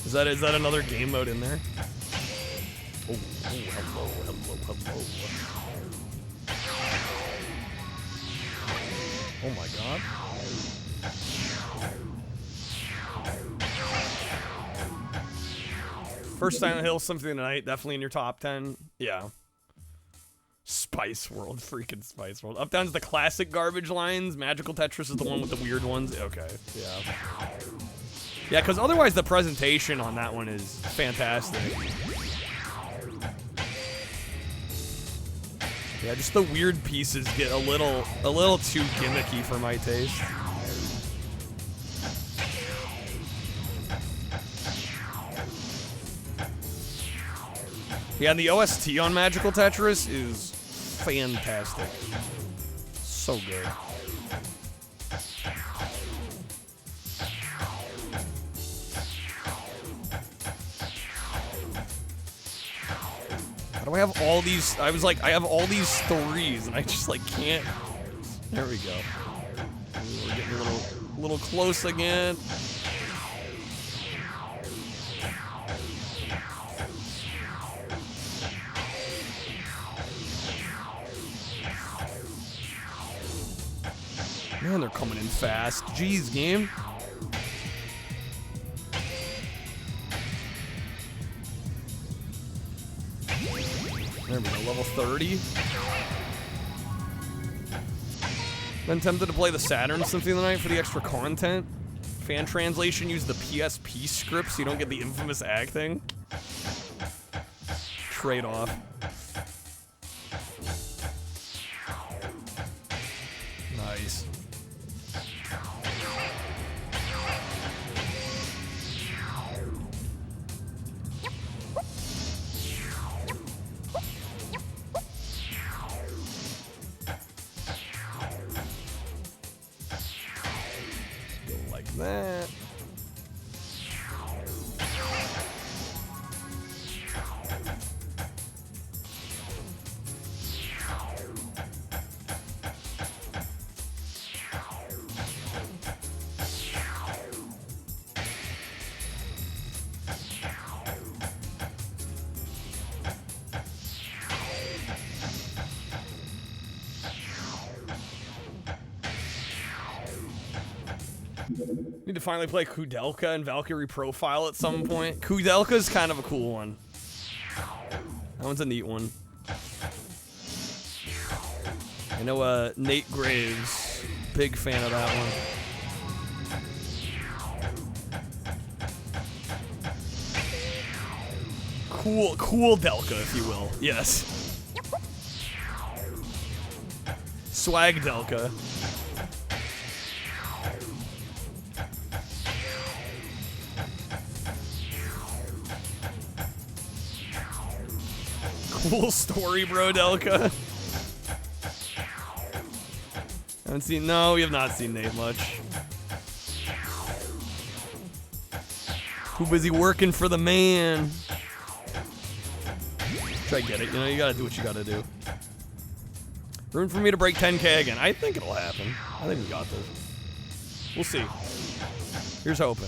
Is that another game mode in there? Oh, hello. Oh my god. First Silent Hill, Symphony of the Night, definitely in your top 10. Yeah. Spice World, freaking Spice World. Up-Down's the classic garbage lines. Magical Tetris is the one with the weird ones. Okay, yeah. Yeah, because otherwise the presentation on that one is fantastic. Yeah, just the weird pieces get a little too gimmicky for my taste. Yeah, and the OST on Magical Tetris is fantastic. So good. How do I have all these? I was like, I have all these stories, and I just like can't. There we go. We're getting a little close again. Man, they're coming in fast. Jeez, game. There we go, level 30. Been tempted to play the Saturn Symphony of the Night for the extra content. Fan translation, use the PSP script so you don't get the infamous acting. Trade-off. Nice. That. Need to finally play Kudelka and Valkyrie Profile at some point. Kudelka's kind of a cool one. That one's a neat one. I know Nate Graves, big fan of that one. Cool Delka, if you will. Yes. Swag Delka. Cool story, bro, Delka. Haven't seen. No, we have not seen Nate much. Too busy working for the man. I get it. You know, you gotta do what you gotta do. Room for me to break 10K again. I think it'll happen. I think we got this. We'll see. Here's hoping.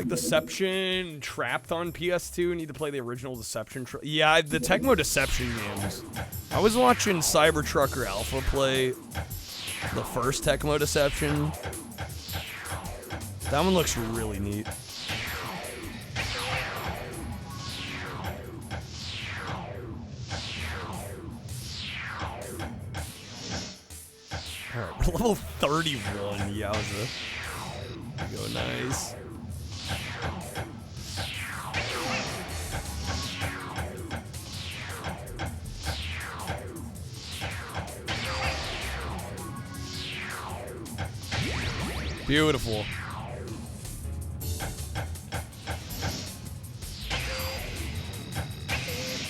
Deception, Trapped on PS2. Need to play the original Deception. Yeah, the Tecmo Deception games. I was watching Cybertrucker Alpha play the first Tecmo Deception. That one looks really neat. Alright, we're level 31. Yowza. There we go, nice. Beautiful.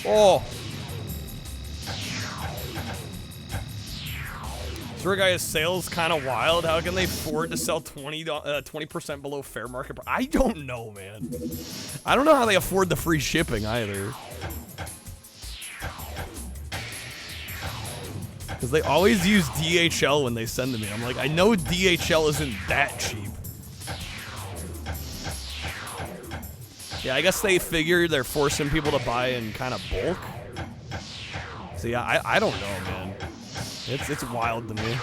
Oh. Guy's sales kind of wild. How can they afford to sell 20% below fair market? I don't know, man. I don't know how they afford the free shipping either. Because they always use DHL when they send to me. I'm like, I know DHL isn't that cheap. Yeah, I guess they figure they're forcing people to buy in kind of bulk. So yeah, I don't know, man. It's wild to me.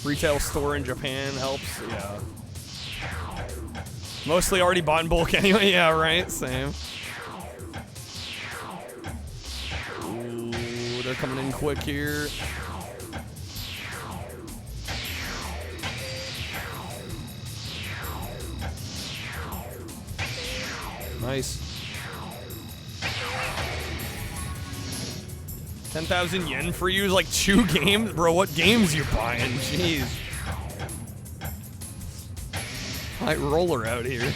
Retail store in Japan helps, yeah. Mostly already bought in bulk anyway, yeah, right, same. Ooh, they're coming in quick here. Nice. 10,000 yen for you is like 2 games? Bro, what games you buying? Jeez. High roller out here.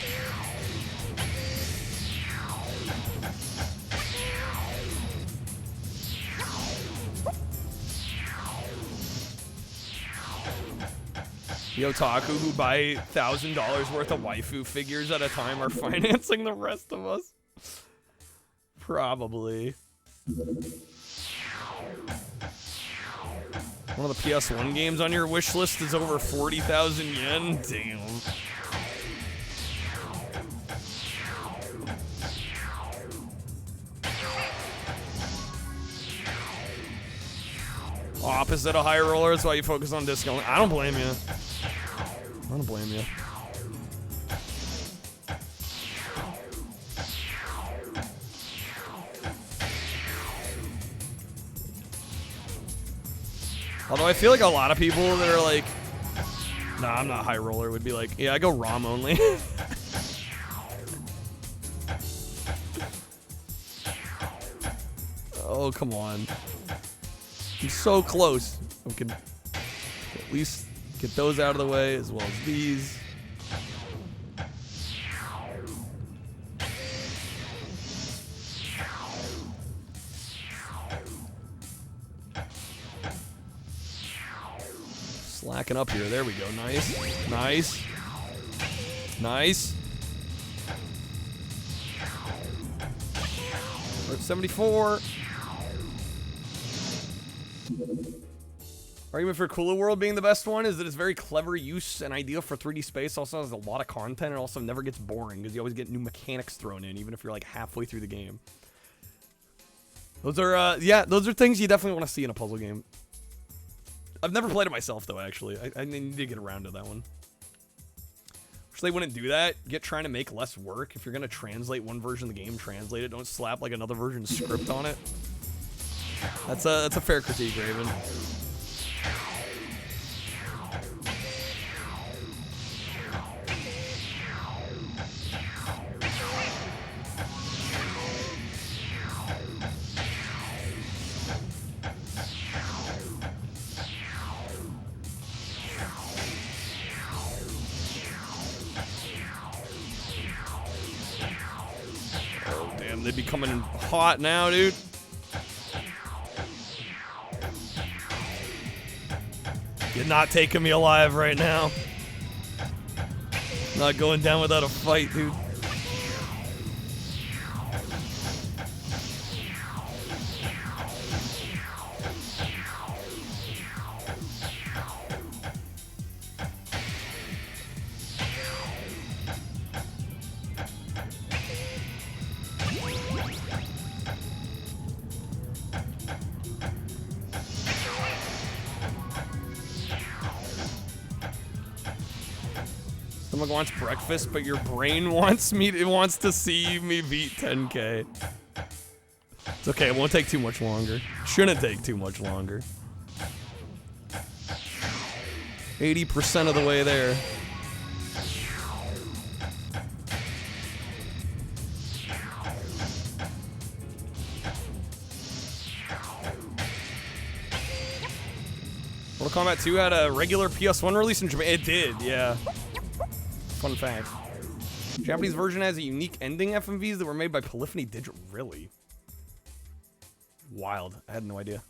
The otaku who buy $1,000 worth of waifu figures at a time are financing the rest of us. Probably. One of the PS1 games on your wish list is over 40,000 yen. Damn. Opposite of high roller, that's why you focus on discount. I don't blame you. I don't blame you. Although I feel like a lot of people that are like, nah, I'm not high roller, would be like, yeah, I go ROM only. Oh, come on. I'm so close. We can at least get those out of the way as well as these. stacking up here. There we go. Nice. Nice. Nice. We're at 74. Argument for Cooler World being the best one is that it's very clever use and idea for 3D space. Also has a lot of content and also never gets boring because you always get new mechanics thrown in, even if you're like halfway through the game. Those are, yeah, those are things you definitely want to see in a puzzle game. I've never played it myself, though, actually. I need to get around to that one. Wish they wouldn't do that. Get trying to make less work. If you're going to translate one version of the game, translate it. Don't slap, like, another version's script on it. That's a fair critique, Raven. They be coming hot now, dude. You're not taking me alive right now. Not going down without a fight, dude. Someone wants breakfast, but your brain wants to see me beat 10K. It's okay, it won't take too much longer. Shouldn't take too much longer. 80% of the way there. Mortal Kombat 2 had a regular PS1 release in Japan. It did, yeah. Fun fact. Japanese version has a unique ending FMVs that were made by Polyphony Digital. Really? Wild. I had no idea.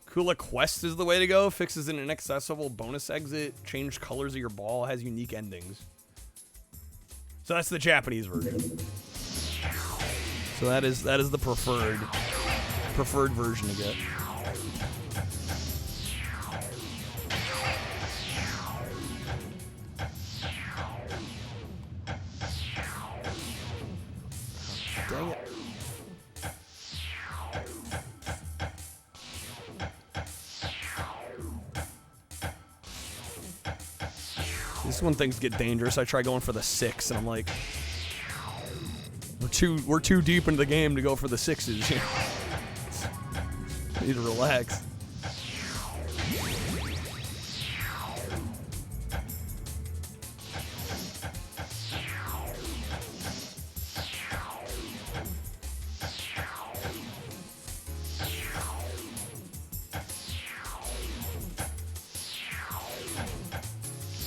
Kula Quest is the way to go. Fixes an inaccessible bonus exit. Changed colors of your ball. Has unique endings. So that's the Japanese version. So that is the preferred version to get. Dang it. This is when things get dangerous. I try going for the 6 and I'm like, we're too deep into the game to go for the 6s. You know? I need to relax.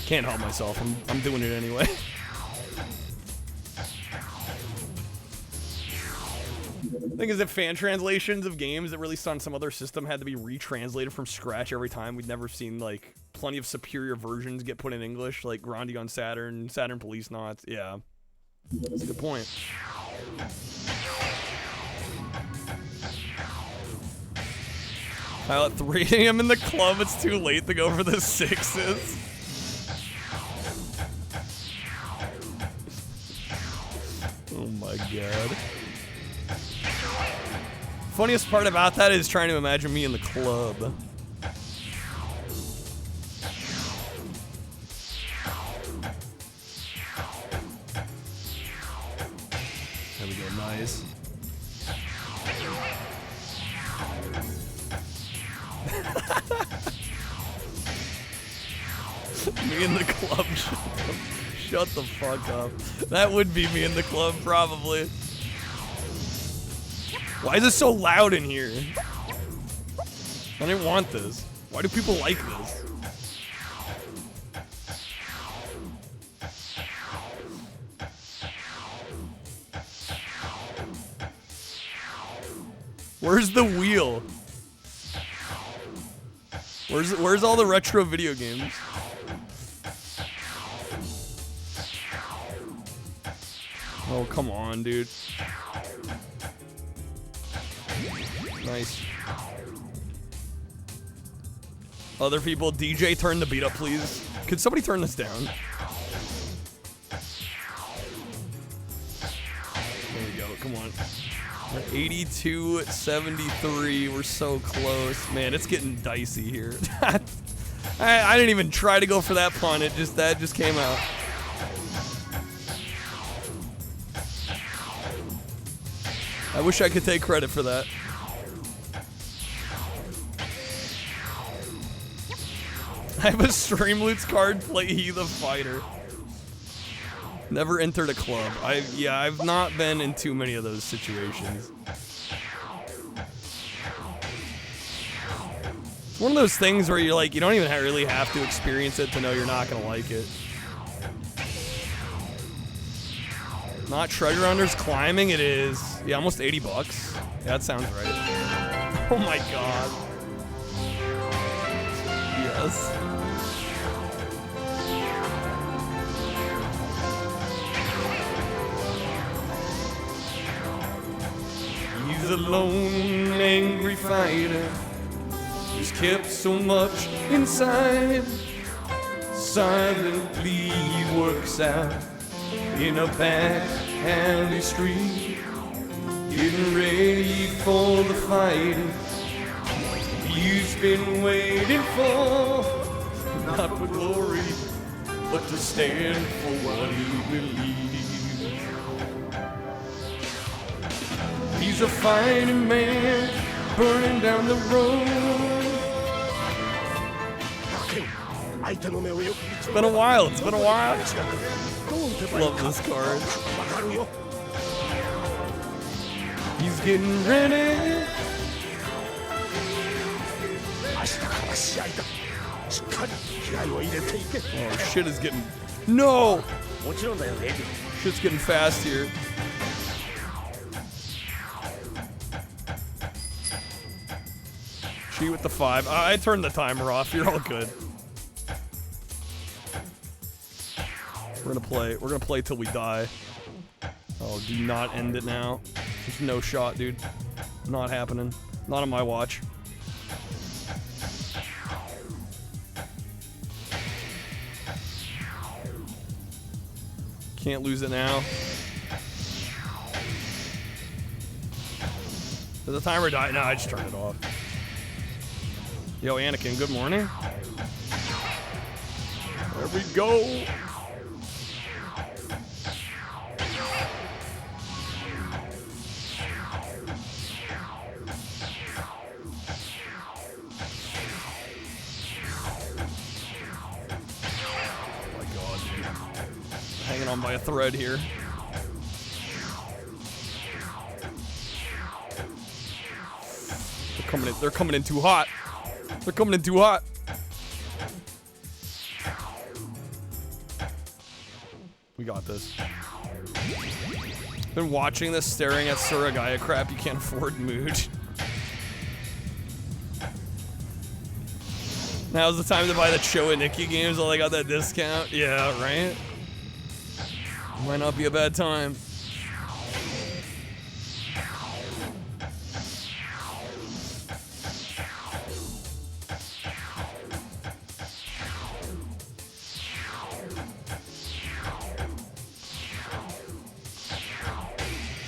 Can't help myself. I'm doing it anyway. The thing is that fan translations of games that released on some other system had to be retranslated from scratch every time. We'd never seen like plenty of superior versions get put in English, like Grandy on Saturn, Saturn Police Knots. Yeah, that's a good point. At 3 AM in the club, it's too late to go for the 6s. Oh my god. Funniest part about that is trying to imagine me in the club. There we go, nice. Me in the club. Shut the fuck up. That would be me in the club, probably. Why is it so loud in here? I didn't want this. Why do people like this? Where's the wheel? Where's all the retro video games? Oh, come on, dude. Nice. Other people, DJ, turn the beat up, please. Could somebody turn this down? There we go, come on. We're 82-73, we're so close. Man, it's getting dicey here. I didn't even try to go for that pun, that just came out. I wish I could take credit for that. I have a Streamloots card, play He the Fighter. Never entered a club. I've not been in too many of those situations. It's one of those things where you're like, you don't even really have to experience it to know you're not gonna like it. Not treasure hunters climbing, it is. Yeah, almost 80 bucks. Yeah, that sounds right. Oh my god. Yes. He's a lone, angry fighter who's kept so much inside. Silently he works out in a back alley street, getting ready for the fight he's been waiting for. Not for glory, but to stand for what he believes. He's a fighting man, burning down the road. It's been a while, it's been a while. Love this card. He's getting ready. Oh, shit is getting... No! Shit's getting fast here. Cheat with the 5. I turned the timer off. You're all good. We're gonna play till we die. Oh, do not end it now. There's no shot, dude. Not happening. Not on my watch. Can't lose it now. Does the timer die? No, I just turned it off. Yo, Anakin, good morning. There we go. Hanging on by a thread here. They're coming in too hot. They're coming in too hot. We got this. Been watching this, staring at Suragaya crap you can't afford mood. Now's the time to buy the Cho and Nikki games while they got that discount. Yeah, right? Might not be a bad time.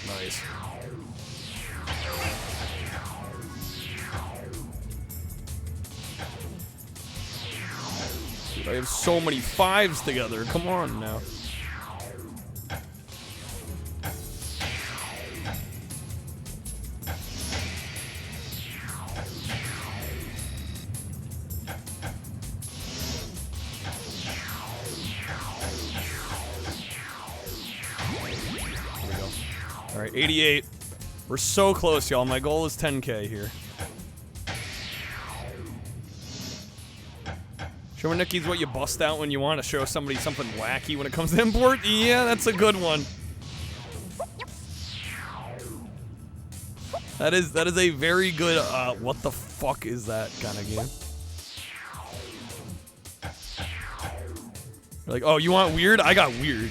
Nice. Dude, I have so many 5s together. Come on now. All right, 88. We're so close, y'all. My goal is 10K here. Showing Nikki's what you bust out when you want to show somebody something wacky when it comes to import. Yeah, that's a good one. That is a very good, what the fuck is that kind of game. You're like, oh, you want weird? I got weird.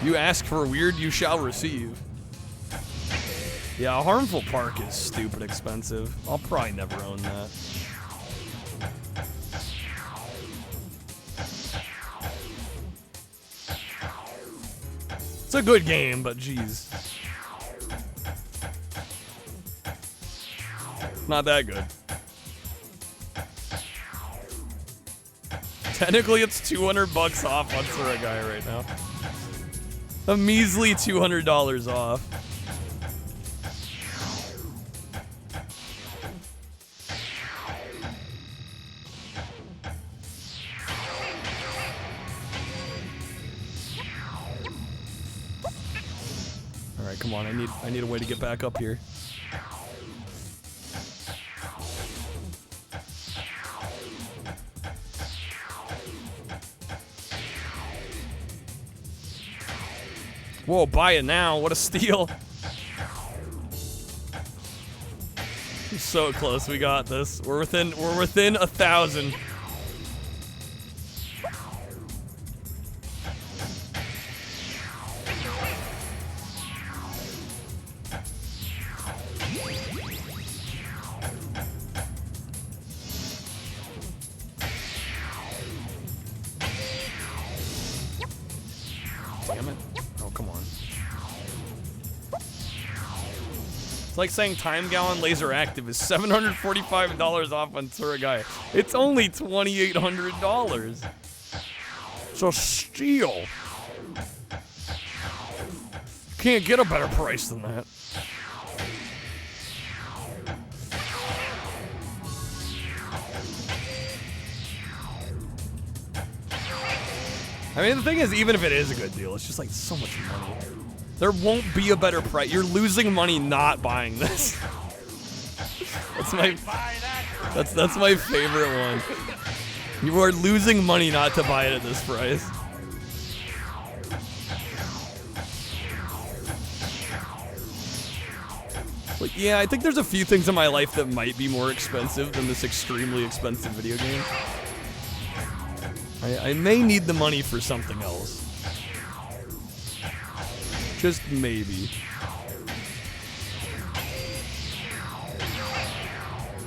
You ask for weird, you shall receive. Yeah, a harmful park is stupid expensive. I'll probably never own that. It's a good game, but geez. Not that good. Technically, it's $200 off on Surugai right now. A measly $200 off. All right, come on. I need a way to get back up here. Whoa, buy it now. What a steal. So close. We got this. We're within 1,000. Damn it. Oh, come on. It's like saying Time Gallon Laser Active is $745 off on Surugai. It's only $2,800. It's a steal. Can't get a better price than that. I mean, the thing is, even if it is a good deal, it's just like so much money. There won't be a better price. You're losing money not buying this. That's my favorite one. You are losing money not to buy it at this price. Like, yeah, I think there's a few things in my life that might be more expensive than this extremely expensive video game. I may need the money for something else. Just maybe.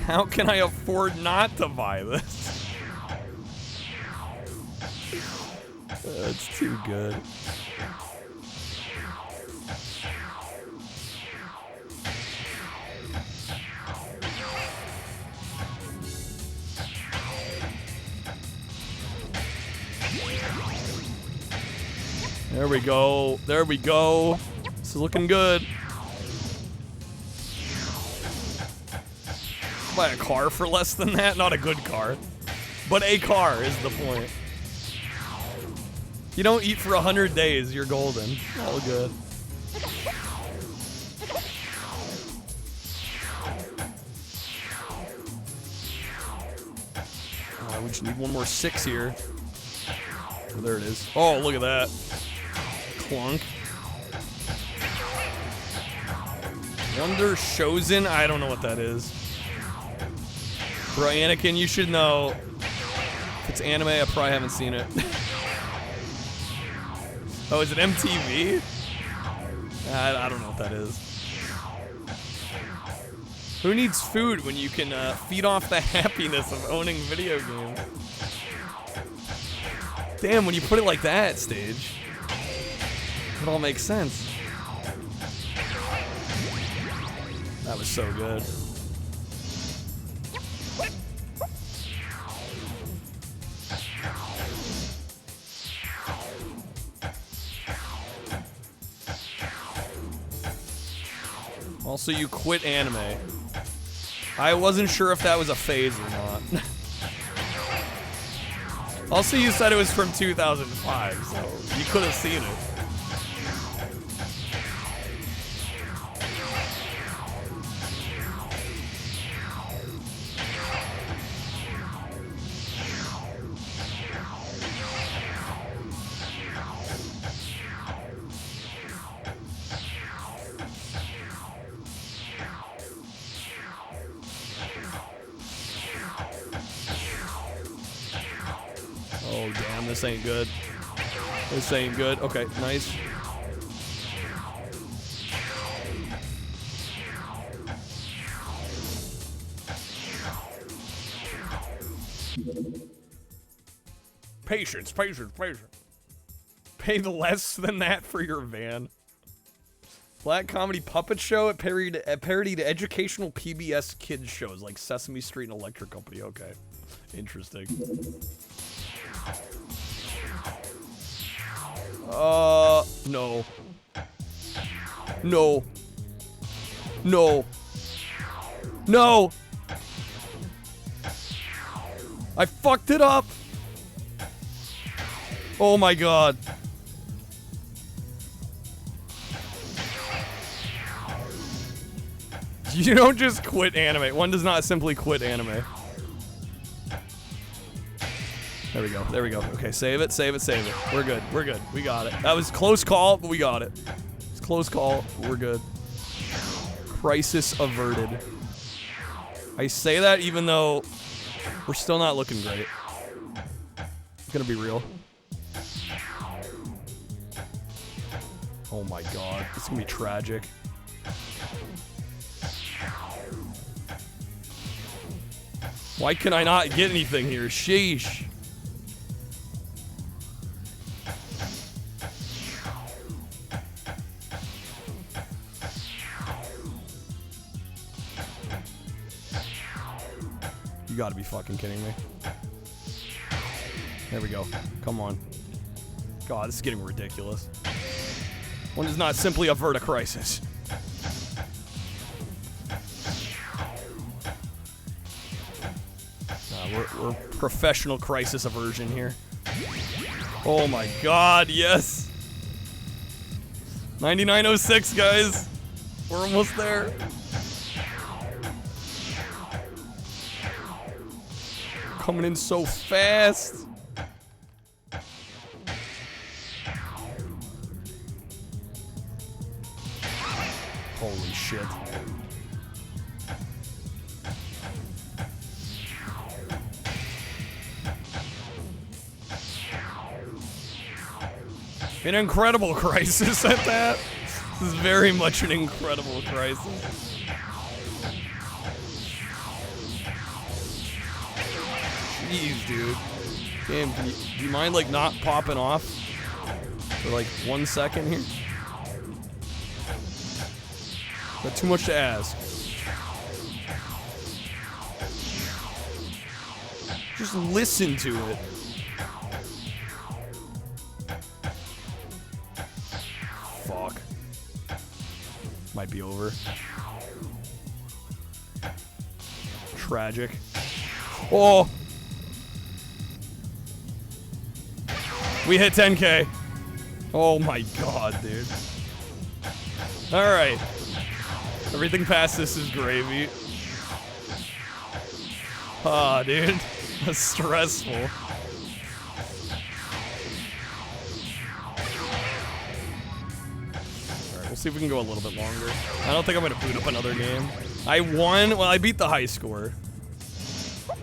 How can I afford not to buy this? That's too good. There we go. There we go. This is looking good. Buy a car for less than that? Not a good car. But a car is the point. You don't eat for 100 days, you're golden. All good. We just need one more 6 here. Oh, there it is. Oh, look at that. Clunk. Wonder Shozen? I don't know what that is. Bro, Anakin, you should know. If it's anime, I probably haven't seen it. Oh, is it MTV? I don't know what that is. Who needs food when you can feed off the happiness of owning video games? Damn, when you put it like that, Stage, it all makes sense. That was so good. Also, you quit anime. I wasn't sure if that was a phase or not. Also, you said it was from 2005, so you could have seen it. Oh, damn, this ain't good. This ain't good. Okay, nice. Patience, patience, patience. Pay less than that for your van. Black comedy puppet show. It parodied educational PBS kids shows like Sesame Street and Electric Company. Okay, interesting. No. No. No. No. I fucked it up. Oh my god. You don't just quit anime. One does not simply quit anime. There we go. There we go. Okay, save it, save it, save it. We're good. We're good. We got it. That was a close call, but we got it. It's a close call. We're good. Crisis averted. I say that even though we're still not looking great. I'm gonna be real. Oh my god. It's gonna be tragic. Why can I not get anything here? Sheesh. You gotta be fucking kidding me. There we go. Come on. God, this is getting ridiculous. One does not simply avert a crisis. We're professional crisis aversion here. Oh my god, yes! 9906, guys! We're almost there. Coming in so fast. Holy shit. An incredible crisis at that. This is very much an incredible crisis. Jeez, dude. Damn, do you mind, like, not popping off for, like, 1 second here? Got too much to ask. Just listen to it. Fuck. Might be over. Tragic. Oh! We hit 10K. Oh my god, dude. Alright. Everything past this is gravy. Ah, dude. That's stressful. Alright, we'll see if we can go a little bit longer. I don't think I'm gonna boot up another game. I won. Well, I beat the high score.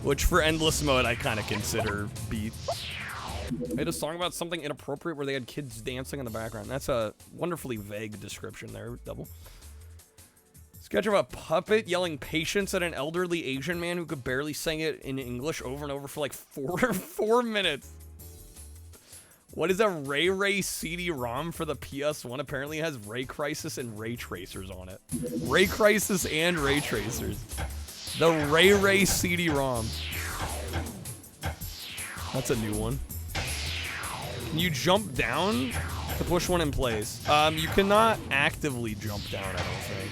Which for endless mode, I kind of consider beat. I had a song about something inappropriate where they had kids dancing in the background. That's a wonderfully vague description there, Double. Sketch of a puppet yelling patience at an elderly Asian man who could barely sing it in English over and over for like four minutes. What is a Ray CD-ROM for the PS1? Apparently it has Ray Crisis and Ray Tracers on it. Ray Crisis and Ray Tracers. The Ray CD-ROM. That's a new one. Can you jump down to push one in place? You cannot actively jump down, I don't think.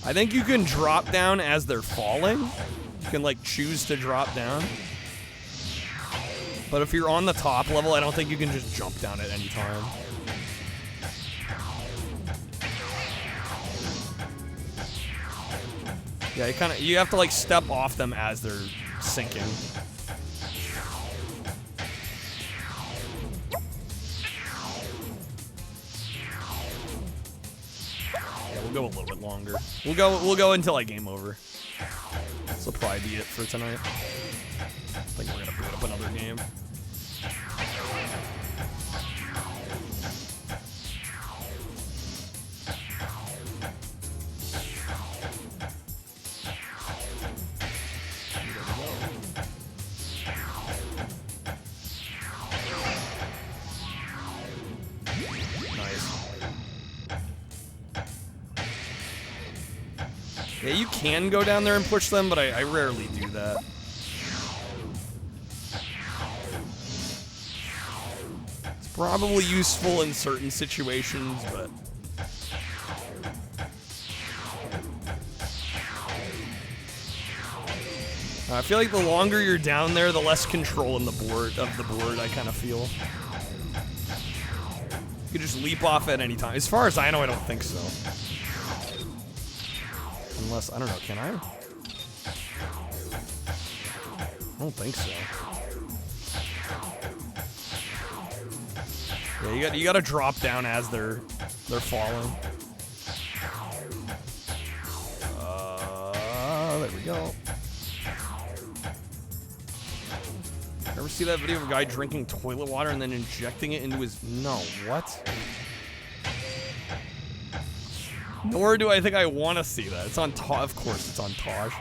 I think you can drop down as they're falling. You can, like, choose to drop down. But if you're on the top level, I don't think you can just jump down at any time. Yeah, you have to, like, step off them as they're sinking. Yeah, we'll go a little bit longer. We'll go until, like, game over. This will probably be it for tonight. I think we're gonna boot up another game. Yeah, you can go down there and push them, but I rarely do that. It's probably useful in certain situations, but... I feel like the longer you're down there, the less control in the board I kind of feel. You can just leap off at any time. As far as I know, I don't think so. Unless, I don't know, can I? I don't think so. Yeah, you gotta drop down as they're falling. There we go. Ever see that video of a guy drinking toilet water and then injecting it into his... No, what? Nor do I think I want to see that. It's on Tosh. Of course it's on Tosh.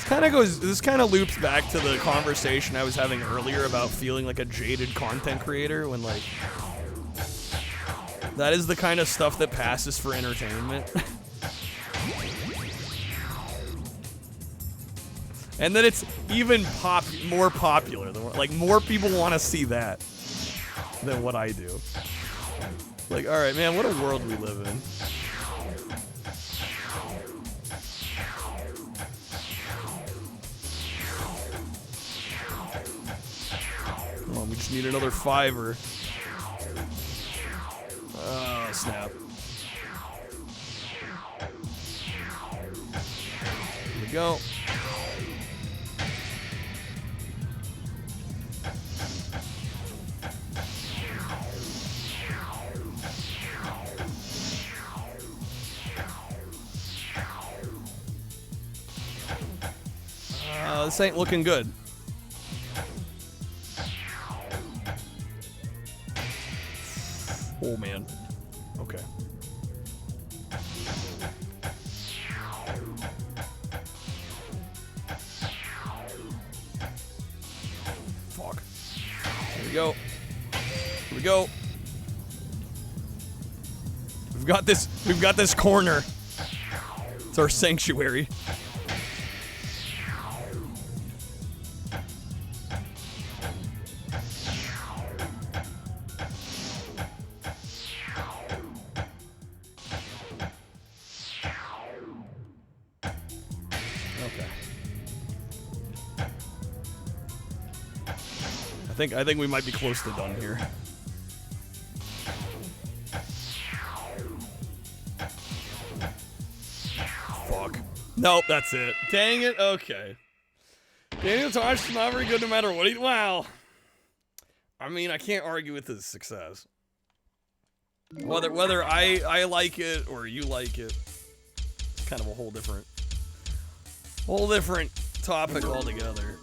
This kind of loops back to the conversation I was having earlier about feeling like a jaded content creator when, like, that is the kind of stuff that passes for entertainment. And then it's even more popular. Like, more people want to see that than what I do. Like, alright, man, what a world we live in. Come on, we just need another $5. Oh, snap. Here we go. This ain't looking good. Oh, man. Okay. Fuck. Here we go. Here we go. We've got this corner. It's our sanctuary. I think we might be close to done here. Fuck. Nope, that's it. Dang it. Okay. Daniel Tosh is not very good no matter what he... Wow. I mean, I can't argue with his success. Whether I like it or you like it, it's kind of a whole different topic altogether.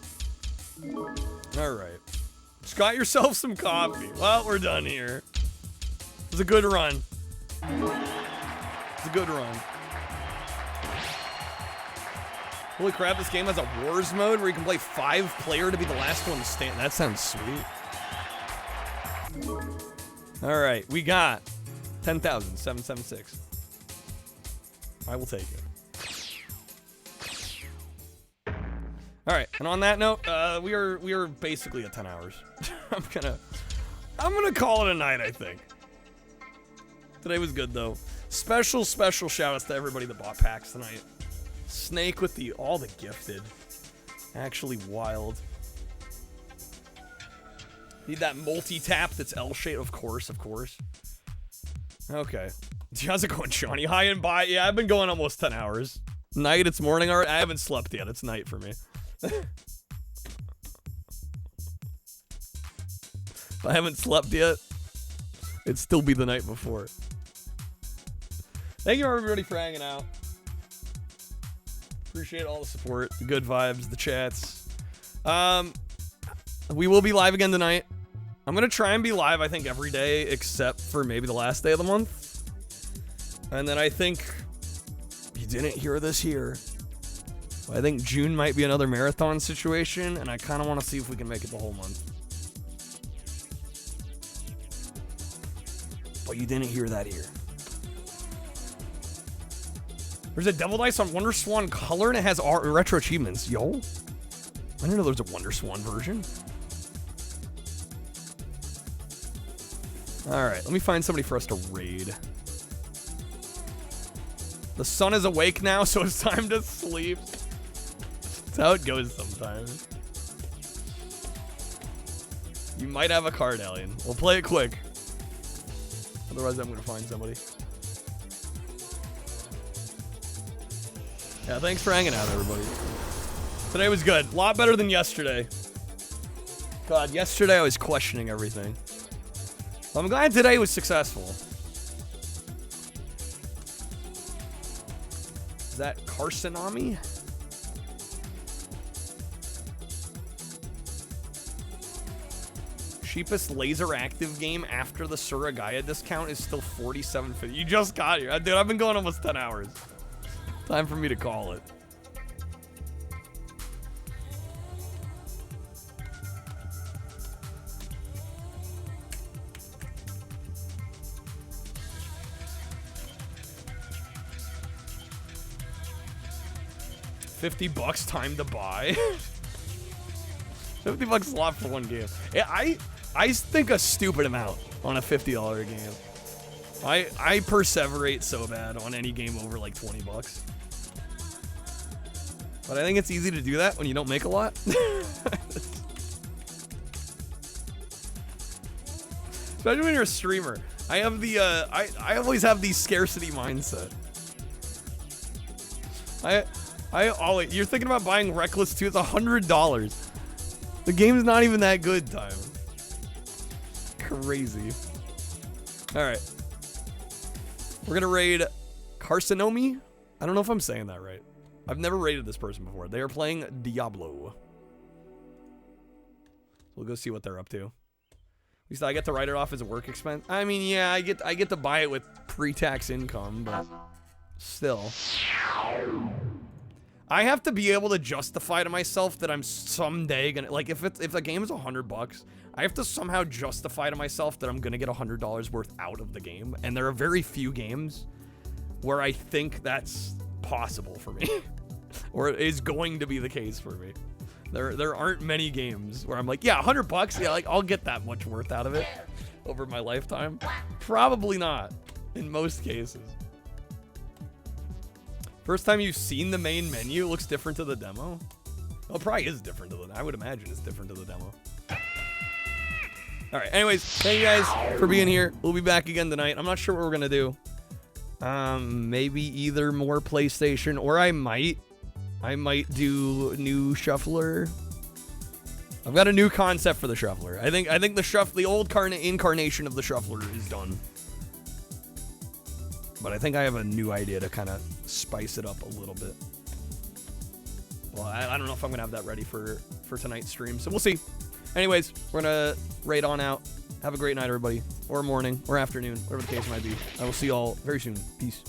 All right. Just got yourself some coffee. Well, we're done here. It was a good run. It's a good run. Holy crap, this game has a wars mode where you can play 5-player to be the last one to stand. That sounds sweet. All right, we got 10,776. I will take it. All right, and on that note, we are basically at 10 hours. I'm gonna call it a night, I think. Today was good though. Special shout outs to everybody that bought packs tonight. Snake with all the gifted. Actually wild. Need that multi-tap that's L-shaped, of course. Okay. How's it going, Johnny? Hi and bye. Yeah, I've been going almost 10 hours. Night, it's morning already. I haven't slept yet. It's night for me. If I haven't slept yet, it'd still be the night before. Thank you everybody for hanging out. Appreciate all the support, the good vibes, the chats. We will be live again tonight. I'm gonna try and be live, I think, every day except for maybe the last day of the month. And then I think you didn't hear this here. I think June might be another marathon situation, and I kind of want to see if we can make it the whole month. But you didn't hear that here. There's a Devil Dice on Wonder Swan Color, and it has retro achievements. Yo, I didn't know there was a Wonder Swan version. All right, let me find somebody for us to raid. The sun is awake now, so it's time to sleep. That's how it goes sometimes. You might have a card, Alien. We'll play it quick. Otherwise, I'm gonna find somebody. Yeah, thanks for hanging out, everybody. Today was good. A lot better than yesterday. God, yesterday I was questioning everything. Well, I'm glad today was successful. Is that Carcinami? Cheapest laser active game after the Suragaya discount is still $47.50. You just got here. Dude, I've been going almost 10 hours. Time for me to call it. $50 time to buy. $50 slot for one game. Yeah, I think a stupid amount on a $50 game. I perseverate so bad on any game over like $20. But I think it's easy to do that when you don't make a lot. Especially when you're a streamer. I have the I always have the scarcity mindset. I always, you're thinking about buying Reckless 2, it's $100. The game's not even that good, time. Crazy. Alright. We're gonna raid Carcinomi. I don't know if I'm saying that right. I've never raided this person before. They are playing Diablo. We'll go see what they're up to. At least I get to write it off as a work expense. I mean, yeah, I get to buy it with pre-tax income, but still. I have to be able to justify to myself that I'm someday gonna, like, if the game is $100, I have to somehow justify to myself that I'm gonna get $100 worth out of the game. And there are very few games where I think that's possible for me, or is going to be the case for me. There aren't many games where I'm like, yeah, $100, yeah, like I'll get that much worth out of it over my lifetime. Probably not in most cases. First time you've seen the main menu, it looks different to the demo. Well, it probably is different to the, I would imagine it's different to the demo. All right, anyways, thank you guys for being here. We'll be back again tonight. I'm not sure what we're gonna do. Maybe either more PlayStation, or I might do new shuffler. I've got a new concept for the shuffler. I think the old incarnation of the shuffler is done. But I think I have a new idea to kind of spice it up a little bit. Well, I don't know if I'm going to have that ready for tonight's stream, so we'll see. Anyways, we're going to raid on out. Have a great night, everybody. Or morning, or afternoon, whatever the case might be. I will see you all very soon. Peace.